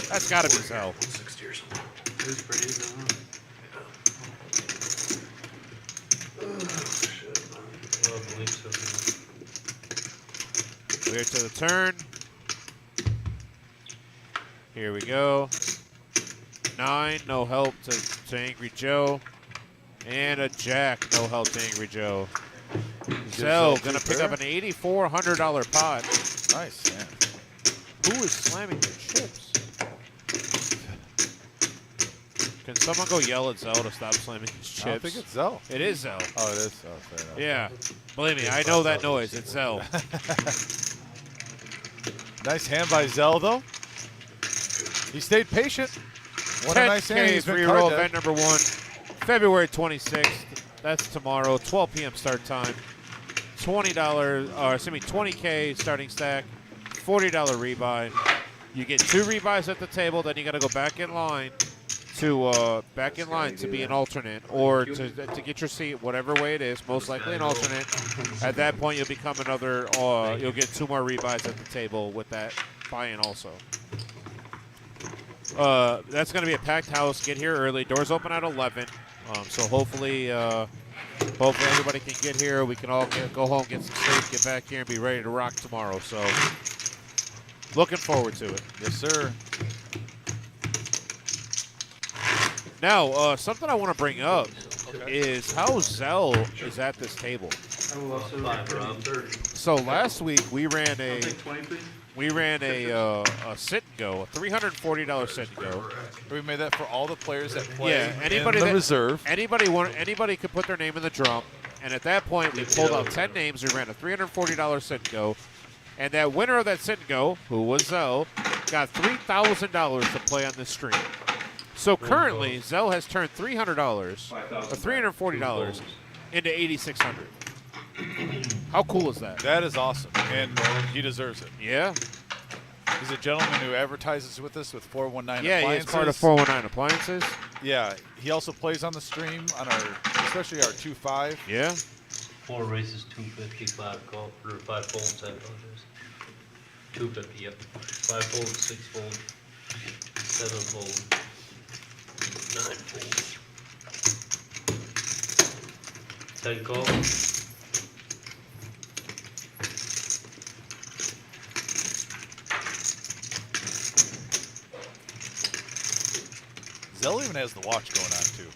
That's got to be Zell. It was pretty easy, huh? I believe so. We're to the turn. Here we go. 9, no help to Angry Joe. And a jack, no help to Angry Joe. Zell gonna pick up an $8,400 pot. Nice, man. Who is slamming their chips? Can someone go yell at Zell to stop slamming his chips? I don't think it's Zell. It is Zell. Oh, it is? Oh, fair enough. Yeah. Believe me, I know that noise. It's Zell. Nice hand by Zell, though. He stayed patient. What a nice hand. 10K He's been free card roll dead. event number 1, February 26th. That's tomorrow, 12 p.m. start time. $20K starting stack, $40 rebuy. You get 2 rebuys at the table, then you got to go back in line to be an alternate or to get your seat, whatever way it is. Most likely an alternate. At that point, you'll become another. You'll get 2 more rebuys at the table with that buy-in also. That's going to be a packed house. Get here early. Doors open at 11. So hopefully everybody can get here. We can all go home, get some sleep, get back here, and be ready to rock tomorrow. So looking forward to it. Yes, sir. Now, something I want to bring up is how Zell is at this table. So last week we ran a sit and go, a $340 sit and go. We made that for all the players that play anybody in the that, reserve. Anybody could put their name in the drum. And at that point, we pulled out 10 names. We ran a $340 sit and go. And that winner of that sit and go, who was Zell, got $3,000 to play on this stream. So currently, Zell has turned $300 or $340 into $8,600. How cool is that? That is awesome, and he deserves it. Yeah. He's a gentleman who advertises with us with 419 Yeah, Appliances. he's part of 419 Appliances. Yeah, he also plays on the stream on our, especially our 2.5. Yeah. 4 races, 250, 5 call, or 5 folds, I apologize. 250, yep. 5 folds, 6 folds, 7 folds, 9 folds. 10 calls. Zell even has the watch going on too.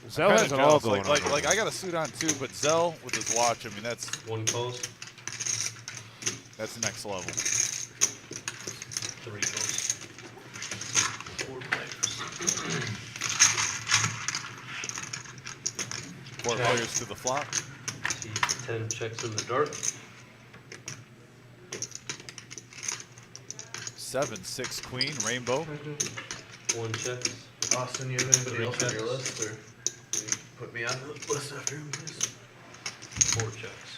Zell has it all going on. Like I got a suit on too, but Zell with his watch, I mean that's 1 calls. That's next level. 3 calls. 4 players. 4 players to the flop. See 10 checks in the dark. 7, 6 queen, rainbow. 1 check. Austin, you have anybody else on your checks. list, or will you put me on the list after him, please? 4 checks.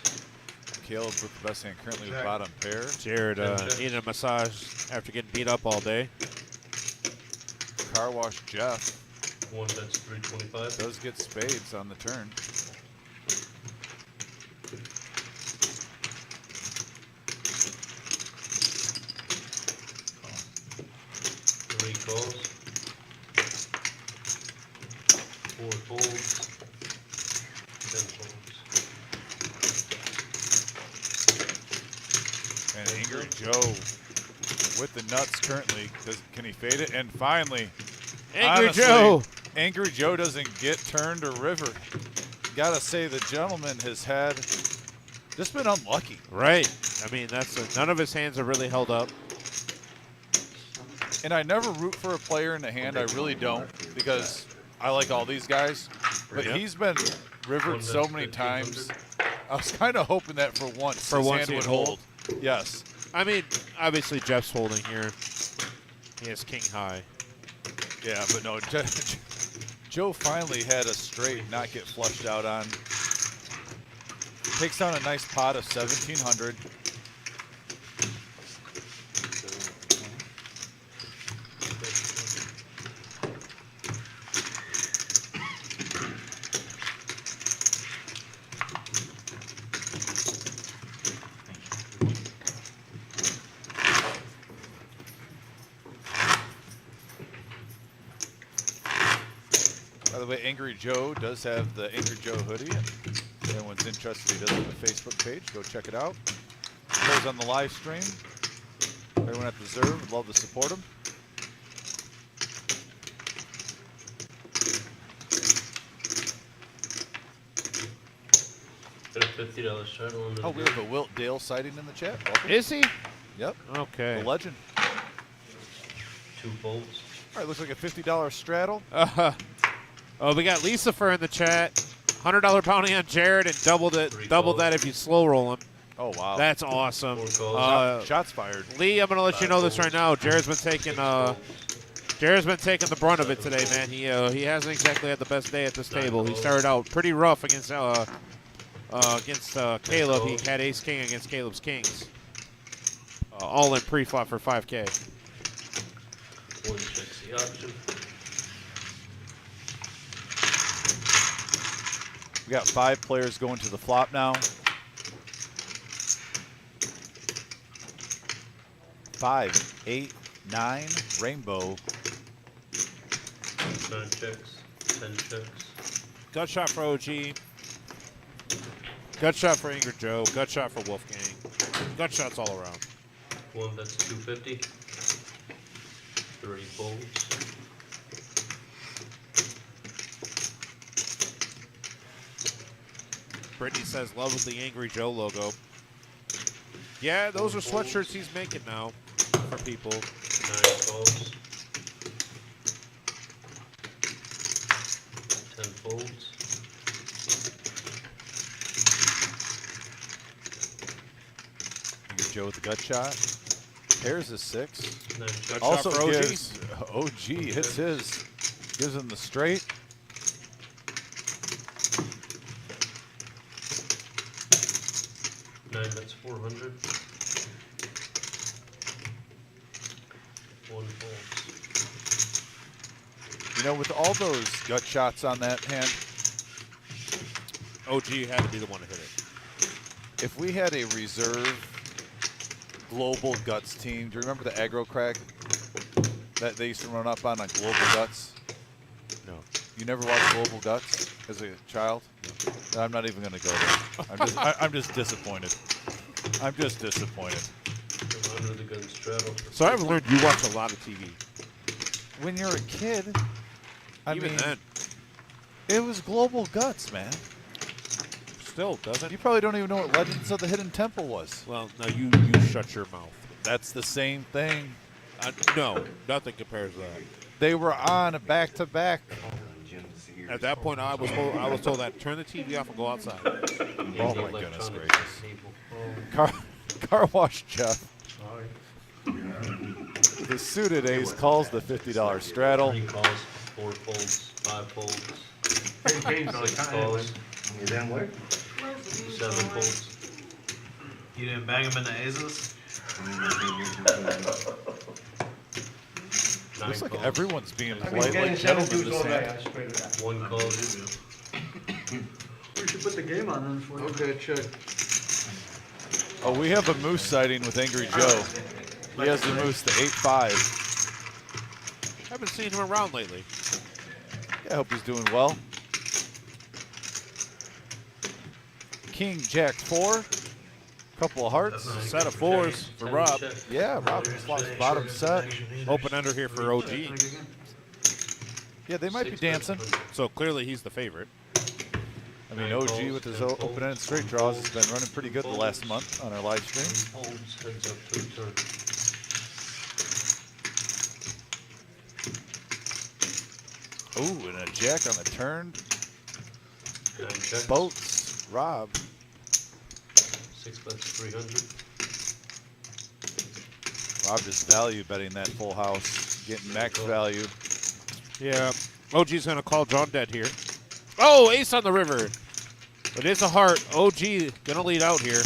Caleb with the best hand currently with bottom pair. Jared needed a massage after getting beat up all day. Car wash Jeff. 1 bets 325. Does get spades on the turn. Calls. 4 folds. 10 folds. And Angry Joe with the nuts currently. Can he fade it? And finally, Angry honestly, Joe. Angry Joe doesn't get turned to river. Gotta say the gentleman has had just been unlucky. Right. I mean, none of his hands have really held up. And I never root for a player in the hand. I really don't, because I like all these guys. But he's been rivered so many times. I was kind of hoping that for once his hand would hold. Yes. I mean, obviously Jeff's holding here. He has king high. Yeah, but no, Joe finally had a straight not get flushed out on. Takes down a nice pot of 1,700. By the way, Angry Joe does have the Angry Joe hoodie. And if anyone's interested, he does have a Facebook page. Go check it out. Plays on the live stream. Everyone at the Zerv would love to support him. Got a $50 straddle under Oh, we have a Wilt Dale sighting in the chat. Welcome. Is he? Yep. Okay. The legend. 2 folds. All right, looks like a $50 straddle. Oh, we got Lucifer in the chat. $100 bounty on Jared and doubled that if you slow roll him. Oh wow, that's awesome. Shots fired. Lee, I'm gonna let you know this right now. Jared's been taking the brunt of it today, man. He hasn't exactly had the best day at this table. He started out pretty rough against Caleb. He had ace king against Caleb's kings. All in pre-flop for 5K. 1 checks the option. We got 5 players going to the flop now. 5, 8, 9, rainbow. 9 checks. 10 checks. Gut shot for OG. Gut shot for Angry Joe. Gut shot for Wolfgang. Gut shots all around. 1 bets 250. 3 folds. Brittany says, love with the Angry Joe logo. Yeah, those are sweatshirts he's making now for people. 9 calls. 10 folds. Joe with the gut shot. Pairs is 6. Nine check. Also shot for OG. gives OG hits his. Gives him the straight. Nine, that's 400. One folds. You know, with all those gut shots on that hand, OG had to be the one to hit it. if we had a reserve global guts team, do you remember the aggro crack that they used to run up on global guts? No. You never watched Global Guts as a child? No. I'm not even going to go there. I'm just disappointed. I'm just disappointed. Under the gun straddle. So I've learned you watch a lot of TV. When you're a kid, I Even mean, then. it was Global Guts, man. Still doesn't. You probably don't even know what Legends of the Hidden Temple was. Well, no, you shut your mouth. That's the same thing. No, nothing compares to that. They were on back-to-back. At that point, I was told that turn the TV off and go outside. Oh my goodness gracious! Car wash Jeff. The suited ace calls the $50 straddle. 3 calls, 4 folds, 5 folds. Same games all the 6 time. calls, You didn't work? 7 folds. You didn't bang him in the aces? 9 Looks like calls. everyone's being I mean, polite getting like 7 gentlemen twos this all day, hand. I swear to God. 1 calls. We should put the game on then for you. Okay, check. Oh, we have a moose sighting with Angry Joe. He has the moose, the 8-5. Haven't seen him around lately. Yeah, I hope he's doing well. King, Jack 4. Couple of hearts. Set of 4s for Rob. Yeah, Rob slots bottom set. Open under here for OG. Yeah, they might be dancing. So clearly he's the favorite. I mean, OG with his open-ended straight draws has been running pretty good the last month on our live stream. Folds, heads up, 2 turns. Ooh, and a jack on the turn. 9 checks. Boats, Rob. 6 bets, 300. Rob just value betting that full house, getting max value. Yeah. OG's going to call John dead here. Oh, ace on the river. It is a heart. OG going to lead out here.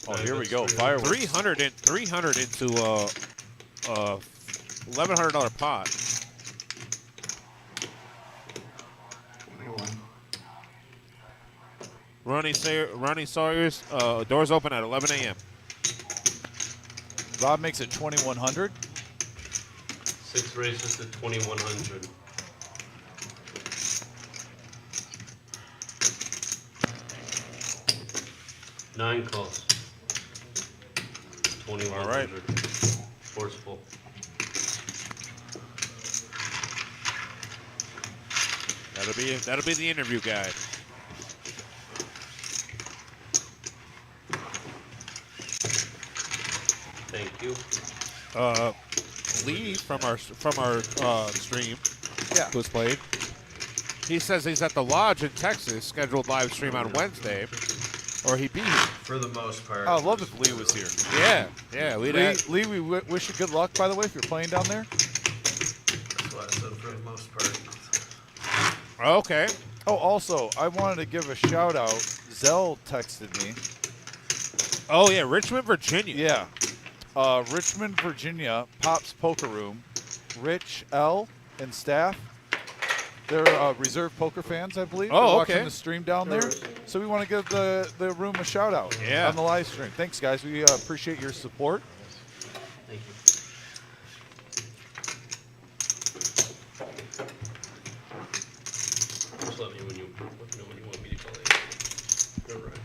Oh, here we go. Fireworks. 300 into a $1,100 pot. Ronnie Sawyer's doors open at 11 a.m. Rob makes it 2,100. 6 races to 2,100. Nine calls. 2,100. All right. Forceful. That'll be the interview guy. Thank you. Lee from our stream, yeah, who's played. He says he's at the lodge in Texas, scheduled live stream on Wednesday, or he'd be here. For the most part. I'd love if Lee was here. Yeah, Lee, we wish you good luck, by the way, if you're playing down there. That's what I said for the most part. Okay. Oh, also, I wanted to give a shout out. Zell texted me. Oh yeah, Richmond, Virginia. Yeah. Richmond, Virginia, Pop's Poker Room. Rich, L, and staff. They're reserve poker fans, I believe. Oh, They're okay. watching the stream down there. So we want to give the room a shout out on the live stream. Thanks, guys. We appreciate your support. Thank you. Just let me when you want me to call it. All right.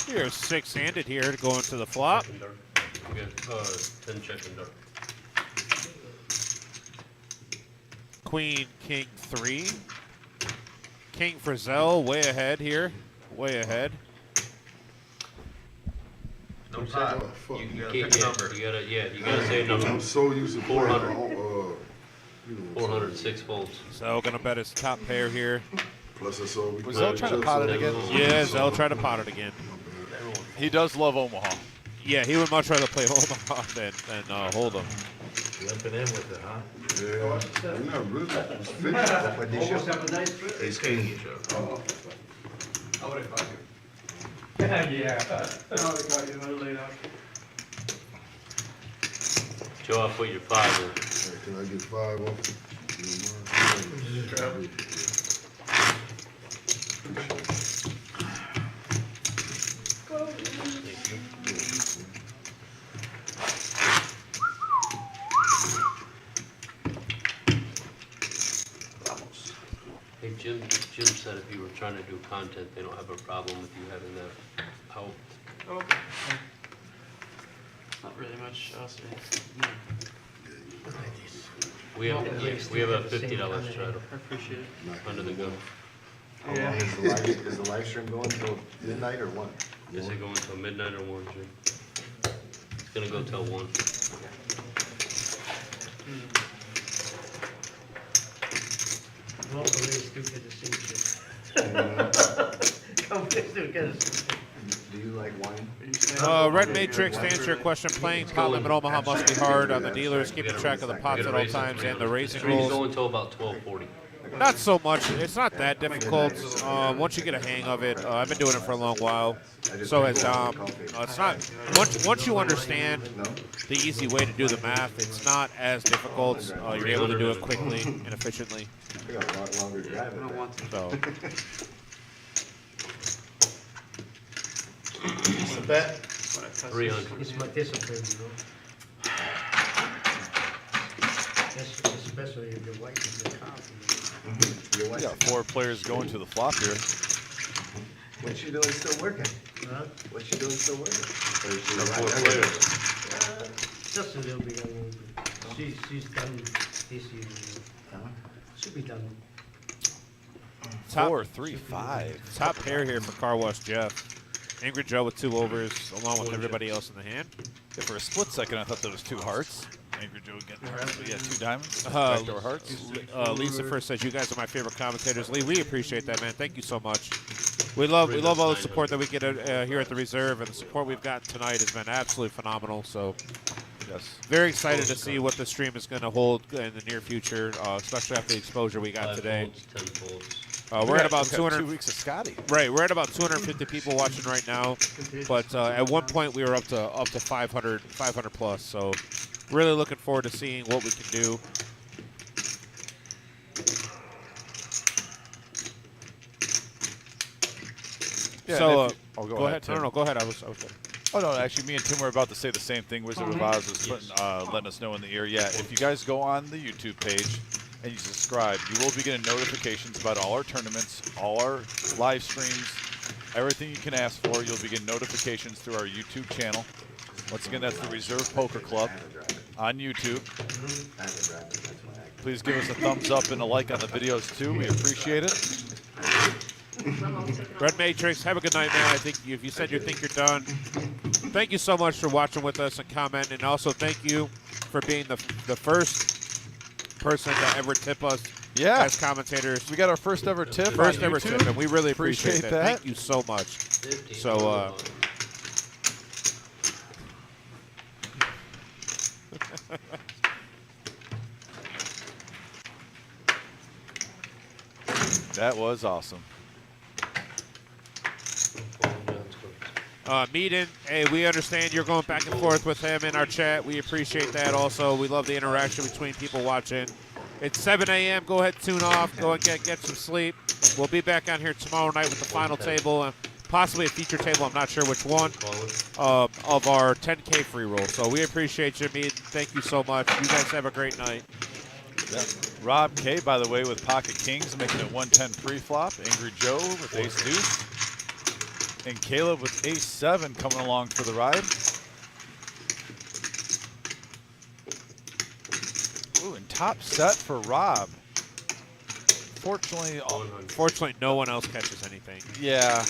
You're 6-handed here to go into the flop. Check and dark. Okay, 10 check and dark. Queen, King 3. King for Zell, way ahead here. Way ahead. No Oh, problem. fuck. You gotta Can't, pick a yeah, number. you gotta say a number. I'm so used to playing, 400. you know, 406 volts. Zell gonna bet his top pair here. Plus I saw we Was Zell trying to pot it again? Yeah, Zell tried to pot it again. He does love Omaha. Yeah, he would much rather play Omaha than Hold'em. Limping in with it, huh? Yeah, I'm not really. It's fit. What did you? Ace King you show. I would have caught you. Yeah. I would have caught you, I would have laid out. Joe, I'll put your 5 in. Can I get 5 off? Hey, Jim said if you were trying to do content, they don't have a problem with you having that out. Okay. Not really much else. We have a $50 straddle I appreciate it. under the gun. How long is the live stream going till midnight or what? Is it going till midnight or 1, Jim? It's gonna go till 1. Also, they still get the same shit. Come, they still get us. Do you like wine? Red Matrix, to answer your question, playing pot limit Omaha must be hard on the dealers, keeping track of the pots at all times and the raising Stream's rules. going until about 12:40. Not so much. It's not that difficult. Once you get a hang of it, I've been doing it for a long while. So has Dom. It's not once you understand the easy way to do the math, it's not as difficult. You're able to do it quickly and efficiently. I got a lot longer drive. I don't want to. So What's the bet? 300. It's my discipline, you know. Especially if your wife is in coffee. Your We wife? got 4 players going to the flop here. What's she doing still working? Huh? What's she doing still working? Or is she Got right 4 there? players. Just a little bit. She's done this year. You know. Should be done. 4, 3, 5. top pair here for Car Wash Jeff. Angry Joe with 2 overs, along with everybody else in the hand. Yeah, for a split second, I thought there was 2 hearts. Angry Joe getting yeah, 2 diamonds. Backdoor hearts. Lisa first says you guys are my favorite commentators. Lee, we appreciate that, man. Thank you so much. We love all the support that we get here at the Reserve, and the support we've gotten tonight has been absolutely phenomenal. So, yes, very excited to see what the stream is going to hold in the near future, especially after the exposure we got 5 today. volts, 10 volts. We're at about we got 200. 2 weeks of Scotty. Right, we're at about 250 people watching right now, but at one point we were up to 500 plus. So, really looking forward to seeing what we can do. Yeah, So, and if you- go ahead. Tim. No, go ahead. I was good. Oh no, actually, me and Tim were about to say the same thing. Wizard of Oz was putting, letting us know in the ear. Yeah, if you guys go on the YouTube page and you subscribe, you will be getting notifications about all our tournaments, all our live streams, everything you can ask for. You'll be getting notifications through our YouTube channel. Once again, that's the Reserve Poker Club on YouTube. Please give us a thumbs up and a like on the videos too. We appreciate it. Red Matrix, have a good night, man. I think if you said you think you're done, thank you so much for watching with us and commenting, and also thank you for being the first person to ever tip us as commentators. We got our first ever tip. First on ever YouTube. tip, and we really appreciate that. that. Thank you so much. So, that was awesome. Meaden, hey, we understand you're going back and forth with him in our chat. We appreciate that also. We love the interaction between people watching. It's 7 a.m. Go ahead, tune off. Go and get some sleep. We'll be back on here tomorrow night with the final table and possibly a feature table. I'm not sure which one of our 10K free roll. So we appreciate you, Meaden. Thank you so much. You guys have a great night. Yeah. Rob K, by the way, with Pocket Kings, making it 110 pre-flop. Angry Joe with Ace Deuce. And Caleb with Ace 7 coming along for the ride. Ooh, and top set for Rob. Fortunately, no one else catches anything. Yeah.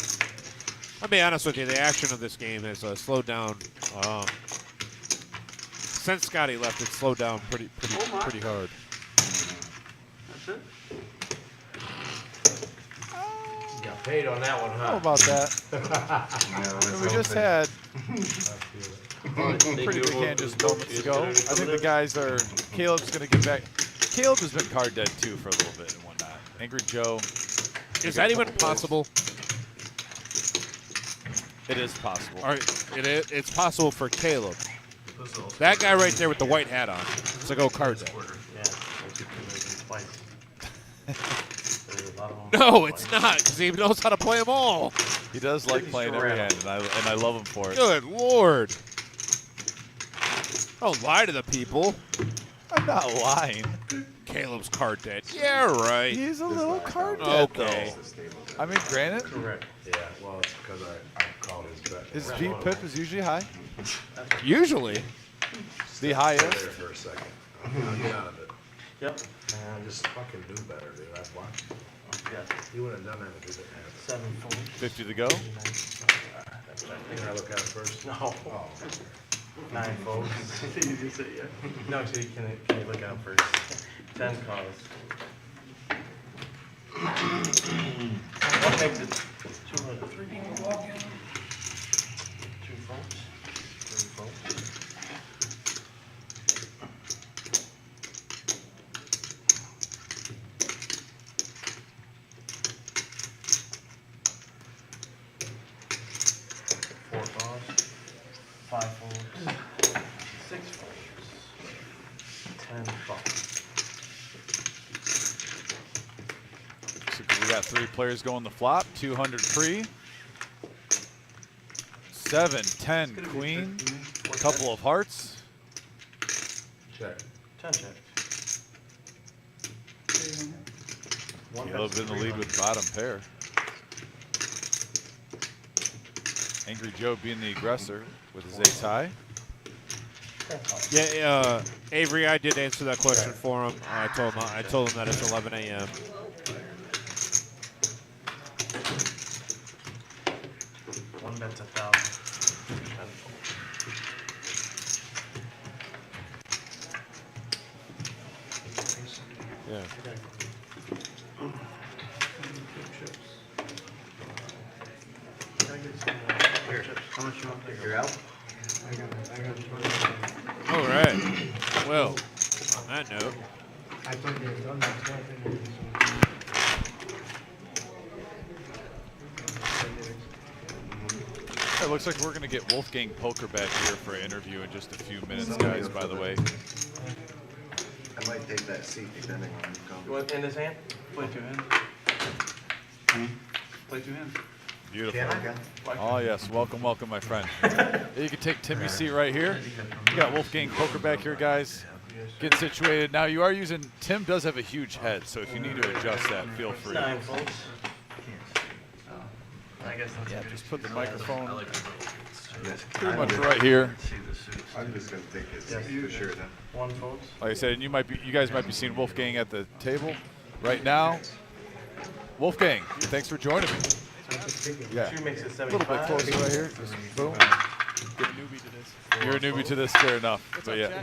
I'll be honest with you, the action of this game has slowed down. Since Scotty left, it's slowed down pretty hard. That's it? Got paid on that one, huh? How about that? We just had pretty big hand just moments ago. I think the guys are. Caleb's going to get back. Caleb has been card dead too for a little bit and whatnot. Angry Joe. Is that even possible? It is possible. All right, it's possible for Caleb. That guy right there with the white hat on. It's like, oh, card dead. No, it's not, because he knows how to play them all. He does like playing every hand, and I love him for it. Good Lord. Don't lie to the people. I'm not lying. Caleb's card dead. Yeah, right. He's a little card dead, okay. though. I mean, granted. Correct. Yeah, well, it's because I called his bet. His VPIP is usually high. Usually. The highest. Stay there for a second. I'll get out of it. Yep. Man, just fucking do better, dude. That's why. Yeah. You wouldn't have done that if you didn't have it. 7 folds. 50 to go. Can I look at it first? No. Oh. 9 folds. You just say yeah. No, see, can you look at it first? 10 calls. What makes it 200? 3 people walk in. 2 folds. 3 folds. We got 3 players going the flop. 200 pre. 7, 10, queen. A couple of hearts. Check. 10 check. Caleb in the lead with bottom pair. Angry Joe being the aggressor with his ace high. Yeah, Avery, I did answer that question for him. I told him that it's 11 a.m. One bet's 1,000. Yeah. How much you want? You're out? I got All right. Well, on that note. I thought you had done that. It looks like we're going to get Wolfgang Poker back here for an interview in just a few minutes, guys, by the way. I might take that seat depending on who comes. You want in his hand? Play 2 hands. Play 2 hands. Beautiful. Oh, yes. Welcome, welcome, my friend. You can take Timmy's seat right here. You got Wolfgang Poker back here, guys. Getting situated. Now, you are using, Tim does have a huge head, so if you need to adjust that, feel free. 9 folds. I guess that's Yeah, good. just put the microphone Yes. pretty much right here. I'm just gonna take his seat for sure then. 1 folds. Like I said, and you guys might be seeing Wolfgang at the table right now. Wolfgang, thanks for joining me. Yeah, 2 makes it a little bit 75. closer right here. Just boom. You're a newbie to this, fair enough. But yeah.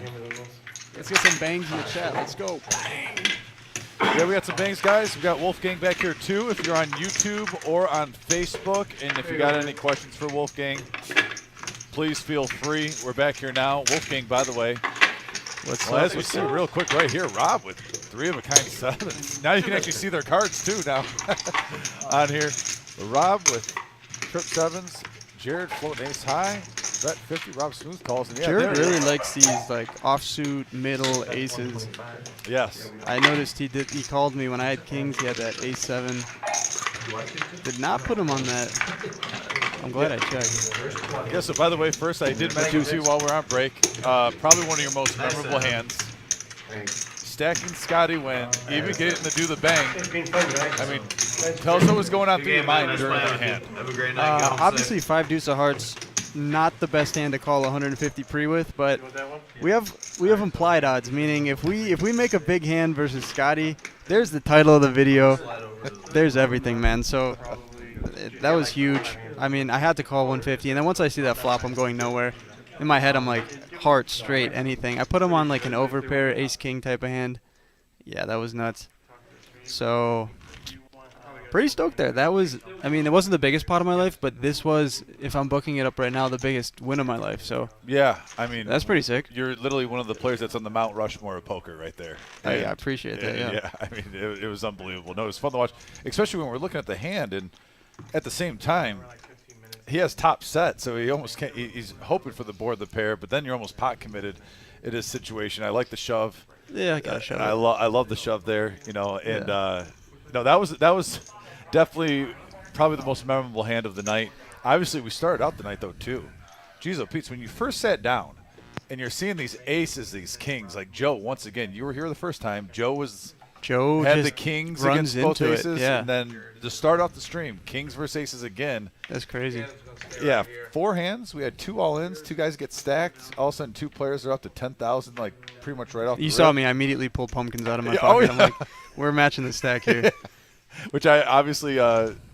Let's get some bangs in the chat. Let's go. Yeah, we got some bangs, guys. We got Wolfgang back here too. If you're on YouTube or on Facebook, and if you got any questions for Wolfgang, please feel free. We're back here now. Wolfgang, by the way. Well, as we see real quick right here, Rob with 3 of a kind 7s. Now you can actually see their cards too now on here. Rob with trip 7s. Jared floating ace high. Bet 50. Rob smooth calls. And yeah, Jared really likes these like offsuit middle aces. Yes. I noticed he called me when I had kings. He had that ace 7. Did not put him on that. I'm glad I checked. Yeah, so by the way, first I did mention to you while we're on break, probably one of your most memorable hands. Stacking Scotty Wynn, even getting to do the bang. I mean, tell us what was going on through your mind during that hand. Have a great night. Obviously, 5 deuce of hearts, not the best hand to call 150 pre with, but we have implied odds, meaning if we make a big hand versus Scotty, there's the title of the video. There's everything, man. So that was huge. I mean, I had to call 150, and then once I see that flop, I'm going nowhere. In my head, I'm like, heart, straight, anything. I put him on like an overpair, ace-king type of hand. Yeah, that was nuts. So, pretty stoked there. That was, I mean, it wasn't the biggest pot of my life, but this was, if I'm booking it up right now, the biggest win of my life. So yeah, I mean, that's pretty sick. You're literally one of the players that's on the Mount Rushmore of poker right there. Hey, I appreciate that. Yeah. I mean, it was unbelievable. No, it was fun to watch, especially when we're looking at the hand, and at the same time, he has top set, so he almost can't. He's hoping for the board, the pair, but then you're almost pot committed in his situation. I like the shove. Yeah, I got a shove. I love the shove there, you know, and no, that was definitely probably the most memorable hand of the night. Obviously, we started out the night though too. Jeez, oh Pete, when you first sat down and you're seeing these aces, these kings, like Joe. Once again, you were here the first time. Joe had the kings runs against both into it, aces, yeah. and then to start off the stream, kings versus aces again. That's crazy. Yeah, 4 hands. We had 2 all-ins. 2 guys get stacked. All of a sudden, 2 players are up to 10,000, like pretty much right off. You the saw rip. me. I immediately pulled pumpkins out of my Yeah, pocket. oh, yeah. I'm like, we're matching the stack here. Which I obviously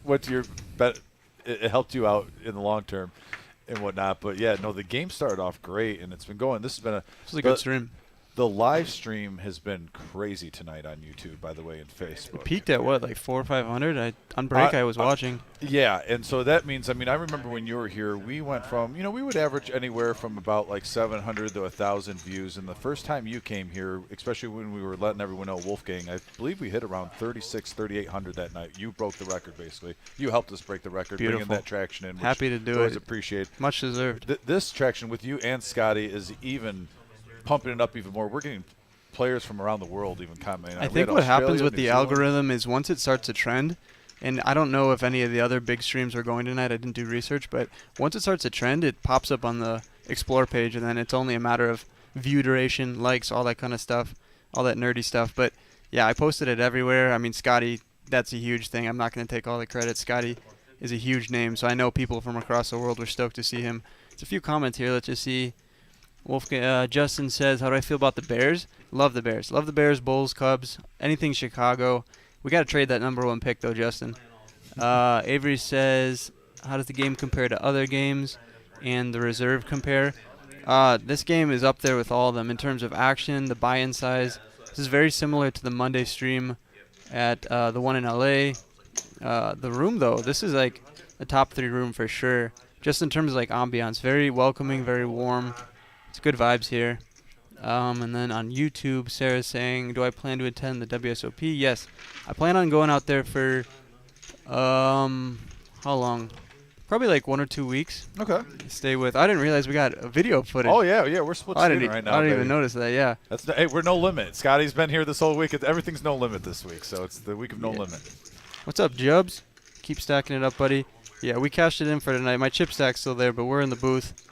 went to your bet. It helped you out in the long term and whatnot. But yeah, no, the game started off great, and it's been going. This has been a good stream. The live stream has been crazy tonight on YouTube, by the way, and Facebook. It peaked at what, like 400 or 500? On break, I was watching. Yeah, and so that means, I mean, I remember when you were here, we went from, you know, we would average anywhere from about like 700 to 1,000 views. And the first time you came here, especially when we were letting everyone know Wolfgang, I believe we hit around 3,800 that night. You broke the record, basically. You helped us break the record, Beautiful. bringing that traction in. Happy to do always it. Appreciate. Much deserved. This traction with you and Scotty is even pumping it up even more. We're getting players from around the world even commenting. I think what happens with the algorithm is once it starts a trend, and I don't know if any of the other big streams are going tonight. I didn't do research, but once it starts a trend, it pops up on the Explore page, and then it's only a matter of view duration, likes, all that kind of stuff, all that nerdy stuff. But yeah, I posted it everywhere. I mean, Scotty, that's a huge thing. I'm not going to take all the credit. Scotty is a huge name, so I know people from across the world were stoked to see him. There's a few comments here. Let's just see. Justin says, how do I feel about the Bears? Love the Bears. Love the Bears, Bulls, Cubs, anything Chicago. We got to trade that #1 pick, though, Justin. Avery says, how does the game compare to other games and the reserve compare? This game is up there with all of them in terms of action, the buy-in size. This is very similar to the Monday stream at the one in LA. The room, though, this is like a top 3 room for sure. Just in terms of like ambiance, very welcoming, very warm. It's good vibes here. And then on YouTube, Sarah's saying, do I plan to attend the WSOP? Yes. I plan on going out there for, how long? Probably like 1 or 2 weeks. Okay. Stay with. I didn't realize we got a video footage. Oh, yeah, we're split screen right now. I didn't even notice that, yeah. Hey, we're no limit. Scotty's been here this whole week. Everything's no limit this week, so it's the week of no limit. What's up, Jubs? Keep stacking it up, buddy. Yeah, we cashed it in for tonight. My chip stack's still there, but we're in the booth.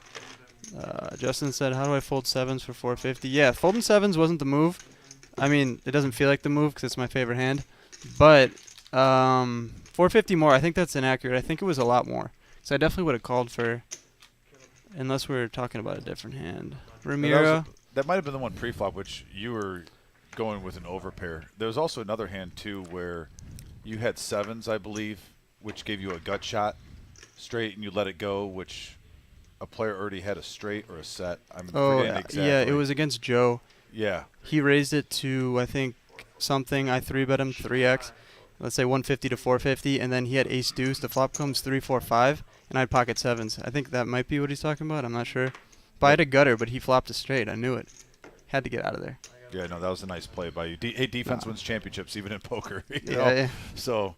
Justin said, how do I fold 7s for 450? Yeah, folding 7s wasn't the move. I mean, it doesn't feel like the move because it's my favorite hand. But 450 more, I think that's inaccurate. I think it was a lot more. So I definitely would have called for, unless we were talking about a different hand. Ramiro. That might have been the one pre-flop, which you were going with an overpair. There was also another hand, too, where you had 7s, I believe, which gave you a gut shot straight, and you let it go, which a player already had a straight or a set. I'm forgetting exactly. Yeah, it was against Joe. Yeah. He raised it to, I think, something. I 3-bet him 3x. Let's say 150 to 450, and then he had ace deuce. The flop comes 3, 4, 5, and I had pocket 7s. I think that might be what he's talking about. I'm not sure. But I had a gutter, but he flopped a straight. I knew it. Had to get out of there. Yeah, no, that was a nice play by you. Hey, defense wins championships, even in poker. Yeah. So,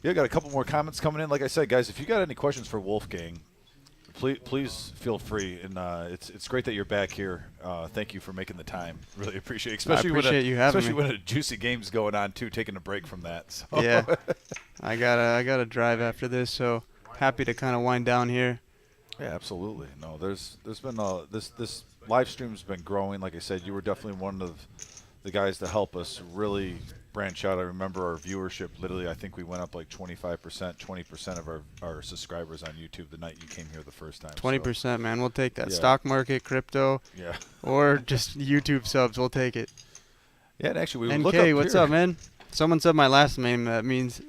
yeah, got a couple more comments coming in. Like I said, guys, if you got any questions for Wolfgang, please feel free. And it's great that you're back here. Thank you for making the time. Really appreciate it. Especially I appreciate you having especially me. when a juicy game's going on, too, taking a break from that. So. Yeah. I gotta drive after this, so happy to kind of wind down here. Yeah, absolutely. No, there's been this live stream's been growing. Like I said, you were definitely one of the guys to help us really branch out. I remember our viewership, literally, I think we went up like 25%, 20% of our subscribers on YouTube the night you came here the first time. 20%, man. We'll take that. Yeah. Stock market, crypto, yeah, or just YouTube subs. We'll take it. Yeah, and actually, we NK, look up what's here. up, man? Someone said my last name. That means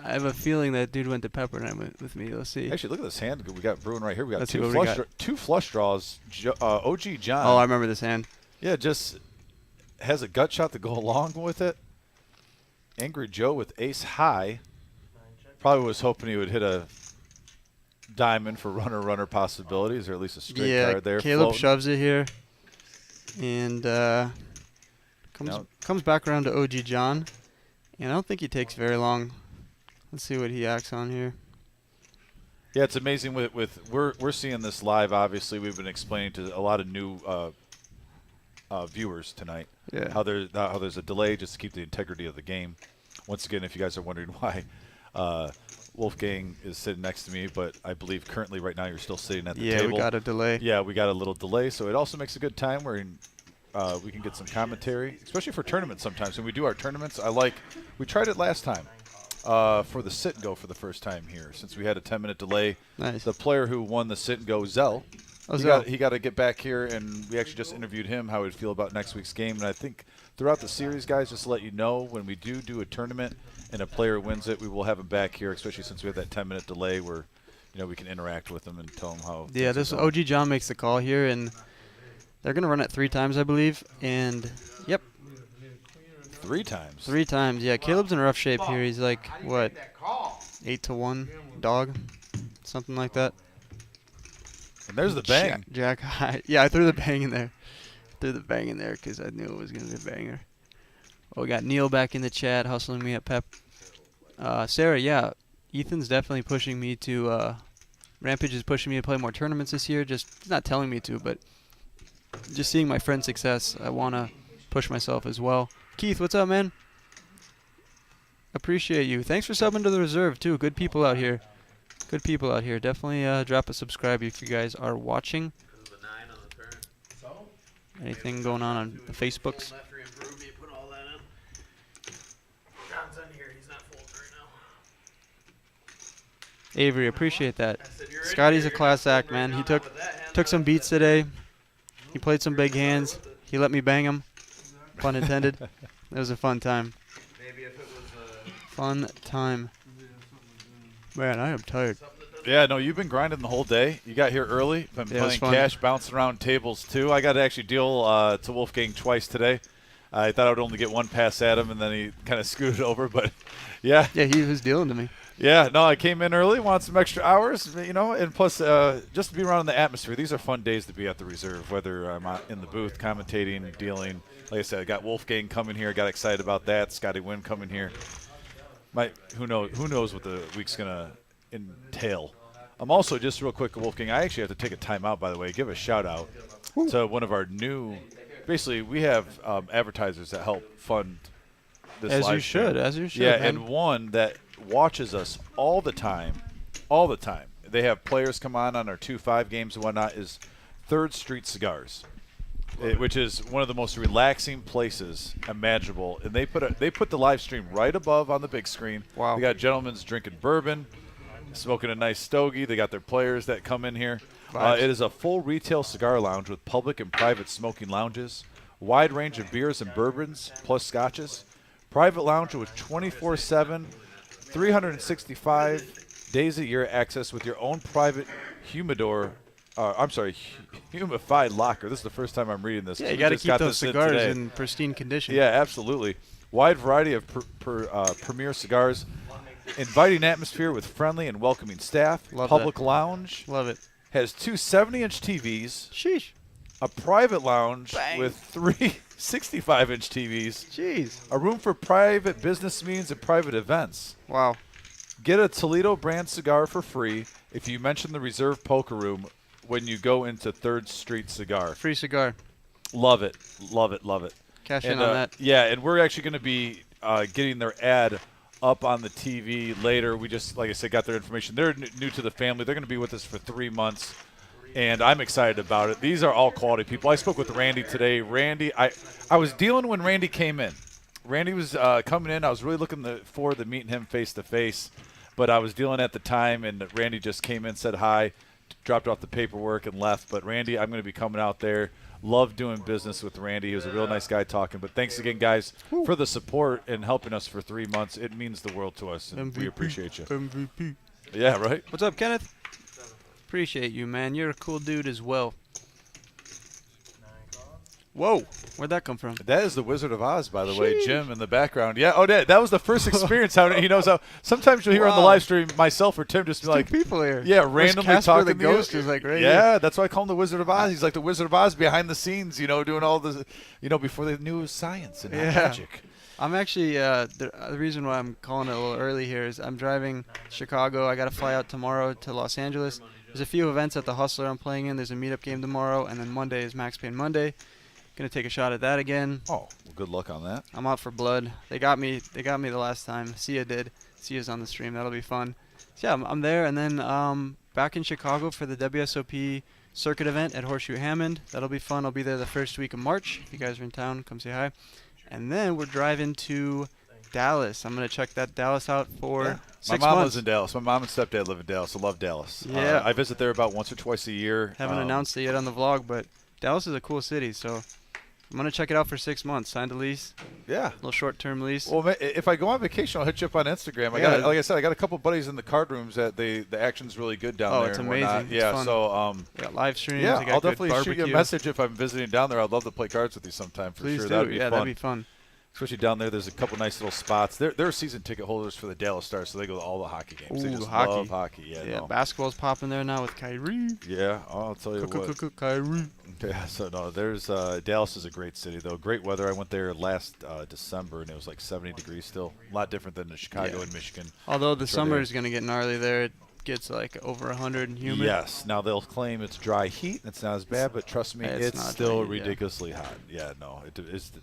I have a feeling that dude went to Pepperdine with me. Let's see. Actually, look at this hand we got brewing right here. We got Let's see two what we got. two flush draws. OG John. Oh, I remember this hand. Yeah, just has a gut shot to go along with it. Angry Joe with ace high. Probably was hoping he would hit a diamond for runner possibilities, or at least a straight card there. Caleb floating. shoves it here, and comes back around to OG John, and I don't think he takes very long. Let's see what he acts on here. Yeah, it's amazing with we're seeing this live. Obviously, we've been explaining to a lot of new viewers tonight how there's a delay just to keep the integrity of the game. Once again, if you guys are wondering why Wolfgang is sitting next to me, but I believe currently right now you're still sitting at the table. Yeah, we got a delay. Yeah, we got a little delay, so it also makes a good time where we can get some commentary, especially for tournaments sometimes. When we do our tournaments, we tried it last time for the sit and go for the first time here, since we had a 10-minute delay. Nice. The player who won the sit and go, Zell, he got to get back here, and we actually just interviewed him how he'd feel about next week's game. And I think throughout the series, guys, just to let you know, when we do a tournament and a player wins it, we will have him back here, especially since we have that 10-minute delay where we can interact with him and tell him how. Yeah, this OG John makes the call here, and they're gonna run it 3 times, I believe. And yep. 3 times. 3 times. Yeah, Caleb's in rough shape here. He's like what, 8-1 dog, something like that. And there's the bang. Jack high. Yeah, I threw the bang in there. Threw the bang in there because I knew it was gonna be a banger. Oh, we got Neil back in the chat hustling me at Pep. Sarah, yeah, Ethan's definitely pushing me to. Rampage is pushing me to play more tournaments this year. Just not telling me to, but just seeing my friend's success, I want to push myself as well. Keith, what's up, man? Appreciate you. Thanks for subbing to the reserve, too. Good people out here. Good people out here. Definitely drop a subscribe if you guys are watching. Anything going on the Facebooks? Avery, appreciate that. Scotty's a class act, man. He took some beats today. He played some big hands. He let me bang him. Pun intended. It was a fun time. Fun time. Man, I am tired. Yeah, no, you've been grinding the whole day. You got here early. Been playing cash, bouncing around tables, too. I got to actually deal to Wolfgang twice today. I thought I would only get one pass at him, and then he kind of scooted over. But, yeah. Yeah, he was dealing to me. Yeah, no, I came in early, wanted some extra hours, and plus just to be around in the atmosphere. These are fun days to be at the reserve, whether I'm in the booth commentating, dealing. Like I said, I got Wolfgang coming here. I got excited about that. Scotty Wynn coming here. Who knows what the week's going to entail. I'm also, just real quick, Wolfgang, I actually have to take a timeout, by the way, give a shout-out to one of our new – basically, we have advertisers that help fund this as live you stream. should, as you should. Yeah, man. and one that watches us all the time. They have players come on our 2-5 games and whatnot, is 3rd Street Cigars, which is one of the most relaxing places imaginable. And they put the live stream right above on the big screen. Wow. They got gentlemen drinking bourbon, smoking a nice stogie. They got their players that come in here. It is a full retail cigar lounge with public and private smoking lounges, wide range of beers and bourbons, plus scotches. Private lounge with 24/7, 365 days a year access with your own private humidified locker. This is the first time I'm reading this. Yeah, you got to keep those cigars in pristine condition. Yeah, absolutely. Wide variety of premier cigars. Inviting atmosphere with friendly and welcoming staff. Love Public that. lounge. Love it. Has 2 70-inch TVs. Sheesh. A private lounge Bang. with 3 65-inch TVs. Jeez. A room for private business meetings and private events. Wow. Get a Toledo brand cigar for free if you mention the Reserve Poker Room when you go into 3rd Street Cigar. Free cigar. Love it. Love it. Love it. Cash in on that. Yeah, and we're actually going to be getting their ad up on the TV later. We just, like I said, got their information. They're new to the family. They're going to be with us for 3 months, and I'm excited about it. These are all quality people. I spoke with Randy today. Randy, I was dealing when Randy came in. Randy was coming in. I was really looking forward to meeting him face-to-face, but I was dealing at the time, and Randy just came in, said hi, dropped off the paperwork and left. But Randy, I'm going to be coming out there. Love doing business with Randy. He was a real nice guy talking. But thanks again, guys, for the support and helping us for 3 months. It means the world to us, and we appreciate you. MVP. Yeah, right? What's up, Kenneth? Appreciate you, man. You're a cool dude as well. Whoa, where'd that come from? That is the Wizard of Oz, by the way, Jim in the background. Yeah, that was the first experience. How he knows how. Sometimes you'll hear on the live stream myself or Tim just be like, people here. Yeah, randomly Casper talking the to ghost you. is like right yeah, here. that's why I call him the Wizard of Oz. He's like the Wizard of Oz behind the scenes, doing all the, before they knew it was science and not magic. I'm actually the reason why I'm calling it a little early here is I'm driving Chicago. I got to fly out tomorrow to Los Angeles. There's a few events at the Hustler I'm playing in. There's a meetup game tomorrow, and then Monday is Max Payne Monday. Gonna take a shot at that again. Oh, well, good luck on that. I'm out for blood. They got me the last time. Sia did. Sia's on the stream. That'll be fun. So yeah, I'm there, and then back in Chicago for the WSOP circuit event at Horseshoe Hammond. That'll be fun. I'll be there the first week of March. If you guys are in town, come say hi. And then we're driving to Dallas. I'm gonna check that Dallas out for 6 months. My mom lives in Dallas. My mom and stepdad live in Dallas. I love Dallas. Yeah. I visit there about once or twice a year. Haven't announced it yet on the vlog, but Dallas is a cool city, so I'm going to check it out for 6 months. Signed a lease. Yeah. Little short-term lease. Well, if I go on vacation, I'll hit you up on Instagram. Like I said, I got a couple buddies in the card rooms that the action's really good down there. Oh, it's amazing. It's yeah, fun. so we got live streams. Yeah, we got I'll good definitely shoot you a barbecue. message if I'm visiting down there. I'd love to play cards with you sometime for Please sure. do. That'd be fun. That'd be fun. Especially down there, there's a couple nice little spots. They're season ticket holders for the Dallas Stars, so they go to all the hockey games. They just love hockey. Yeah, no. Basketball's popping there now with Kyrie. Yeah, I'll tell you what. Kyrie. Yeah, so no, there's Dallas is a great city though. Great weather. I went there last December and it was like 70 degrees still. A lot different than Chicago and Michigan. Although the summer is going to get gnarly there. It gets like over 100 and humid. Yes. Now they'll claim it's dry heat and it's not as bad, but trust me, it's still ridiculously hot. Yeah, no, it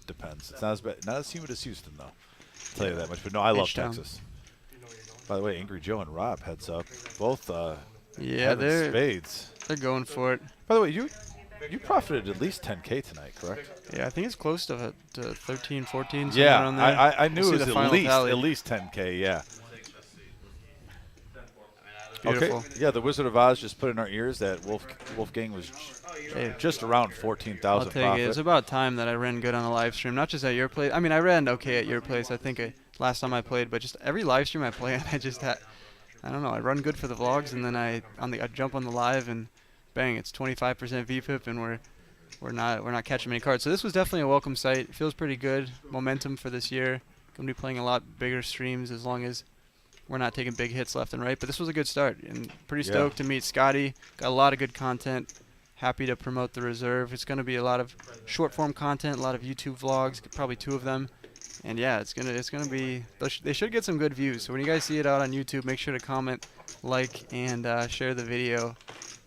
depends. It's not as bad, not as humid as Houston though. I'll tell you that much. But no, I love Texas. By the way, Angry Joe and Rob heads up. Both they're spades. They're going for it. By the way, you profited at least 10K tonight, correct? Yeah, I think it's close to 13, 14. Yeah, around there. I knew it was at least 10K. Yeah. Beautiful. Okay. Yeah, the Wizard of Oz just put in our ears that Wolfgang was just around 14,000 I'll take profit. it. It's about time that I ran good on a live stream, not just at your place. I mean, I ran okay at your place. I think last time I played, but just every live stream I play on, I don't know. I run good for the vlogs, and then I jump on the live, and bang, it's 25% VPIP, and we're not catching many cards. So this was definitely a welcome sight. It feels pretty good. Momentum for this year. Gonna be playing a lot bigger streams as long as we're not taking big hits left and right. But this was a good start, and pretty stoked to meet Scotty. Got a lot of good content. Happy to promote the reserve. It's gonna be a lot of short form content, a lot of YouTube vlogs, probably 2 of them. And yeah, it's gonna be. They should get some good views. So when you guys see it out on YouTube, make sure to comment, like, and share the video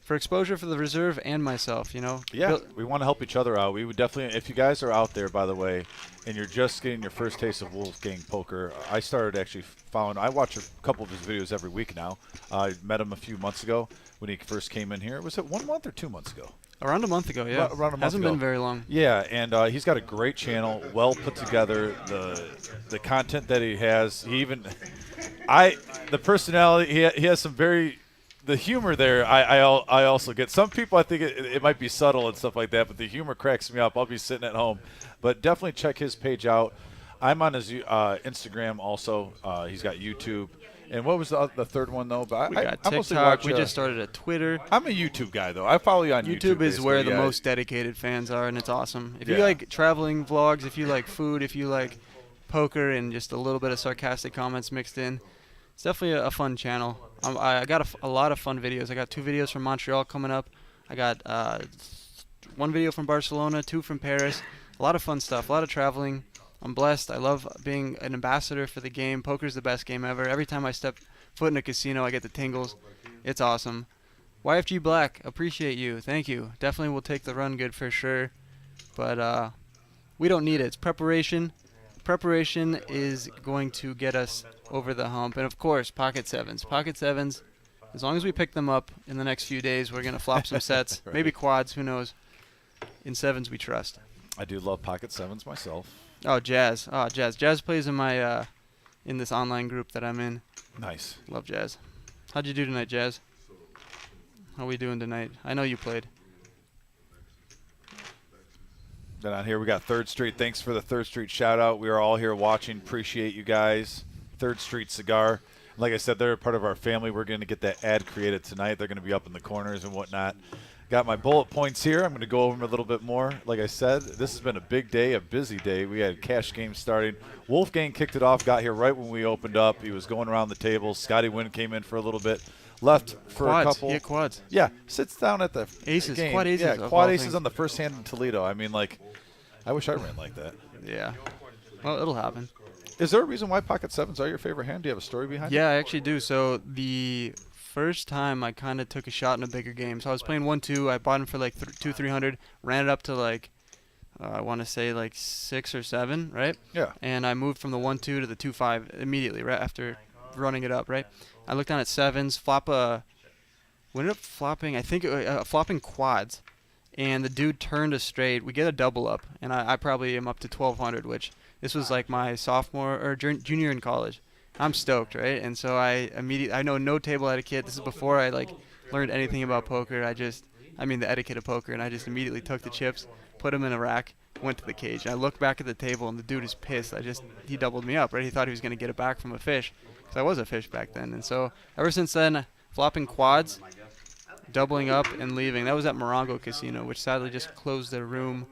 for exposure for the reserve and myself. Yeah, we want to help each other out. We would definitely, if you guys are out there, by the way, and you're just getting your first taste of Wolfgang poker, I started actually I watch a couple of his videos every week now. I met him a few months ago when he first came in here. Was it 1 month or 2 months ago? Around a month ago, yeah. Around a month Hasn't ago. been very long. Yeah, and he's got a great channel, well put together. The content that he has, the personality, he has some the humor there. I also get. Some people, I think it might be subtle and stuff like that, but the humor cracks me up. I'll be sitting at home, but definitely check his page out. I'm on his Instagram also. He's got YouTube. And what was the third one, though? But we got I mostly TikTok. watch, We just started a Twitter. I'm a YouTube guy, though. I follow you on YouTube. YouTube is where the yeah. most dedicated fans are, and it's awesome. If you like traveling vlogs, if you like food, if you like poker and just a little bit of sarcastic comments mixed in, it's definitely a fun channel. I got a lot of fun videos. I got 2 videos from Montreal coming up. I got 1 video from Barcelona, 2 from Paris. A lot of fun stuff, a lot of traveling. I'm blessed. I love being an ambassador for the game. Poker's the best game ever. Every time I step foot in a casino, I get the tingles. It's awesome. YFG Black, appreciate you. Thank you. Definitely will take the run good for sure. But we don't need it. It's preparation. Preparation is going to get us over the hump. And, of course, Pocket 7s. Pocket 7s, as long as we pick them up in the next few days, we're going to flop some sets. Right. Maybe quads. Who knows? In 7s, we trust. I do love Pocket 7s myself. Oh, Jazz. Oh, Jazz. Jazz plays in my in this online group that I'm in. Nice. Love Jazz. How'd you do tonight, Jazz? How we doing tonight? I know you played. Then on here we got Third Street. Thanks for the Third Street shout out. We are all here watching. Appreciate you guys. Third Street Cigar. Like I said, they're a part of our family. We're going to get that ad created tonight. They're going to be up in the corners and whatnot. Got my bullet points here. I'm going to go over them a little bit more. Like I said, this has been a big day, a busy day. We had cash games starting. Wolfgang kicked it off, got here right when we opened up. He was going around the table. Scotty Wynn came in for a little bit. Left for Quads. a couple. Yeah, quads. Yeah, sits down at the Aces. game. Quad aces. Yeah, of quad all aces things. on the first hand in Toledo. I mean, like, I wish I ran like that. Yeah. Well, it'll happen. Is there a reason why pocket sevens are your favorite hand? Do you have a story behind it? Yeah, I actually do. So the first time I kind of took a shot in a bigger game. So I was playing 1-2. I bought him for like 200-300. Ran it up to like I want to say like 6 or 7, right? Yeah. And I moved from the 1-2 to the 2-5 immediately, right after running it up, right? I looked down at sevens, flop a. We ended up flopping, I think, flopping quads, and the dude turned a straight. We get a double up, and I probably am up to 1,200, which this was like my sophomore or junior in college. I'm stoked, right? And so I know no table etiquette. This is before I like learned anything about poker. I mean the etiquette of poker, and I just immediately took the chips, put them in a rack, went to the cage. And I looked back at the table, and the dude is pissed. He doubled me up, right? He thought he was gonna get it back from a fish, because I was a fish back then. And so ever since then, flopping quads, doubling up and leaving. That was at Morongo Casino, which sadly just closed their room,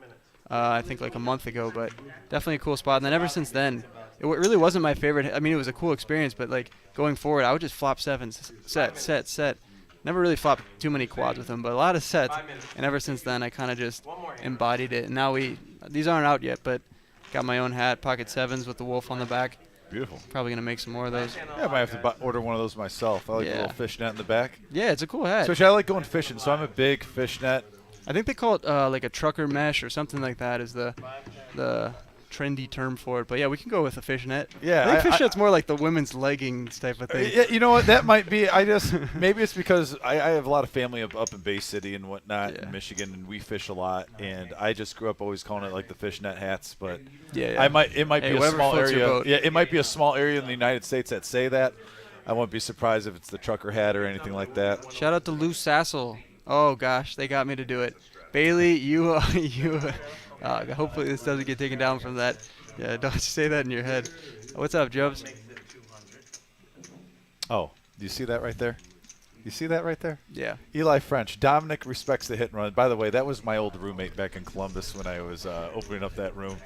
I think like a month ago, but definitely a cool spot. And then ever since then, it really wasn't my favorite. I mean, it was a cool experience, but like going forward, I would just flop sevens, set. Never really flopped too many quads with them, but a lot of sets. And ever since then, I kind of just embodied it. And now these aren't out yet, but got my own hat, pocket sevens with the wolf on the back. Beautiful. Probably going to make some more of those. Yeah, I might have to order one of those myself. I like the little fishnet in the back. Yeah, it's a cool hat. Especially I like going fishing, so I'm a big fishnet. I think they call it like a trucker mesh or something like that is the trendy term for it. But yeah, we can go with a fishnet. Yeah, I think fishnet's more like the women's leggings type of thing. You know what? That might be. Maybe it's because I have a lot of family up in Bay City and whatnot in Michigan, and we fish a lot. And I just grew up always calling it like the fishnet hats. But yeah. It might be a small area. Yeah, it might be a small area in the United States that say that. I won't be surprised if it's the trucker hat or anything like that. Shout out to Lou Sassel. Oh gosh, they got me to do it. Bailey, you. Hopefully this doesn't get taken down from that. Yeah, don't say that in your head. What's up, Jobs? Oh, do you see that right there? You see that right there? Yeah. Eli French. Dominic respects the hit and run. By the way, that was my old roommate back in Columbus when I was opening up that room.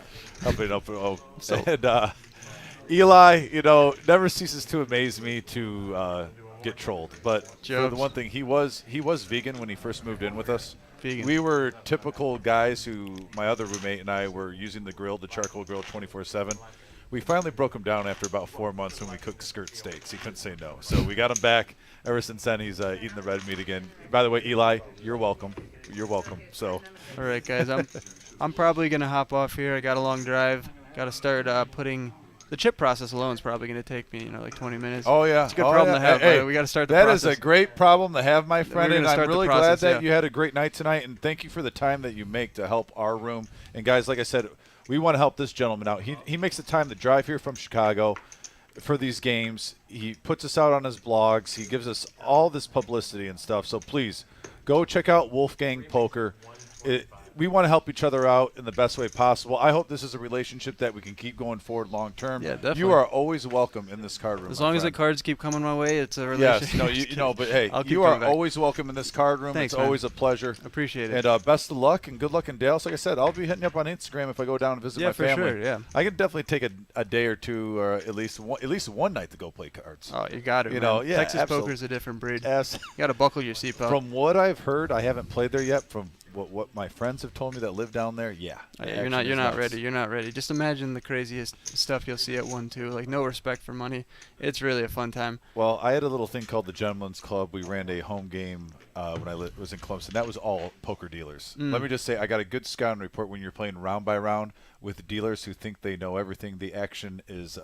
And Eli, never ceases to amaze me to get trolled. But for the one thing, he was vegan when he first moved in with us. Vegan. We were typical guys who, my other roommate and I, were using the charcoal grill 24/7. We finally broke him down after about 4 months when we cooked skirt steaks. He couldn't say no. So we got him back. Ever since then, he's eating the red meat again. By the way, Eli, you're welcome. You're welcome. So. All right, guys. I'm probably going to hop off here. I got a long drive. Got to start putting – the chip process alone is probably going to take me, like 20 minutes. Oh, yeah. It's a good problem to have. Hey, we got to start the process. That is a great problem to have, my friend. And I'm really glad that you had a great night tonight. And thank you for the time that you make to help our room. And, guys, like I said, we want to help this gentleman out. He makes the time to drive here from Chicago for these games. He puts us out on his blogs. He gives us all this publicity and stuff. So, please, go check out Wolfgang Poker. We want to help each other out in the best way possible. I hope this is a relationship that we can keep going forward long term. Yeah, definitely. You are always welcome in this card room. As long as the cards keep coming my way, it's a relationship. Yes, but hey, you are always welcome in this card room. Thanks, it's always a pleasure. Appreciate it. And best of luck and good luck in Dallas. Like I said, I'll be hitting you up on Instagram if I go down and visit my family. Yeah, for sure, yeah. I can definitely take a day or two, or at least one night to go play cards. Oh, you got it. Yeah, Texas absolutely. poker's a different breed. Yes. You got to buckle your seatbelt. From what I've heard, I haven't played there yet. From what my friends have told me that live down there, you're not ready. You're not ready. Just imagine the craziest stuff you'll see at 1-2. Like no respect for money. It's really a fun time. Well, I had a little thing called the Gentleman's Club. We ran a home game when I was in Clemson. That was all poker dealers. Let me just say, I got a good scouting report when you're playing round by round with dealers who think they know everything. The action is.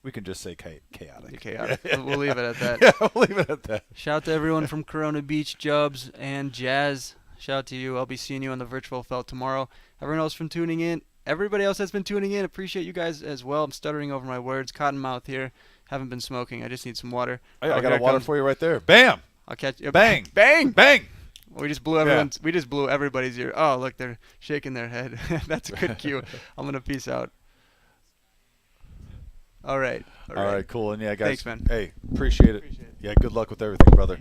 We can just say chaotic. Chaotic. We'll leave it at that. Yeah, we'll leave it at that. Shout out to everyone from Corona Beach, Jubs, and Jazz. Shout out to you. I'll be seeing you on the virtual felt tomorrow. Everyone else from tuning in. Everybody else that's been tuning in, appreciate you guys as well. I'm stuttering over my words. Cottonmouth here. Haven't been smoking. I just need some water. I got a water for you right there. Bam! I'll catch you. Bang! Bang! Bang! We just blew everyone's. We just blew everybody's ear. Oh, look, they're shaking their head. That's a good cue. I'm gonna peace out. All right. All right, cool. And yeah, guys. Thanks, man. Hey, appreciate it. Yeah, good luck with everything, brother.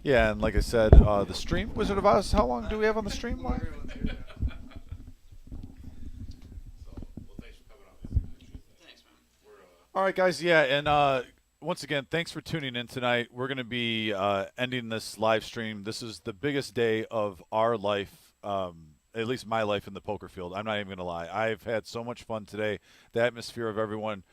Yeah, and like I said, the stream, Wizard of Oz, how long do we have on the stream? All right, guys. Yeah, and once again, thanks for tuning in tonight. We're going to be ending this live stream. This is the biggest day of our life, at least my life in the poker field. I'm not even going to lie. I've had so much fun today. The atmosphere of everyone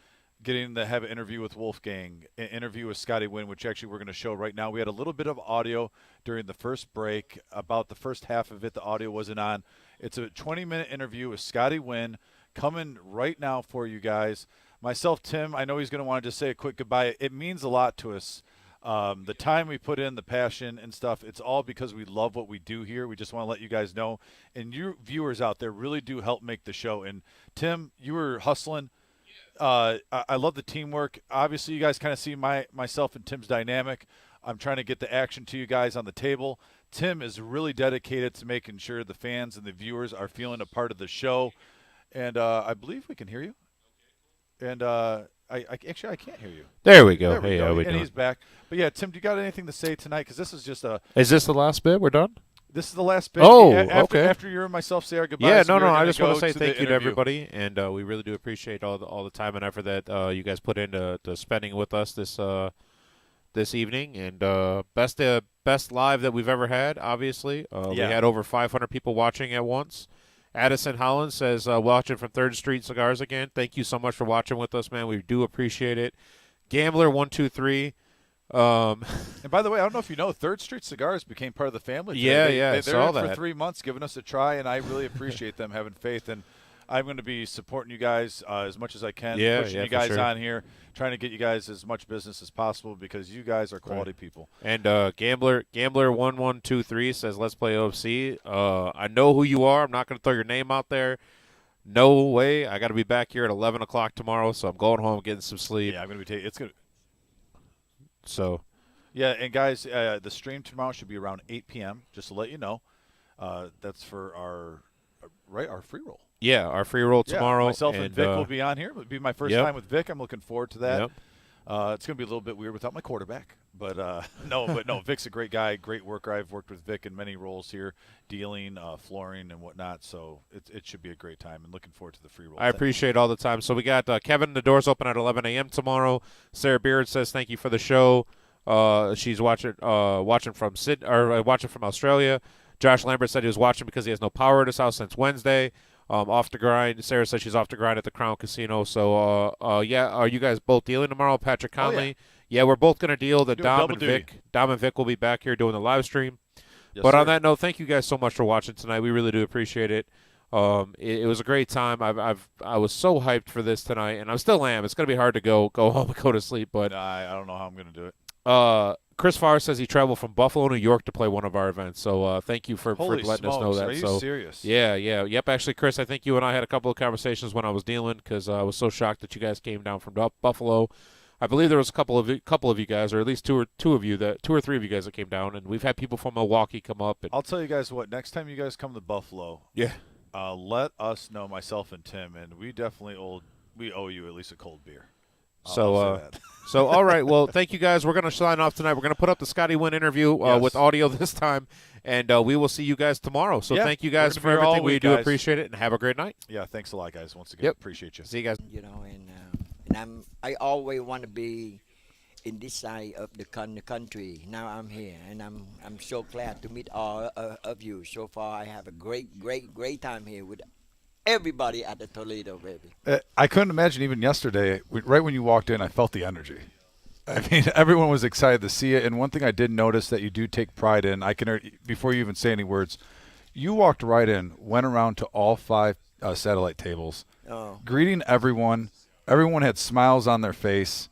getting to have an interview with Wolfgang, an interview with Scotty Wynn, which actually we're going to show right now. We had a little bit of audio during the first break. About the first half of it, the audio wasn't on. It's a 20-minute interview with Scotty Wynn coming right now for you guys. Myself, Tim, I know he's going to want to just say a quick goodbye. It means a lot to us. The time we put in, the passion and stuff, it's all because we love what we do here. We just want to let you guys know. And you viewers out there really do help make the show. And, Tim, you were hustling. I love the teamwork. Obviously, you guys kind of see myself and Tim's dynamic. I'm trying to get the action to you guys on the table. Tim is really dedicated to making sure the fans and the viewers are feeling a part of the show. And I believe we can hear you. And I actually can't hear you. There we go. There we Hey, go. how we And doing? he's back. But yeah, Tim, do you got anything to say tonight? Because this is just a. Is this the last bit? We're done? This is the last bit. Oh, after, okay. After you and myself say our goodbyes. Yeah, no. we're I gonna just want go to say the thank you to interview. everybody, and we really do appreciate all the time and effort that you guys put into spending with us this evening. And best live that we've ever had. Obviously, we had over 500 people watching at once. Addison Holland says, watching from 3rd Street Cigars again. Thank you so much for watching with us, man. We do appreciate it. Gambler123. And by the way, I don't know if you know, 3rd Street Cigars became part of the family today. Yeah, I they're saw in that. for 3 months, giving us a try, and I really appreciate them having faith. And I'm going to be supporting you guys as much as I can, pushing you guys on here, trying to get you guys as much business as possible because you guys are quality people. And Gambler1123 says, let's play OFC. I know who you are. I'm not going to throw your name out there. No way. I got to be back here at 11 o'clock tomorrow, so I'm going home getting some sleep. Yeah, I'm going to be taking it's going to. So. Yeah, and guys, the stream tomorrow should be around 8 p.m., just to let you know. That's for our free roll. Yeah, our free roll tomorrow. Myself and Vic will be on here. It'll be my first time with Vic. I'm looking forward to that. Yep. It's going to be a little bit weird without my quarterback. But, no, Vic's a great guy, great worker. I've worked with Vic in many roles here, dealing, flooring, and whatnot. So it should be a great time, and looking forward to the free roll. I appreciate all the time. So we got Kevin, the doors open at 11 a.m. tomorrow. Sarah Beard says thank you for the show. She's watching from watching from Australia. Josh Lambert said he was watching because he has no power at his house since Wednesday. Off the grind. Sarah says she's off the grind at the Crown Casino. So, yeah, are you guys both dealing tomorrow? Patrick Conley. Yeah, we're both going to deal. Dom and Vic will be back here doing the live stream. Yes, but sir. on that note, thank you guys so much for watching tonight. We really do appreciate it. It was a great time. I was so hyped for this tonight, and I still am. It's going to be hard to go home and go to sleep. But I don't know how I'm going to do it. Chris Farr says he traveled from Buffalo, New York to play one of our events. So thank you for letting us know that. Are you serious? Yeah. Yep, actually, Chris, I think you and I had a couple of conversations when I was dealing because I was so shocked that you guys came down from Buffalo. I believe there was a couple of you guys, or at least two or three of you guys that came down, and we've had people from Milwaukee come up. And I'll tell you guys what. Next time you guys come to Buffalo, let us know, myself and Tim, and we definitely owe you at least a cold beer. So all right. Well, thank you guys. We're going to sign off tonight. We're going to put up the Scotty Wynn interview with audio this time, and we will see you guys tomorrow. So thank you guys for everything. We do appreciate it, and have a great night. Yeah, thanks a lot, guys. Once again, appreciate you. See you guys. And I always want to be in this side of the country. Now I'm here, and I'm so glad to meet all of you. So far, I have a great time here with everybody at the Toledo, baby. I couldn't imagine even yesterday, right when you walked in, I felt the energy. I mean, everyone was excited to see it. And one thing I did notice that you do take pride in, before you even say any words, you walked right in, went around to all 5 satellite tables, greeting everyone. Everyone had smiles on their face.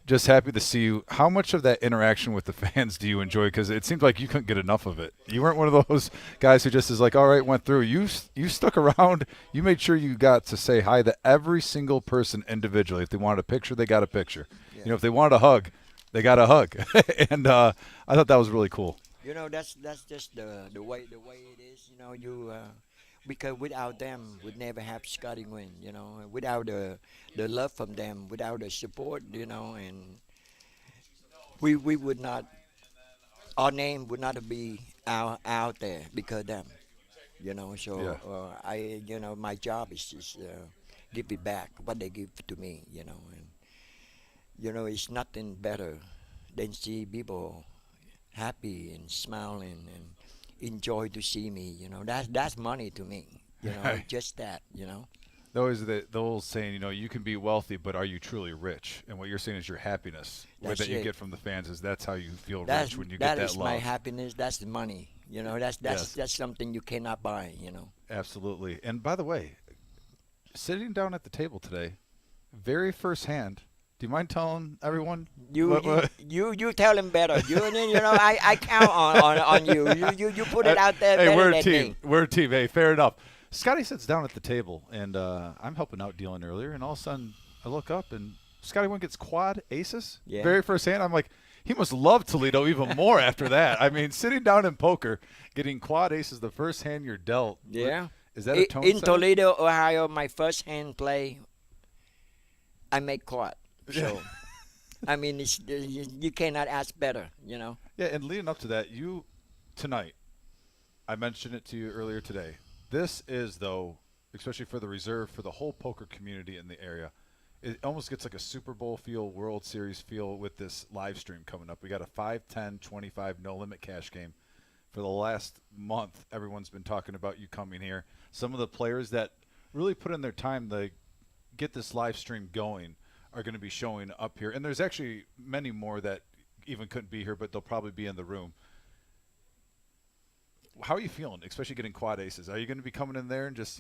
Just happy to see you. How much of that interaction with the fans do you enjoy? Because it seems like you couldn't get enough of it. You weren't one of those guys who just is like, all right, went through. You stuck around. You made sure you got to say hi to every single person individually. If they wanted a picture, they got a picture. Yeah. If they wanted a hug, They got a hug, and I thought that was really cool. You know, that's just the way it is. You know, because without them, we'd never have Scotty Wynn. You know, without the love from them, without the support, you know, and we would not, our name would not be out there because of them. You know, so my job is just give it back what they give to me. You know, and it's nothing better than see people happy and smiling and enjoy to see me. You know, that's money to me. You know, just that. You know. Always the old saying, you can be wealthy, but are you truly rich? And what you're saying is your happiness that you get from the fans is that's how you feel rich when you get that love. That is my happiness. That's the money. You know, that's something you cannot buy. You know. Absolutely. And by the way, sitting down at the table today, very first hand. Do you mind telling everyone? You tell him better. I count on you. You put it out there. Hey, we're a than team. Me. We're a team. Hey, fair enough. Scotty sits down at the table, and I'm helping out dealing earlier, and all of a sudden I look up, and Scotty Wynn gets quad aces. Yeah. Very first hand. I'm like, he must love Toledo even more after that. I mean, sitting down in poker, getting quad aces the first hand you're dealt. Yeah. Is that a tone in setter? Toledo, Ohio, my first hand play, I make quad. So, I mean, you cannot ask better, you know. Yeah, and leading up to that, tonight, I mentioned it to you earlier today. This is, though, especially for the reserve, for the whole poker community in the area, it almost gets like a Super Bowl feel, World Series feel with this live stream coming up. We got a 5, 10, 25 no-limit cash game. For the last month, everyone's been talking about you coming here. Some of the players that really put in their time to get this live stream going are going to be showing up here. And there's actually many more that even couldn't be here, but they'll probably be in the room. How are you feeling, especially getting quad aces? Are you going to be coming in there and just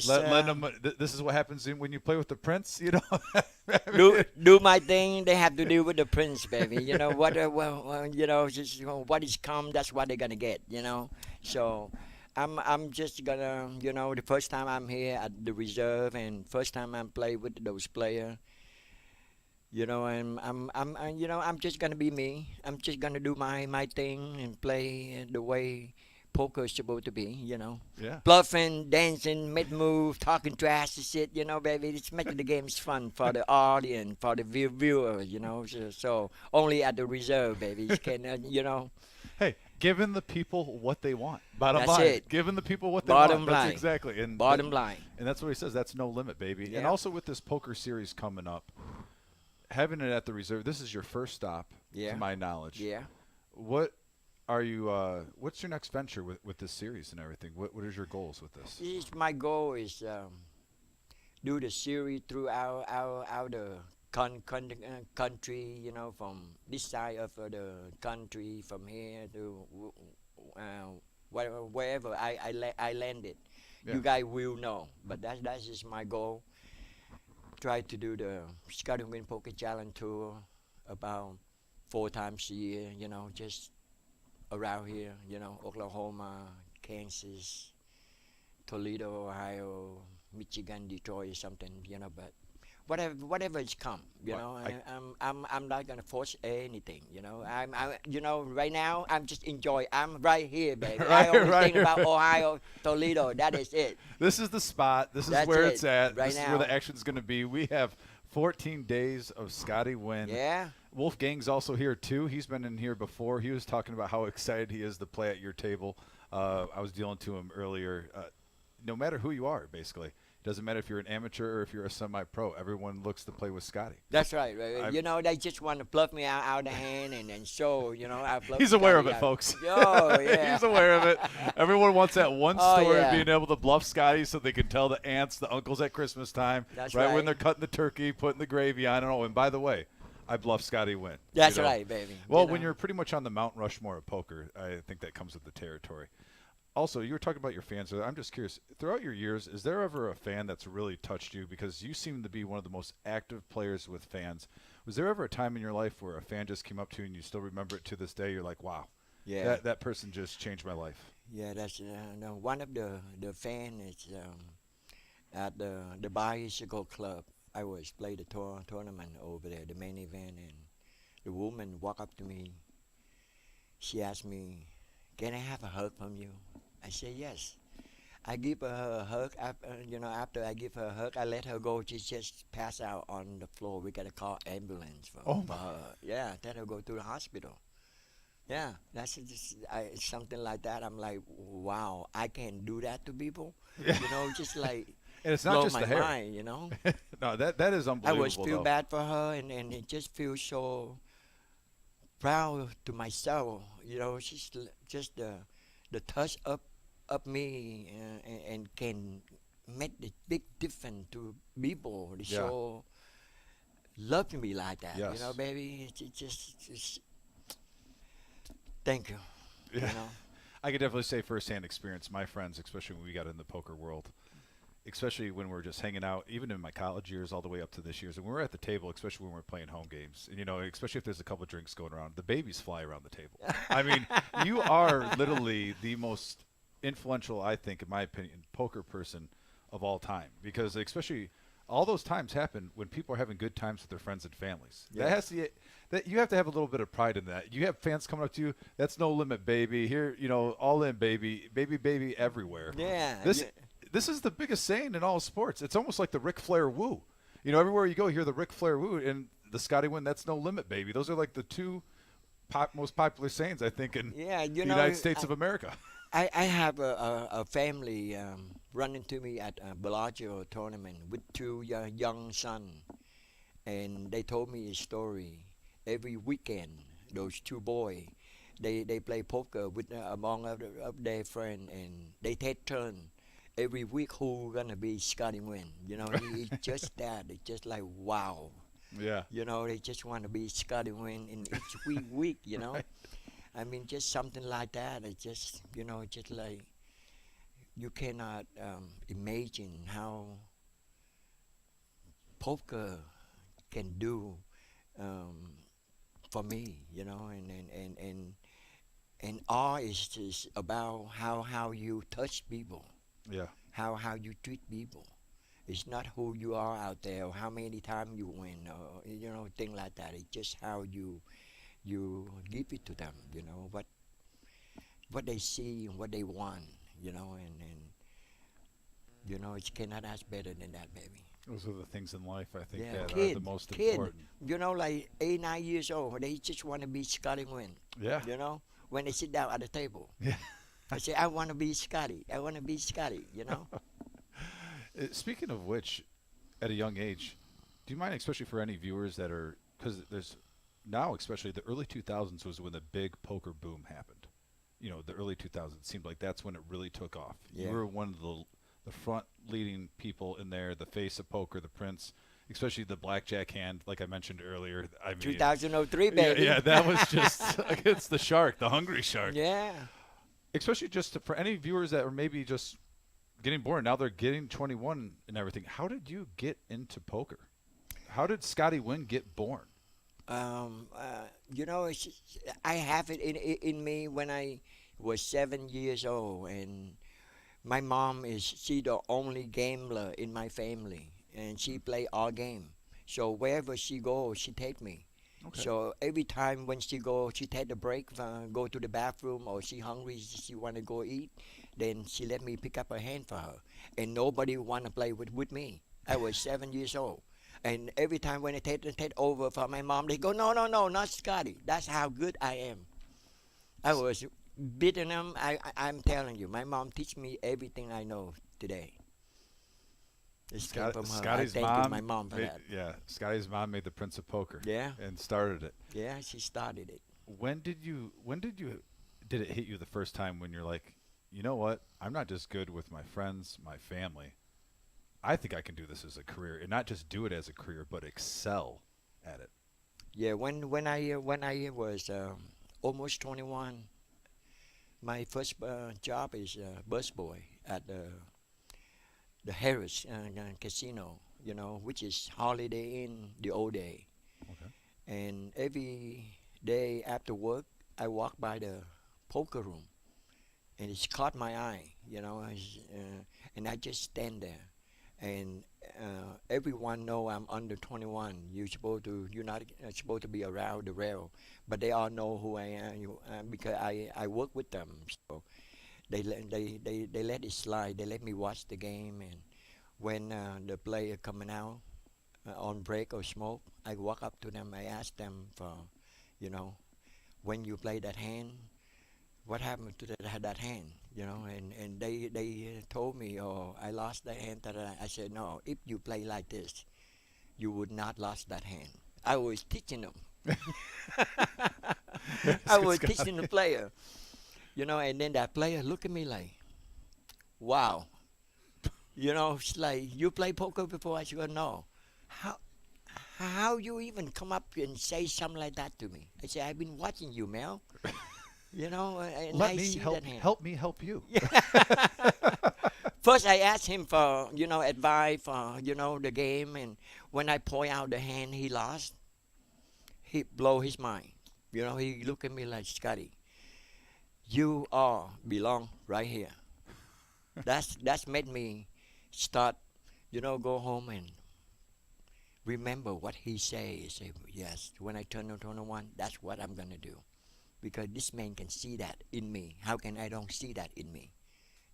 let them this is what happens when you play with the prince, do my thing. They have to do with the prince, baby. You know what? What is come, that's what they're gonna get. You know, so I'm just gonna, the first time I'm here at the reserve and first time I'm play with those players. And I'm just gonna be me. I'm just gonna do my thing and play the way poker is supposed to be, Yeah. Bluffing, dancing, mid-move, talking trash and shit, baby. It's making the games fun for the audience, for the viewers, So only at the reserve, baby. You can, Hey, giving the people what they want. Bottom That's line. it. Giving the people what they Bottom want. line. That's exactly. And Bottom line. And that's what he says. That's no limit, baby. Yeah. And also with this poker series coming up, having it at the reserve, this is your first stop, to my knowledge. Yeah. What are you? What's your next venture with this series and everything? What is your goals with this? My goal is do the series throughout the country, from this side of the country, from here to wherever I landed. Yeah. You guys will know, but that's just my goal. Try to do the Scotty Wynn Poker Challenge Tour about 4 times a year, just around here, Oklahoma, Kansas, Toledo, Ohio, Michigan, Detroit, or something, but whatever is come, I'm not gonna force anything, I'm right now I'm just enjoy. I'm right here, baby. I only think about Ohio, Toledo. That is it. This is the spot. This is That's where it. it's at. Right this is where the action's going to be. We have 14 days of Scotty Wynn. Yeah. Wolfgang's also here too. He's been in here before. He was talking about how excited he is to play at your table. I was dealing to him earlier. No matter who you are, basically. Doesn't matter if you're an amateur or if you're a semi-pro. Everyone looks to play with Scotty. That's right. They just want to bluff me out of the hand and then show, I bluff He's aware of Scotty it, out. folks. Oh, yeah. He's aware of it. Everyone wants that one Oh, story yeah. of being able to bluff Scotty so they can tell the aunts, the uncles at Christmas time, That's right when right. they're cutting the turkey, putting the gravy on. And by the way, I bluff Scotty Wynn. That's right, baby. Well, when you're pretty much on the Mount Rushmore of poker, I think that comes with the territory. Also, you were talking about your fans. I'm just curious, throughout your years, is there ever a fan that's really touched you? Because you seem to be one of the most active players with fans. Was there ever a time in your life where a fan just came up to you and you still remember it to this day? You're like, wow, Yeah. that person just changed my life. Yeah, that's one of the fan is at the Bicycle Club. I always play the tournament over there, the main event, and the woman walked up to me. She asked me, "Can I have a hug from you?" I said, "Yes." I give her a hug. After I give her a hug, I let her go. She just passed out on the floor. We got to call ambulance for her. Yeah, let her go to the hospital. Yeah, that's just, something like that. I'm like, wow, I can do that to people. Just like And it's not blow just my the hair. mind. No, that is I unbelievable. was feel bad for her, and it just feels so proud to myself. She's just the touch up me and can make the big difference to people. They so love me like that. Yes. Baby. It's just thank you. Yeah. I could definitely say firsthand experience. My friends, especially when we got in the poker world, especially when we're just hanging out, even in my college years all the way up to this year's, and we're at the table, especially when we're playing home games, and especially if there's a couple of drinks going around, the babies fly around the table. I mean, you are literally the most influential, I think, in my opinion, poker person of all time, because especially all those times happen when people are having good times with their friends and families. Yeah. That you have to have a little bit of pride in that. You have fans coming up to you. That's no limit, baby. Here, all in, baby, baby, everywhere. Yeah. This is the biggest saying in all sports. It's almost like the Ric Flair woo. Everywhere you go, you hear the Ric Flair woo and the Scotty Wynn. That's no limit, baby. Those are like the two most popular sayings, I think, in the United States of America. I have a family running to me at a Bellagio tournament with two young sons, and they told me a story. Every weekend, those two boys, they play poker with among of their friends, and they take turns every week who gonna be Scotty Wynn. It's just that. It's just like, wow. Yeah. They just want to be Scotty Wynn in each week. Right. I mean, just something like that. It's just, just like you cannot imagine how poker can do for me, and all is just about how you touch people. Yeah. How you treat people. It's not who you are out there or how many times you win or thing like that. It's just how you give it to them, what they see and what they want, and it cannot ask better than that, baby. Those are the things in life, I think, Yeah, that kid, are the most important. Like 8, 9 years old, they just want to be Scotty Wynn. Yeah. When they sit down at the table. Yeah. I say, I want to be Scotty. I want to be Scotty, Speaking of which, at a young age, do you mind, especially for any viewers that are, because there's now, especially the early 2000s was when the big poker boom happened. The early 2000s seemed like that's when it really took off. Yeah. You were one of the front leading people in there, the face of poker, the prince, especially the blackjack hand, like I mentioned earlier. I mean, 2003, baby. Yeah, that was just against the shark, the hungry shark. Yeah. Especially just for any viewers that are maybe just getting bored, now they're getting 21 and everything. How did you get into poker? How did Scotty Wynn get born? I have it in me when I was 7 years old, and my mom she the only gambler in my family, and she play all game. So wherever she goes, she take me. Okay. So every time when she take the break, go to the bathroom, or she hungry, she want to go eat, then she let me pick up her hand for her, and nobody want to play with me. I was 7 years old. And every time when I take over for my mom, they go, no, not Scotty. That's how good I am. I was beating them. I'm telling you, my mom teach me everything I know today. It's came from her. Scotty's I thank mom my mom for that. Yeah, Scotty's mom made the Prince of Poker. Yeah. And started it. Yeah, she started it. Did it hit you the first time when you're like, you know what? I'm not just good with my friends, my family. I think I can do this as a career, and not just do it as a career, but excel at it. Yeah, when I was almost 21, my first job is busboy at the Harris Casino, which is Holiday Inn the old day. Okay. And every day after work, I walk by the poker room, and it's caught my eye, and I just stand there. and everyone know I'm under 21. You're not supposed to be around the rail, but they all know who I am because I work with them. So they let it slide. They let me watch the game, and when the player coming out on break or smoke, I walk up to them. I ask them for, you know, when you play that hand, what happened to that hand? You know, and they told me, oh, I lost that hand. I said, no, if you play like this, you would not lost that hand. I was teaching them. I was teaching the player, you know, and then that player look at me like, wow. You know, it's like, you play poker before? I said, no. How you even come up and say something like that to me? I said, I've been watching you, Mel. You know, and Let I me see help. that hand. Help me help you. First, I asked him for, you know, advice for, you know, the game, and when I point out the hand he lost, he blow his mind. You know, he look at me like, Scotty, you all belong right here. That's made me start, you know, go home and remember what he say. Say, yes, when I turn 21, that's what I'm gonna do, because this man can see that in me. How can I don't see that in me?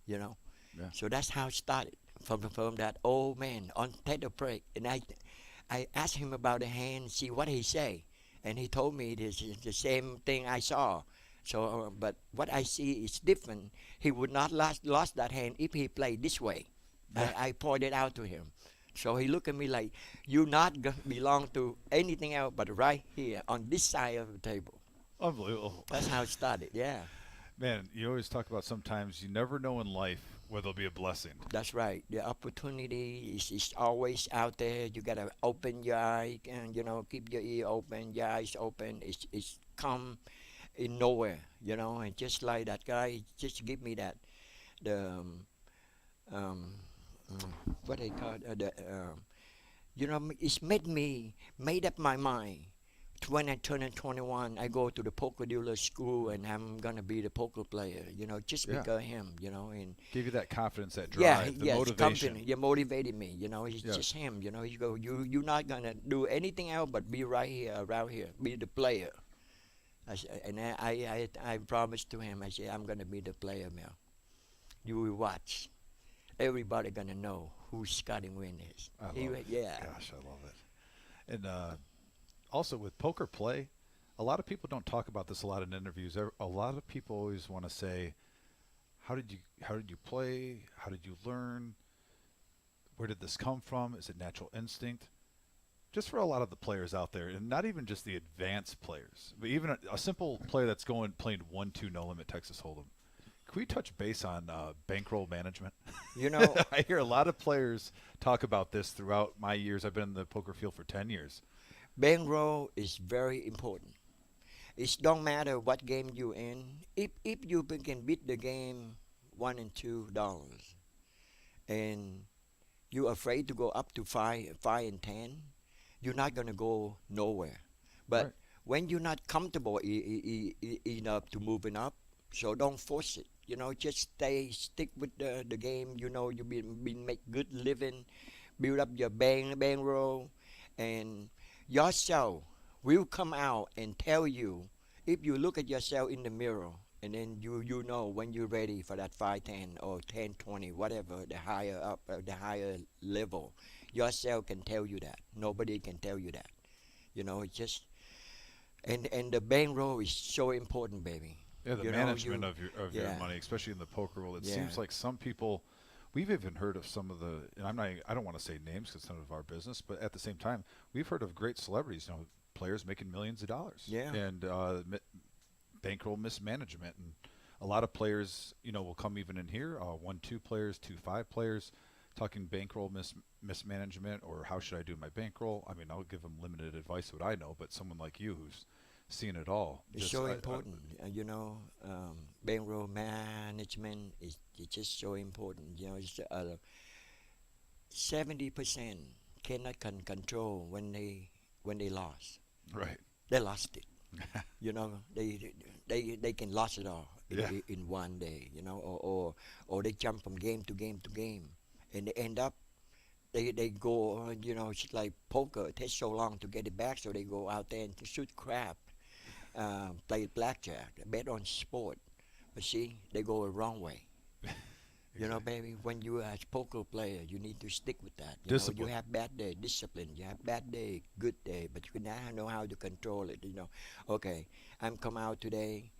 You know. Yeah. So that's how it started from that old man on take a break, and I asked him about the hand, see what he say, and he told me it is the same thing I saw. So, but what I see is different. He would not lost that hand if he played this way. Yeah. I pointed out to him. So he looked at me like, you not belong to anything else but right here on this side of the table. Unbelievable. That's how it started, yeah. Man, you always talk about sometimes you never know in life where there'll be a blessing. That's right. The opportunity is always out there. You gotta open your eye and, you know, keep your ear open, your eyes open. It's come in nowhere, you know. And just like that guy, just give me that the what they call it, you know, it's made up my mind. When I turn 21, I go to the poker dealer school, and I'm gonna be the poker player. You know, just Yeah. because of him. You know, and Give you that confidence, that yeah, drive, the yes, motivation. confident. You motivated me. You know, it's Yes. just him. You know, you go, you're not gonna do anything else but be right here, around here, be the player. And I promised to him. I said, I'm gonna be the player, Mel. You will watch. Everybody gonna know who Scotty Wynn is. I love it. Yeah. Gosh, I love it. And also with poker play, a lot of people don't talk about this a lot in interviews. A lot of people always want to say, how did you play? How did you learn? Where did this come from? Is it natural instinct? Just for a lot of the players out there, and not even just the advanced players, but even a simple player that's playing 1-2 no limit Texas Hold'em. Can we touch base on bankroll management? You know, I hear a lot of players talk about this throughout my years. I've been in the poker field for 10 years. bankroll is very important. It don't matter what game you're in. If you can beat the game $1 and $2, and you're afraid to go up to five and 10, you're not gonna go nowhere. But Right. when you're not comfortable enough to moving up, so don't force it. You know, just stick with the game. You know, you been make good living, build up your bankroll, and yourself will come out and tell you if you look at yourself in the mirror, and then you know when you're ready for that 5-10 or 10-20, whatever the higher up the higher level, yourself can tell you that. Nobody can tell you that. You know, it's just and the bankroll is so important, baby. Yeah, the You know, management of your yeah. money, especially in the poker world. It Yeah. seems like some people, we've even heard of some of the, and I don't want to say names because it's none of our business, but at the same time, we've heard of great celebrities, you know, players making millions of dollars. Yeah. And bankroll mismanagement, and a lot of players, you know, will come even in here, 1-2 players, 2-5 players, talking bankroll mismanagement, or how should I do my bankroll? I mean, I'll give them limited advice what I know, but someone like you who's seen it all. It's just- so I- important. You know, bankroll management is just so important. You know, it's 70% cannot control when they lost. Right. They lost it. You know, they can lose it all Yeah. in one day. You know, or they jump from game to game to game, and they end up they go, it's like poker. It takes so long to get it back, so they go out there and to shoot crap, play blackjack, bet on sport. But see, they go the wrong way. You know, baby, when you as poker player, you need to stick with that. Discipline. You have bad day, discipline. You have bad day, good day, but you now know how to control it. Okay, I'm come out today.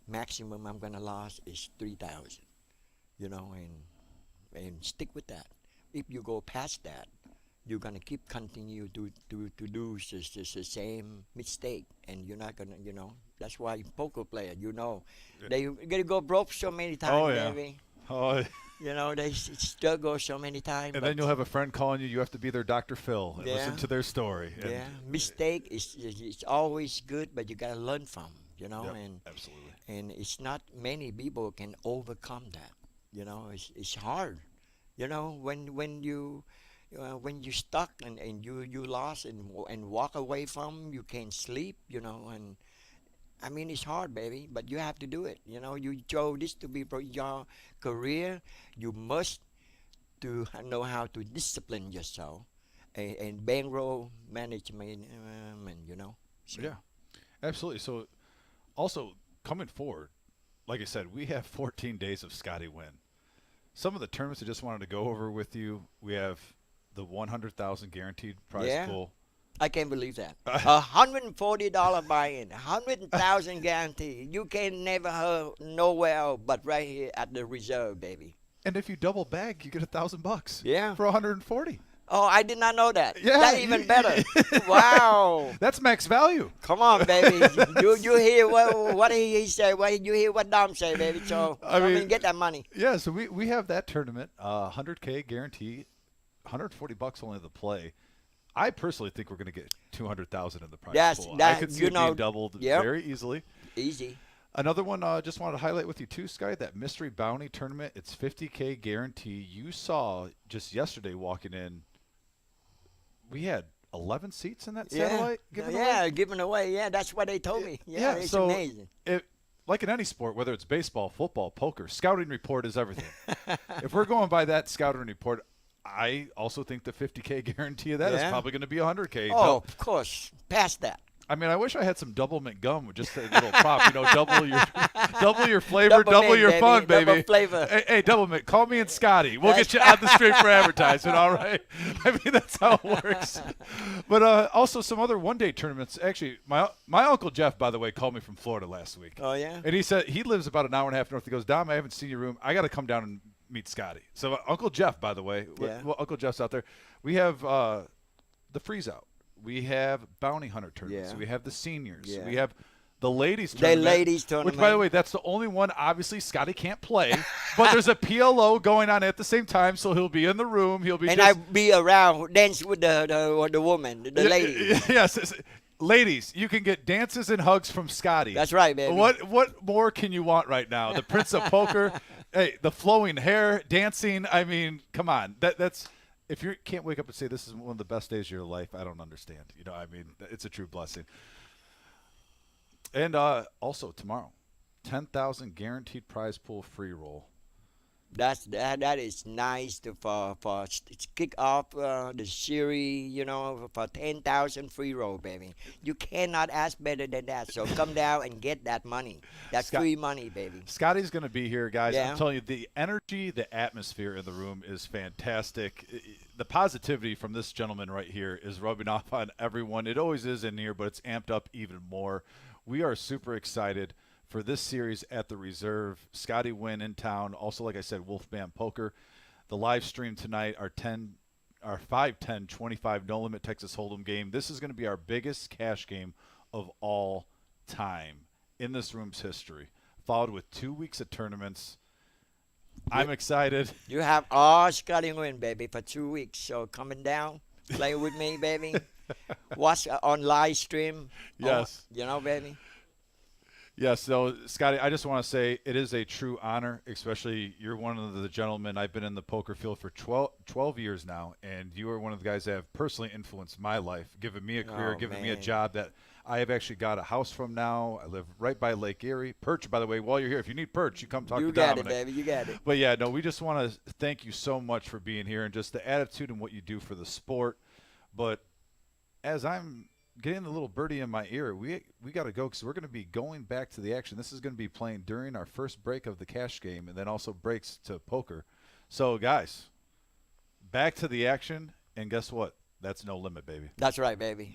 Maximum I'm gonna lose is 3,000. And stick with that. If you go past that, you're gonna continue to do the same mistake, and you're not gonna. That's why poker player, they gonna go broke so many times, Oh, yeah. baby. Oh, They struggle so many times. and then you'll have a friend calling you. You have to be their Dr. Phil and Yeah. listen to their story. And Yeah, mistake is always good, but you gotta learn from. Yep, And absolutely. and it's not many people can overcome that. It's hard. When you stuck and you lost and walk away from, you can't sleep. And I mean, it's hard, baby, but you have to do it. You chose this to be your career. You must to know how to discipline yourself and bankroll management, So. Yeah, absolutely. So, also coming forward, like I said, we have 14 days of Scotty Wynn. Some of the tournaments I just wanted to go over with you. We have the 100,000 guaranteed prize pool. I can't believe that. $140 buy-in, 100,000 guarantee. You can never have nowhere else but right here at the reserve, baby. And if you double bag, you get $1,000. Yeah. For 140. Oh, I did not know that. Yeah, That's even better. Wow. That's max value. Come on, baby. you hear what he said? You hear what Dom say, baby? So I mean, get that money. Yeah. So we have that tournament, 100K guarantee, $140 only to play. I personally think we're going to get 200,000 in the prize pool. I could see it being doubled very easily. Easy. Another one, just wanted to highlight with you too, Sky, that mystery bounty tournament. It's 50K guarantee. You saw just yesterday walking in. We had 11 seats in that satellite given away. Giving away. Yeah, that's what they told me. Yeah, it's so amazing. Like in any sport, whether it's baseball, football, poker, scouting report is everything. If we're going by that scouting report, I also think the 50K guarantee of that is probably going to be 100K. Oh, of course. Past that. I mean, I wish I had some double mint gum with just a little prop. Double your flavor, double your fun, baby. Double flavor. Hey, double mint. Call me and Scotty. We'll get you on the street for advertisement. All right. I mean, that's how it works. But also some other one-day tournaments. Actually, my Uncle Jeff, by the way, called me from Florida last week. Oh yeah. And he said he lives about an hour and a half north. He goes, Dom, I haven't seen your room. I got to come down and meet Scotty. So Uncle Jeff, by the way, well, Uncle Jeff's out there. We have the freeze out. We have bounty hunter tournaments. Yeah. We have the seniors. Yeah. We have the ladies tournament. The ladies tournament. Which, by the way, that's the only one. Obviously, Scotty can't play, but there's a PLO going on at the same time, so he'll be in the room. He'll be. And I'll be around, dance with the woman, the lady. Yes. Ladies, you can get dances and hugs from Scotty. That's right, baby. What more can you want right now? The Prince of Poker, hey, the flowing hair, dancing. I mean, come on. That's if you can't wake up and say this is one of the best days of your life, I don't understand. I mean, it's a true blessing. And also tomorrow, 10,000 guaranteed prize pool free roll. That is nice for kick off the series, for 10,000 free roll, baby. You cannot ask better than that. So come down and get that money, free money, baby. Scotty's going to be here, guys. Yeah. I'm telling you, the energy, the atmosphere in the room is fantastic. The positivity from this gentleman right here is rubbing off on everyone. It always is in here, but it's amped up even more. We are super excited for this series at the Reserve. Scotty Wynn in town. Also, like I said, Wolfman Poker. The live stream tonight, our 5-10 25 no limit Texas Hold'em game. This is going to be our biggest cash game of all time in this room's history, followed with 2 weeks of tournaments. I'm excited. You have all Scotty Nguyen, baby, for 2 weeks. So coming down, play with me, baby. Watch on live stream. Yes. Baby. Yeah, so, Scotty, I just want to say it is a true honor, especially you're one of the gentlemen. I've been in the poker field for 12 years now, and you are one of the guys that have personally influenced my life, giving me a career, giving me a job that I have actually got a house from now. I live right by Lake Erie. Perch, by the way, while you're here, if you need perch, you come talk to Dominic. You got it, baby. You got it. But, yeah, no, we just want to thank you so much for being here and just the attitude and what you do for the sport. But as I'm getting the little birdie in my ear, we got to go because we're going to be going back to the action. This is going to be playing during our first break of the cash game and then also breaks to poker. So, guys, back to the action, and guess what? That's no limit, baby. That's right, baby.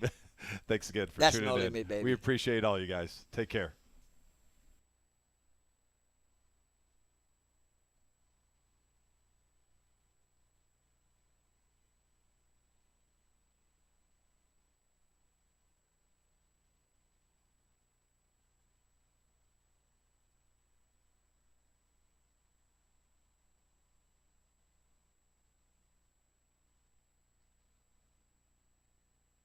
Thanks again for That's tuning no in. limit, baby. We appreciate all you guys. Take care.